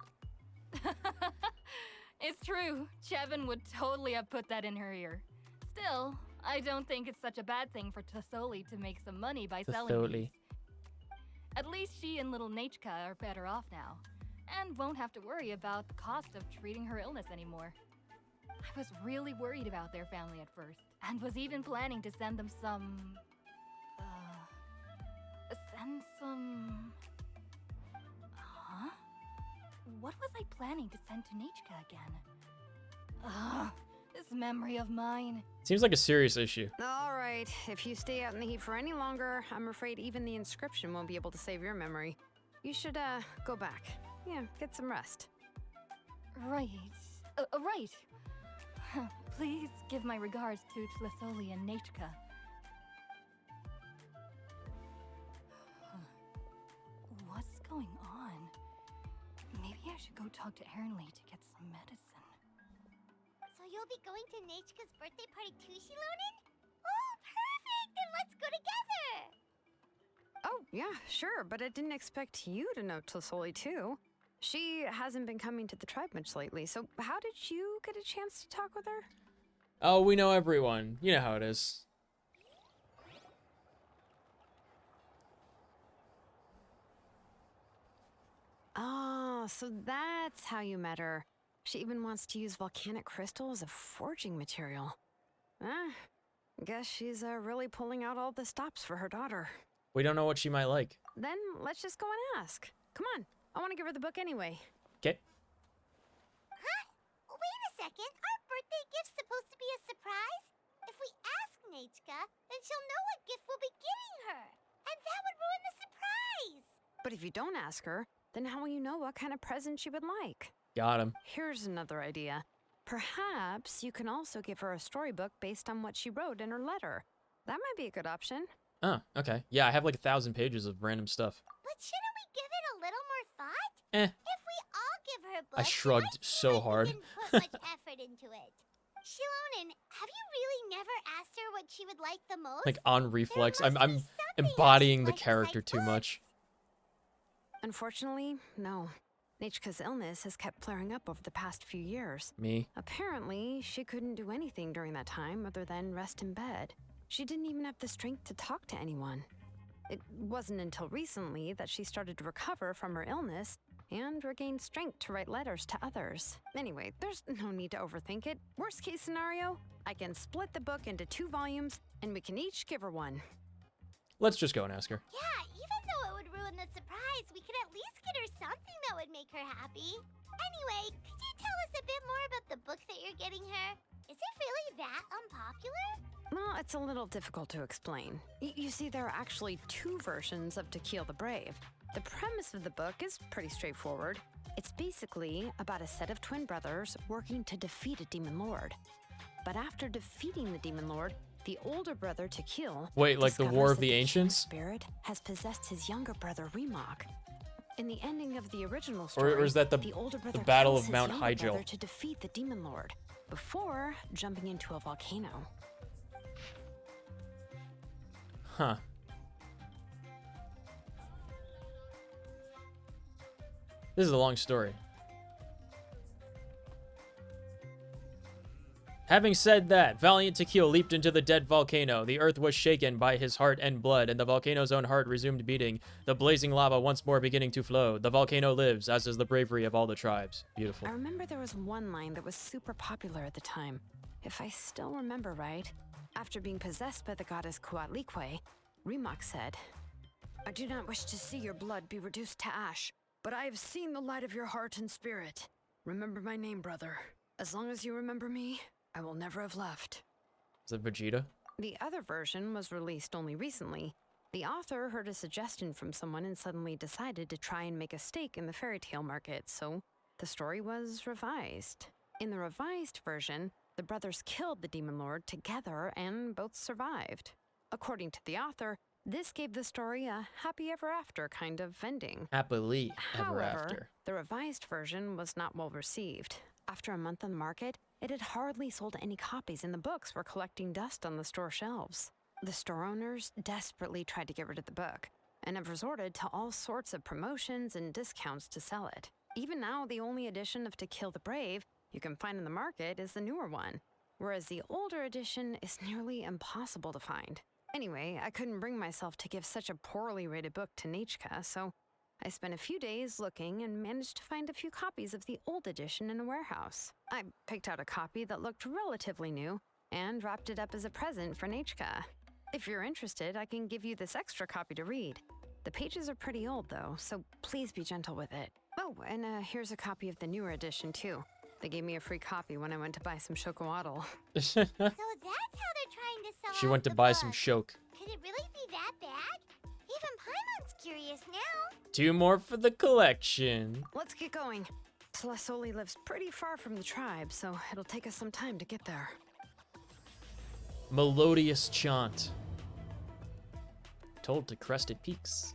It's true. Chevin would totally have put that in her ear. Still, I don't think it's such a bad thing for Tasoli to make some money by selling Tasoli. these. At least she and little Nachka are better off now, and won't have to worry about the cost of treating her illness anymore. I was really worried about their family at first, and was even planning to send them some... Huh? What was I planning to send to Nachka again? This memory of mine. Seems like a serious issue. All right, if you stay out in the heat for any longer, I'm afraid even the inscription won't be able to save your memory. You should, go back. Yeah, get some rest. Right. Right. Please give my regards to Tlisoli and Nachka. What's going on? Maybe I should go talk to Ernly to get some medicine. So you'll be going to Nachka's birthday party too, Shilonen? Oh, perfect! Then let's go together! Oh, yeah, sure, but I didn't expect you to know Tlisoli too. She hasn't been coming to the tribe much lately, so how did you get a chance to talk with her? Oh, we know everyone. You know how it is. Oh, so that's how you met her. She even wants to use volcanic crystal as a forging material. Guess she's really pulling out all the stops for her daughter. We don't know what she might like. Then let's just go and ask. Come on, I want to give her the book anyway. Okay. Huh? Wait a second. Our birthday gift's supposed to be a surprise? If we ask Nachka, then she'll know what gift we'll be getting her. And that would ruin the surprise. But if you don't ask her, then how will you know what kind of present she would like? Got him. Here's another idea. Perhaps you can also give her a storybook based on what she wrote in her letter. That might be a good option. Oh, okay. Yeah, I have like 1,000 pages of random stuff. But shouldn't we give it a little more thought? Eh. If we all give her books, I shrugged so hard. we didn't put much effort into it. Shilonen, have you really never asked her what she would like the most? Like on reflex. I'm embodying the character too much. Unfortunately, no. Nachka's illness has kept flaring up over the past few years. Me. Apparently, she couldn't do anything during that time other than rest in bed. She didn't even have the strength to talk to anyone. It wasn't until recently that she started to recover from her illness and regained strength to write letters to others. Anyway, there's no need to overthink it. Worst case scenario, I can split the book into 2 volumes and we can each give her one. Let's just go and ask her. Yeah, even though it would ruin the surprise, we could at least get her something that would make her happy. Anyway, could you tell us a bit more about the book that you're getting her? Is it really that unpopular? Well, it's a little difficult to explain. You see, there are actually 2 versions of To Kill the Brave. The premise of the book is pretty straightforward. It's basically about a set of twin brothers working to defeat a demon lord. But after defeating the demon lord, The older brother to kill. Wait, like the War discovers of that the killer Ancients? Spirit has possessed his younger brother Remok. In the ending of the original Or story, is that the older brother Battle kills of his Mount younger Hyjal? brother to defeat the Demon Lord before jumping into a volcano. Huh. This is a long story. Having said that, valiant Tequil leaped into the dead volcano. The earth was shaken by his heart and blood, and the volcano's own heart resumed beating, the blazing lava once more beginning to flow. The volcano lives, as is the bravery of all the tribes. Beautiful. I remember there was one line that was super popular at the time. If I still remember right, after being possessed by the goddess Coatlicue, Remok said, "I do not wish to see your blood be reduced to ash, but I have seen the light of your heart and spirit. Remember my name, brother. As long as you remember me, I will never have left." Is it Vegeta? The other version was released only recently. The author heard a suggestion from someone and suddenly decided to try and make a stake in the fairy tale market, so the story was revised. In the revised version, the brothers killed the Demon Lord together and both survived. According to the author, this gave the story a happy ever after kind of ending. Happily ever However, after. the revised version was not well received. After a month on the market, it had hardly sold any copies, and the books were collecting dust on the store shelves. The store owners desperately tried to get rid of the book, and have resorted to all sorts of promotions and discounts to sell it. Even now, the only edition of To Kill the Brave you can find in the market is the newer one, whereas the older edition is nearly impossible to find. Anyway, I couldn't bring myself to give such a poorly rated book to Nechka, so I spent a few days looking and managed to find a few copies of the old edition in a warehouse. I picked out a copy that looked relatively new and wrapped it up as a present for Nechka. If you're interested, I can give you this extra copy to read. The pages are pretty old though, so please be gentle with it. Oh, and here's a copy of the newer edition too. They gave me a free copy when I went to buy some Chocowaddle. So that's how they're trying to sell She out went to the buy book. some Shoke. Could it really be that bad? Even Paimon's curious now. 2 more for the collection. Let's get going. Slasoli lives pretty far from the tribe, so it'll take us some time to get there. Melodious chant. Told to Crested Peaks.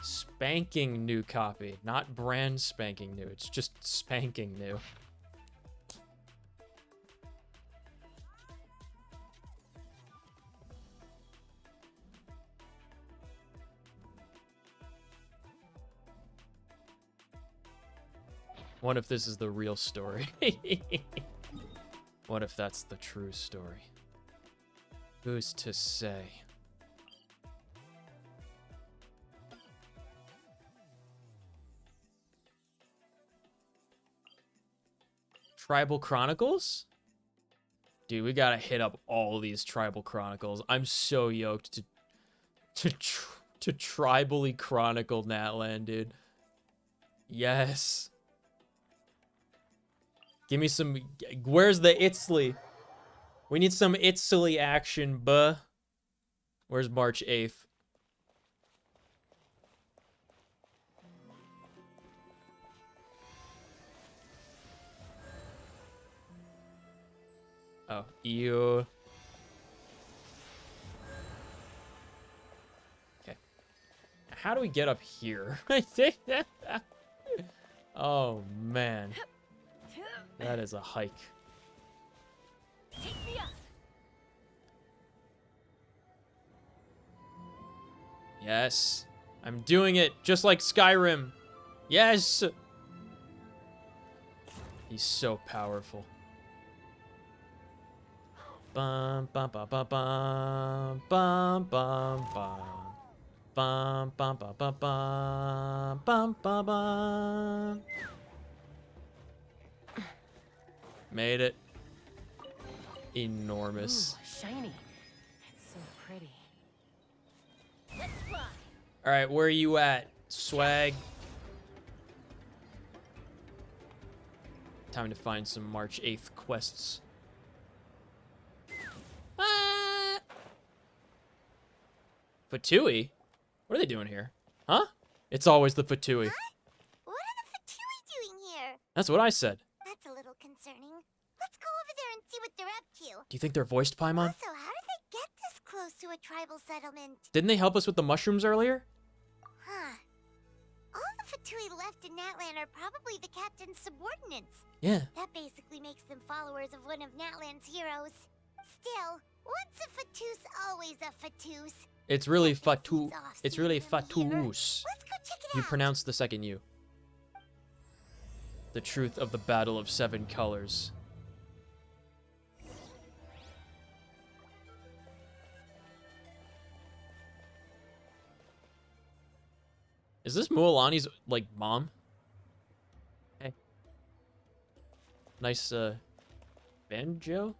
Spanking new copy. Not brand spanking new. It's just spanking new. What if this is the real story? What if that's the true story? Who's to say? Tribal Chronicles? Dude, we gotta hit up all these Tribal Chronicles. I'm so yoked to tribally chronicle Natlan, dude. Yes. Give me some... Where's the Itzly? We need some Itzly action, buh. Where's March 8th? Oh, ew. Okay. How do we get up here? Oh, man. That is a hike. Yes. I'm doing it just like Skyrim. Yes. He's so powerful. Bum bum bum bum bum bum bum bum bum bum bum bum bum bum bum bum. Made it. Enormous. Ooh, shiny. It's so pretty. Let's fly. All right, where are you at, swag? Time to find some March 8th quests. Fatui? What are they doing here? Huh? It's always the Fatui. What are the Fatui doing here? That's what I said. That's a little concerning. you. Do you think they're voiced Paimon? Also, how did they get this close to a tribal settlement? Didn't they help us with the mushrooms earlier? Huh. All the Fatui left in Natlan are probably the captain's subordinates. Yeah. That basically makes them followers of one of Natlan's heroes. Still, once a Fatus, always a Fatus. It's really fatu. It's really fatus. Let's go check it You out. pronounce the second U. The truth of the Battle of Seven Colors. Is this Mualani's, like, mom? Hey. Nice, banjo?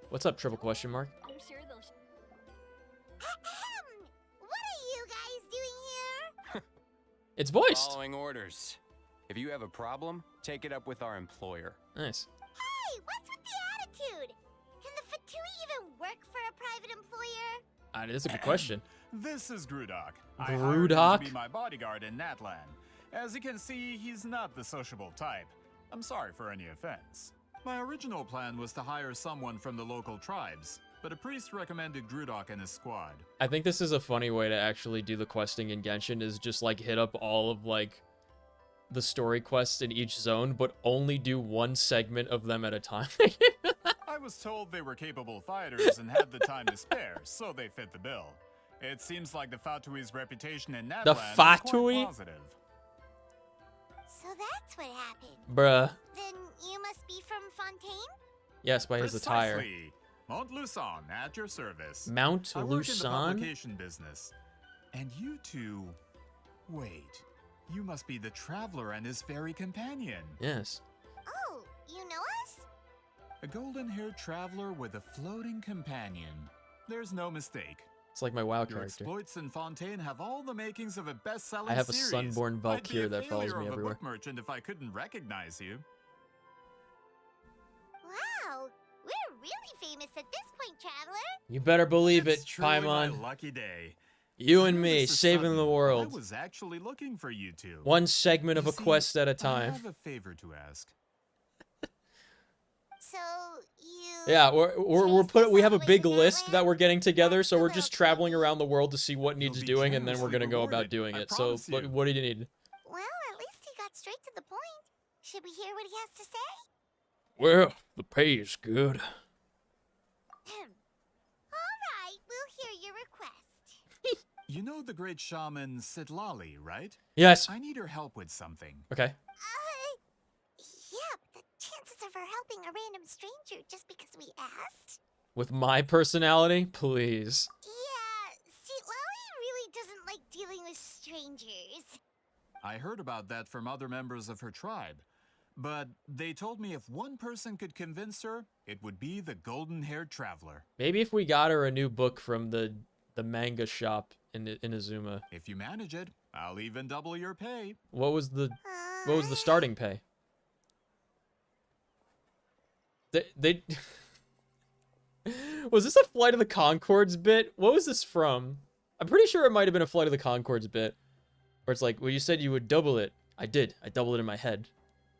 What's up, triple question mark? I'm sure they'll... What are you guys doing here? It's voiced. Following orders. If you have a problem, take it up with our employer. Nice. Hey, what's with the attitude? Can the Fatui even work for a private employer? That's a good question. This is Grudok. I hired him Grudok? to be my bodyguard in Natlan. As you can see, he's not the sociable type. I'm sorry for any offense. My original plan was to hire someone from the local tribes, but a priest recommended Grudok and his squad. I think this is a funny way to actually do the questing in Genshin, is just, like, hit up all of, like, the story quests in each zone, but only do one segment of them at a time. I was told they were capable fighters and had the time to spare, so they fit the bill. It seems like the Fatui's reputation in Natlan The is quite Fatui? positive. So that's what happened. Bruh. Then you must be from Fontaine? Yes, by his attire. Precisely. Mount Luson, at your service. Mount I work in the Luson? publication business. And you two... Wait. You must be the traveler and his fairy companion. Yes. Oh, you know us? A golden-haired traveler with a floating companion. There's no mistake. It's like my WoW Your character. exploits in Fontaine have all the makings of a best-selling I have a series. sunborn Valkyr I'd be a that follows failure me of everywhere. a book merchant if I couldn't recognize you. Wow, we're really famous at this point, traveler. You better believe It's it, truly my Paimon. lucky day. You I and know me, this is saving sudden, the but world. I was actually looking for you two. One segment of You a see, quest at a I time. have a favor to ask. So, you... Yeah, we have a big list that we're getting together, so we're just traveling around the world to see what needs doing, and then we're gonna go about doing it. So, what do you need? Well, at least he got straight to the point. Should we hear what he has to say? Well, the pay is good. Alright, we'll hear your request. You know the great shaman Sitlali, right? Yes. I need her help with something. Okay. Yeah, but the chances of her helping a random stranger just because we asked? With my personality, please. Yeah, see, Lolly really doesn't like dealing with strangers. I heard about that from other members of her tribe. But they told me if one person could convince her, it would be the golden-haired traveler. Maybe if we got her a new book from the manga shop in Azuma. If you manage it, I'll even double your pay. What was the starting pay? They Was this a Flight of the Conchords bit? What was this from? I'm pretty sure it might have been a Flight of the Conchords bit. Where it's like, well, you said you would double it. I did. I doubled it in my head.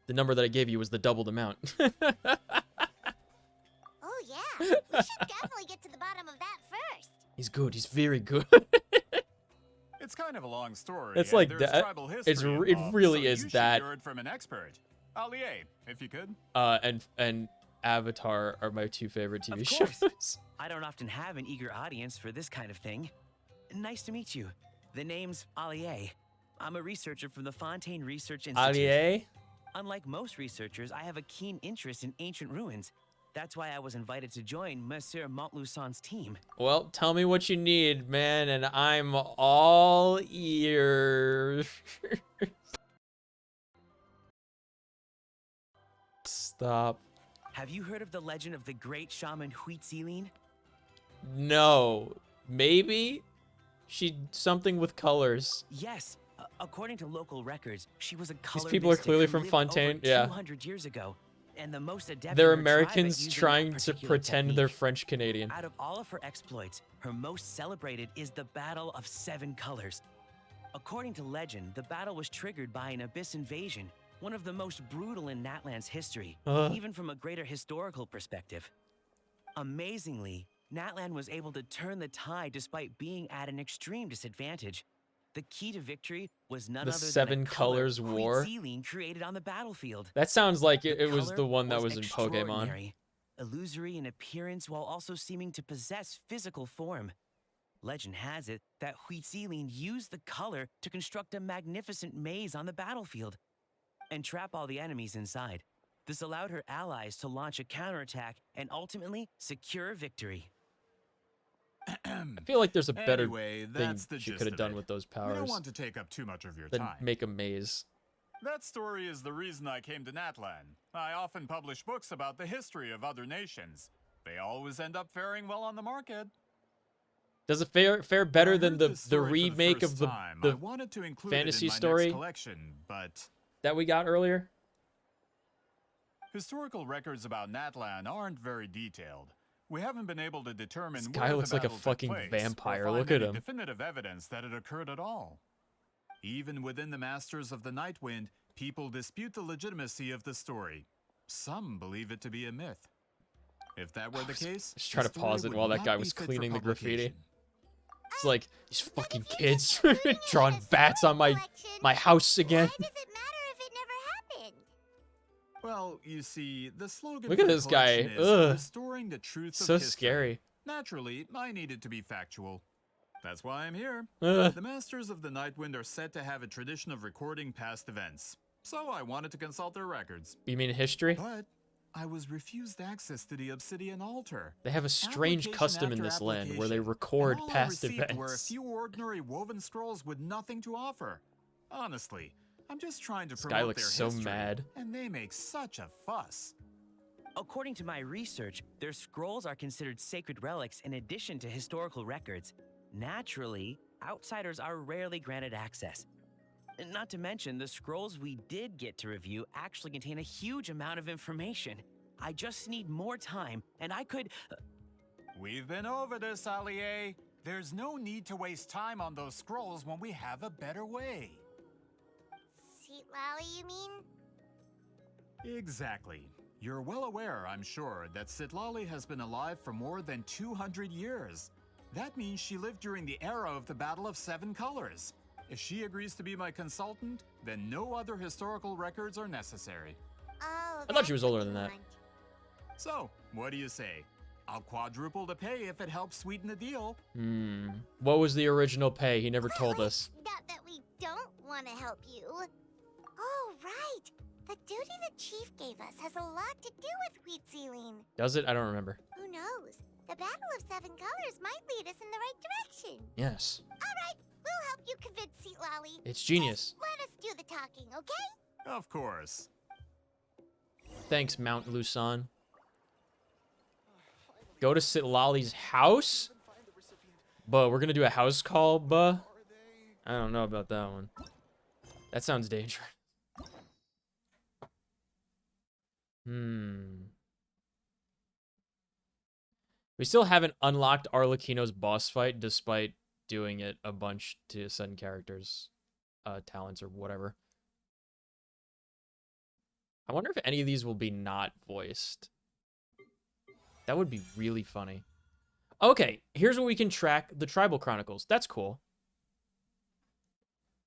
The number that I gave you was the doubled amount. Oh yeah, we should definitely get to the bottom of that first. He's good. He's very good. It's kind of a long story. It's and like there's that. tribal history It involved, really so is you that. should hear it from an expert. Alie, if you could. And Avatar are my two favorite TV Of course. shows. I don't often have an eager audience for this kind of thing. Nice to meet you. The name's Alie. I'm a researcher from the Fontaine Research Institute. Alie? Unlike most researchers, I have a keen interest in ancient ruins. That's why I was invited to join Monsieur Montluson's team. Well, tell me what you need, man, and I'm all ears. Stop. Have you heard of the legend of the great shaman Huitzilin? No. Maybe? She something with colors. Yes. According to local records, she was a color These people are mystic clearly who from lived Fontaine. over Yeah. 200 years ago. And the most adept They're in her tribe at Americans using that trying to particular pretend technique. they're French Canadian. Out of all of her exploits, her most celebrated is the Battle of Seven Colors. According to legend, the battle was triggered by an abyss invasion, one of the most brutal in Natlan's history, Ugh. even from a greater historical perspective. Amazingly, Natlan was able to turn the tide despite being at an extreme disadvantage. The key to victory was none The other than Seven a color Colors War? Huitziline created on the battlefield. That sounds like it was color the one that was in Pokemon. extraordinary, illusory in appearance while also seeming to possess physical form. Legend has it that Huitziline used the color to construct a magnificent maze on the battlefield and trap all the enemies inside. This allowed her allies to launch a counterattack and ultimately secure victory. I feel like there's a better Anyway, thing that's the she gist could have of done it. with those We don't powers want to take up too much of your than time. make a maze. That story is the reason I came to Natlan. I often publish books about the history of other nations. They always end up faring well on the market. Does it fare better When I than heard the this story for remake first of the, time, I the wanted to include fantasy it in my story next collection, but that we got earlier? historical records about Natlan aren't very detailed. We haven't been able to determine This where guy the looks like a battle took fucking place, vampire. or find Look at any him. definitive evidence that it occurred at all. Even within the Masters of the Nightwind, people dispute the legitimacy of the story. Some believe it to be a myth. If that were the case, Just try the to pause story it while would that guy not was be fit for cleaning the graffiti. publication. It's like these fucking kids drawing bats on my house again. Does it matter if it never happened? Well, you see, the slogan Look for at the this guy. collection is Ugh. restoring the truth of So history. scary. Naturally, I needed to be factual. That's why I'm here. Ugh. The Masters of the Nightwind are said to have a tradition of recording past events, so I wanted to consult their records. You mean history? But I was refused access to the Obsidian Altar. They have a strange Application custom in after this land where they application, record and all past I received were a events. few ordinary woven scrolls with nothing to offer. Honestly, I'm just trying to This guy promote looks their so history, mad. and they make such a fuss. According to my research, their scrolls are considered sacred relics in addition to historical records. Naturally, outsiders are rarely granted access. Not to mention, the scrolls we did get to review actually contain a huge amount of information. I just need more time, and I could... We've been over this, Allier. There's no need to waste time on those scrolls when we have a better way. Seat Lally, you mean? Exactly. You're well aware, I'm sure, that Sitlali has been alive for more than 200 years. That means she lived during the era of the Battle of Seven Colors. If she agrees to be my consultant, then no other historical records are necessary. Oh, I thought she was older than that. So, what do you say? I'll quadruple the pay if it helps sweeten the deal. What was the original pay? He never told us. Not that we don't want to help you. Oh, right. The duty the chief gave us has a lot to do with Huitziline. Does it? I don't remember. Who knows? The Battle of Seven Colors might lead us in the right direction. Yes. All right, we'll help you convince Seat Lally. It's genius. Just let us do the talking, okay? Of course. Thanks, Mount Lusan. Go to Sitlali's house? But we're gonna do a house call, buh? I don't know about that one. That sounds dangerous. We still haven't unlocked Arlecchino's boss fight, despite doing it a bunch to ascend characters' talents or whatever. I wonder if any of these will be not voiced. That would be really funny. Okay, here's where we can track the Tribal Chronicles. That's cool.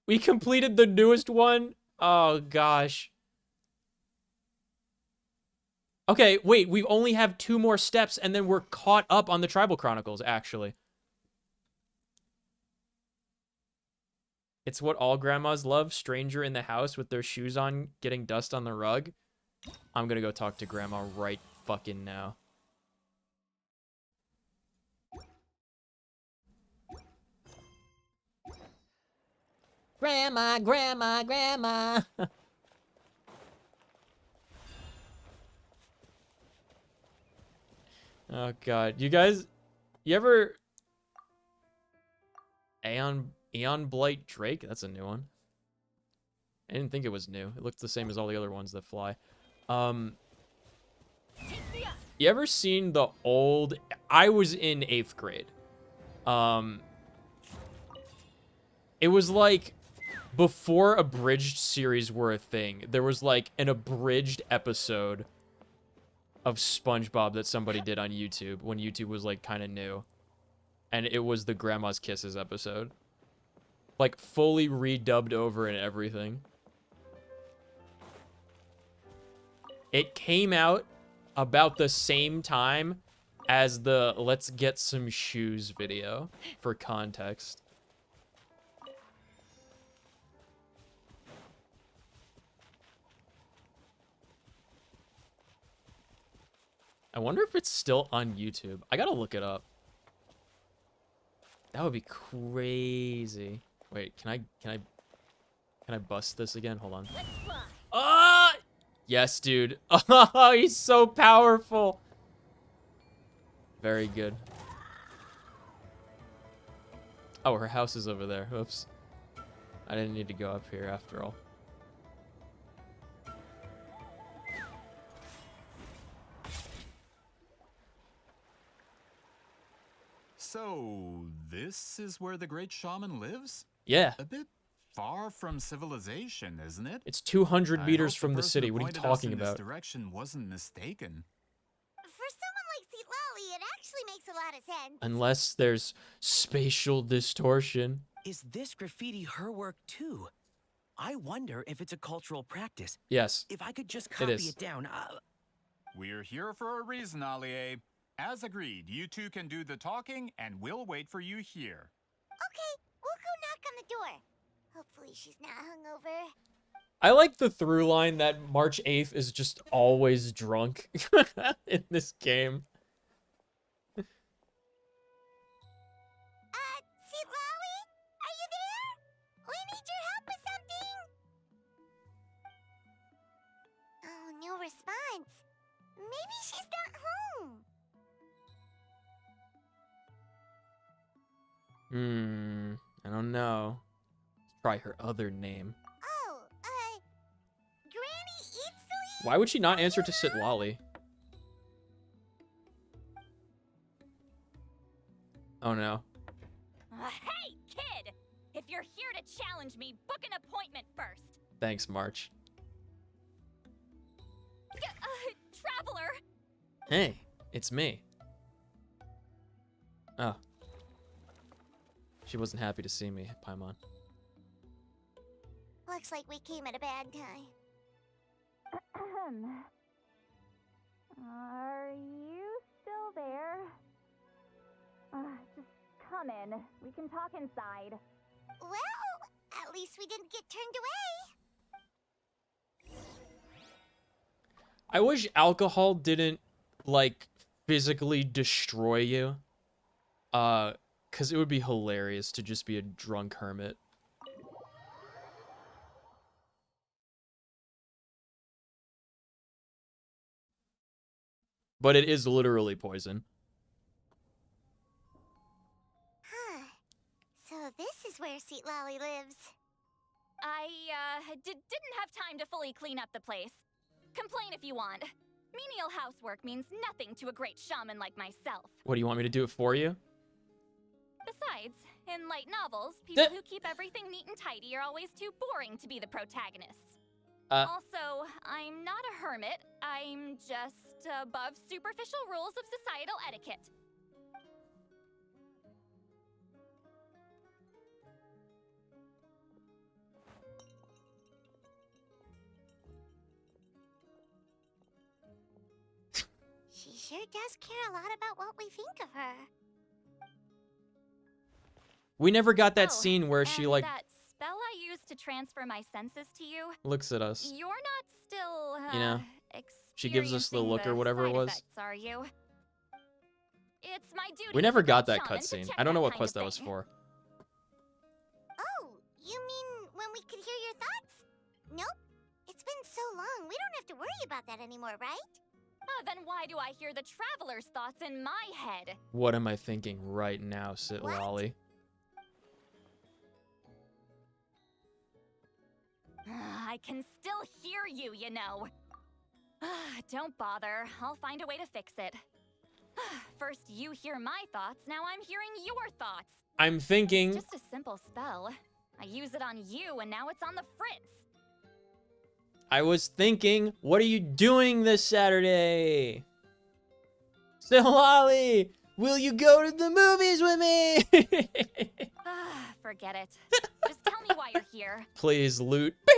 We completed the newest one? Oh, gosh. Okay, wait, we only have 2 more steps, and then we're caught up on the Tribal Chronicles, actually. It's what all grandmas love, stranger in the house with their shoes on, getting dust on the rug. I'm gonna go talk to Grandma right fucking now. Grandma, Grandma, Grandma. Oh god, you guys, you ever Aeon Blight Drake? That's a new one. I didn't think it was new. It looked the same as all the other ones that fly. You ever seen the old? I was in 8th grade. It was like before abridged series were a thing, there was like an abridged episode of SpongeBob that somebody did on YouTube when YouTube was like kind of new. And it was the Grandma's Kisses episode. Like fully redubbed over and everything. It came out about the same time as the Let's Get Some Shoes video, for context. I wonder if it's still on YouTube. I gotta look it up. That would be crazy. Wait, can I bust this again? Hold on. Ah! Yes, dude. Oh, he's so powerful. Very good. Oh, her house is over there. Oops. I didn't need to go up here after all. So, this is where the great shaman lives? Yeah. A bit far from civilization, isn't it? It's 200 meters I hope from the person city. who What are you pointed us talking in this about? direction wasn't mistaken. For someone like Seat Lolly, it actually makes a lot of sense. Unless there's spatial distortion. Is this graffiti her work too? I wonder if it's a cultural practice. Yes. If I could just It copy is. it down. We're here for a reason, Allie. As agreed, you two can do the talking, and we'll wait for you here. Okay, we'll go knock on the door. Hopefully she's not hungover. I like the through line that March 8th is just always drunk in this game. Seat Lolly? Are you there? We need your help with something. Oh, no response. Maybe she's not home. I don't know. It's probably her other name. Oh, Granny Eatsley? Why would she not answer to Sit Lolly? Oh no. Hey, kid! If you're here to challenge me, book an appointment first. Thanks, March. Traveler! Hey, it's me. Oh. She wasn't happy to see me, Paimon. Looks like we came at a bad time. Are you still there? Just come in. We can talk inside. Well, at least we didn't get turned away. I wish alcohol didn't, like, physically destroy you. Because it would be hilarious to just be a drunk hermit. But it is literally poison. Huh. So this is where Seat Lolly lives. I, didn't have time to fully clean up the place. Complain if you want. Menial housework means nothing to a great shaman like myself. What, do you want me to do it for you? Besides, in light novels, people who keep everything neat and tidy are always too boring to be the protagonists. Also, I'm not a hermit. I'm just above superficial rules of societal etiquette. She sure does care a lot about what we think of her. We never got that scene where she, like, That spell I used to transfer my senses to you. looks at us. You're not still, You know, she gives us the look or whatever it was. effects, are you? It's my duty. We never as a got great that shaman to cutscene. check I don't know that what kind quest of that was thing. for. Oh, you mean when we could hear your thoughts? Nope. It's been so long, we don't have to worry about that anymore, right? Then why do I hear the traveler's thoughts in my head? What am I thinking right now, Sit Lolly? I can still hear you, you know. Don't bother. I'll find a way to fix it. First you hear my thoughts, now I'm hearing your thoughts. I'm thinking... It's just a simple spell. I use it on you, and now it's on the fritz. I was thinking, what are you doing this Saturday? Lolly, will you go to the movies with me? Forget it. Just tell me why you're here. Please, loot. Well,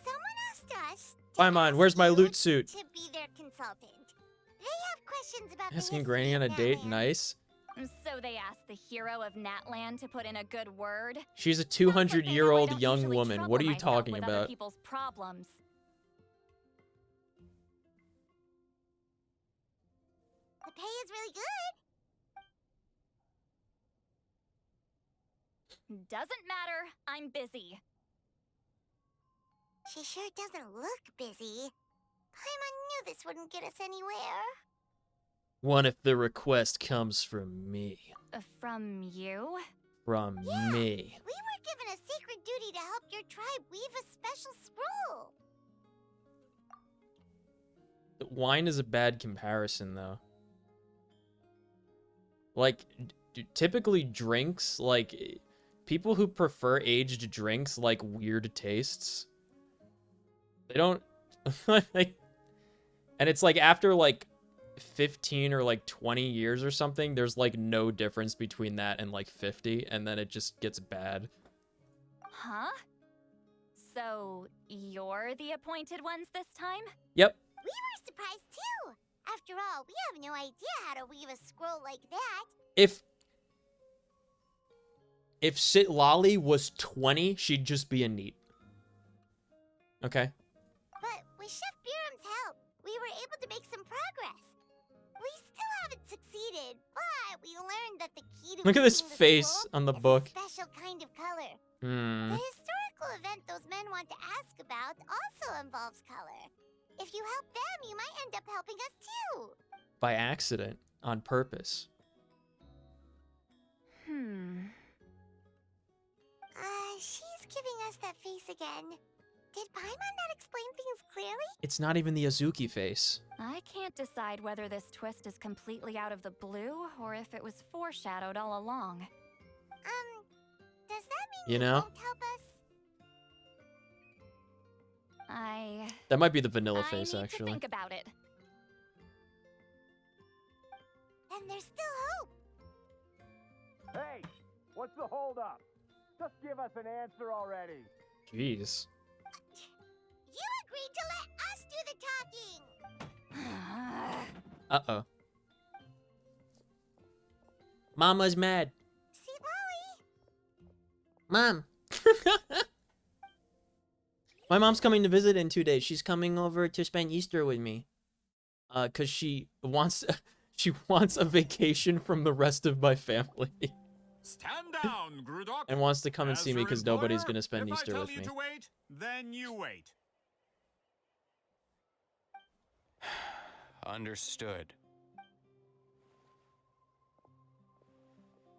someone asked us Paimon, where's my loot suit? to be their consultant. They have questions about the Asking history Granny on a of date? Natlan. Nice. So they asked the hero of Natlan to put in a good word. She's a 200-year-old young Usually woman. trouble What are you myself talking with other about? people's problems. The pay is really good. Doesn't matter. I'm busy. She sure doesn't look busy. Paimon knew this wouldn't get us anywhere. What if the request comes from me? From you? From me. We were given a sacred duty to help your tribe weave a special scroll. Wine is a bad comparison, though. Like, typically drinks, like, people who prefer aged drinks like weird tastes. They don't, like, and it's like after like 15 or like 20 years or something, there's like no difference between that and like 50, and then it just gets bad. Huh? So, you're the appointed ones this time? Yep. We were surprised too. After all, we have no idea how to weave a scroll like that. If Lolly was 20, she'd just be a neat. Okay. But with Chef Biram's help, we were able to make some progress. We still haven't succeeded, but we learned that the key to Look at this weaving the face scroll on the is book. a special kind of color. Hmm. The historical event those men want to ask about also involves color. If you help them, you might end up helping us too. By accident. On purpose. She's giving us that face again. Did Paimon not explain things clearly? It's not even the Azuki face. I can't decide whether this twist is completely out of the blue or if it was foreshadowed all along. Does that mean You know? won't help us? That might be the vanilla I face, need actually. to think about it. And there's still hope. Hey, what's the holdup? Just give us an answer already. Jeez. You agreed to let us do the talking. Uh-oh. Mama's mad. See, Lolly? Mom. My mom's coming to visit in 2 days. She's coming over to spend Easter with me. 'Cause she wants a vacation from the rest of my family. Stand down, Grudok. And wants to come and As see me your because nobody's employer, gonna spend if Easter I tell with you me. to wait, then you wait. Understood.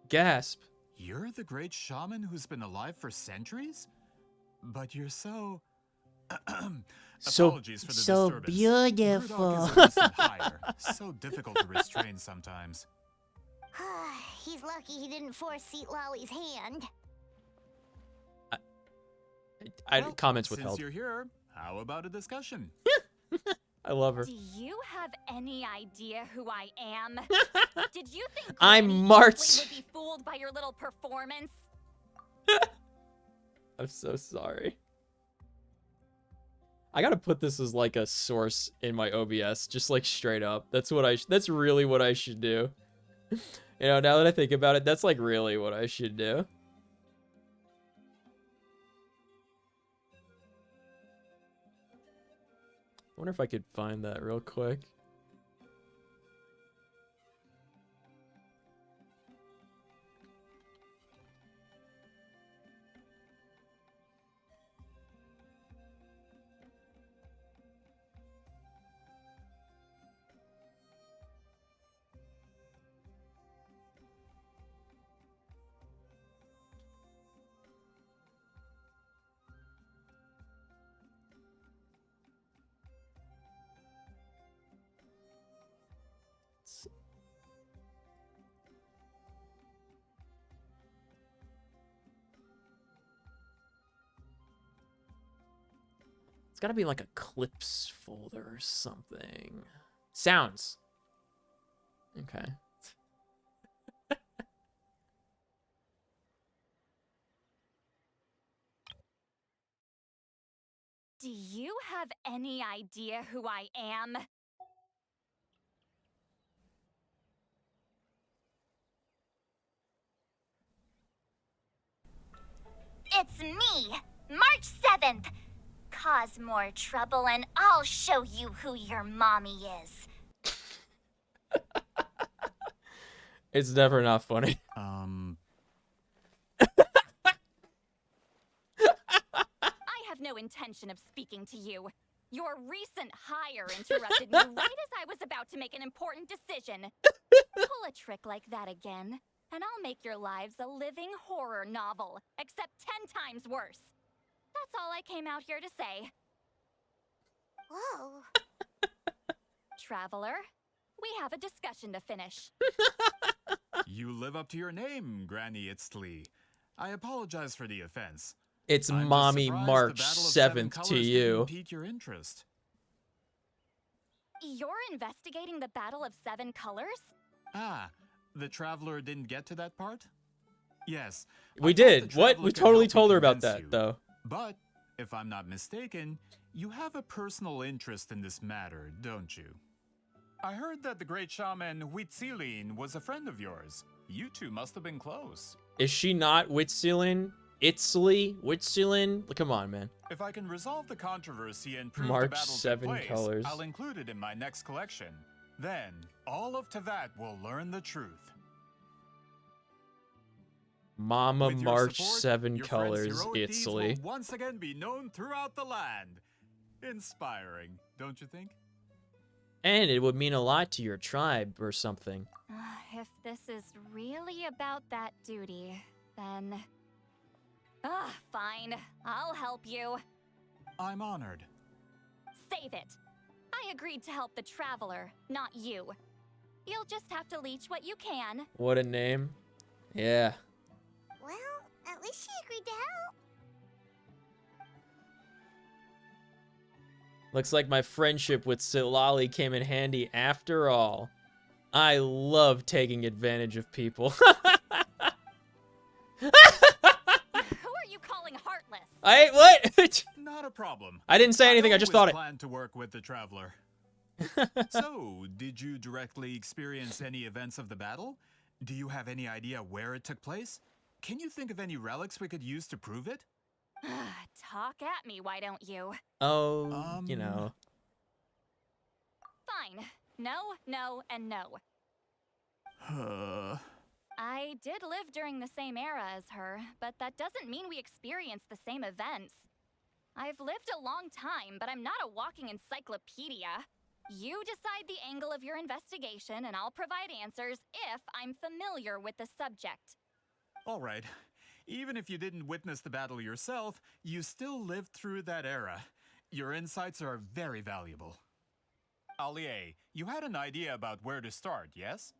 Gasp. You're the great shaman who's been alive for centuries? But you're so... Apologies for the disturbance. beautiful. Grudok is a recent hire, so difficult to restrain sometimes. He's lucky he didn't force Seat Lolly's hand. Well, Comments since withheld. you're here, how about a discussion? I love her. Do you have any idea who I am? Did you think I'm Granny Martz. would be fooled by your little performance? I'm so sorry. I gotta put this as like a source in my OBS, just like straight up. That's really what I should do. You know, now that I think about it, that's like really what I should do. I wonder if I could find that real quick. It's gotta be like a clips folder or something. Sounds. Okay. Do you have any idea who I am? It's me, March 7th. Cause more trouble and I'll show you who your mommy is. It's never not funny. I have no intention of speaking to you. Your recent hire interrupted me right as I was about to make an important decision. Pull a trick like that again, and I'll make your lives a living horror novel, except 10 times worse. That's all I came out here to say. Whoa. Traveler, we have a discussion to finish. You live up to your name, Granny Itztli. I apologize for the offense. It's I'm just Mommy surprised March the Battle of Seven 7th to Colors you. didn't pique your interest. You're investigating the Battle of Seven Colors? Ah, the Traveler didn't get to that part? Yes. We I thought did. the What? Traveler We could totally help told me her about convince that, you. though. But, if I'm not mistaken, you have a personal interest in this matter, don't you? I heard that the great shaman Huitzilin was a friend of yours. You two must have been close. Is she not Whitsealin? Itzli? Whitsealin? Come on, man. If I can resolve the controversy and prove the March battle took 7 place, colors. I'll include it in my next collection. Then, all of Tevat will learn the truth. Mama With your March support, 7 your friend's colors, heroic deeds Itzli. will once again be known throughout the land. Inspiring, don't you think? And it would mean a lot to your tribe or something. If this is really about that duty, then... fine. I'll help you. I'm honored. Save it. I agreed to help the Traveler, not you. You'll just have to leech what you can. What a name. Yeah. Well, at least she agreed to help. Looks like my friendship with Silali came in handy after all. I love taking advantage of people. Who are you calling heartless? What? Not a problem. I didn't say anything, I just thought it. Planned to work with the Traveler. So, did you directly experience any events of the battle? Do you have any idea where it took place? Can you think of any relics we could use to prove it? Talk at me, why don't you? Oh, you know. Fine. No, no, and no. I did live during the same era as her, but that doesn't mean we experienced the same events. I've lived a long time, but I'm not a walking encyclopedia. You decide the angle of your investigation, and I'll provide answers if I'm familiar with the subject. All right. Even if you didn't witness the battle yourself, you still lived through that era. Your insights are very valuable. Allier, you had an idea about where to start, yes?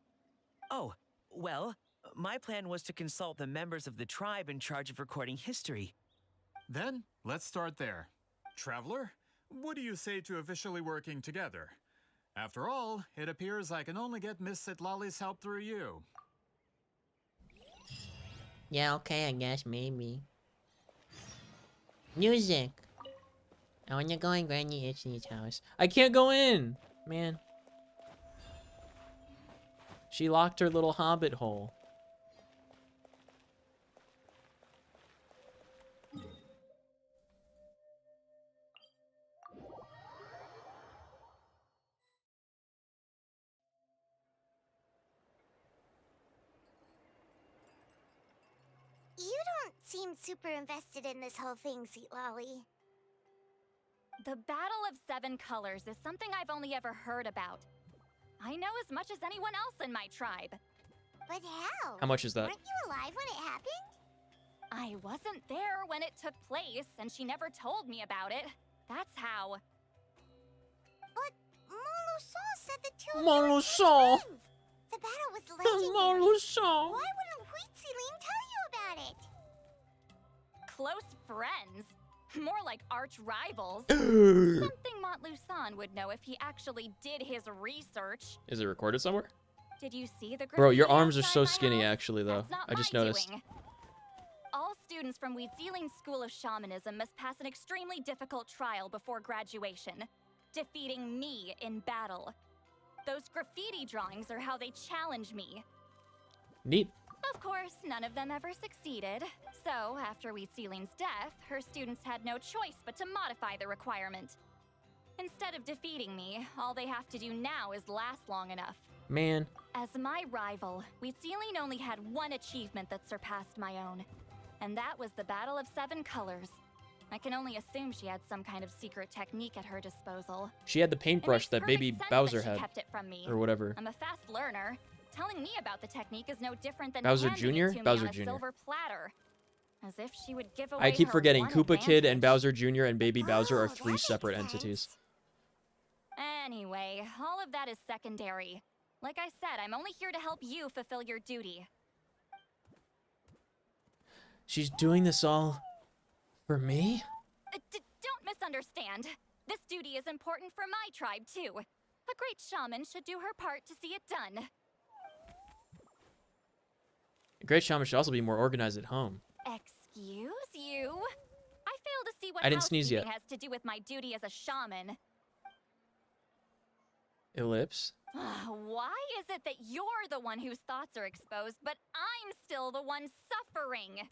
Oh, well, my plan was to consult the members of the tribe in charge of recording history. Then, let's start there. Traveler, what do you say to officially working together? After all, it appears I can only get Miss Sitlali's help through you. Yeah, okay, I guess, maybe. Music. I wanna go in Granny Itzli's house. I can't go in! Man. She locked her little hobbit hole. You don't seem super invested in this whole thing, Sweet Lolly. The Battle of Seven Colors is something I've only ever heard about. I know as much as anyone else in my tribe. But how? How much is that? Weren't you alive when it happened? I wasn't there when it took place, and she never told me about it. That's how. But Montluçon said the two of you were Montluçon. friends. The battle was legendary. Montluçon. Why wouldn't Huitzilin tell you about it? Close friends? More like arch rivals. Something Montluçon would know if he actually did his research. Is it recorded somewhere? Did you see the Bro, your graffiti arms are outside so my skinny, house? actually, though. That's not I just my noticed. doing. All students from Weeziling's School of Shamanism must pass an extremely difficult trial before graduation, defeating me in battle. Those graffiti drawings are how they challenge me. Neat. Of course, none of them ever succeeded. So, after Weeziling's death, her students had no choice but to modify the requirement. Instead of defeating me, all they have to do now is last long enough. Man. As my rival, Weeziling only had one achievement that surpassed my own. And that was the Battle of Seven Colors. I can only assume she had some kind of secret technique at her disposal. She had the paintbrush that Baby Bowser she had. kept it from me. Or whatever. I'm a fast learner. Telling me about the technique is no different than Bowser handing Jr.? it to me Bowser on a Jr. silver platter. As if she would give away I keep her forgetting one Koopa Kid and advantage. Bowser Jr. and Baby Bowser are 3 separate entities. Anyway, all of that is secondary. Like I said, I'm only here to help you fulfill your duty. She's doing this all for me? Don't misunderstand. This duty is important for my tribe, too. A great shaman should do her part to see it done. A great shaman should also be more organized at home. Excuse you? I fail to see what I didn't sneeze yet. housekeeping has to do with my duty as a shaman. Ellipse. Why is it that you're the one whose thoughts are exposed, but I'm still the one suffering?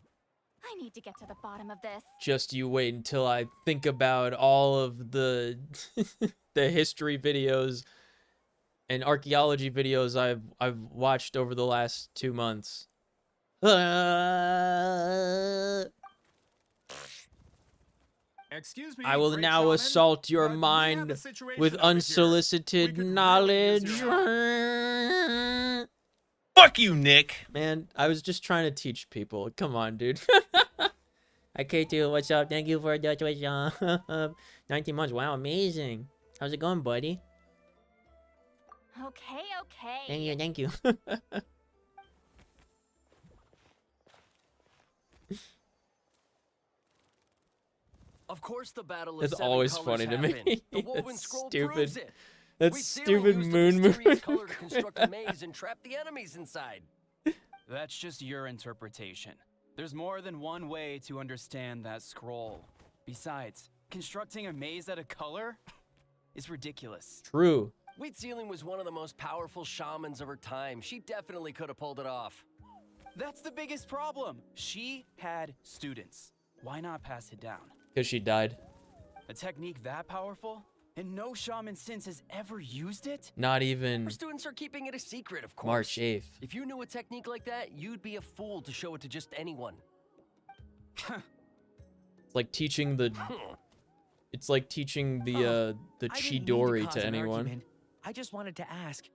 I need to get to the bottom of this. Just you wait until I think about all of the the history videos and archaeology videos I've watched over the last 2 months. Excuse me, I will great now shaman, assault your but we have a mind situation with over here. unsolicited knowledge. Fuck you, Nick. Man, I was just trying to teach people. Come on, dude. Hi, K2. What's up? Thank you for the Twitch. 19 months. Wow, amazing. How's it going, buddy? Okay, okay. Thank you, thank you. Of course, the battle of That's seven always colors funny to happened. me. The woven That's scroll stupid. proves it. That's We stupid used moon the mysterious moon. color to construct a maze and trap the enemies inside. That's just your interpretation. There's more than one way to understand that scroll. Besides, constructing a maze out of color is ridiculous. True. Weezilin was one of the most powerful shamans of her time. She definitely could have pulled it off. That's the biggest problem. She had students. Why not pass it down? Because she died. A technique that powerful? And no shaman since has ever used it? Not even Her students are keeping it a secret, of course. March 8th. If you knew a technique like that, you'd be a fool to show it to just anyone. It's like teaching the... It's like teaching the Chidori to anyone. Argument. I just wanted to ask,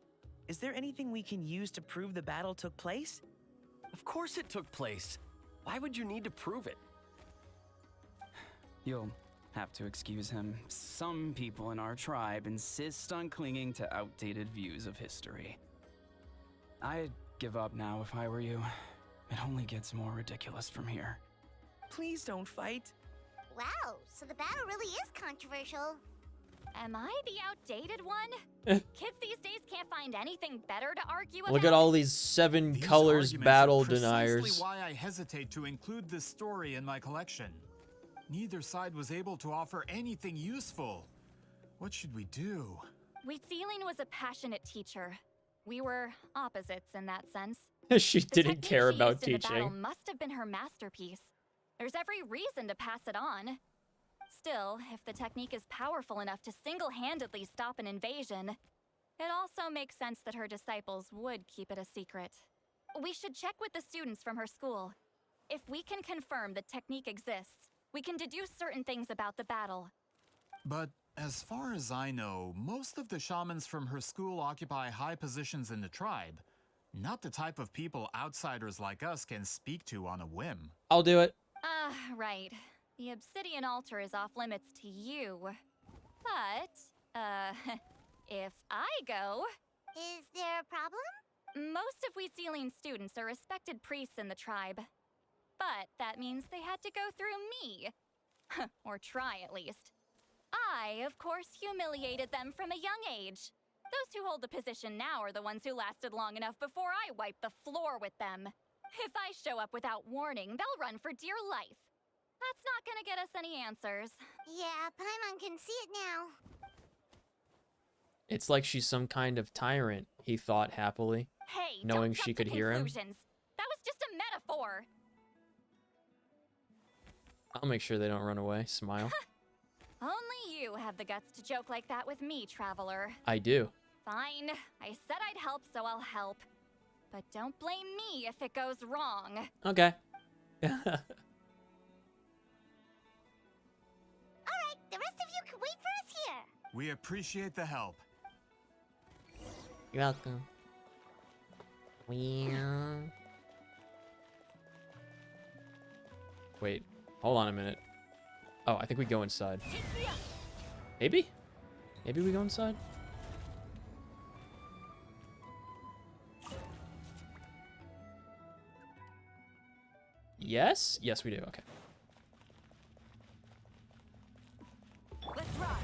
is there anything we can use to prove the battle took place? Of course it took place. Why would you need to prove it? You'll have to excuse him. Some people in our tribe insist on clinging to outdated views of history. I'd give up now if I were you. It only gets more ridiculous from here. Please don't fight. Wow, so the battle really is controversial. Am I the outdated one? Kids these days can't find anything better to argue about. Look at all these 7 These colors arguments battle are precisely deniers. why I hesitate to include this story in my collection. Neither side was able to offer anything useful. What should we do? Weezilin was a passionate teacher. We were opposites in that sense. She didn't care about The battle teaching. must have been her masterpiece. There's every reason to pass it on. Still, if the technique is powerful enough to single-handedly stop an invasion, it also makes sense that her disciples would keep it a secret. We should check with the students from her school. If we can confirm the technique exists, we can deduce certain things about the battle. But as far as I know, most of the shamans from her school occupy high positions in the tribe. Not the type of people outsiders like us can speak to on a whim. I'll do it. Right. The obsidian altar is off limits to you. But, if I go... Is there a problem? Most of Weezilin's students are respected priests in the tribe. But that means they had to go through me. Or try at least. I, of course, humiliated them from a young age. Those who hold the position now are the ones who lasted long enough before I wiped the floor with them. If I show up without warning, they'll run for dear life. That's not gonna get us any answers. Yeah, Paimon can see it now. It's like she's some kind of tyrant, he thought happily, Hey, knowing don't she jump to could hear him. conclusions. That was just a metaphor. I'll make sure they don't run away. Smile. Only you have the guts to joke like that with me, Traveler. I do. Fine. I said I'd help, so I'll help. But don't blame me if it goes wrong. Okay. Alright, the rest of you can wait for us here. We appreciate the help. You're welcome. Wait, hold on a minute. Oh, I think we go inside. Maybe? Maybe we go inside? Yes? Yes, we do. Okay. Let's ride.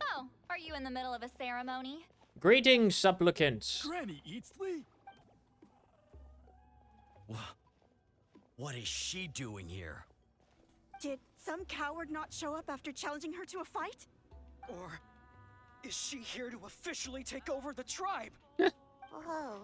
Oh, are you in the middle of a ceremony? Greetings, supplicants. Granny Eatsley? What is she doing here? Did some coward not show up after challenging her to a fight? Or is she here to officially take over the tribe? Whoa.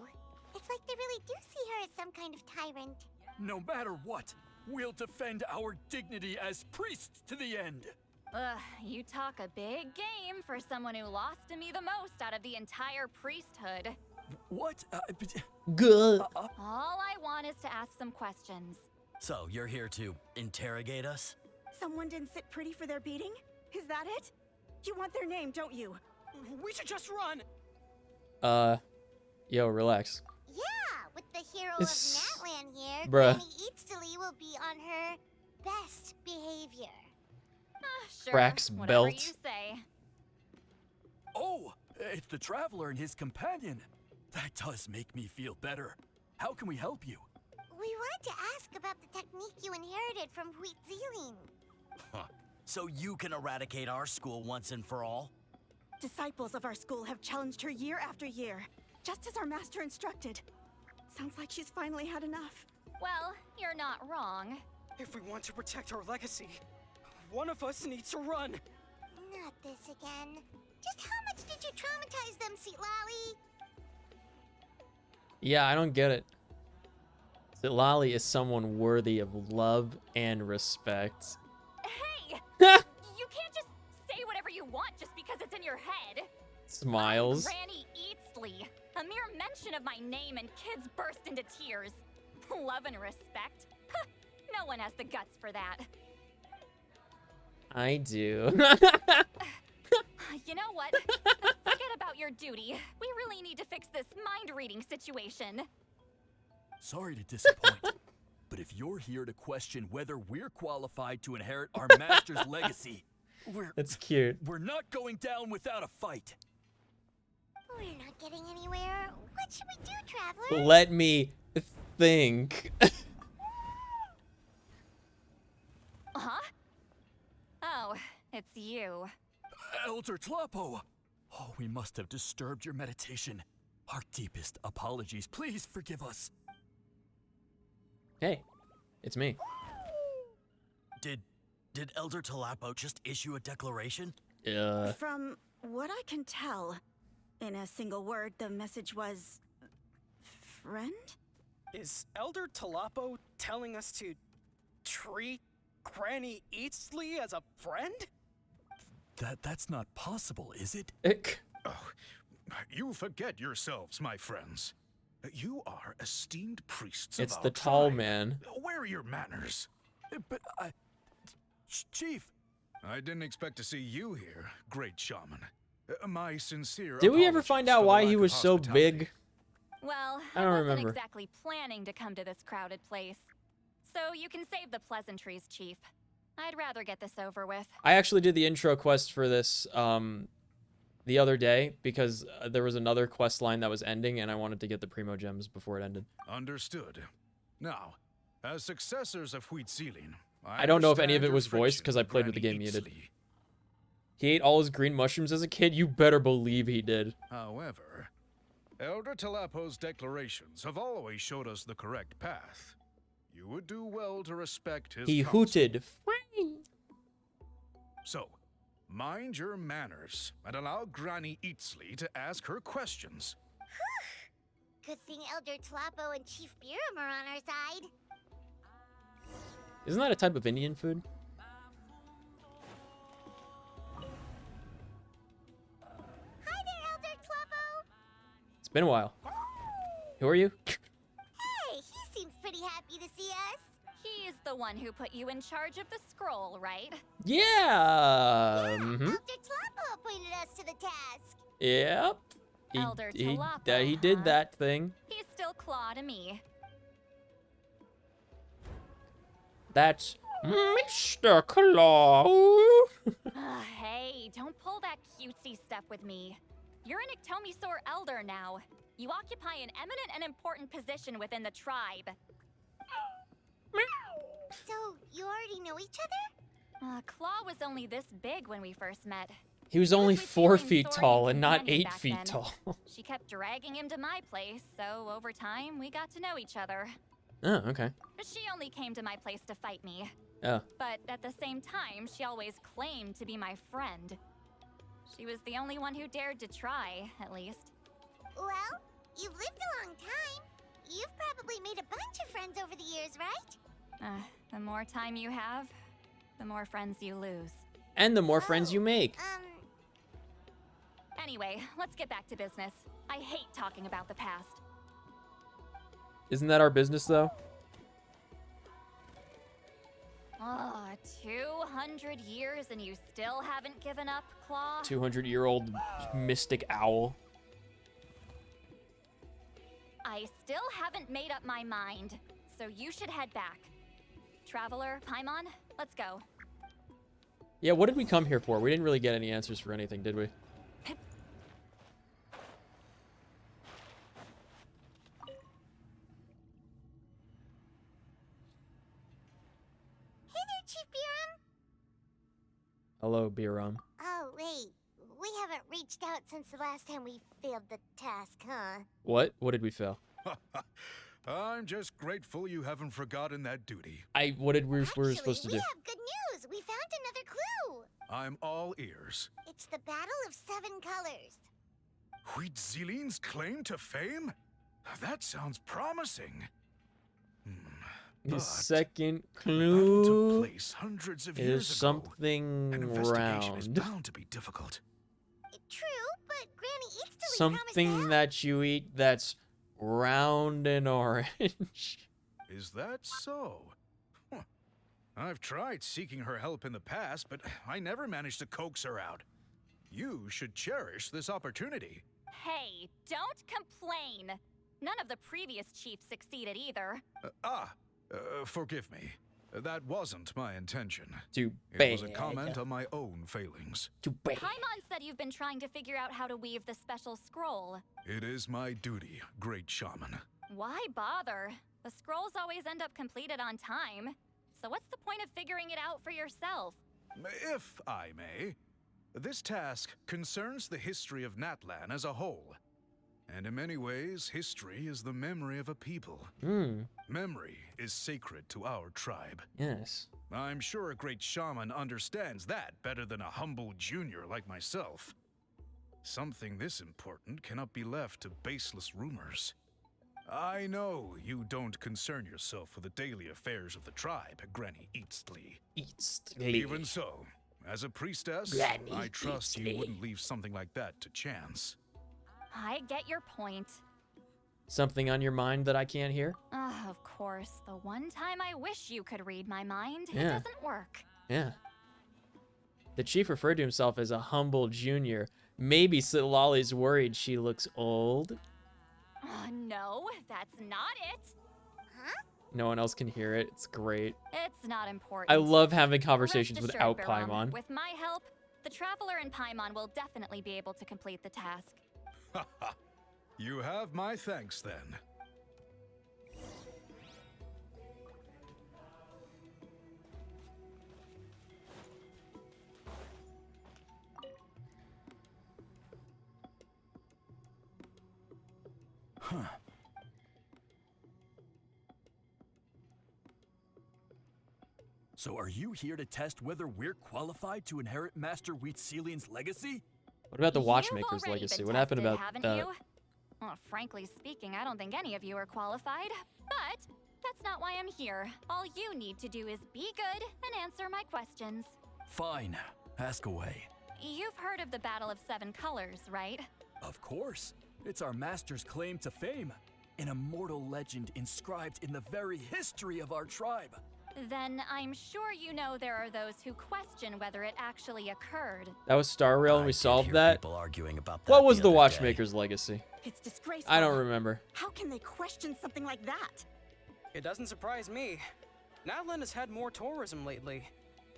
It's like they really do see her as some kind of tyrant. No matter what, we'll defend our dignity as priests to the end. Ugh, you talk a big game for someone who lost to me the most out of the entire priesthood. What? Good. All I want is to ask some questions. So, you're here to interrogate us? Someone didn't sit pretty for their beating? Is that it? You want their name, don't you? We should just run. Yo, relax. Yeah, with the hero It's- of Natlan here, Bruh. Granny Eatsley will be on her best behavior. Sure, Cracks whatever belt. you say. Oh, it's the Traveler and his companion. That does make me feel better. How can we help you? We wanted to ask about the technique you inherited from Huit Zealing. Huh. So you can eradicate our school once and for all? Disciples of our school have challenged her year after year, just as our master instructed. Sounds like she's finally had enough. Well, you're not wrong. If we want to protect our legacy, one of us needs to run. Not this again. Just how much did you traumatize them, Lally? Yeah, I don't get it. Lali is someone worthy of love and respect. Hey! You can't just say whatever you want just because it's in your head. Smiles. Granny Eatsley. A mere mention of my name and kids burst into tears. Love and respect? No one has the guts for that. I do. You know what? Forget about your duty. We really need to fix this mind-reading situation. Sorry to disappoint, but if you're here to question whether we're qualified to inherit our master's legacy, That's cute. we're not going down without a fight. We're not getting anywhere. What should we do, Traveler? Let me think. Huh? Oh, it's you. Elder Tlapo! Oh, we must have disturbed your meditation. Our deepest apologies. Please forgive us. Hey, it's me. Did Elder Talapo just issue a declaration? From what I can tell, in a single word, the message was... friend? Is Elder Talapo telling us to treat Granny Eatsley as a friend? That's not possible, is it? Oh, you forget yourselves, my friends. You are esteemed priests It's of the our tall tribe. man. Where are your manners? But Chief. I didn't expect to see you here, great shaman. My sincere Did we ever apologies find for out the why lack he of was so hospitality. big? Well, I don't wasn't remember. exactly planning to come to this crowded place. So you can save the pleasantries, Chief. I'd rather get this over with. I actually did the intro quest for this the other day because there was another quest line that was ending and I wanted to get the Primo Gems before it ended. Understood. Now, as successors of Huitzilin, I don't know if any of understand it your was voiced friendship because I with played with the Granny game muted. Eatsley. He ate all his green mushrooms as a kid? You better believe he did. However, Elder Talapo's declarations have always showed us the correct path. You would do well to respect his He counsel. hooted. So, mind your manners and allow Granny Eatsley to ask her questions. Good thing Elder Tlapo and Chief Biram are on our side. Isn't that a type of Indian food? Hi there, Elder Tlapo. It's been a while. Who are you? Hey, he seems pretty happy to see us. He's the one who put you in charge of the scroll, right? Yeah. Elder Tlapo appointed us to the task. Yep. Elder He Talapo, did huh? that thing. He's still Claw to me. That's Mr. Claw. Hey, don't pull that cutesy stuff with me. You're an Iktomi-Sor elder now. You occupy an eminent and important position within the tribe. So, you already know each other? Claw was only this big when we first met. He was only 4 feet Sword tall and not companion 8 back feet then. tall. She kept dragging him to my place, so over time, we got to know each other. Oh, okay. But she only came to my place to fight me. Oh. But at the same time, she always claimed to be my friend. She was the only one who dared to try, at least. Well, you've lived a long time. You've probably made a bunch of friends over the years, right? The more time you have, the more friends you lose. And the more friends you make. Anyway, let's get back to business. I hate talking about the past. Isn't that our business, though? 200 years and you still haven't given up, Claw? 200-year-old mystic owl. I still haven't made up my mind, so you should head back. Traveler, Paimon, let's go. Yeah, what did we come here for? We didn't really get any answers for anything, did we? Hey there, Chief Biram. Hello, Biram. Oh, wait. We haven't reached out since the last time we failed the task, huh? What? What did we fail? I'm just grateful you haven't forgotten that duty. What did we were supposed to do? We have good news. We found another clue. I'm all ears. It's the Battle of Seven Colors. Huitzilin's claim to fame? That sounds promising. The second clue Place hundreds of is years ago. something An investigation is round. bound to be difficult. True, but Granny Eatsley Something that you eat that's round and orange. Is that so? Huh. I've tried seeking her help in the past, but I never managed to coax her out. You should cherish this opportunity. Hey, don't complain. None of the previous chiefs succeeded either. Forgive me. That wasn't my intention. Too It was a comment on my own failings. Paimon said you've been trying to figure out how to weave the special scroll. It is my duty, great shaman. Why bother? The scrolls always end up completed on time. So what's the point of figuring it out for yourself? If I may, this task concerns the history of Natlan as a whole. And in many ways, history is the memory of a people. Memory is sacred to our tribe. Yes. I'm sure a great shaman understands that better than a humble junior like myself. Something this important cannot be left to baseless rumors. I know you don't concern yourself with the daily affairs of the tribe, Granny Eatsley. Even so, as a priestess, Granny I trust you Eatsley. wouldn't leave something like that to chance. I get your point. Something on your mind that I can't hear? Of course, the one time I wish you could read my mind, it Yeah. doesn't work. Yeah. The chief referred to himself as a humble junior. Maybe Sitlali's worried she looks old. No, that's not it. No one else can hear it. It's great. It's not important. I love having conversations Rest without assured, Biram, Paimon. With my help, The Traveler and Paimon will definitely be able to complete the task. You have my thanks then. Huh. So are you here to test whether we're qualified to inherit Master Wheatselian's legacy? What about the You've Watchmaker's already legacy? been What happened tested, about haven't that? you? Well, frankly speaking, I don't think any of you are qualified. But that's not why I'm here. All you need to do is be good and answer my questions. Fine. Ask away. You've heard of the Battle of Seven Colors, right? Of course. It's our master's claim to fame. An immortal legend inscribed in the very history of our tribe. Then I'm sure you know there are those who question whether it actually occurred. That was Star Rail and we solved that? People arguing about What that was the the other Watchmaker's legacy? It's disgraceful. I don't remember. How can they question something like that? It doesn't surprise me. Natlan has had more tourism lately.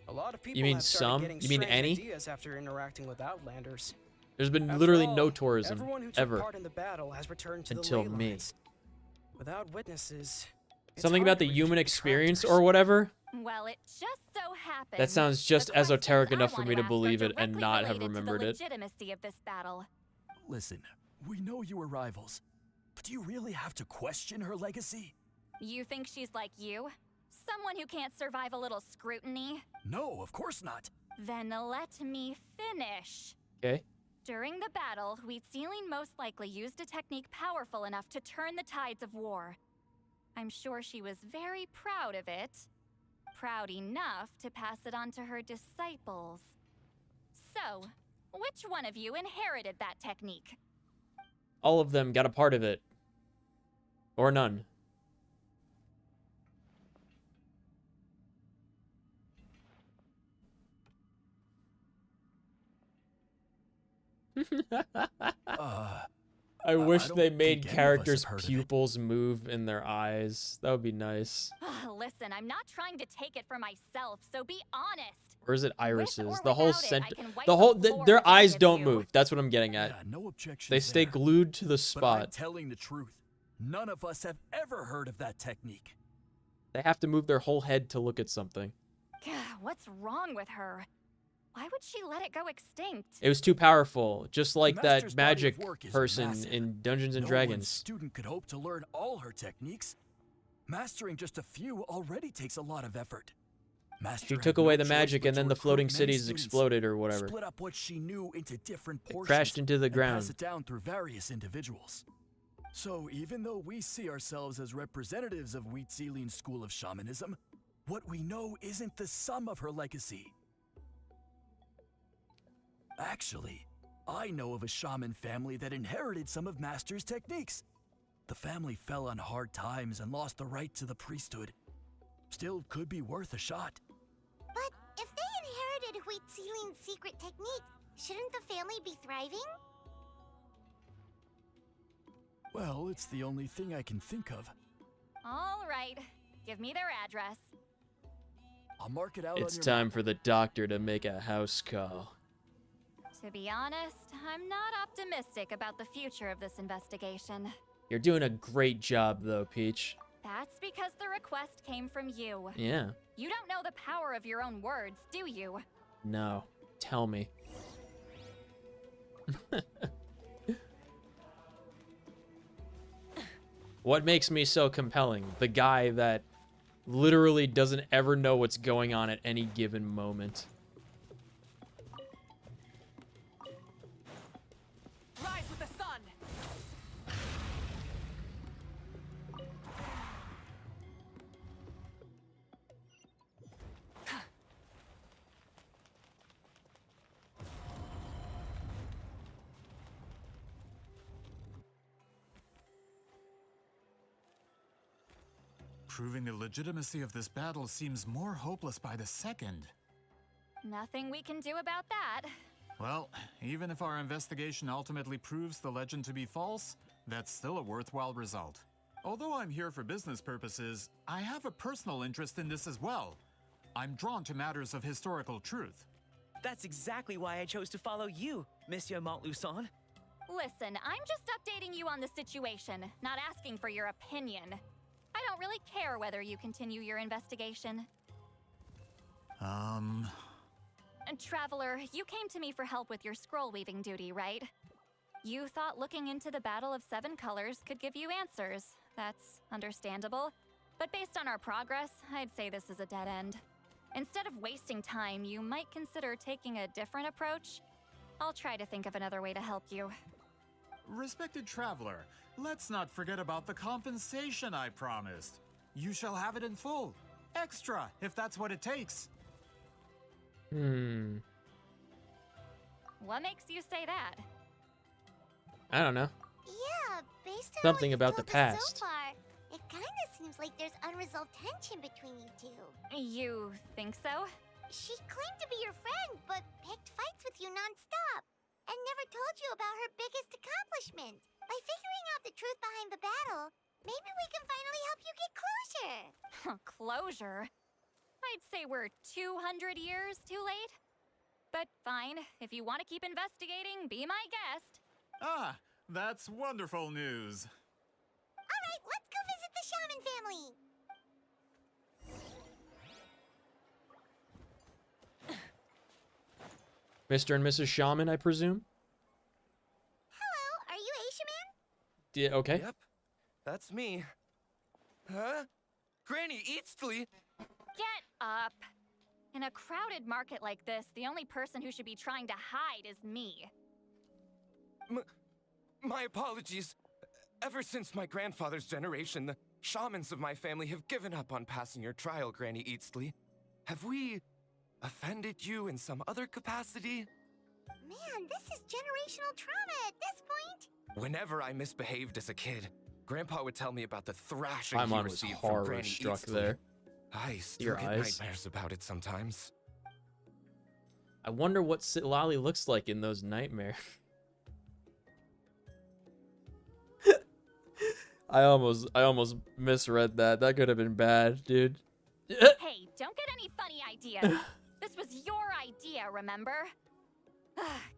A lot of people You mean have started some? getting You mean strange any? ideas after interacting with Outlanders. There's been After literally all, no tourism everyone who took ever part in the battle has returned to until the ley me. lines. Without witnesses, it's Something hard about to the refute human the experience characters. or whatever? Well, it just so happens. That sounds just the questions esoteric I enough for want me to ask are believe it and directly not have related to remembered the it. legitimacy of this battle. Listen, we know you were rivals, but do you really have to question her legacy? You think she's like you? Someone who can't survive a little scrutiny? No, of course not. Then let me finish. Okay. During the battle, Wheatselian most likely used a technique powerful enough to turn the tides of war. I'm sure she was very proud of it. Proud enough to pass it on to her disciples. So, which one of you inherited that technique? All of them got a part of it. Or none. I wish don't they made think any of us characters' have heard of it. pupils move in their eyes. That would be nice. Listen, I'm not trying to take it for myself, so be honest. Or is it irises? or The whole without it, I can wipe the whole the floor their with any eyes of don't you. move. That's what I'm getting at. Yeah, no objections They stay there. glued to the But I'm spot. telling the truth. None of us have ever heard of that technique. They have to move their whole head to look at something. Gah, what's wrong with her? Why would she let it go extinct? It was too powerful, just like Master's that body of magic work is person massive. in Dungeons and No one Dragons. student could hope to learn all her techniques. Mastering just a few already takes a lot of effort. Master She had took no away the choice magic but and to then the recruit floating many cities students, exploded or whatever. Split up what she knew into different It portions. crashed into the and ground. pass it down through various individuals. So even though we see ourselves as representatives of Wheatselian's school of shamanism, what we know isn't the sum of her legacy. Actually, I know of a shaman family that inherited some of Master's techniques. The family fell on hard times and lost the right to the priesthood. Still could be worth a shot. But if they inherited Wheatselian's secret technique, shouldn't the family be thriving? Well, it's the only thing I can think of. All right, give me their address. I'll mark it out It's on your time for the doctor to make a house call. To be honest, I'm not optimistic about the future of this investigation. You're doing a great job, though, Peach. That's because the request came from you. Yeah. You don't know the power of your own words, do you? No. Tell me. What makes me so compelling? The guy that literally doesn't ever know what's going on at any given moment. Rise with the sun! Proving the legitimacy of this battle seems more hopeless by the second. Nothing we can do about that. Well, even if our investigation ultimately proves the legend to be false, that's still a worthwhile result. Although I'm here for business purposes, I have a personal interest in this as well. I'm drawn to matters of historical truth. That's exactly why I chose to follow you, Monsieur Montluçon. Listen, I'm just updating you on the situation, not asking for your opinion. I don't really care whether you continue your investigation. And Traveler, you came to me for help with your scroll weaving duty, right? You thought looking into the Battle of Seven Colors could give you answers. That's understandable. But based on our progress, I'd say this is a dead end. Instead of wasting time, you might consider taking a different approach. I'll try to think of another way to help you. Respected traveler, let's not forget about the compensation I promised. You shall have it in full. Extra, if that's what it takes. What makes you say that? I don't know. Yeah, based on Something what you've about the told us past. so far, it kinda seems like there's unresolved tension between you two. You think so? She claimed to be your friend, but picked fights with you non-stop, and never told you about her biggest accomplishment. By figuring out the truth behind the battle, maybe we can finally help you get closure. Closure? I'd say we're 200 years too late. But fine, if you want to keep investigating, be my guest. Ah, that's wonderful news. Alright, let's go visit the Shaman family. Mr. and Mrs. Shaman, I presume? Hello, are you a shaman? Yeah, okay. Yep, that's me. Huh? Granny Eatsley? Get up! In a crowded market like this, the only person who should be trying to hide is me. My apologies. Ever since my grandfather's generation, the shamans of my family have given up on passing your trial, Granny Eatsley. Have we offended you in some other capacity? Man, this is generational trauma at this point. Whenever I misbehaved as a kid, Grandpa would tell me about the thrashing My he mom was received from horror Granny struck Eatsley. there. I still Your get eyes. nightmares about it sometimes. I wonder what Lolly looks like in those nightmares. I almost misread that. That could have been bad, dude. Hey, don't get any funny ideas. This was your idea, remember?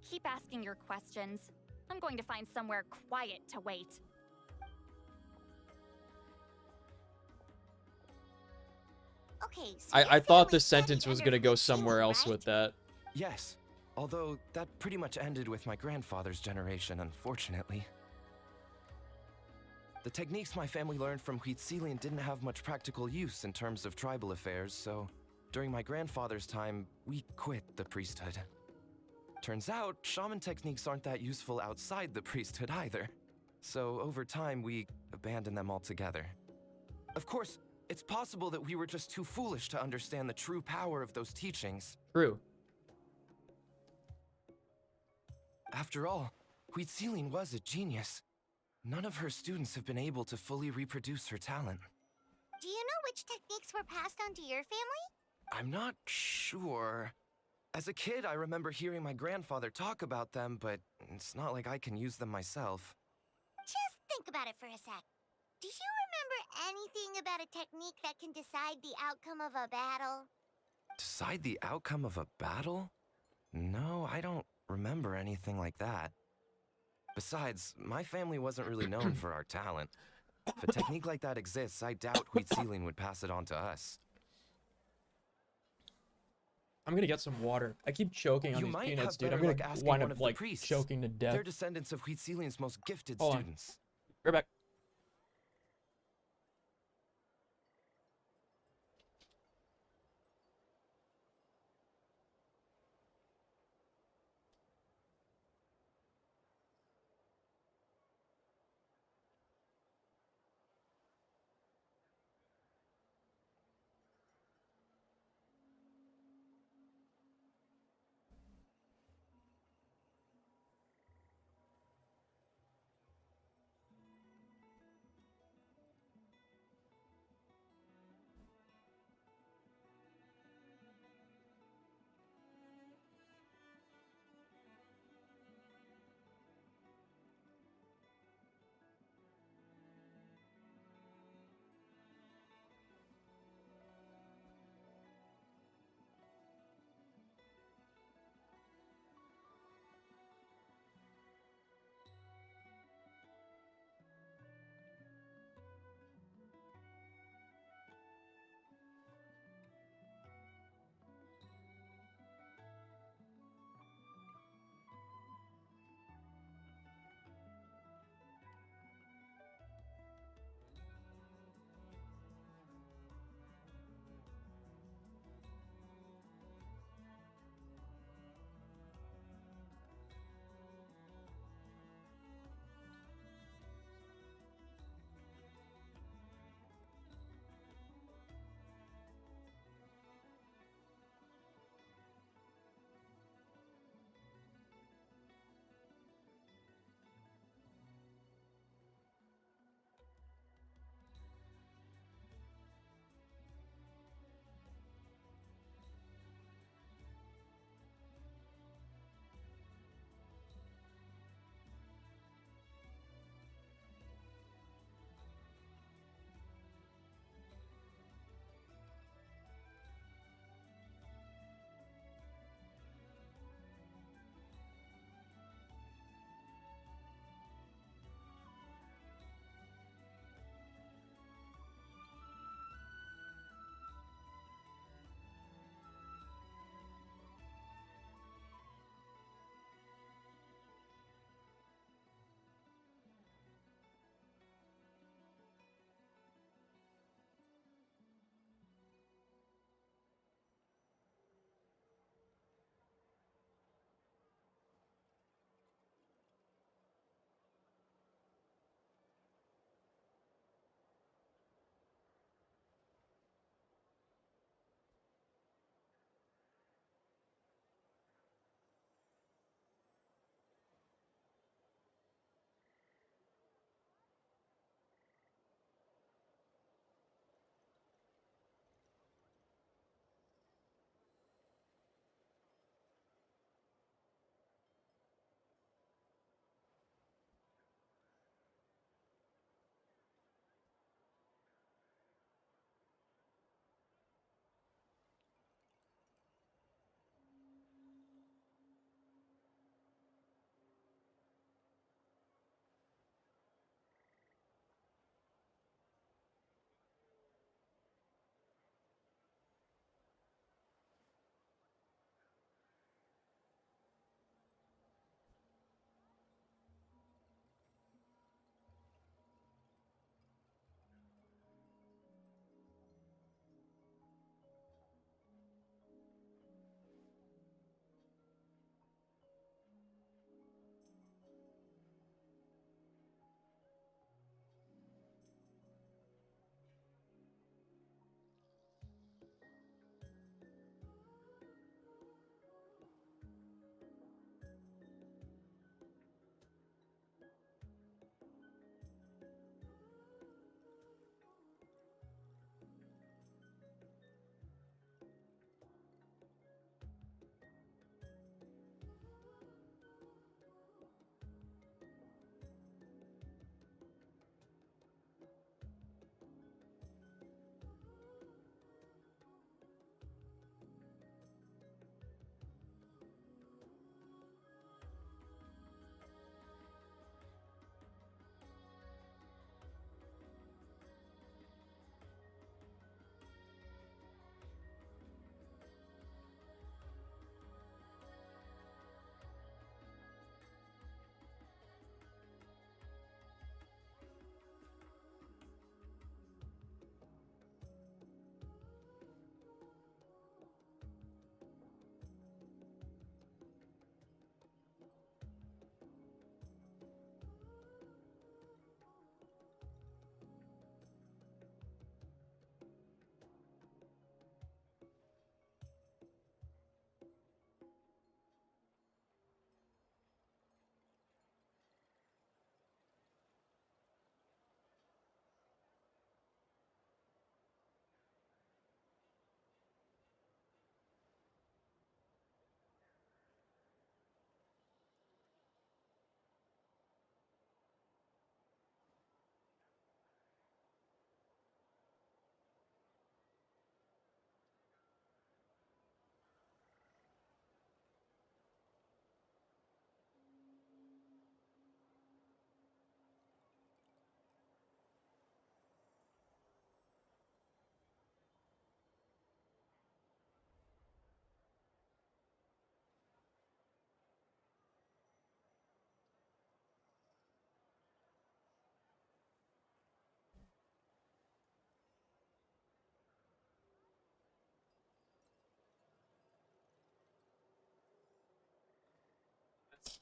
Keep asking your questions. I'm going to find somewhere quiet to wait. Okay, so I thought the sentence was gonna go somewhere else with that. Yes, although that pretty much ended with my grandfather's generation, unfortunately. The techniques my family learned from Huitzilian didn't have much practical use in terms of tribal affairs, so during my grandfather's time, we quit the priesthood. Turns out, shaman techniques aren't that useful outside the priesthood either. So over time, we abandoned them altogether. Of course, it's possible that we were just too foolish to understand the true power of those teachings. True. After all, Huitzilian was a genius. None of her students have been able to fully reproduce her talent. Do you know which techniques were passed on to your family? I'm not sure. As a kid, I remember hearing my grandfather talk about them, but it's not like I can use them myself. Just think about it for a sec. Do you remember anything about a technique that can decide the outcome of a battle? Decide the outcome of a battle? No, I don't remember anything like that. Besides, my family wasn't really known for our talent. If a technique like that exists, I doubt Huitzilian would pass it on to us. I'm gonna get some water. I keep choking on You these might peanuts, have dude. better I'm luck gonna asking wind one up of the like priests. choking to death. They're descendants of Huitzilian's most gifted Hold on. students. Right back.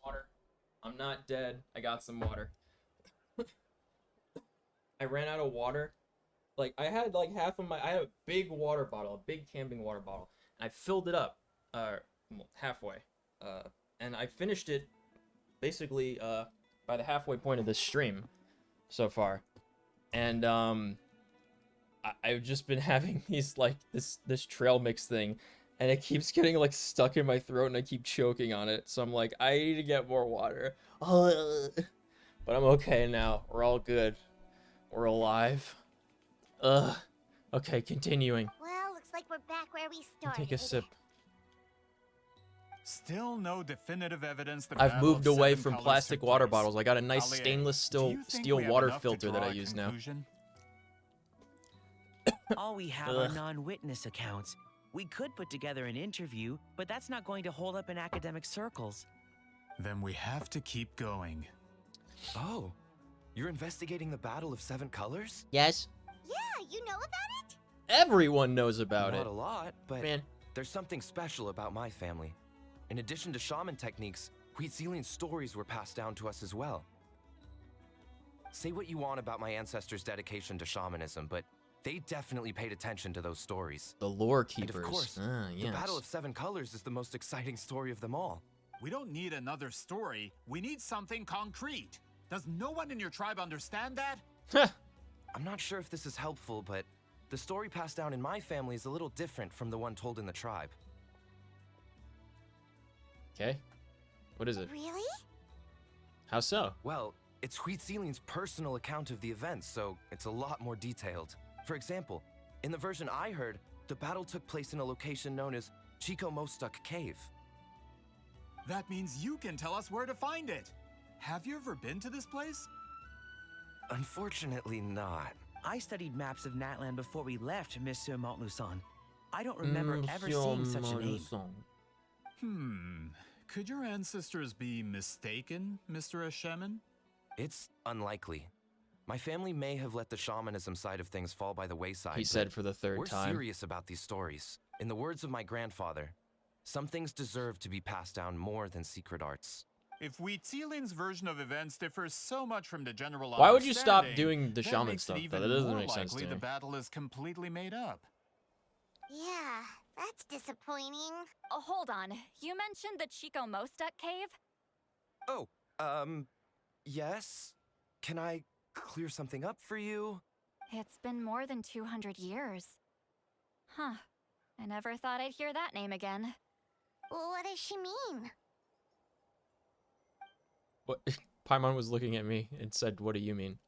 water. I'm not dead. I got some water. I ran out of water. Like, I had like half of my, I had a big water bottle, a big camping water bottle. And I filled it up, halfway. And I finished it basically, by the halfway point of this stream so far. And, I've just been having these, like, this trail mix thing. And it keeps getting, like, stuck in my throat and I keep choking on it. So I'm like, I need to get more water. But I'm okay now. We're all good. We're alive. Ugh. Okay, continuing. Well, looks like we're back where we started. Take a sip. Still no definitive evidence the I've Battle moved of away Seven from Colors plastic took water place. bottles. I got a nice Allier, stainless do you think steel we have water enough to filter that draw I a use now. conclusion? All we have are non-witness accounts. We could put together an interview, but that's not going to hold up in academic circles. Then we have to keep going. Oh, you're investigating the Battle of Seven Colors? Yes. Yeah, you know about it? Everyone knows about it. Not a lot, but Man. there's something special about my family. In addition to shaman techniques, Huitzilian stories were passed down to us as well. Say what you want about my ancestors' dedication to shamanism, but they definitely paid attention to those stories. The lore keepers. And of course, yes. the Battle of Seven Colors is the most exciting story of them all. We don't need another story. We need something concrete. Does no one in your tribe understand that? I'm not sure if this is helpful, but the story passed down in my family is a little different from the one told in the tribe. Okay. What is it? Really? How so? Well, it's Huitzilian's personal account of the events, so it's a lot more detailed. For example, in the version I heard, the battle took place in a location known as Chico Mostuk Cave. That means you can tell us where to find it. Have you ever been to this place? Unfortunately not. I studied maps of Natlan before we left, Monsieur Montluçon. I don't remember ever seeing such a name. Could your ancestors be mistaken, Mr. Shaman? It's unlikely. My family may have let the shamanism side of things fall by the wayside. He said for the third time. We're serious about these stories. In the words of my grandfather, some things deserve to be passed down more than secret arts. If Huitzilian's version of events differs so much from the general Why would you stop understanding, doing the that shaman makes it stuff? even That doesn't more make sense to likely me. the battle is completely made up. Yeah, that's disappointing. Oh, hold on. You mentioned the Chico Mostuk cave? Oh, yes? Can I clear something up for you? It's been more than 200 years. Huh. I never thought I'd hear that name again. What does she mean? What? Paimon was looking at me and said, "What do you mean?"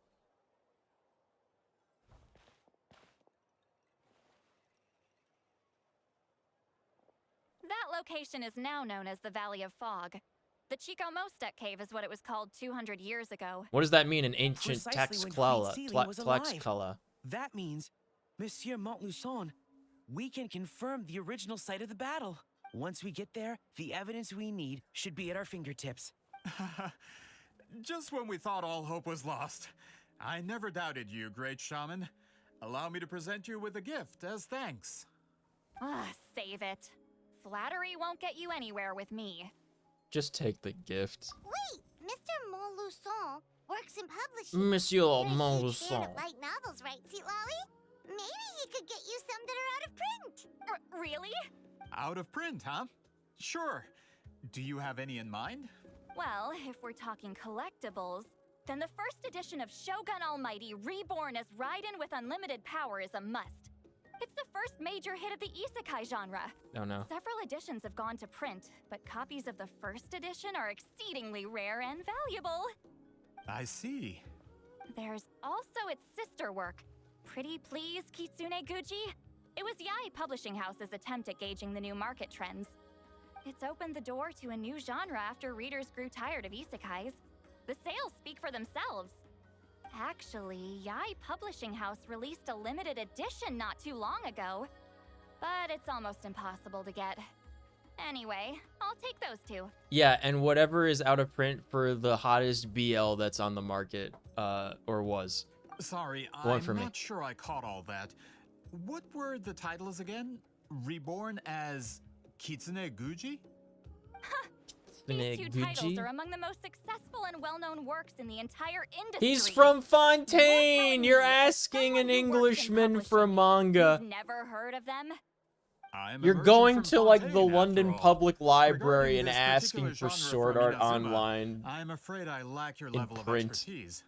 That location is now known as the Valley of Fog. The Chico Mostuk cave is what it was called 200 years ago. What does that mean in ancient Precisely when Huitzilian was alive. Tlaxcala? That means, Monsieur Montluçon, we can confirm the original site of the battle. Once we get there, the evidence we need should be at our fingertips. Just when we thought all hope was lost. I never doubted you, great shaman. Allow me to present you with a gift as thanks. Save it. Flattery won't get you anywhere with me. Just take the gift. Wait, Mr. Montluçon works in publishing. Monsieur You're a huge fan Montluçon. of light novels, right, Seatlolly? Maybe he could get you some that are out of print. Really? Out of print, huh? Sure. Do you have any in mind? Well, if we're talking collectibles, then the first edition of Shogun Almighty Reborn as Raiden with unlimited power is a must. It's the first major hit of the isekai genre. Oh no. Several editions have gone to print, but copies of the first edition are exceedingly rare and valuable. I see. There's also its sister work, Pretty Please Kitsune Guji. It was Yai Publishing House's attempt at gauging the new market trends. It's opened the door to a new genre after readers grew tired of isekais. The sales speak for themselves. Actually, Yai Publishing House released a limited edition not too long ago, but it's almost impossible to get. Anyway, I'll take those two. Yeah, and whatever is out of print for the hottest BL that's on the market, or was. Sorry, One for I'm me. not sure I caught all that. What were the titles again? Reborn as Kitsune Guji? These two titles Gucci. are among the most successful and well-known works in the entire industry. He's from Fontaine. You're asking an Englishman for manga. You've never heard of them? You're going to like the Fontaine, London after all. Public Library Regarding and this asking particular for genre Sword from Art Inazuma, Online. I'm afraid I lack your in level print. of expertise.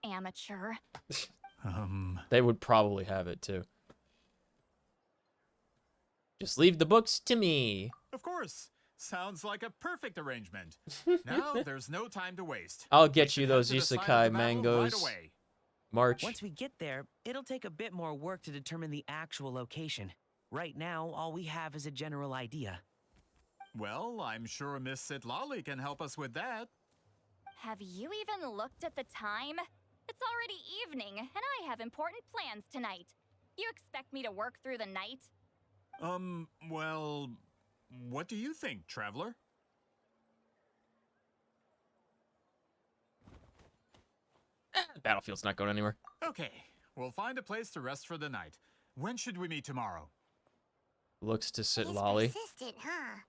Amateur. They would probably have it too. Just leave the books to me. Of course. Sounds like a perfect arrangement. Now there's no time to waste. I'll We get should you head those to the site of isekai the battle mangoes. right away. March. Once we get there, it'll take a bit more work to determine the actual location. Right now, all we have is a general idea. Well, I'm sure Miss Sitlali can help us with that. Have you even looked at the time? It's already evening, and I have important plans tonight. You expect me to work through the night? Well, what do you think, traveler? Battlefield's not going anywhere. Okay, we'll find a place to rest for the night. When should we meet tomorrow? Looks to sit lolly. Persistent, huh?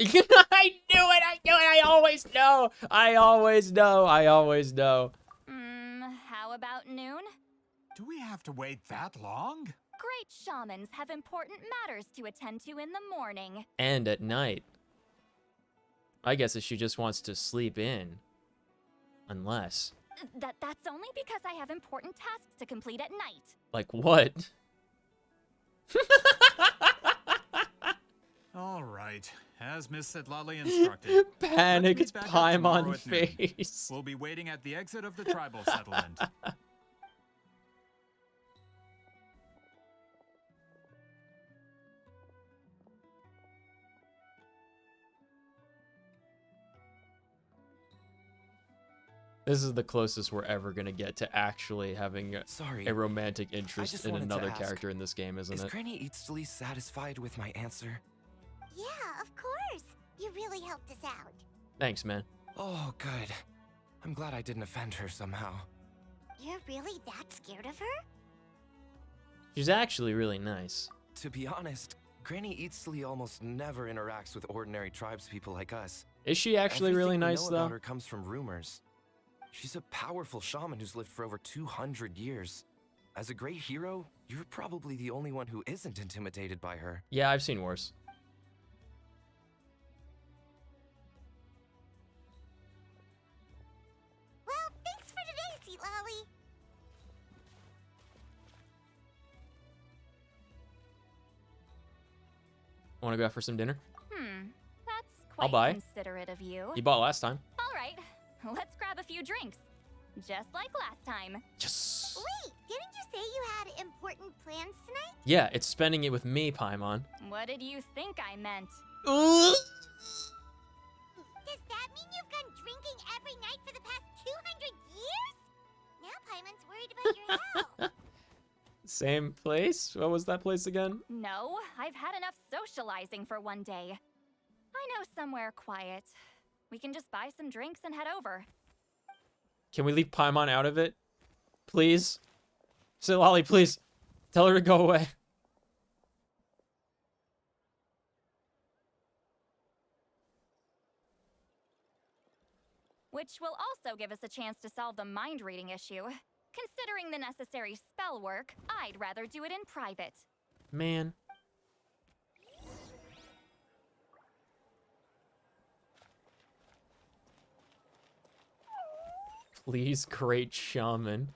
I knew it! I knew it! I always know! I always know! I always know. How about noon? Do we have to wait that long? Great shamans have important matters to attend to in the morning. And at night. I guess if she just wants to sleep in. Unless. That's only because I have important tasks to complete at night. Like what? All right, as Miss Sitlali instructed. Panicked let's meet back up tomorrow Paimon at noon. face. We'll be waiting at the exit of the tribal settlement. This is the closest we're ever gonna get to actually having a romantic interest just in wanted to another ask, character in this game, isn't Is it? Granny Eatsley satisfied with my answer? Yeah, of course. You really helped us out. Thanks, man. Oh, good. I'm glad I didn't offend her somehow. You're really that scared of her? She's actually really nice. To be honest, Granny Eatsley almost never interacts with ordinary tribespeople like us. Is she actually really Everything we nice, know though? about her comes from rumors. She's a powerful shaman who's lived for over 200 years. As a great hero, you're probably the only one who isn't intimidated by her. Yeah, I've seen worse. Well, thanks for today, Sweet Lolly. Want to go out for some dinner? That's I'll quite buy. considerate of you. You bought last time. All right, let's grab a few drinks. Just like last time. Yes. Wait, didn't you say you had important plans tonight? Yeah, it's spending it with me, Paimon. What did you think I meant? Does that mean you've gone drinking every night for the past 200 years? Now Paimon's worried about your health. Same place? What was that place again? No, I've had enough socializing for one day. I know somewhere quiet. We can just buy some drinks and head over. Can we leave Paimon out of it? Please? Say, Lolly, please. Tell her to go away. Which will also give us a chance to solve the mind reading issue. Considering the necessary spell work, I'd rather do it in private. Man. Please, great shaman.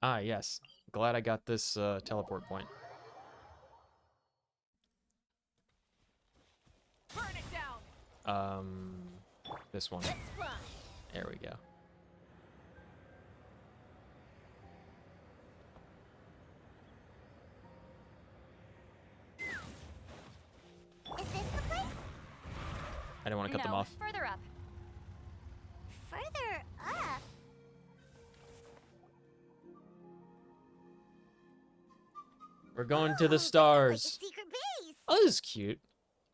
Ah, yes. Glad I got this teleport point. Burn it down. This one. Let's fly. There we go. Is this the place? I didn't want to cut them off. Further up. Further up? We're going to the stars. Secret base. Oh, this is cute.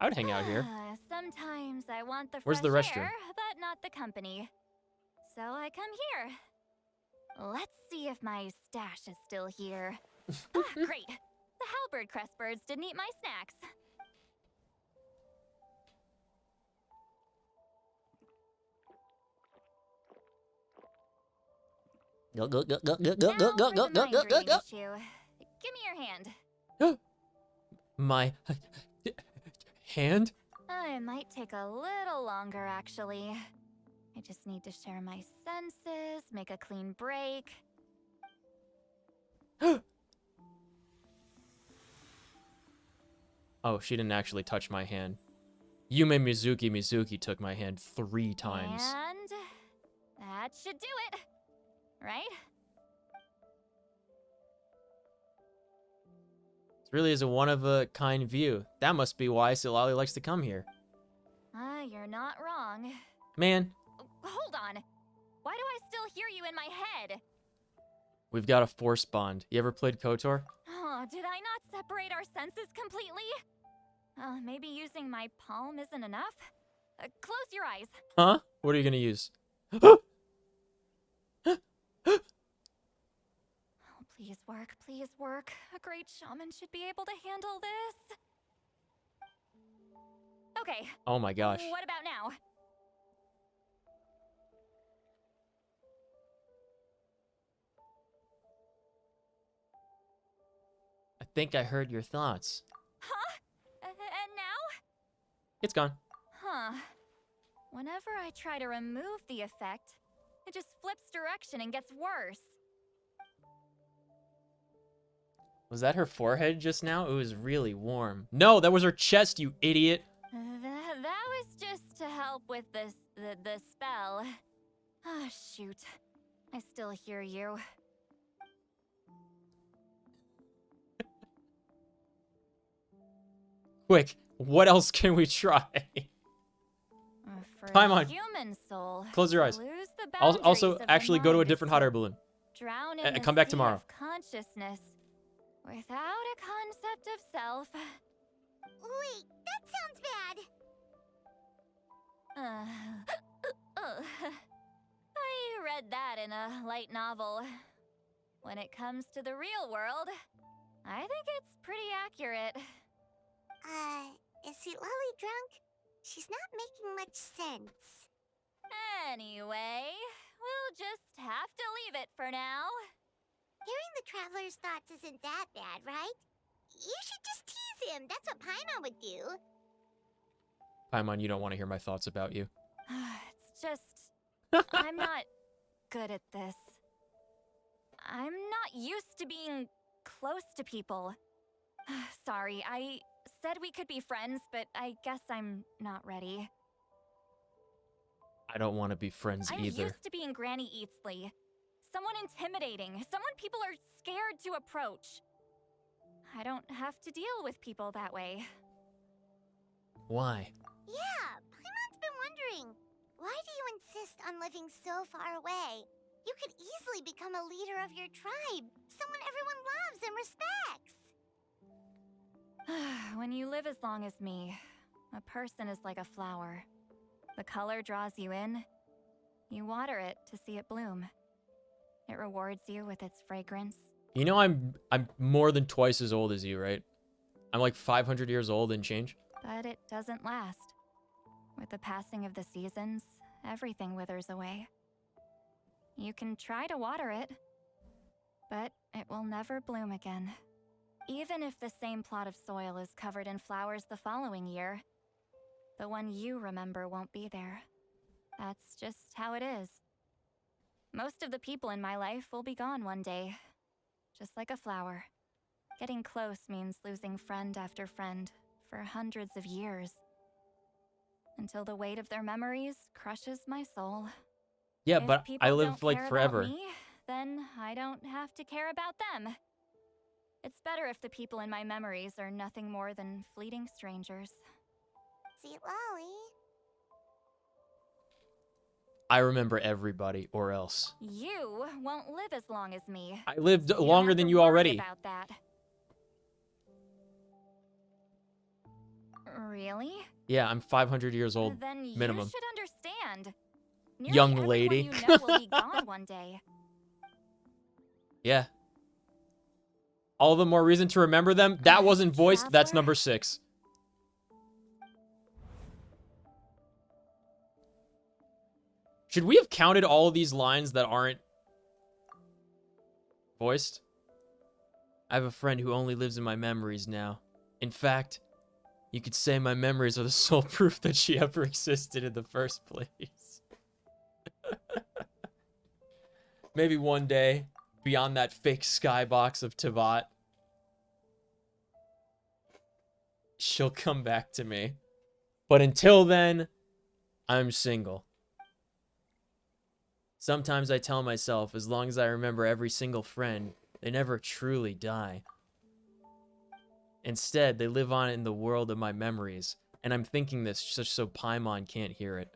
I would hang out here. Sometimes I want the Where's fresh the restroom? air, but not the company. So I come here. Let's see if my stash is still here. Great. The Bluebird crest birds didn't eat my snacks. Go, go, go, go, go, Now go, go, for go, the go, mind go, go, reading go. issue. Give me your hand. My hand? It might take a little longer, actually. I just need to share my senses, make a clean break. Oh, she didn't actually touch my hand. Yume Mizuki took my hand 3 times. And that should do it, right? It really is a one-of-a-kind view. That must be why Silali likes to come here. You're not wrong. Man, Hold on. Why do I still hear you in my head? we've got a force bond. You ever played KOTOR? Oh, did I not separate our senses completely? Maybe using my palm isn't enough? Close your eyes. Huh? What are you gonna use? Please work, please work. A great shaman should be able to handle this. Okay. Oh my gosh. What about now? I think I heard your thoughts. Huh? And now? It's gone. Huh. Whenever I try to remove the effect, it just flips direction and gets worse. Was that her forehead just now? It was really warm. No, that was her chest, you idiot. That was just to help with the spell. Ah, shoot. I still hear you. Quick, what else can we try? For Time on. Human soul. Close your eyes. Lose the Also, boundaries of the actually go to a mind different is hot air balloon. Drown in the Come back sea tomorrow. of consciousness without a concept of self. Wait, that sounds bad. I read that in a light novel. When it comes to the real world, I think it's pretty accurate. Is Lolly drunk? She's not making much sense. Anyway, we'll just have to leave it for now. Hearing the traveler's thoughts isn't that bad, right? You should just tease him. That's what Paimon would do. Paimon, you don't want to hear my thoughts about you. It's just, I'm not good at this. I'm not used to being close to people. Sorry, I said we could be friends, but I guess I'm not ready. I don't want to be friends I'm either. used to being Granny Eatsley. Someone intimidating, someone people are scared to approach. I don't have to deal with people that way. Why? Yeah, Paimon's been wondering. Why do you insist on living so far away? You could easily become a leader of your tribe. Someone everyone loves and respects. When you live as long as me, a person is like a flower. The color draws you in. You water it to see it bloom. It rewards you with its fragrance. You know I'm more than twice as old as you, right? I'm like 500 years old and change. But it doesn't last. With the passing of the seasons, everything withers away. You can try to water it, but it will never bloom again. Even if the same plot of soil is covered in flowers the following year, the one you remember won't be there. That's just how it is. Most of the people in my life will be gone one day, just like a flower. Getting close means losing friend after friend for hundreds of years, until the weight of their memories crushes my soul. Yeah, If but people I don't live like care forever. about me, then I don't have to care about them. It's better if the people in my memories are nothing more than fleeting strangers. See, Lolly. I remember everybody, or else. You won't live as long as me. I lived so you don't longer have than to you worry already. About that. Really? Yeah, I'm 500 years old Then you minimum. should understand. Nearly Young everyone lady. you know will be gone one day. Yeah. All the more reason to remember them. That wasn't voiced. That's number 6. Should we have counted all of these lines that aren't voiced? I have a friend who only lives in my memories now. In fact, you could say my memories are the sole proof that she ever existed in the first place. Maybe one day, beyond that fake skybox of Tavat, she'll come back to me. But until then, I'm single. Sometimes I tell myself, as long as I remember every single friend, they never truly die. Instead, they live on in the world of my memories, and I'm thinking this just so Paimon can't hear it.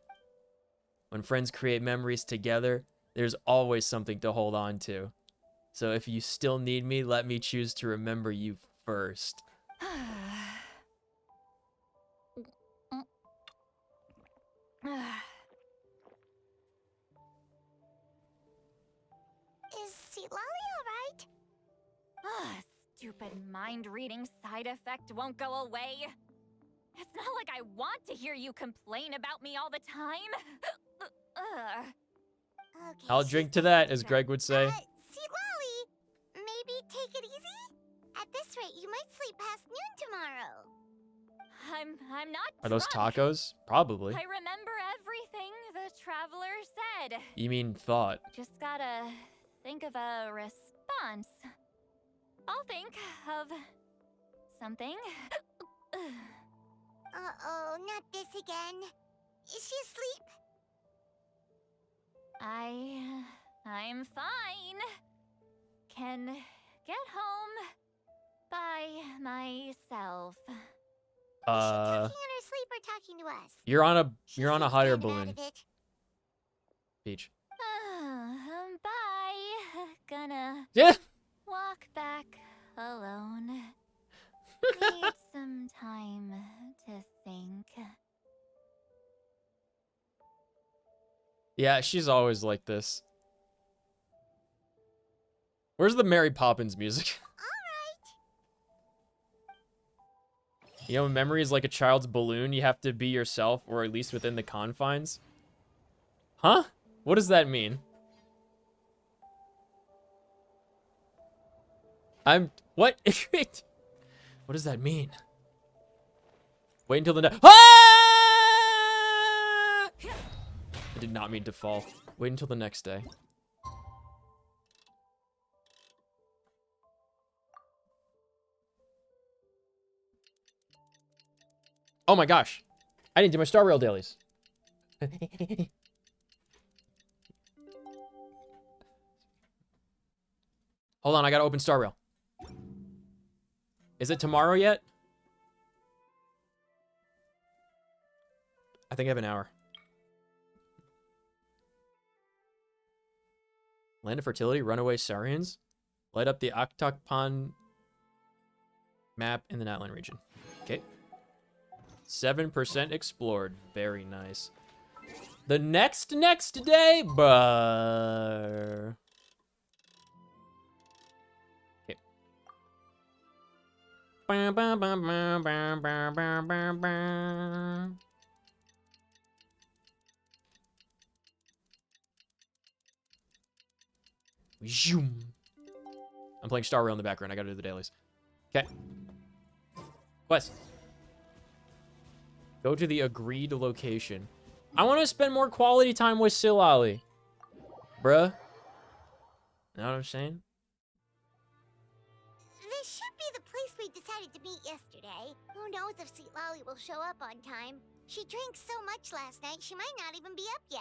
When friends create memories together, there's always something to hold on to. So if you still need me, let me choose to remember you first. Is Seatlolly alright? Stupid mind-reading side effect won't go away. It's not like I want to hear you complain about me all the time. Okay, I'll drink to that, as Greg would say. Seatlolly, maybe take it easy? At this rate, you might sleep past noon tomorrow. I'm not Are those drunk. tacos? Probably. I remember everything the traveler said. You mean thought. Just gotta think of a response. I'll think of something. Uh-oh, not this again. Is she asleep? I'm fine. Can get home by myself. Talking in her sleep or talking to us? You're on a higher Stand out balloon. of it. Peach. Bye. Gonna walk back alone. Need some time to think. Yeah, she's always like this. Where's the Mary Poppins music? You know, memory is like a child's balloon. You have to be yourself, or at least within the confines. Huh? What does that mean? What? What does that mean? Wait until the next. Ah! I did not mean to fall. Wait until the next day. Oh my gosh. I didn't do my Star Rail dailies. Hold on, I gotta open Star Rail. Is it tomorrow yet? I think I have an hour. Land of Fertility, Runaway Saurians. Light up the Octokpan map in the Natlan region. Okay. 7% explored. Very nice. The next day, Okay. Zoom. I'm playing Star Rail in the background. I gotta do the dailies. Okay. Quest. Go to the agreed location. I want to spend more quality time with Seatlolly. Bruh. Know what I'm saying? This should be the place we decided to meet yesterday. Who knows if Seatlolly will show up on time? She drank so much last night, she might not even be up yet.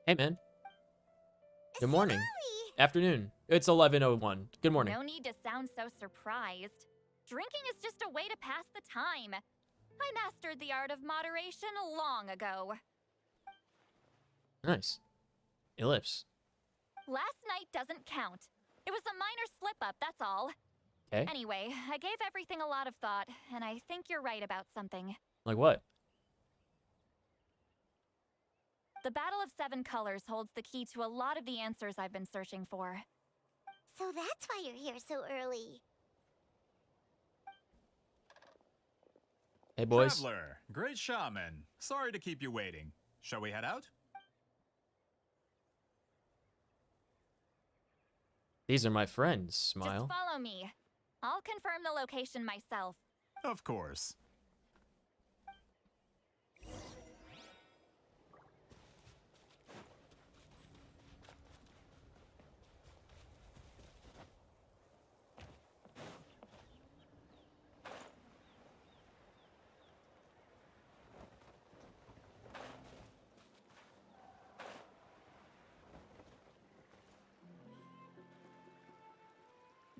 Hey, man. Good morning. Afternoon. It's 11:01. Good morning. No need to sound so surprised. Drinking is just a way to pass the time. I mastered the art of moderation long ago. Nice. Ellipse. Last night doesn't count. It was a minor slip-up, that's all. Okay. Anyway, I gave everything a lot of thought, and I think you're right about something. Like what? The Battle of Seven Colors holds the key to a lot of the answers I've been searching for. So that's why you're here so early. Hey, boys. Traveler, great shaman. Sorry to keep you waiting. Shall we head out? These are my friends, Smile. Just follow me. I'll confirm the location myself. Of course.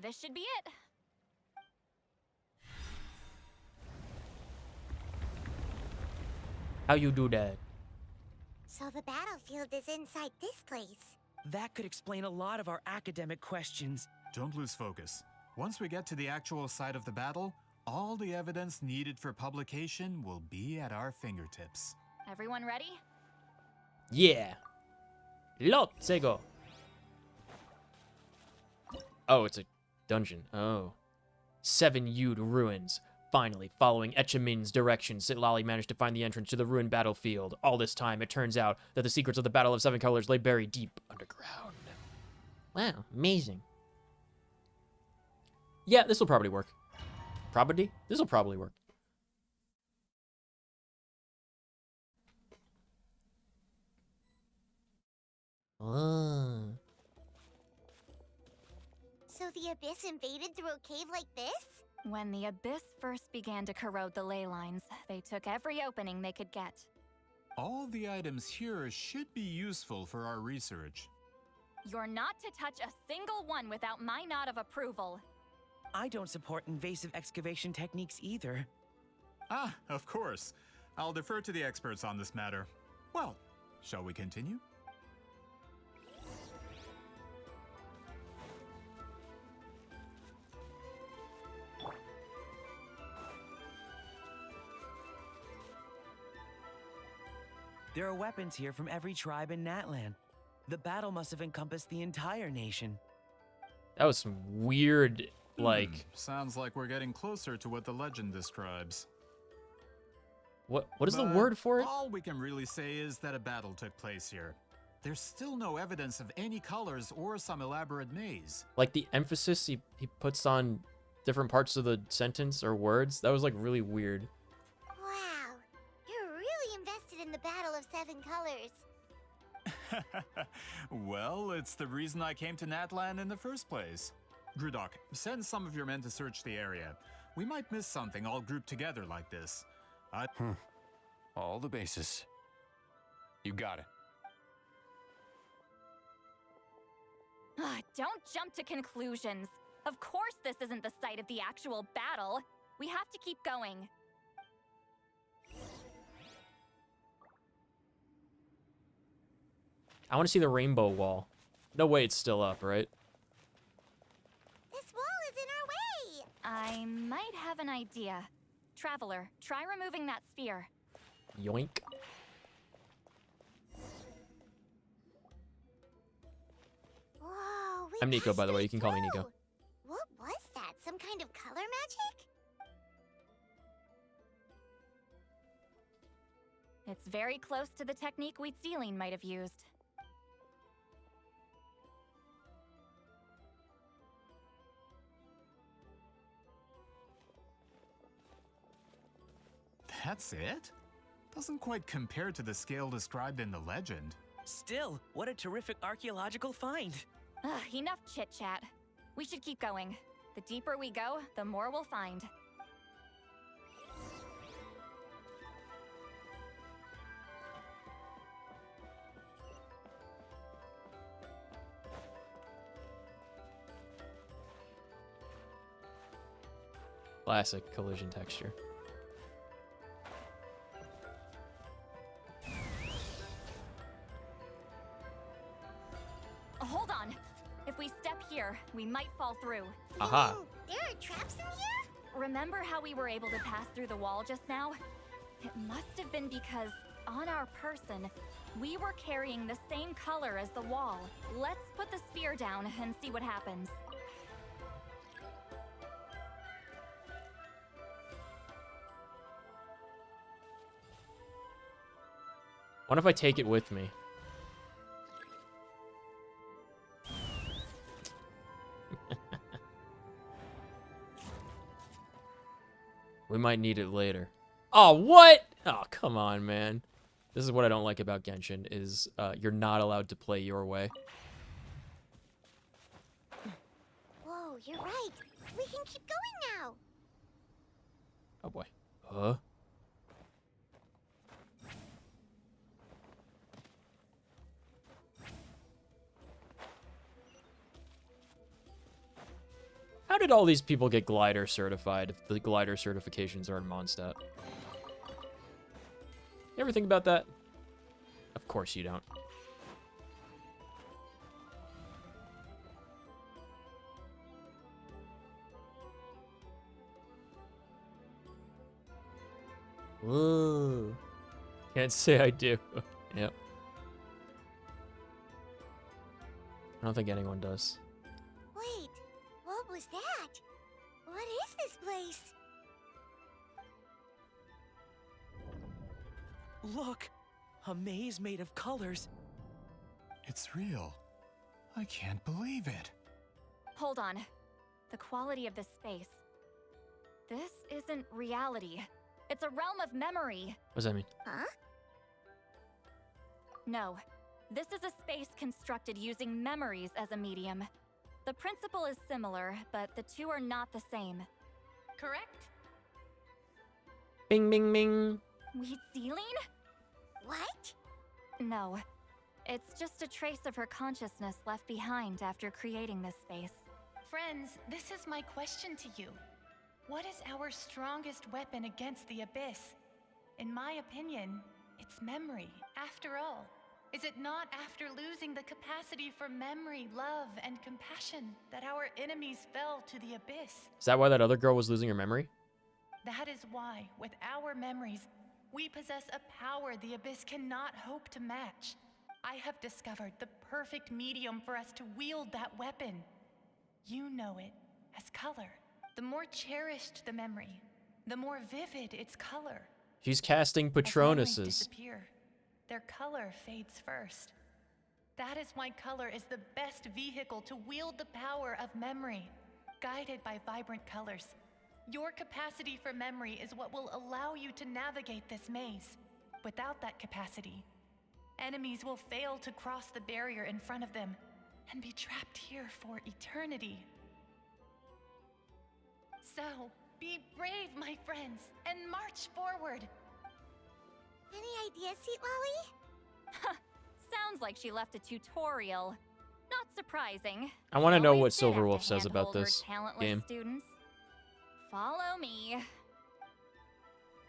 This should be it. How you do that? So the battlefield is inside this place. That could explain a lot of our academic questions. Don't lose focus. Once we get to the actual site of the battle, all the evidence needed for publication will be at our fingertips. Everyone ready? Yeah. Let's go. Oh, it's a dungeon. Oh. 7-Yud ruins. Finally, following Etchemin's directions, Sitlali managed to find the entrance to the ruined battlefield. All this time, it turns out that the secrets of the Battle of Seven Colors lay buried deep underground. Wow, amazing. Yeah, this will probably work. Probably? This will probably work. So the Abyss invaded through a cave like this? When the Abyss first began to corrode the ley lines, they took every opening they could get. All the items here should be useful for our research. You're not to touch a single one without my nod of approval. I don't support invasive excavation techniques either. Ah, of course. I'll defer to the experts on this matter. Well, shall we continue? There are weapons here from every tribe in Natlan. The battle must have encompassed the entire nation. That was some weird, like... Sounds like we're getting closer to what the legend describes. What is the word for it? All we can really say is that a battle took place here. There's still no evidence of any colors or some elaborate maze. Like the emphasis he puts on different parts of the sentence or words, that was like really weird. Wow, you're really invested in the Battle of Seven Colors. Well, it's the reason I came to Natlan in the first place. Grudok, send some of your men to search the area. We might miss something all grouped together like this. All the bases. You got it. Don't jump to conclusions. Of course this isn't the site of the actual battle. We have to keep going. I want to see the rainbow wall. No way it's still up, right? This wall is in our way! I might have an idea. Traveler, try removing that sphere. Yoink. Whoa, I'm Nico, by the way. You can call me Nico. What was that? Some kind of color magic? It's very close to the technique Wheatsealing might have used. That's it? Doesn't quite compare to the scale described in the legend. Still, what a terrific archaeological find. Enough chit-chat. We should keep going. The deeper we go, the more we'll find. Classic collision texture. Hold on. If we step here, we might fall through. Aha. Ooh, there are traps in here? Remember how we were able to pass through the wall just now? It must have been because, on our person, We were carrying the same color as the wall. Let's put the sphere down and see what happens. What if I take it with me? We might need it later. Oh, what? Oh, come on, man. This is what I don't like about Genshin, is you're not allowed to play your way. Whoa, you're right. We can keep going now. Oh, boy. Huh? How did all these people get glider certified if the glider certifications are in Mondstadt? You ever think about that? Of course you don't. Whoa. Can't say I do. Yep. I don't think anyone does. Wait, what was that? What is this place? Look! A maze made of colors. It's real. I can't believe it. Hold on. The quality of this space. This isn't reality. It's a realm of memory. What does that mean? Huh? No. This is a space constructed using memories as a medium. The principle is similar, but the two are not the same. Correct? Bing, bing, bing. Celine? What? No. It's just a trace of her consciousness left behind after creating this space. Friends, this is my question to you. What is our strongest weapon against the Abyss? In my opinion, it's memory, after all. Is it not after losing the capacity for memory, love, and compassion that our enemies fell to the Abyss? Is that why that other girl was losing her memory? That is why, with our memories, we possess a power the Abyss cannot hope to match. I have discovered the perfect medium for us to wield that weapon. You know it as color. The more cherished the memory, the more vivid its color. She's casting As memories Patronuses. disappear, their color fades first. That is why color is the best vehicle to wield the power of memory, guided by vibrant colors. Your capacity for memory is what will allow you to navigate this maze. Without that capacity, enemies will fail to cross the barrier in front of them and be trapped here for eternity. So, be brave, my friends, and march forward. Any ideas, Sweet Lolly? Sounds like she left a tutorial. Not surprising. I want to know what Always did have to Silverwolf says about handhold her this talentless game. Students. Follow me.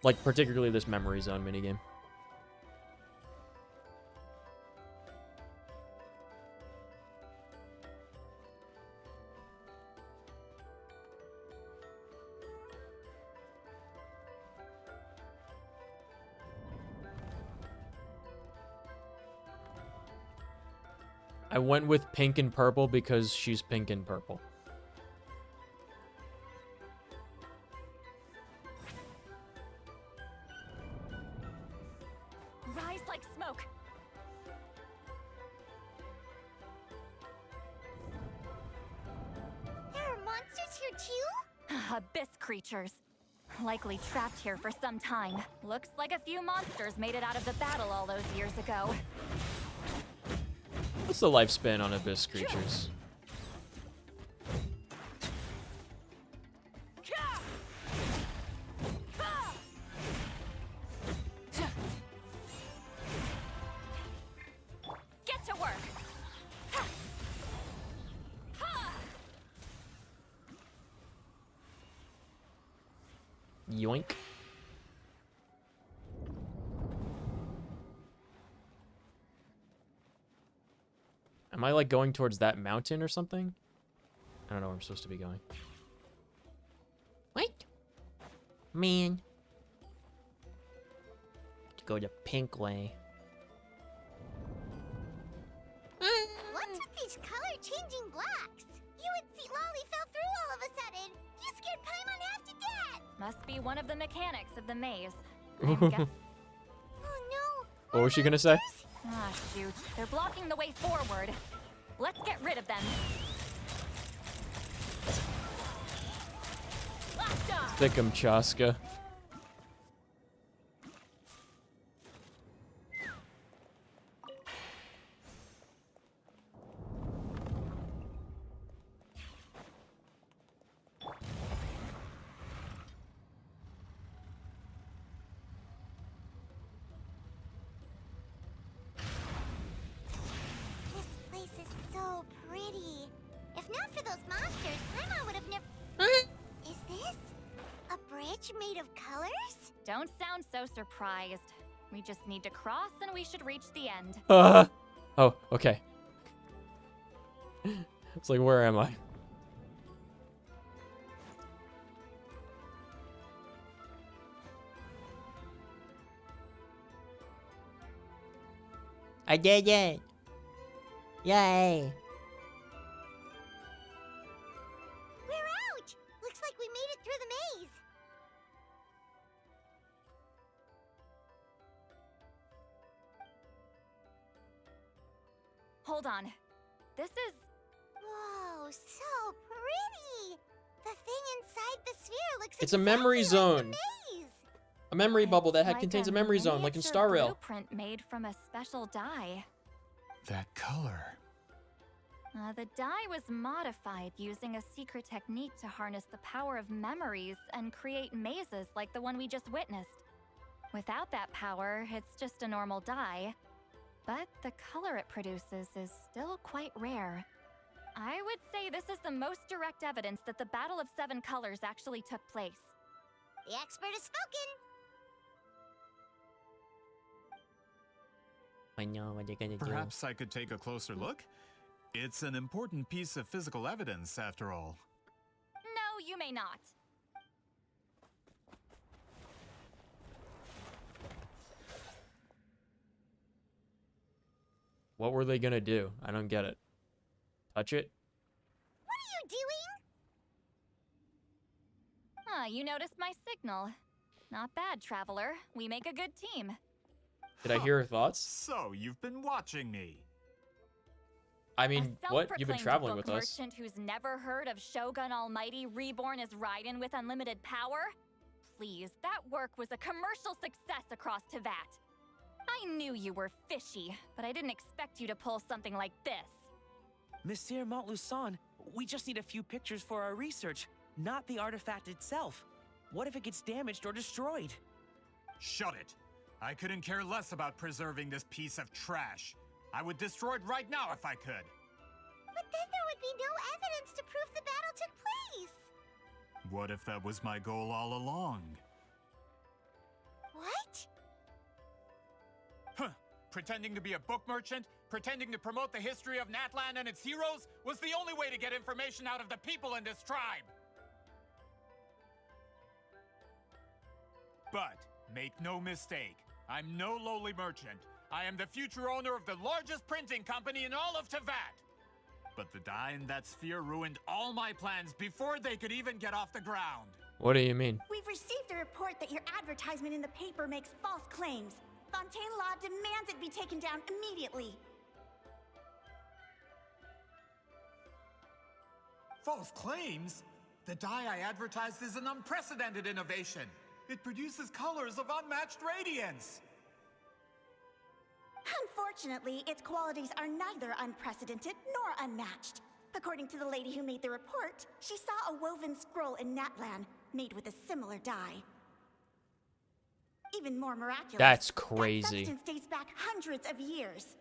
Like, particularly this Memory Zone minigame. I went with pink and purple because she's pink and purple. Rise like smoke. There are monsters here too? Abyss creatures. Likely trapped here for some time. Looks like a few monsters made it out of the battle all those years ago. What's the lifespan on Abyss creatures? Get to work. Yoink. Am I, like, going towards that mountain or something? I don't know where I'm supposed to be going. Wait. Man. To go the pink way. Must be one of the mechanics of the maze. What was she gonna say? Ah, shoot. They're blocking the way forward. Let's get rid of them. Thick 'em, Chaska. This place is so pretty. If not for those monsters, Paimon would have never. Is this a bridge made of colors? Don't sound so surprised. We just need to cross and we should reach the end. Oh, okay. It's like, where am I? I did it! Yay! We're out! Looks like we made it through the maze. Hold on. This is... Whoa, so pretty! The thing inside the sphere looks It's a memory exactly like the zone. maze. A memory bubble that like contains a memory zone, like in miniature Star Rail. blueprint made from a special dye. That color. The dye was modified using a secret technique to harness the power of memories and create mazes like the one we just witnessed. Without that power, it's just a normal dye. But the color it produces is still quite rare. I would say this is the most direct evidence that the Battle of Seven Colors actually took place. The expert has spoken. I know what they're gonna do. Perhaps I could take a closer look? It's an important piece of physical evidence, after all. No, you may not. What were they gonna do? I don't get it. Touch it? What are you doing? Ah, you noticed my signal. Not bad, traveler. We make a good team. Did I hear her thoughts? So, you've been watching me. I mean, what? You've been Self-proclaimed traveling book with us. merchant who's never heard of Shogun Almighty reborn as Raiden with unlimited power? Please, that work was a commercial success across Teyvat. I knew you were fishy, but I didn't expect you to pull something like this. Monsieur Montluçon, we just need a few pictures for our research, not the artifact itself. What if it gets damaged or destroyed? Shut it! I couldn't care less about preserving this piece of trash. I would destroy it right now if I could. But then there would be no evidence to prove the battle took place. What if that was my goal all along? What? Huh. Pretending to be a book merchant, pretending to promote the history of Natlan and its heroes, was the only way to get information out of the people in this tribe. But, make no mistake, I'm no lowly merchant. I am the future owner of the largest printing company in all of Teyvat. But the dye in that sphere ruined all my plans before they could even get off the ground. What do you mean? We've received a report that your advertisement in the paper makes false claims. Fontaine Law demands it be taken down immediately. False claims? The dye I advertised is an unprecedented innovation. It produces colors of unmatched radiance. Unfortunately, its qualities are neither unprecedented nor unmatched. According to the lady who made the report, she saw a woven scroll in Natlan made with a similar dye. Even more miraculous, That's crazy. that substance dates back hundreds of years.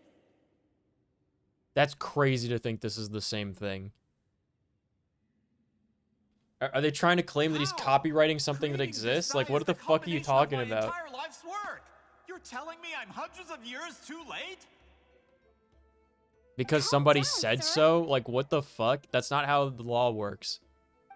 That's crazy to think this is the same thing. Are they trying to claim that he's copywriting something that exists? Like, what the fuck are you talking about? Entire life's work. You're telling me I'm hundreds of years too late? Because somebody said so? Like, what the fuck? That's not how the law works.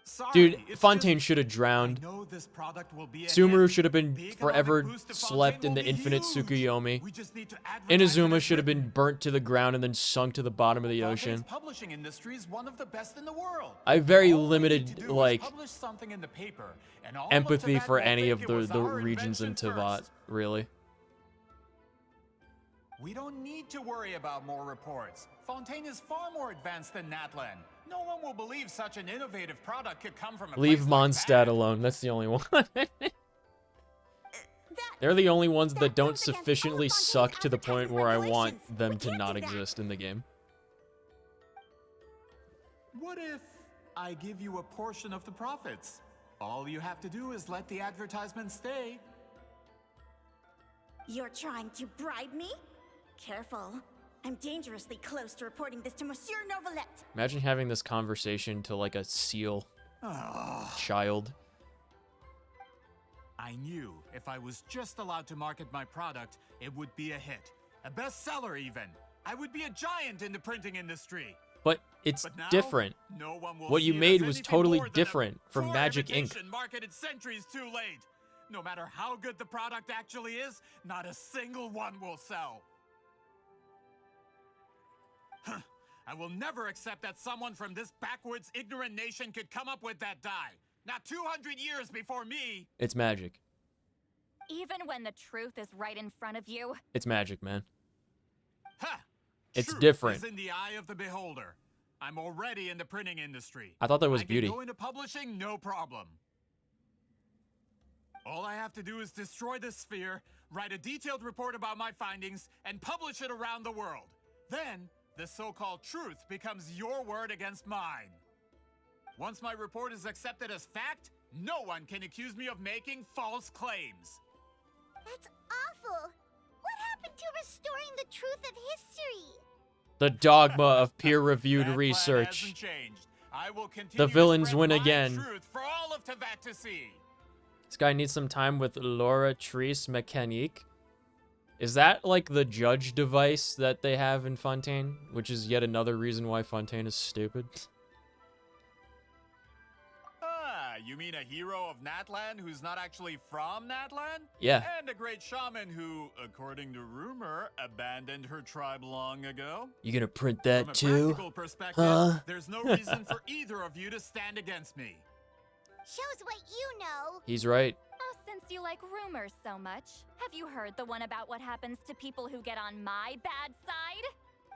Sorry, Dude, it's Fontaine just- should have drowned. I know this product will be a Sumeru hit. should have been The economic forever boost to slept Fontaine in will the be infinite huge. Tsukuyomi. We just need to advertise it Inazuma as should have been burnt to the ground and then sunk to the bottom of the Fontaine's ocean. publishing industry is one of the best in the world. I have very All we need to limited, do is like, publish something in the paper, and all of empathy Teyvat for will any think of it the was our regions in invention Teyvat, first. really. We don't need to worry about more reports. Fontaine is far more advanced than Natlan. No one will believe such an innovative product could come from a Leave place like Mondstadt alone. That's the only one. They're the only ones that don't sufficiently suck to the point where I want them to not exist in the game. What if I give you a portion of the profits? All you have to do is let the advertisement stay. You're trying to bribe me? Careful. I'm dangerously close to reporting this to Monsieur Novelette. Imagine having this conversation to like a seal child. I knew if I was just allowed to market my product, it would be a hit. A bestseller even. I would be a giant in the printing industry. But it's But now, different. no one will What see you it made as was anything totally more than a different from poor Magic Inc. imitation marketed centuries too late. No matter how good the product actually is, not a single one will sell. Huh. I will never accept that someone from this backwoods, ignorant nation could come up with that dye. Not 200 years before me. It's magic. Even when the truth is right in front of you. It's magic, man. Ha! It's Truth different. is in the eye of the beholder. I'm already in the printing industry. I thought that was I can beauty. go into publishing, no problem. All I have to do is destroy this sphere, write a detailed report about my findings, and publish it around the world. Then, the so-called truth becomes your word against mine. Once my report is accepted as fact, no one can accuse me of making false claims. That's awful. What happened to restoring the truth of history? The dogma of peer-reviewed That plan research. hasn't changed. I will continue The to villains spread win my again. truth for all of Teyvat to see. This guy needs some time with Laura Trice Mécanique. Is that like the judge device that they have in Fontaine? Which is yet another reason why Fontaine is stupid. Ah, you mean a hero of Natlan who's not actually from Natlan? Yeah. And a great shaman who, according to rumor, abandoned her tribe long ago? You gonna print From that a too? practical perspective, Huh? there's no reason for either of you to stand against me. Shows what you know. He's right. Oh, since you like rumors so much, have you heard the one about what happens to people who get on my bad side?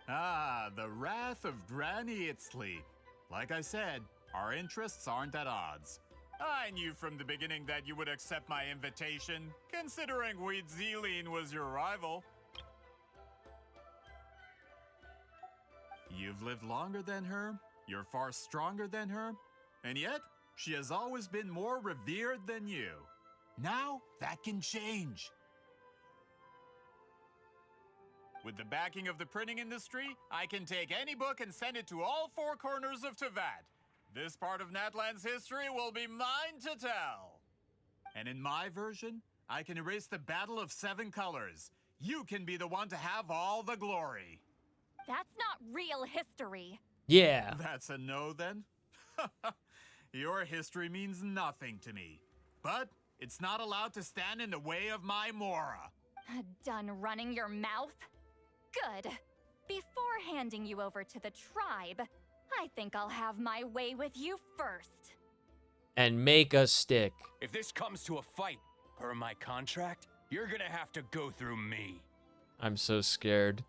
Ah, the wrath of Granny Itzley. Like I said, our interests aren't at odds. I knew from the beginning that you would accept my invitation, considering Huitziline was your rival. You've lived longer than her, you're far stronger than her, and yet, she has always been more revered than you. Now, that can change. With the backing of the printing industry, I can take any book and send it to all four corners of Teyvat. This part of Natlan's history will be mine to tell. And in my version, I can erase the Battle of Seven Colors. You can be the one to have all the glory. That's not real history. Yeah. That's a no then? Your history means nothing to me. But it's not allowed to stand in the way of my Mora. Done running your mouth? Good. Before handing you over to the tribe, I think I'll have my way with you first. And make a stick. If this comes to a fight, per my contract, you're gonna have to go through me. I'm so scared.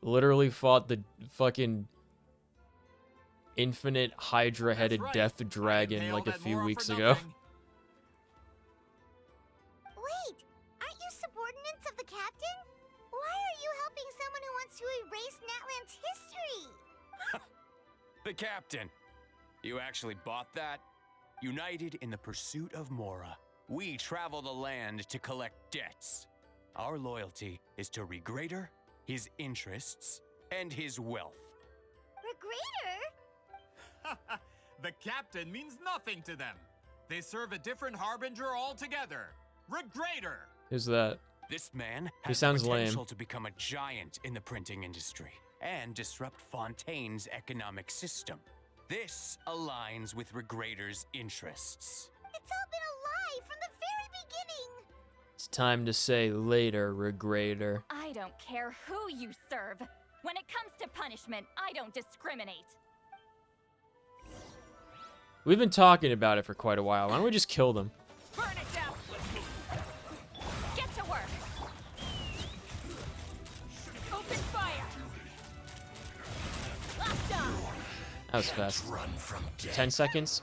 Literally fought the fucking infinite Hydra-headed That's right. death dragon hail like a that few Mora weeks for ago. nothing. Wait, aren't you subordinates of the captain? Why are you helping someone who wants to erase Natlan's history? The captain. You actually bought that? United in the pursuit of Mora, we travel the land to collect debts. Our loyalty is to Regrader, his interests, and his wealth. Regrader? The captain means nothing to them. They serve a different harbinger altogether. Regrader! Who's that? This man He has sounds the lame. potential to become a giant in the printing industry and disrupt Fontaine's economic system. This aligns with Regrader's interests. It's all been a lie from the very beginning. It's time to say later, Regrader. I don't care who you serve. When it comes to punishment, I don't discriminate. We've been talking about it for quite a while. Why don't we just kill them? Burn it down! Get to work! Open fire! Locked on! That was fast. 10 seconds?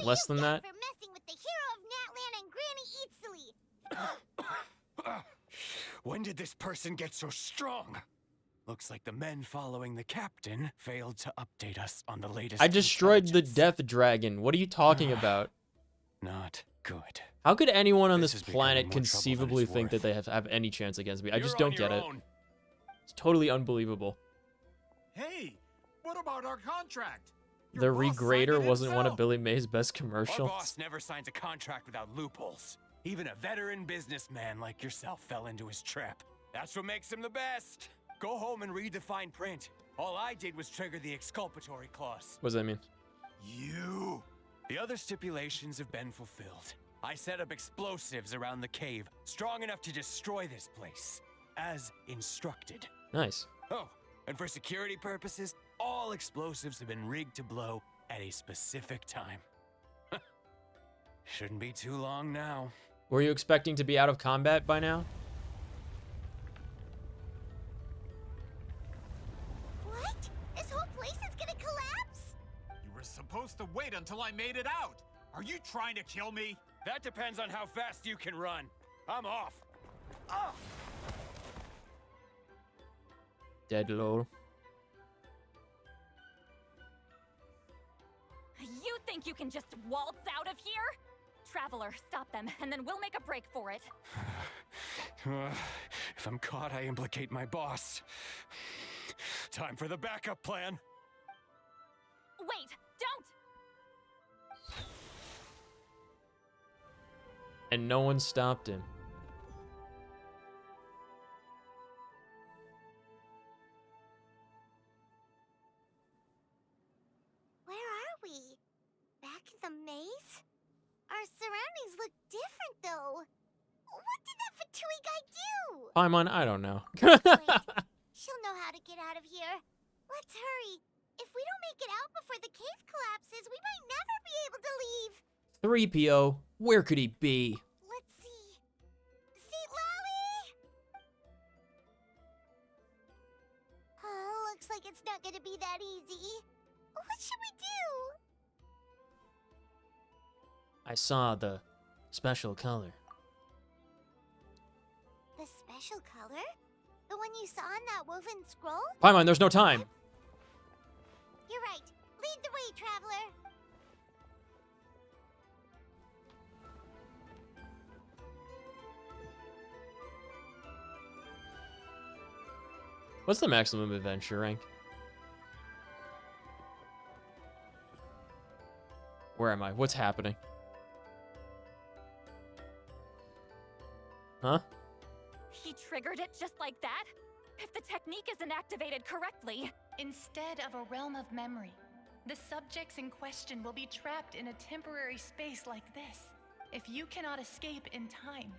Less than that? For messing with the hero of Natlan and Granny Eatsley. When did this person get so strong? Looks like the men following the captain failed to update us on the latest. I destroyed the death dragon. What are you talking about? Not good. How could anyone on This this is becoming planet more trouble than conceivably it's think that worth. they have any chance against me? I just You're on don't get your it. own. It's totally unbelievable. Hey, what about our contract? The Your boss signed Regrader it wasn't one of himself. Billy May's best Our commercials. boss never signs a contract without loopholes. Even a veteran businessman like yourself fell into his trap. That's what makes him the best. Go home and read the fine print. All I did was trigger the exculpatory clause. What does that mean? You! The other stipulations have been fulfilled. I set up explosives around the cave, strong enough to destroy this place, as instructed. Nice. Oh, and for security purposes, all explosives have been rigged to blow at a specific time. Shouldn't be too long now. Were you expecting to be out of combat by now? What? This whole place is gonna collapse? You were supposed to wait until I made it out. Are you trying to kill me? That depends on how fast you can run. I'm off. Ah! Dead lol. You think you can just waltz out of here? Traveler, stop them, and then we'll make a break for it. If I'm caught, I implicate my boss. Time for the backup plan. Wait, don't! And no one stopped him. Where are we? Back in the maze? Our surroundings look different, though. What did that Fatui guy do? Paimon, I don't know. She'll know how to get out of here. Let's hurry. If we don't make it out before the cave collapses, we might never be able to leave. 3PO, where could he be? Let's see. See, Lolly? Oh, looks like it's not gonna be that easy. What should we do? I saw the special color. The special color? The one you saw in that woven scroll? Paimon, there's no time. You're right. Lead the way, traveler. What's the maximum adventure rank? Where am I? What's happening? Huh? He triggered it just like that? If the technique isn't activated correctly... Instead of a realm of memory, the subjects in question will be trapped in a temporary space like this. If you cannot escape in time,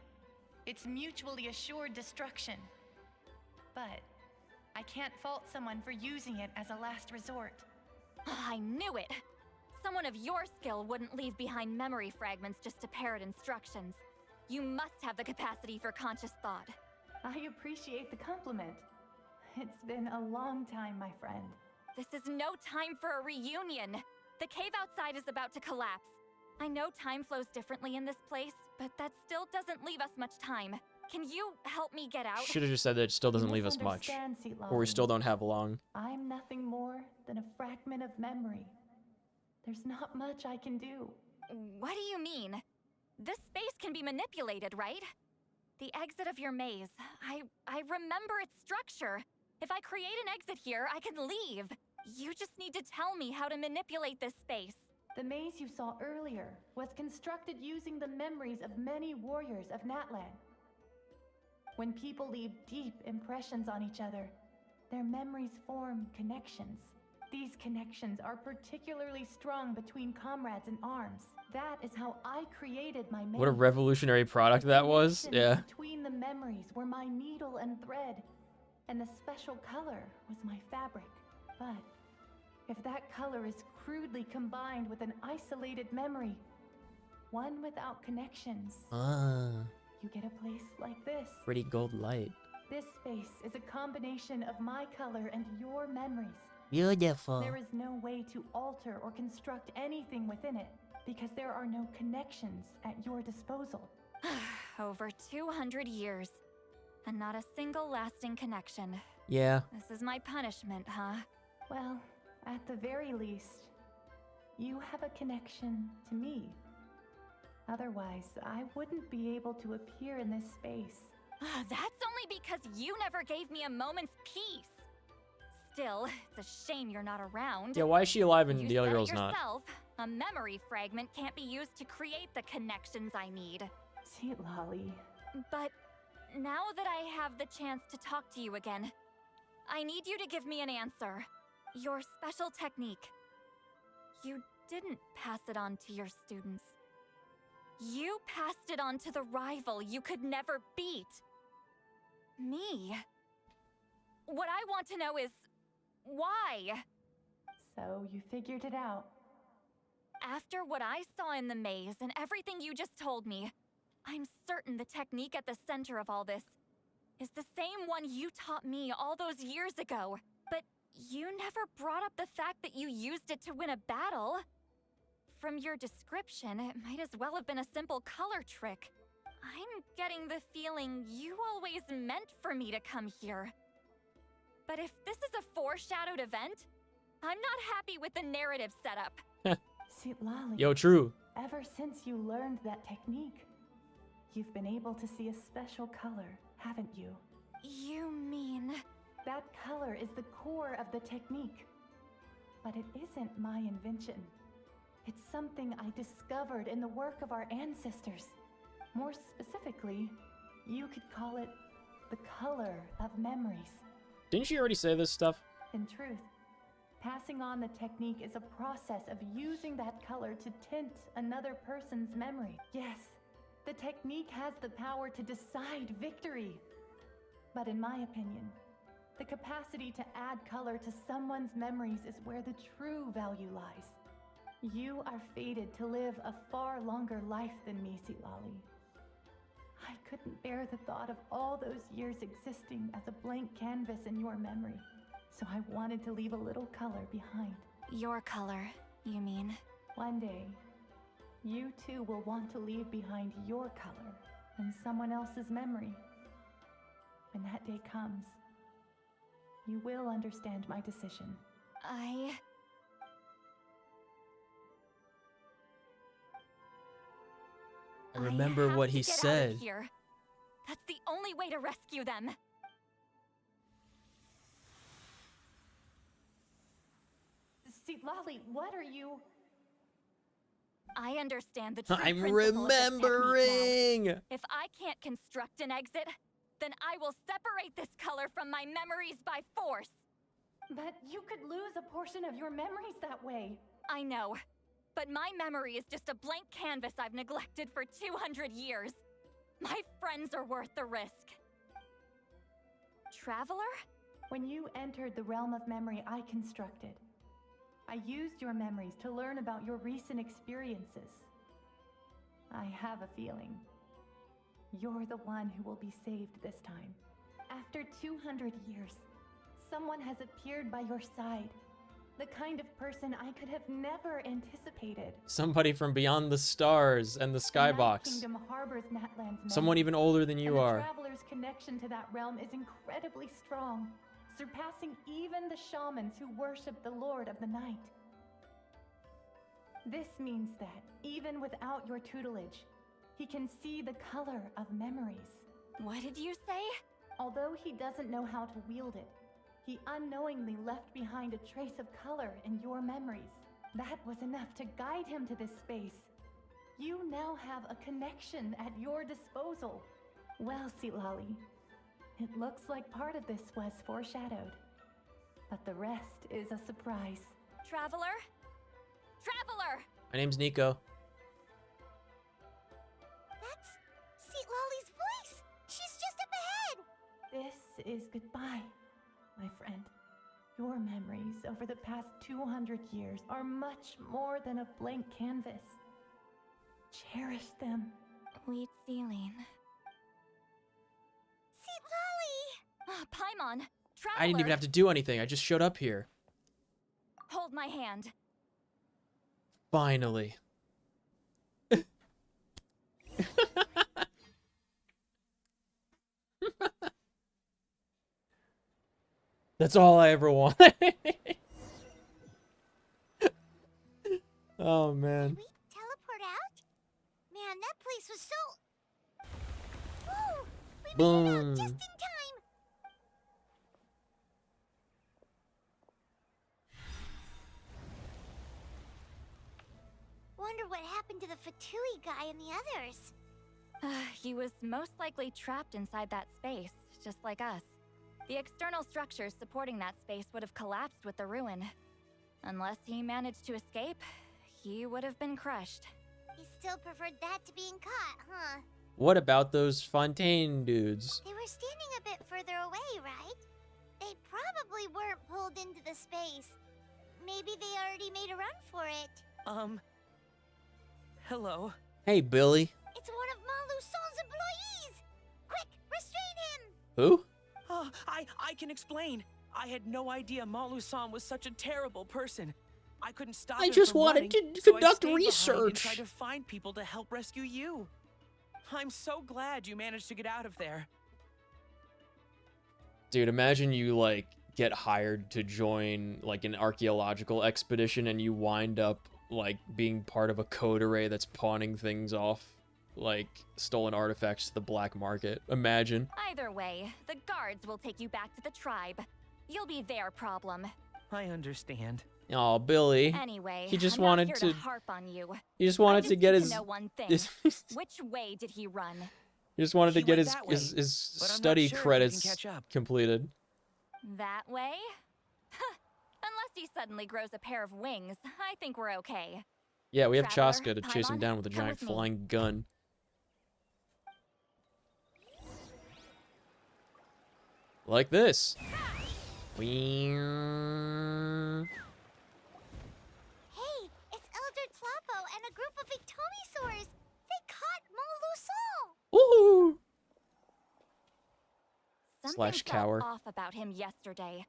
it's mutually assured destruction. But I can't fault someone for using it as a last resort. I knew it! Someone of your skill wouldn't leave behind memory fragments just to parrot instructions. You must have the capacity for conscious thought. I appreciate the compliment. It's been a long time, my friend. This is no time for a reunion. The cave outside is about to collapse. I know time flows differently in this place, but that still doesn't leave us much time. Can you help me get out? Should have just said that it still doesn't leave us much. Or we still don't have long. I'm nothing more than a fragment of memory. There's not much I can do. What do you mean? This space can be manipulated, right? The exit of your maze. I remember its structure. If I create an exit here, I can leave. You just need to tell me how to manipulate this space. The maze you saw earlier was constructed using the memories of many warriors of Natlan. When people leave deep impressions on each other, their memories form connections. These connections are particularly strong between comrades in arms. That is how I created my maze. What a revolutionary product that was. Yeah. Between the memories were my needle and thread, and the special color was my fabric. But if that color is crudely combined with an isolated memory, one without connections, you get a place like this. Pretty gold light. This space is a combination of my color and your memories. Beautiful. There is no way to alter or construct anything within it, because there are no connections at your disposal. Over 200 years, and not a single lasting connection. Yeah. This is my punishment, huh? Well, at the very least, you have a connection to me. Otherwise, I wouldn't be able to appear in this space. That's only because you never gave me a moment's peace. Still, it's a shame you're not around. Yeah, why is she alive and You the other said it girl's not? yourself. A memory fragment can't be used to create the connections I need. Sweet Lolly. But now that I have the chance to talk to you again, I need you to give me an answer. Your special technique. You didn't pass it on to your students. You passed it on to the rival you could never beat. Me. What I want to know is, why? So you figured it out. After what I saw in the maze and everything you just told me, I'm certain the technique at the center of all this is the same one you taught me all those years ago. But you never brought up the fact that you used it to win a battle. From your description, it might as well have been a simple color trick. I'm getting the feeling you always meant for me to come here. But if this is a foreshadowed event, I'm not happy with the narrative setup. Sweet Lolly. Yo, true. Ever since you learned that technique, you've been able to see a special color, haven't you? You mean... That color is the core of the technique. But it isn't my invention. It's something I discovered in the work of our ancestors. More specifically, you could call it the color of memories. Didn't she already say this stuff? In truth, passing on the technique is a process of using that color to tint another person's memory. Yes, the technique has the power to decide victory. But in my opinion, the capacity to add color to someone's memories is where the true value lies. You are fated to live a far longer life than me, Lolly. I couldn't bear the thought of all those years existing as a blank canvas in your memory, so I wanted to leave a little color behind. Your color, you mean? One day, you too will want to leave behind your color in someone else's memory. When that day comes, you will understand my decision. I remember what he said. Out of here. That's the only way to rescue them. See, Lolly, what are you... I understand the true I'm principle of this remembering. technique now. If I can't construct an exit, then I will separate this color from my memories by force. But you could lose a portion of your memories that way. I know. But my memory is just a blank canvas I've neglected for 200 years. My friends are worth the risk. Traveler? When you entered the realm of memory I constructed, I used your memories to learn about your recent experiences. I have a feeling you're the one who will be saved this time. After 200 years, someone has appeared by your side. The kind of person I could have never anticipated. Somebody from beyond the stars and the skybox. Kingdom harbors Natland's Someone even older than you are. The traveler's connection to that realm is incredibly strong, surpassing even the shamans who worship the Lord of the Night. This means that, even without your tutelage, he can see the color of memories. What did you say? Although he doesn't know how to wield it, he unknowingly left behind a trace of color in your memories. That was enough to guide him to this space. You now have a connection at your disposal. Well, Lolly, it looks like part of this was foreshadowed. but the rest is a surprise. Traveler? Traveler! My name's Nico. That's Seat Lolly's voice! She's just up ahead! This is goodbye, my friend. Your memories over the past 200 years are much more than a blank canvas. Cherish them. Wheat ceiling. Seat Lolly! Paimon! Traveler! I didn't even have to do anything. I just showed up here. Hold my hand. Finally. That's all I ever wanted. Oh, man. Did we teleport out? Man, that place was so... Woo! We made it out Boom. just in time! Wonder what happened to the Fatui guy and the others. He was most likely trapped inside that space, just like us. The external structures supporting that space would have collapsed with the ruin. Unless he managed to escape, he would have been crushed. He still preferred that to being caught, huh? What about those Fontaine dudes? They were standing a bit further away, right? They probably weren't pulled into the space. Maybe they already made a run for it. Hello? Hey, Billy. It's one of Malu Son's employees! Quick, restrain him! Who? Oh, I can explain. I had no idea Malu-san was such a terrible person. I couldn't stop I him just from wanted running, to so I conduct stayed behind and research. tried to find people to help rescue you. I'm so glad you managed to get out of there. Dude, imagine you, like, get hired to join, like, an archaeological expedition and you wind up, like, being part of a code array that's pawning things off, like, stolen artifacts to the black market. Imagine. Either way, the guards will take you back to the tribe. You'll be their problem. I understand. Oh, Billy. Anyway, he just I'm wanted not to. here to harp on you. He just wanted I to get need his. To know one thing. Which way did he run? He just wanted to He get went his that way, his, his but I'm not study sure if he can credits catch up. completed. That way? Unless he suddenly grows a pair of wings, I think we're okay. Yeah, we have Traveler, Chaska to chase him Paimon, down with a come giant with me. flying gun. Like this. Wee. Hey, it's Elder Tlapo and a group of Victomisaurs! They caught Malu Son! Ooh. Something Slash felt cower. off about him yesterday,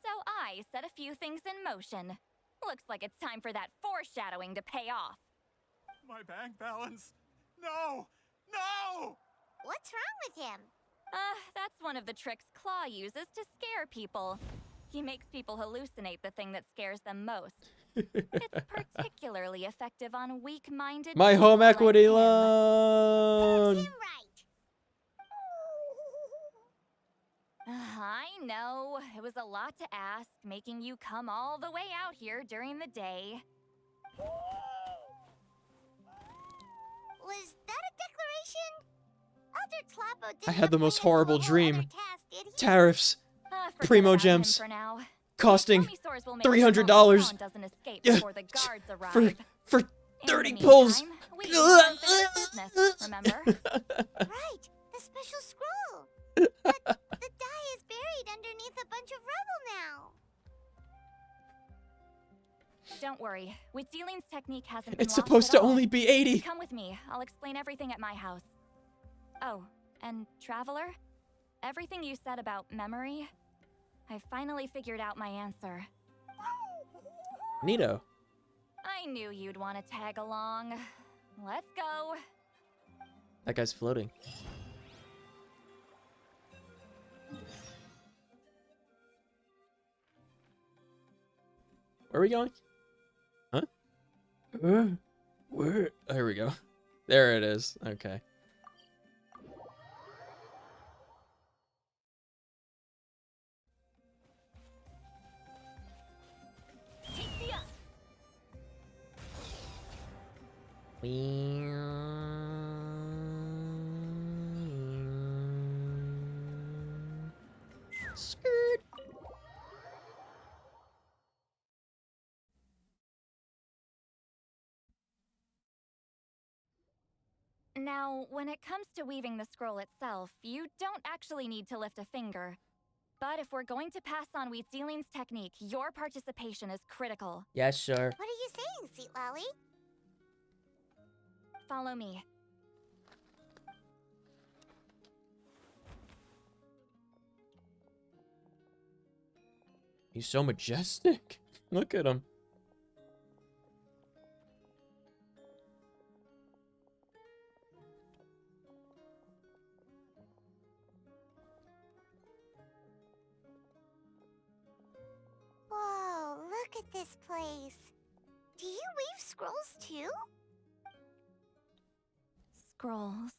so I set a few things in motion. Looks like it's time for that foreshadowing to pay off. My bank balance. No! No! What's wrong with him? That's one of the tricks Claw uses to scare people. He makes people hallucinate the thing that scares them most. It's particularly effective on weak-minded My people home like equity him. loan. Right. I know. It was a lot to ask, making you come all the way out here during the day. Was that a declaration? Elder Tlapo didn't I had the most appoint us to a horrible whole dream. other task, did he? Tariffs. Forget Primo about him gems. for now. Costing Victomisaurs will make sure $300. Malu Son doesn't escape Yeah, before the guards for arrive. for In 30 the pulls. meantime, we can go and finish business, remember? Right, the special scroll. But the die is buried underneath a bunch of rubble now. Don't worry, Witzeline's technique hasn't been It's lost supposed at to all. only be 80. Come with me. I'll explain everything at my house. Oh, and Traveler? Everything you said about memory, I finally figured out my answer. Neato. I knew you'd want to tag along. Let's go. That guy's floating. Where are we going? Huh? Where? Oh, here we go. There it is. Okay. Skirt. Now, when it comes to weaving the scroll itself, you don't actually need to lift a finger. But if we're going to pass on Wheatsealing's technique, your participation is critical. Yes, sir. What are you saying, Sweet Lolly? Follow me. He's so majestic. Look at him. Whoa, look at this place. Do you weave scrolls too? Scrolls.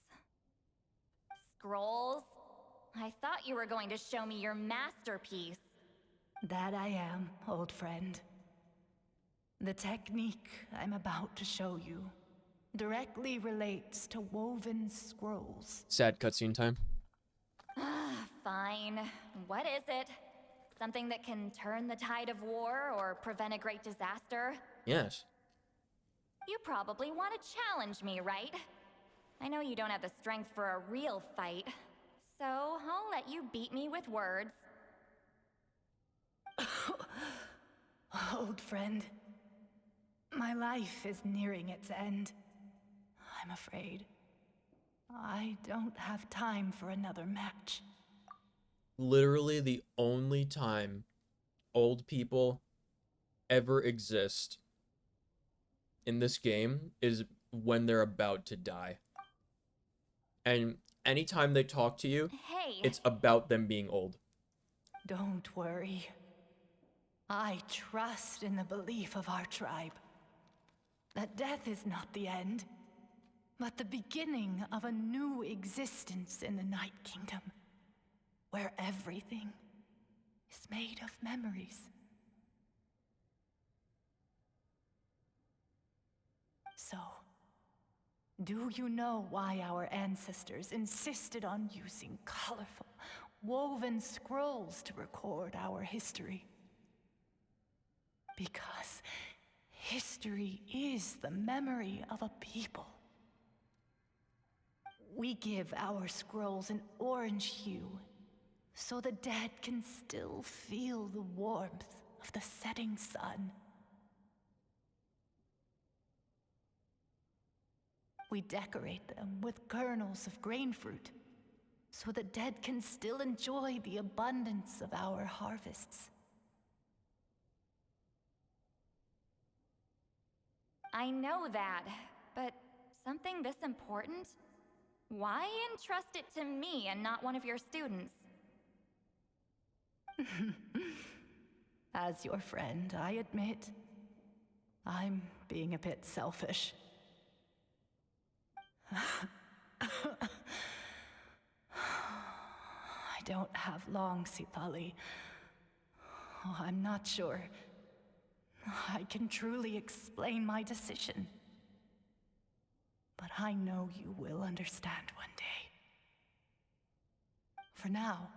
Scrolls? I thought you were going to show me your masterpiece. That I am, old friend. The technique I'm about to show you directly relates to woven scrolls. Sad cutscene time. Fine. What is it? Something that can turn the tide of war or prevent a great disaster? Yes. You probably want to challenge me, right? I know you don't have the strength for a real fight, so I'll let you beat me with words. Old friend, my life is nearing its end. I'm afraid I don't have time for another match. Literally the only time old people ever exist in this game is when they're about to die. And anytime they talk to you, Hey. it's about them being old. Don't worry. I trust in the belief of our tribe that death is not the end, but the beginning of a new existence in the Night Kingdom, where everything is made of memories. So, do you know why our ancestors insisted on using colorful, woven scrolls to record our history? Because history is the memory of a people. We give our scrolls an orange hue, so the dead can still feel the warmth of the setting sun. We decorate them with kernels of grain fruit, so the dead can still enjoy the abundance of our harvests. I know that, but something this important? Why entrust it to me and not one of your students? As your friend, I admit, I'm being a bit selfish. I don't have long, Sitali. Oh, I'm not sure I can truly explain my decision. But I know you will understand one day. For now,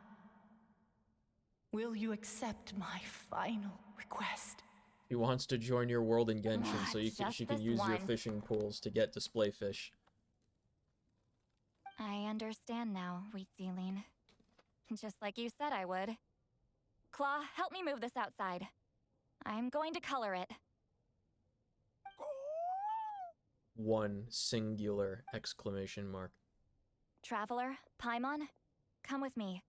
will you accept my final request? He wants to join your world in Genshin so she can use your one. fishing pools to get display fish. I understand now, Wheatsealing. Just like you said I would. Claw, help me move this outside. I'm going to color it. One singular exclamation mark. Traveler, Paimon, come with me.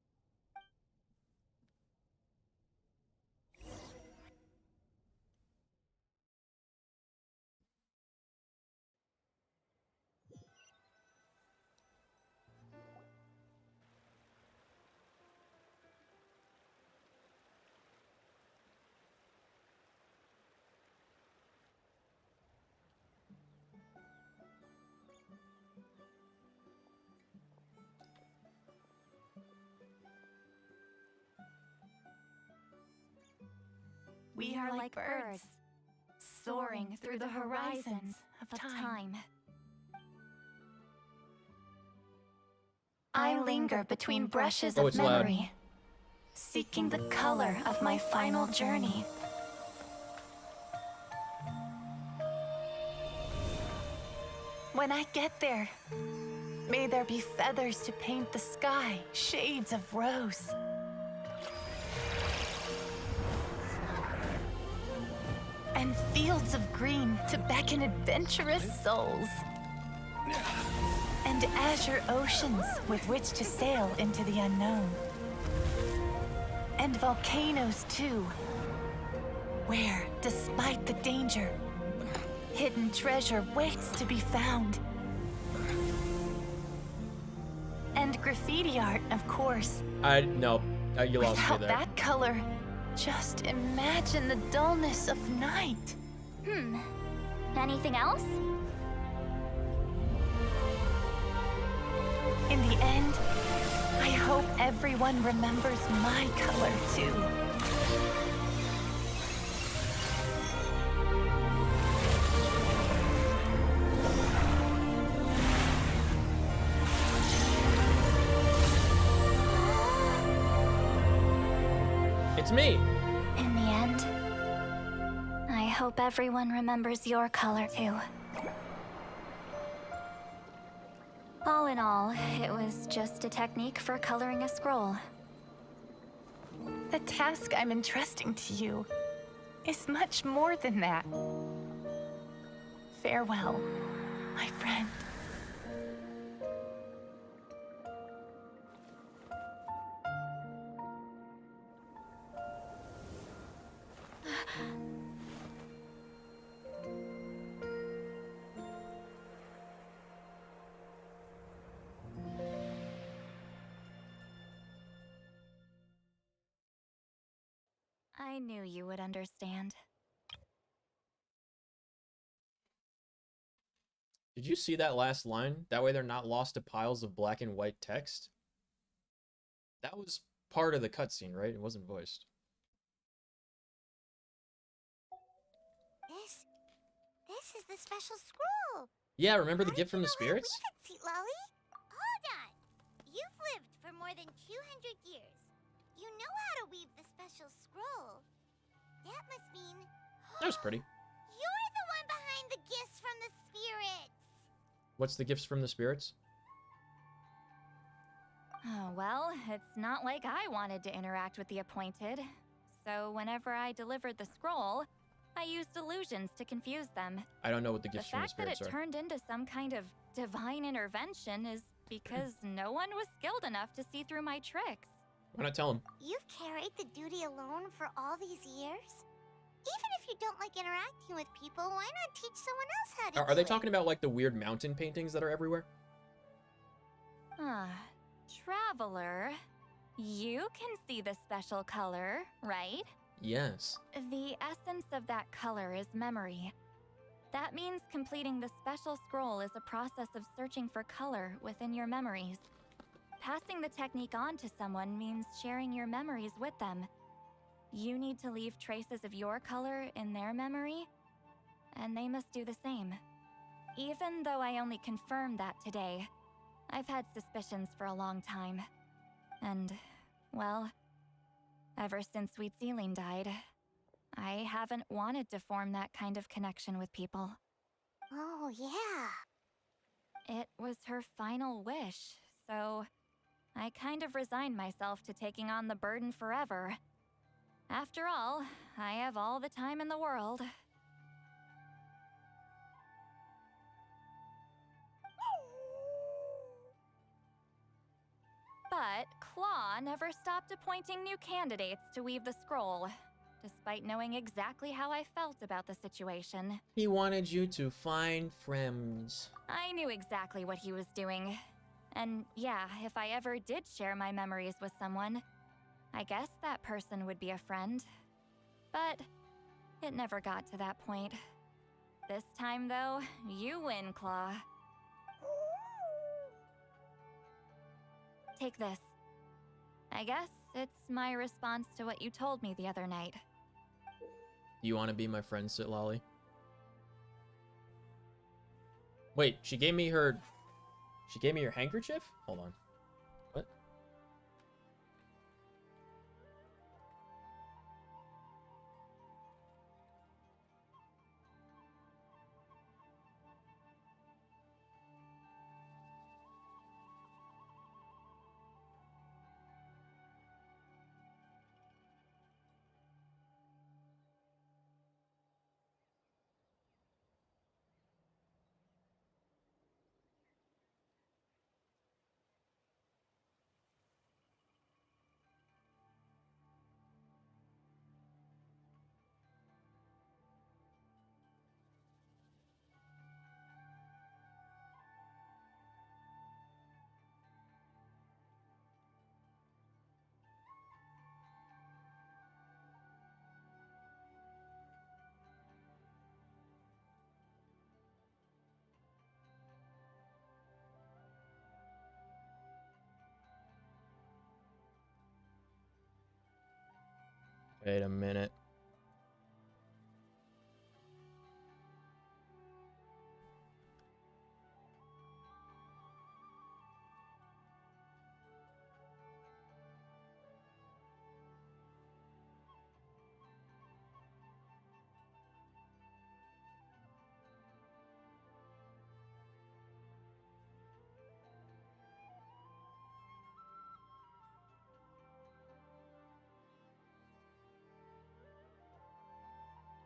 We are like birds, soaring through the horizons of time. I linger between brushes of memory, seeking the color of my final journey. When I get there, May there be feathers to paint the sky, shades of rose. And fields of green to beckon adventurous souls. And azure oceans with which to sail into the unknown. And volcanoes too, where, despite the danger, hidden treasure waits to be found. And graffiti art, of course. No, you lost me Without there. that color, just imagine the dullness of night. Anything else? In the end, I hope everyone remembers my color too. It's me. In the end, I hope everyone remembers your color too. All in all, it was just a technique for coloring a scroll. The task I'm entrusting to you is much more than that. Farewell, my friend. I knew you would understand. Did you see that last line? That way they're not lost to piles of black and white text. That was part of the cutscene, right? It wasn't voiced. This is the special scroll. Yeah, remember the gift from the spirits? See, Lolly? Hold on. You've lived for more than 200 years. You know how to weave the special scroll. That must mean That was pretty. you're the one behind the gifts from the spirits. What's the gifts from the spirits? Oh, well, it's not like I wanted to interact with the appointed. So whenever I delivered the scroll, I used illusions to confuse them. I don't know what the gifts from the fact that spirits it are. turned into some kind of divine intervention is because no one was skilled enough to see through my tricks. Why not tell him? You've carried the duty alone for all these years? Even if you don't like interacting with people, why not teach someone else how to Are do they it? talking about like the weird mountain paintings that are everywhere? Traveler, you can see the special color, right? Yes. The essence of that color is memory. That means completing the special scroll is a process of searching for color within your memories. Passing the technique on to someone means sharing your memories with them. You need to leave traces of your color in their memory, and they must do the same. Even though I only confirmed that today, I've had suspicions for a long time. And, well, ever since Sweet Celine died, I haven't wanted to form that kind of connection with people. Oh, yeah. It was her final wish, so I kind of resigned myself to taking on the burden forever. After all, I have all the time in the world. But Claw never stopped appointing new candidates to weave the scroll, despite knowing exactly how I felt about the situation. He wanted you to find friends. I knew exactly what he was doing. And yeah, if I ever did share my memories with someone, I guess that person would be a friend. But it never got to that point. This time, though, you win, Claw. Take this. I guess it's my response to what you told me the other night. You want to be my friend, Sit Lolly? Wait, she gave me her handkerchief? Hold on. What? Wait a minute.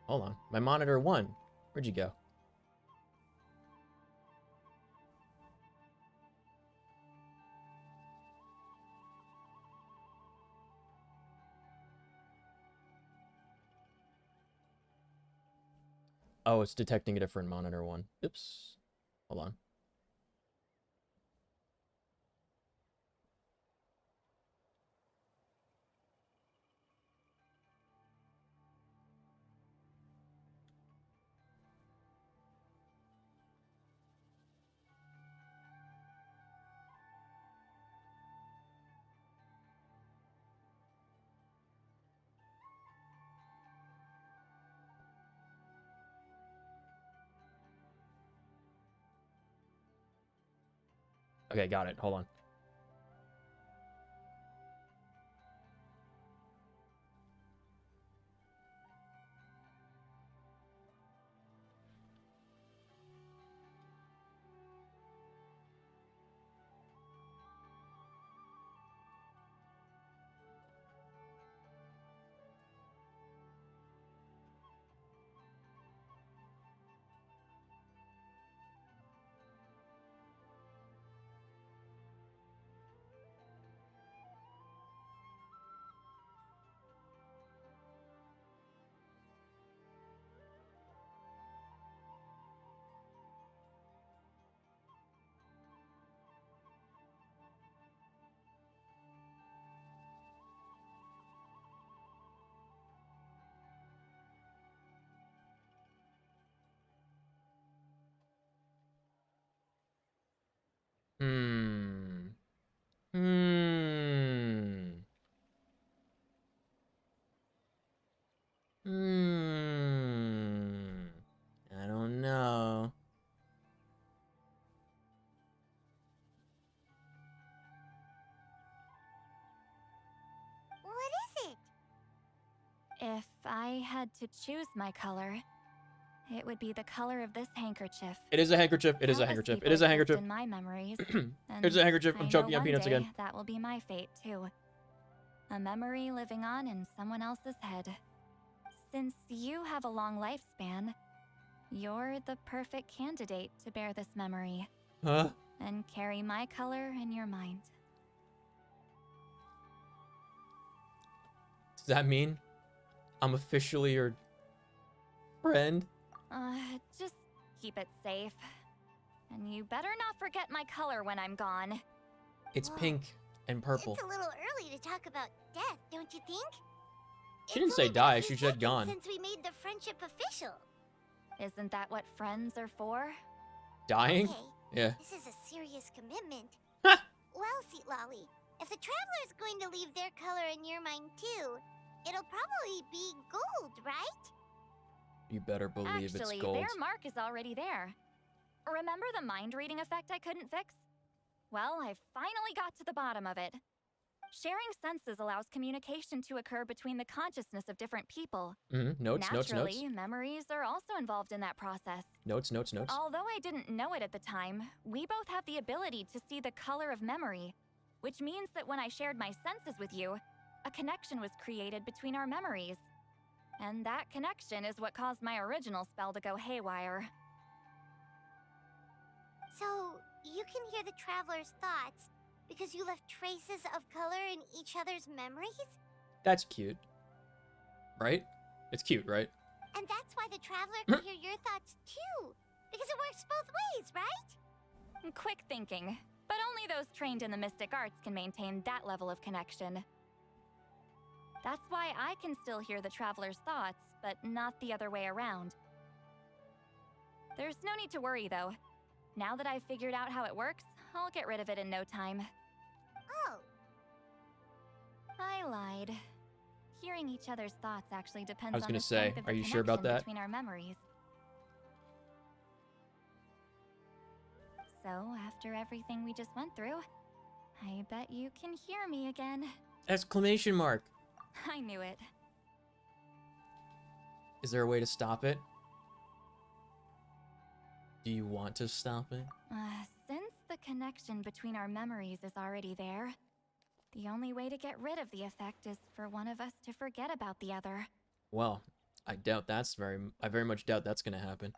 Hold on. My monitor 1. Where'd you go? Oh, it's detecting a different monitor 1. Oops. Hold on. Okay, got it. Hold on. Hmm. Hmm. Hmm. I don't know. What is it? If I had to choose my color, it would be the color of this handkerchief. It is a handkerchief. It is a Countless handkerchief. It people is a exist handkerchief. in my memories, It's a handkerchief. I I'm know choking on one peanuts day again. that will be my fate too. A memory living on in someone else's head. Since you have a long lifespan, you're the perfect candidate to bear this memory. Huh? And carry my color in your mind. Does that mean I'm officially your friend? Just keep it safe. And you better not forget my color when I'm gone. It's pink and purple. It's a little early to talk about death, don't you think? She didn't say die. She said Seconds gone. since we made the friendship official. Isn't that what friends are for? Dying? Okay, Yeah. This is a serious commitment. Well, Seat Lolly, if the Traveler's going to leave their color in your mind too, it'll probably be gold, right? You better believe Actually, it's gold. their mark is already there. Remember the mind reading effect I couldn't fix? Well, I finally got to the bottom of it. Sharing senses allows communication to occur between the consciousness of different people. Notes, Naturally, memories are also involved in that process. notes. Although I didn't know it at the time, we both have the ability to see the color of memory, which means that when I shared my senses with you, a connection was created between our memories. And that connection is what caused my original spell to go haywire. So, you can hear the Traveler's thoughts because you left traces of color in each other's memories? That's cute. Right? It's cute, right? And that's why the Traveler can hear your thoughts too, because it works both ways, right? Quick thinking, but only those trained in the mystic arts can maintain that level of connection. That's why I can still hear the Traveler's thoughts, but not the other way around. There's no need to worry, though. Now that I've figured out how it works, I'll get rid of it in no time. Oh. I lied. Hearing reading each other's thoughts actually depends I was on gonna the say, strength of are the you sure about connection that? between our memories. So, after everything we just went through, I bet you can hear me again. Exclamation mark. I knew it. Is there a way to stop it? Do you want to stop it? Since the connection between our memories is already there, the only way to get rid of the effect is for one of us to forget about the other. Well, I very much doubt that's gonna happen.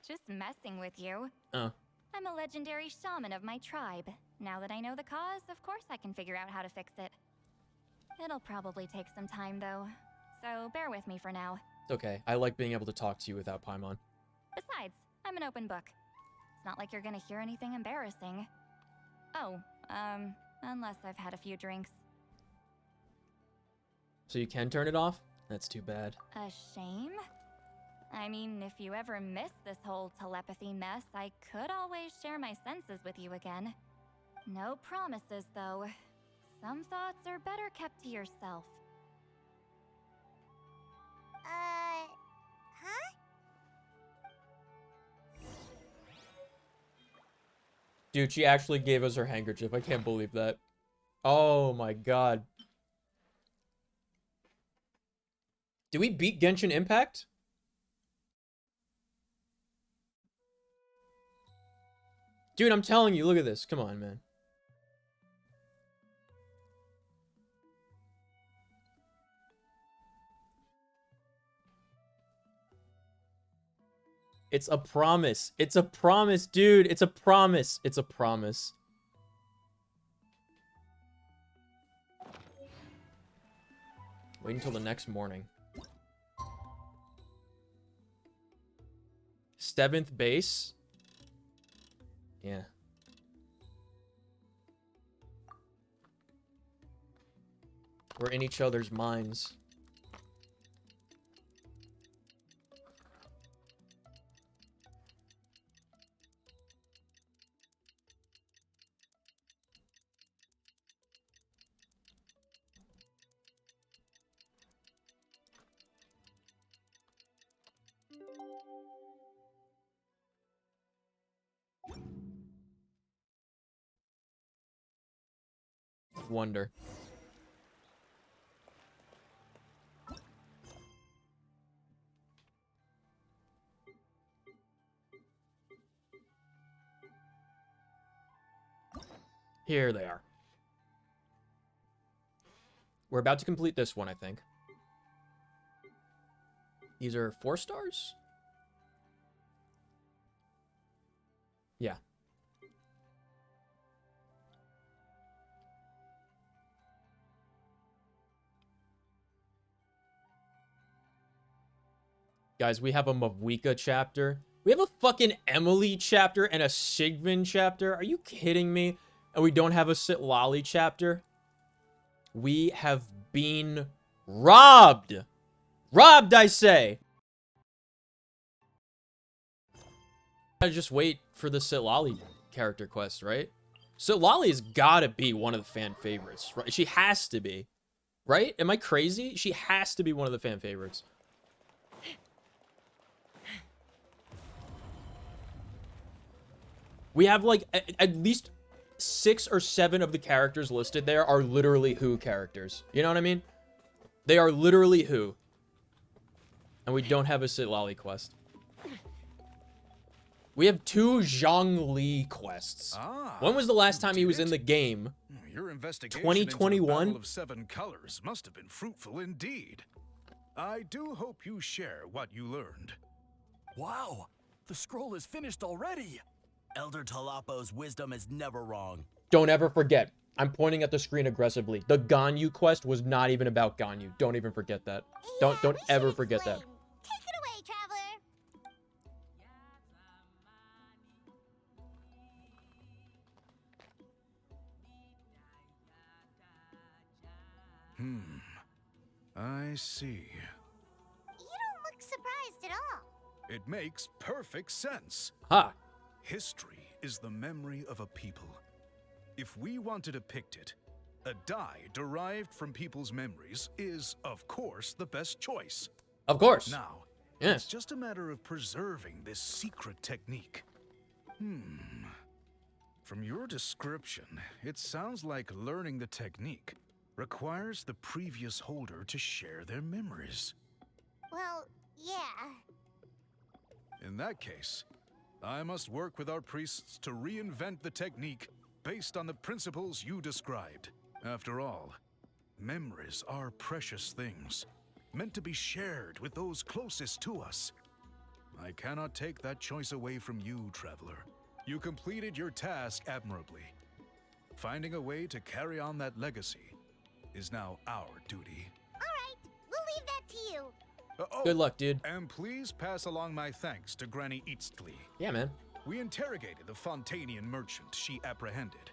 Just messing with you. Oh. I'm a legendary shaman of my tribe. Now that I know the cause, of course I can figure out how to fix it. It'll probably take some time though, so bear with me for now. It's okay. I like being able to talk to you without Paimon. Besides, I'm an open book. It's not like you're gonna hear anything embarrassing. Oh, unless I've had a few drinks. So you can turn it off? That's too bad. A shame? I mean, if you ever miss this whole telepathy mess, I could always share my senses with you again. No promises, though. Some thoughts are better kept to yourself. Huh? Dude, she actually gave us her handkerchief. I can't believe that. Oh my god. Did we beat Genshin Impact? Dude, I'm telling you, look at this. Come on, man. It's a promise. It's a promise, dude. It's a promise. It's a promise. Wait until the next morning. 7th base? Yeah. We're in each other's minds. Wonder. Here they are. We're about to complete this one, I think. These are 4 stars? Yeah. Guys, we have a Mavwika chapter. We have a fucking Emily chapter and a Sigvin chapter. Are you kidding me? And we don't have a Sitlali chapter? We have been robbed. Robbed, I say. I just wait for the Sitlali character quest, right? Sitlali's gotta be one of the fan favorites, right? She has to be, right? Am I crazy? She has to be one of the fan favorites. We have like at least 6 or 7 of the characters listed there are literally Who characters. You know what I mean? They are literally Who. And we don't have a Sitlali quest. We have 2 Zhongli quests. When was the last time he was in the game? Your investigation 2021? into the Battle of 7 Colors must have been fruitful indeed. I do hope you share what you learned. Wow, the scroll is finished already. Elder Talapo's wisdom is never wrong. Don't ever forget. I'm pointing at the screen aggressively. The Ganyu quest was not even about Ganyu. Don't even forget that. Don't ever forget that. Take it away, traveler. I see. You don't look surprised at all. It makes perfect sense. Ha! History is the memory of a people. If we want to depict it, A dye derived from people's memories is, of course, the best choice. Of course. Now, Yeah. it's just a matter of preserving this secret technique. From your description, it sounds like learning the technique requires the previous holder to share their memories. Well, yeah. In that case, I must work with our priests to reinvent the technique based on the principles you described. After all, memories are precious things, meant to be shared with those closest to us. I cannot take that choice away from you, Traveler. You completed your task admirably. Finding a way to carry on that legacy is now our duty. Alright, we'll leave that to you. Good luck, dude. And please pass along my thanks to Granny Eastly. Yeah, man. We interrogated the Fontanian merchant she apprehended.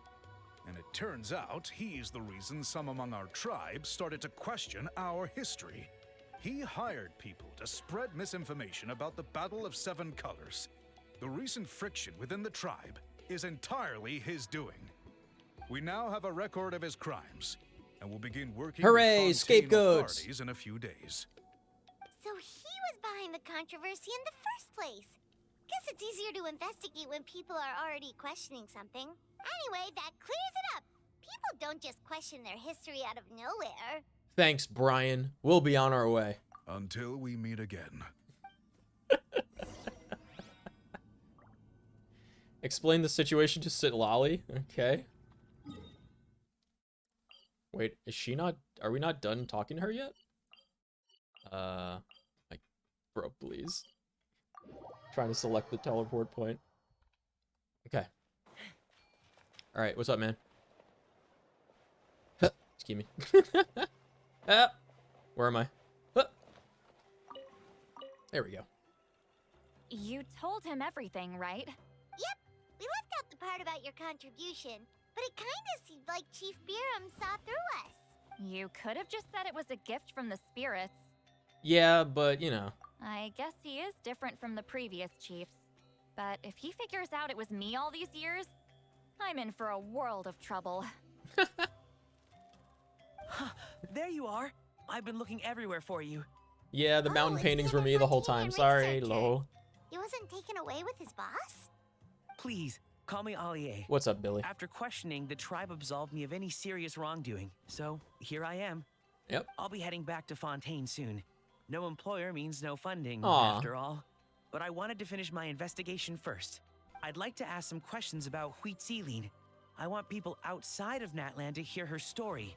And it turns out he's the reason some among our tribe started to question our history. He hired people to spread misinformation about the Battle of Seven Colors. The recent friction within the tribe is entirely his doing. We now have a record of his crimes, and will begin working Hooray, with Fontaine scapegoats! authorities in a few days. So he was behind the controversy in the first place. Guess it's easier to investigate when people are already questioning something. Anyway, that clears it up. People don't just question their history out of nowhere. Thanks, Brian. We'll be on our way. Until we meet again. Explain the situation to Sitlali. Okay. Wait, is she not... Are we not done talking to her yet? Like, bro, please. Trying to select the teleport point. Okay. Alright, what's up, man? Excuse me. Where am I? There we go. You told him everything, right? Yep, we left out the part about your contribution, but it kinda seemed like Chief Biram saw through us. You could have just said it was a gift from the spirits. Yeah, but, you know. I guess he is different from the previous chiefs. But if he figures out it was me all these years, I'm in for a world of trouble. There you are. I've been looking everywhere for you. Yeah, the mountain paintings were me the whole time. Sorry, lol. He wasn't taken away with his boss? Please, call me Allier. What's up, Billy? After questioning, the tribe absolved me of any serious wrongdoing. So, here I am. Yep. I'll be heading back to Fontaine soon. No employer means no funding, Aw. after all. But I wanted to finish my investigation first. I'd like to ask some questions about Huitzilin. I want people outside of Natland to hear her story.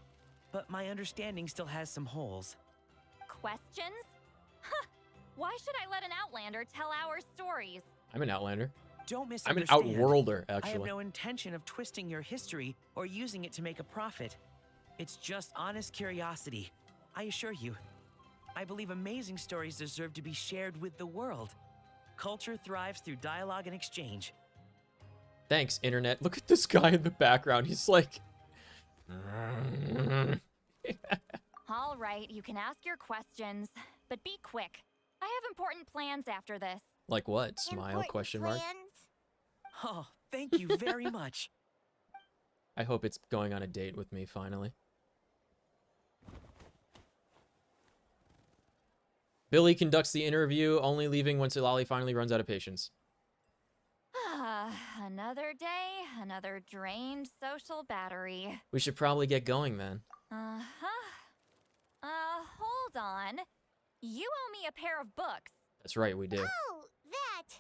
But my understanding still has some holes. Questions? Huh. Why should I let an Outlander tell our stories? I'm an Outlander. Don't I'm an misunderstand. Outworlder, I have actually. no intention of twisting your history or using it to make a profit. It's just honest curiosity. I assure you. I believe amazing stories deserve to be shared with the world. Culture thrives through dialogue and exchange. Thanks, internet. Look at this guy in the background. He's like... All right, you can ask your questions, but be quick. I have important plans after this. Like what? Smile, question mark. Oh, thank you very much. I hope it's going on a date with me, finally. Billy conducts the interview, only leaving when Silali finally runs out of patience. Another day, another drained social battery. We should probably get going, then. Hold on. You owe me a pair of books. That's right, we do. Oh, that!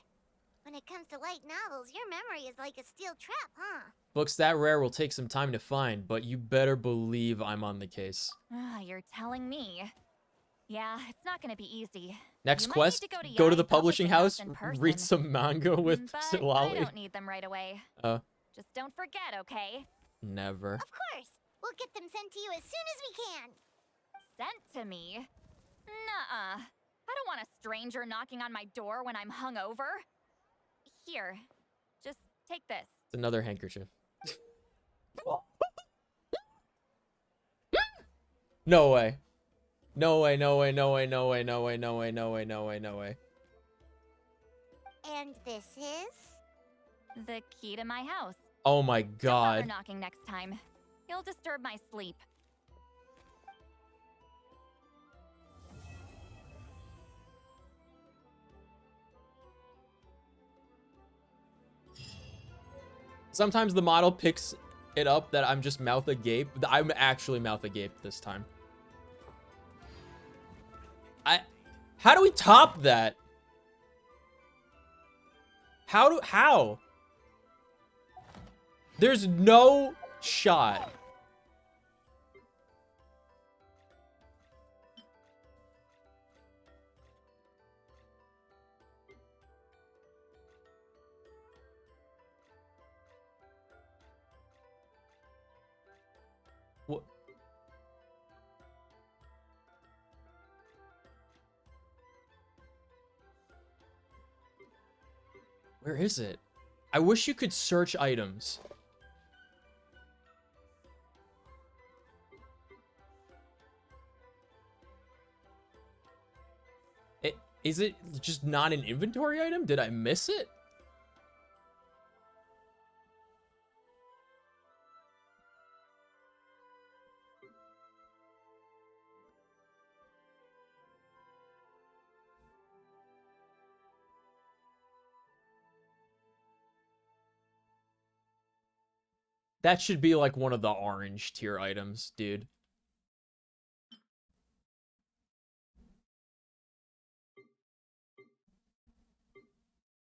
When it comes to light novels, your memory is like a steel trap, huh? Books that rare will take some time to find, but you better believe I'm on the case. You're telling me. Yeah, it's not gonna be easy. Next You might quest, need to go to Yai the publishing house, in person. read some manga with But Silali. I don't need them right away. Just don't forget, okay? Never. Of course! We'll get them sent to you as soon as we can! Sent to me? Nuh-uh. I don't want a stranger knocking on my door when I'm hungover. Here, just take this. It's another handkerchief. No way. No way, no way, no way, no way, no way, no way, no way, no way, no way. And this is? The key to my house. Oh my Don't bother god. knocking next time. You'll disturb my sleep. Sometimes the model picks it up that I'm just mouth agape. I'm actually mouth agape this time. How do we top that? How? There's no shot. What? Where is it? I wish you could search items. Is it just not an inventory item? Did I miss it? That should be like one of the orange tier items, dude.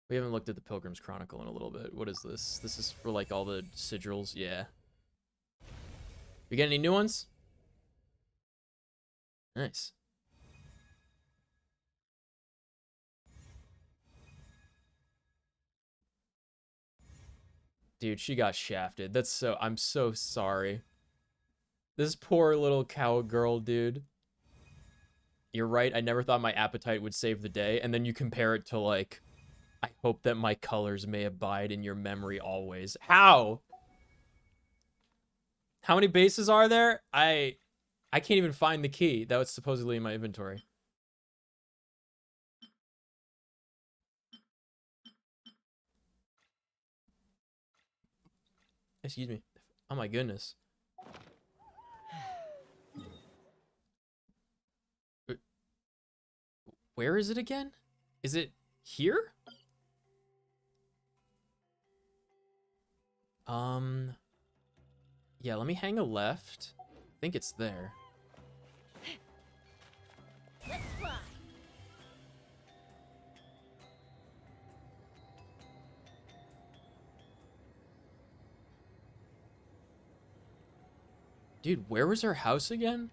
We haven't looked at the Pilgrim's Chronicle in a little bit. What is this? This is for like all the sigils. Yeah. You get any new ones? Nice. Dude, she got shafted. That's so... I'm so sorry. This poor little cowgirl, dude. You're right. I never thought my appetite would save the day. And then you compare it to, like... I hope that my colors may abide in your memory always. How? How many bases are there? I can't even find the key that was supposedly in my inventory. Excuse me. Oh my goodness. Where is it again? Is it here? Yeah, let me hang a left. I think it's there. Let's fly. Dude, where was her house again?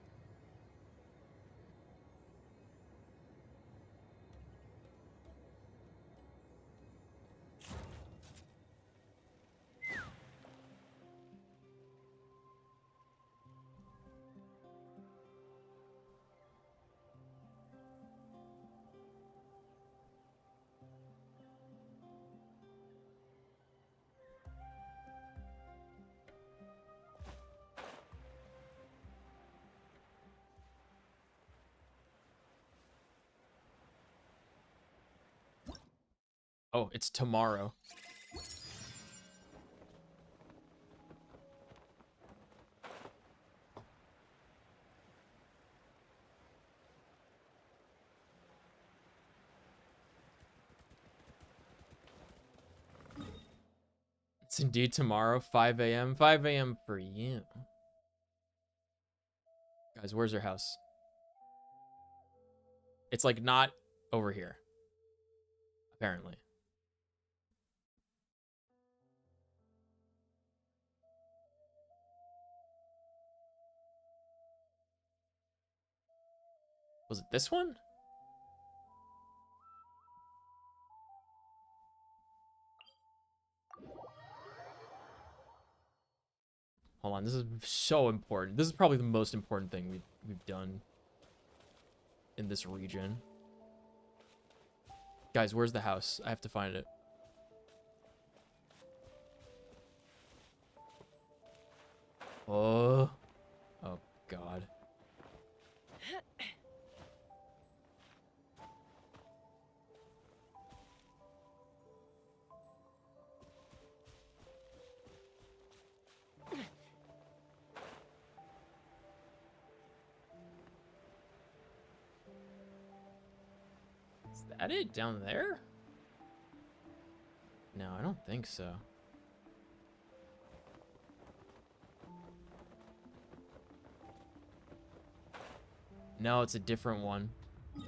Oh, it's tomorrow. It's indeed tomorrow, 5 a.m. 5 a.m. for you. Guys, where's her house? It's like not over here. Apparently. Was it this one? Hold on, this is so important. This is probably the most important thing we've done in this region. Guys, where's the house? I have to find it. Oh. Oh, God. that it down there? No, I don't think so. No, it's a different one. I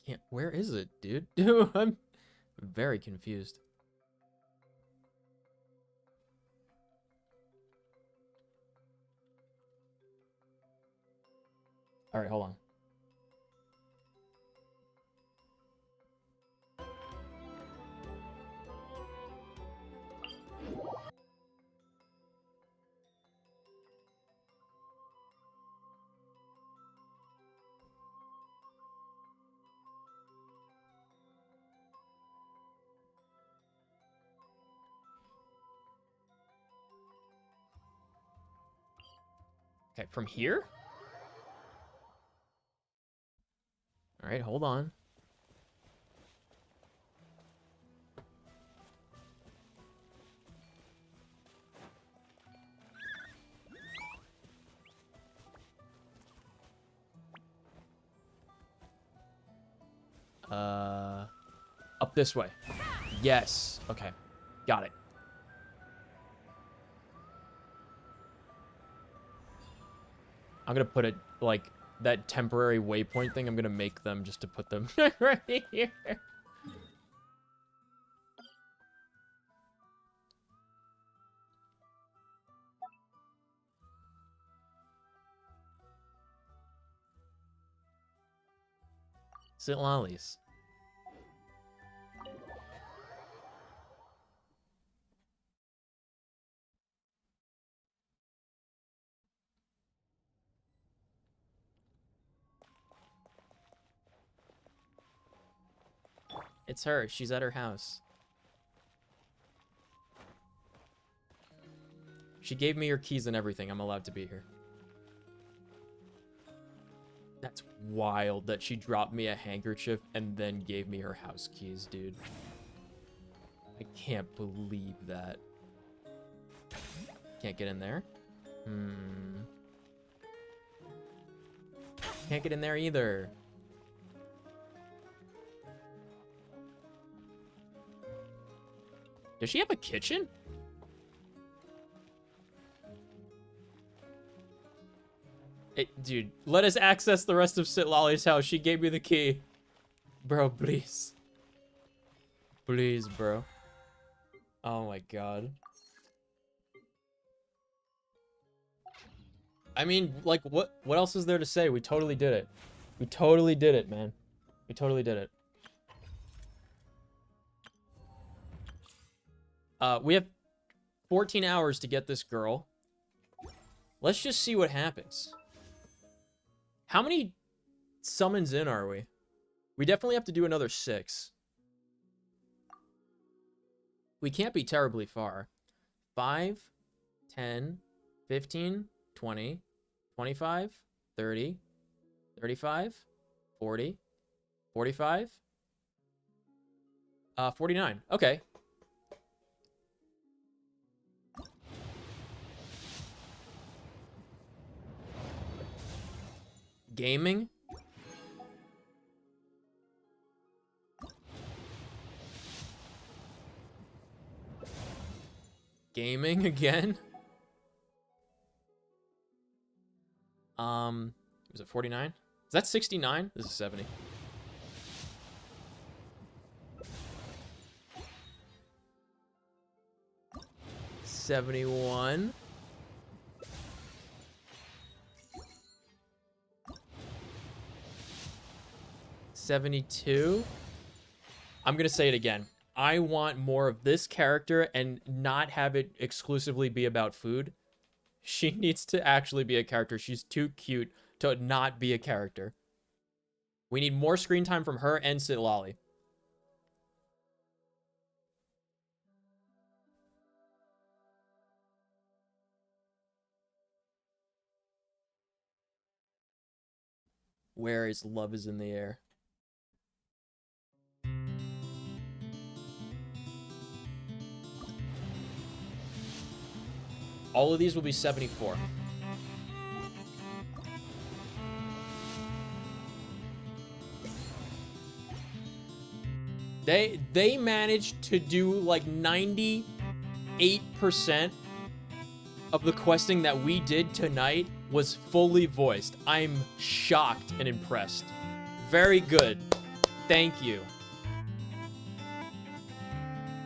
can't. Where is it, dude? Dude, I'm very confused. All right, hold on. Okay, from here? All right, hold on. Up this way. Yes. Okay. Got it. I'm gonna put it, like, that temporary waypoint thing, I'm gonna make them just to put them right here. Sit lollies. It's her. She's at her house. She gave me her keys and everything. I'm allowed to be here. That's wild that she dropped me a handkerchief and then gave me her house keys, dude. I can't believe that. Can't get in there? Can't get in there either. Does she have a kitchen? Dude, let us access the rest of Sit Lolly's house. She gave me the key. Bro, please. Please, bro. Oh my god. I mean, like, what else is there to say? We totally did it. We totally did it, man. We totally did it. We have 14 hours to get this girl. Let's just see what happens. How many summons in are we? We definitely have to do another 6. We can't be terribly far. 5, 10, 15, 20, 25, 30, 35, 40, 45, 49. Okay. Gaming? Gaming again? Was it 49? Is that 69? This is 70. $71. 72. I'm gonna say it again. I want more of this character and not have it exclusively be about food. She needs to actually be a character. She's too cute to not be a character. We need more screen time from her and Sit Lolly. Where is Love is in the Air? All of these will be 74. They managed to do like 98% of the questing that we did tonight was fully voiced. I'm shocked and impressed. Very good. Thank you.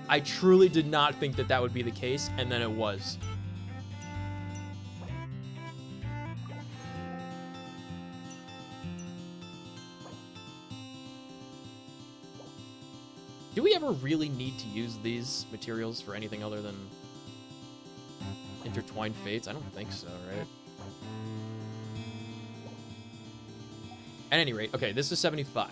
I truly did not think that that would be the case, and then it was. Do we ever really need to use these materials for anything other than intertwined fates? I don't think so, right? At any rate, okay, this is 75.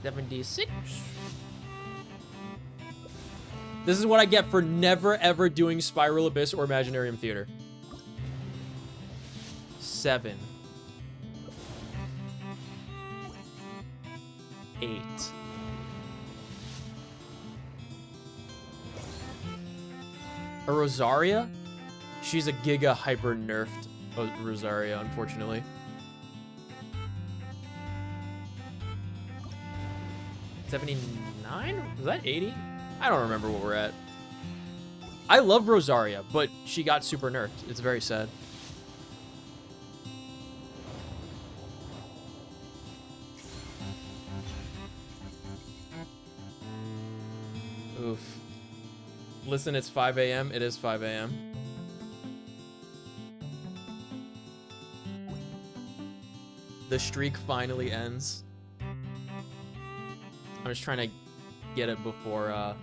$76. This is what I get for never ever doing Spiral Abyss or Imaginarium Theater. 7. 8. A Rosaria? She's a Giga hyper nerfed Rosaria, unfortunately. $79? Was that 80? I don't remember what we're at. I love Rosaria, but she got super nerfed. It's very sad. Oof. Listen, it's 5 a.m. It is 5 a.m. The streak finally ends. I'm just trying to get it before,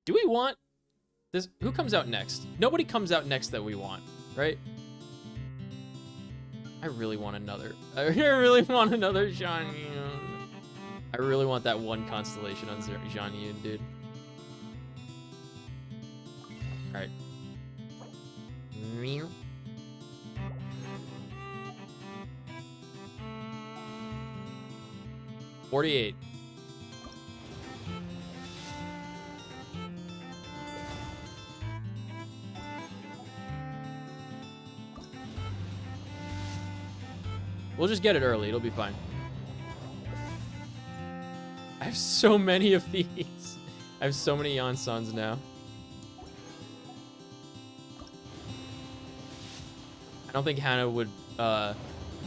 Do we want this? Who comes out next? Nobody comes out next that we want, right? I really want another. I really want another Jean Yun. I really want that one constellation on Jean Yun, dude. All right. 48. We'll just get it early. It'll be fine. I have so many of these. I have so many Yansons now. I don't think Hannah would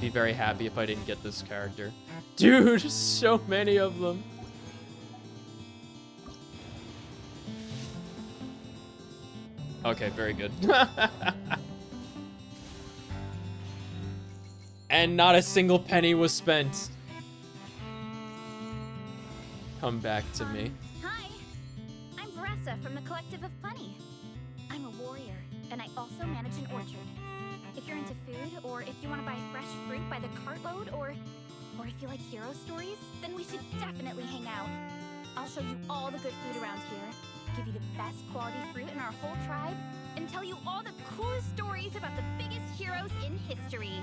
be very happy if I didn't get this character. Dude, so many of them. Okay, very good. And not a single penny was spent. Come back to me. Hi, I'm Veressa from the Collective of Punny. I'm a warrior, and I also manage an orchard. If you're into food, or if you want to buy fresh fruit by the cartload, or if you like hero stories, then we should definitely hang out. I'll show you all the good food around here, give you the best quality fruit in our whole tribe, and tell you all the coolest stories about the biggest heroes in history.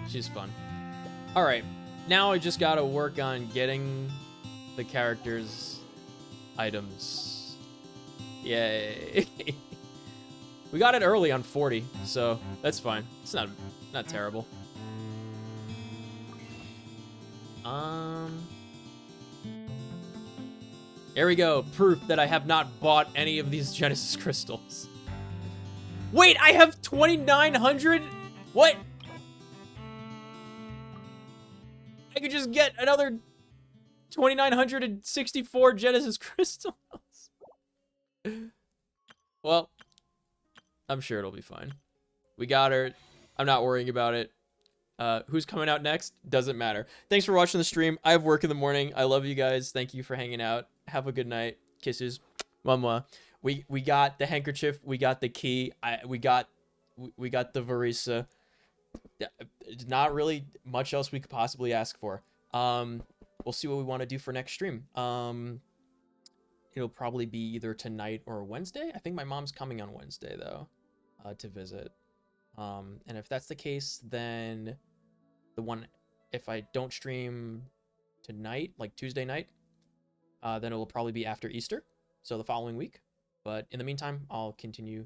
She's fun. All right, now I just gotta work on getting the characters' items. Yay. We got it early on 40, so that's fine. It's not terrible. There we go. Proof that I have not bought any of these Genesis crystals. Wait, I have 2,900? What? I could just get another 2,964 Genesis crystals. Well, I'm sure it'll be fine. We got her. I'm not worrying about it. Who's coming out next? Doesn't matter. Thanks for watching the stream. I have work in the morning. I love you guys. Thank you for hanging out. Have a good night. Kisses. Mwah. We got the handkerchief. We got the key. We got the Veressa. Not really much else we could possibly ask for. We'll see what we want to do for next stream. It'll probably be either tonight or Wednesday. I think my mom's coming on Wednesday though, to visit. And if that's the case, then if I don't stream tonight, like Tuesday night, then it will probably be after Easter. So the following week. But in the meantime, I'll continue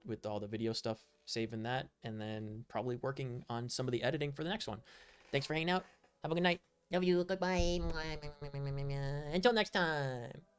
with all the video stuff, saving that, and then probably working on some of the editing for the next one. Thanks for hanging out. Have a good night. Love you. Goodbye. Until next time.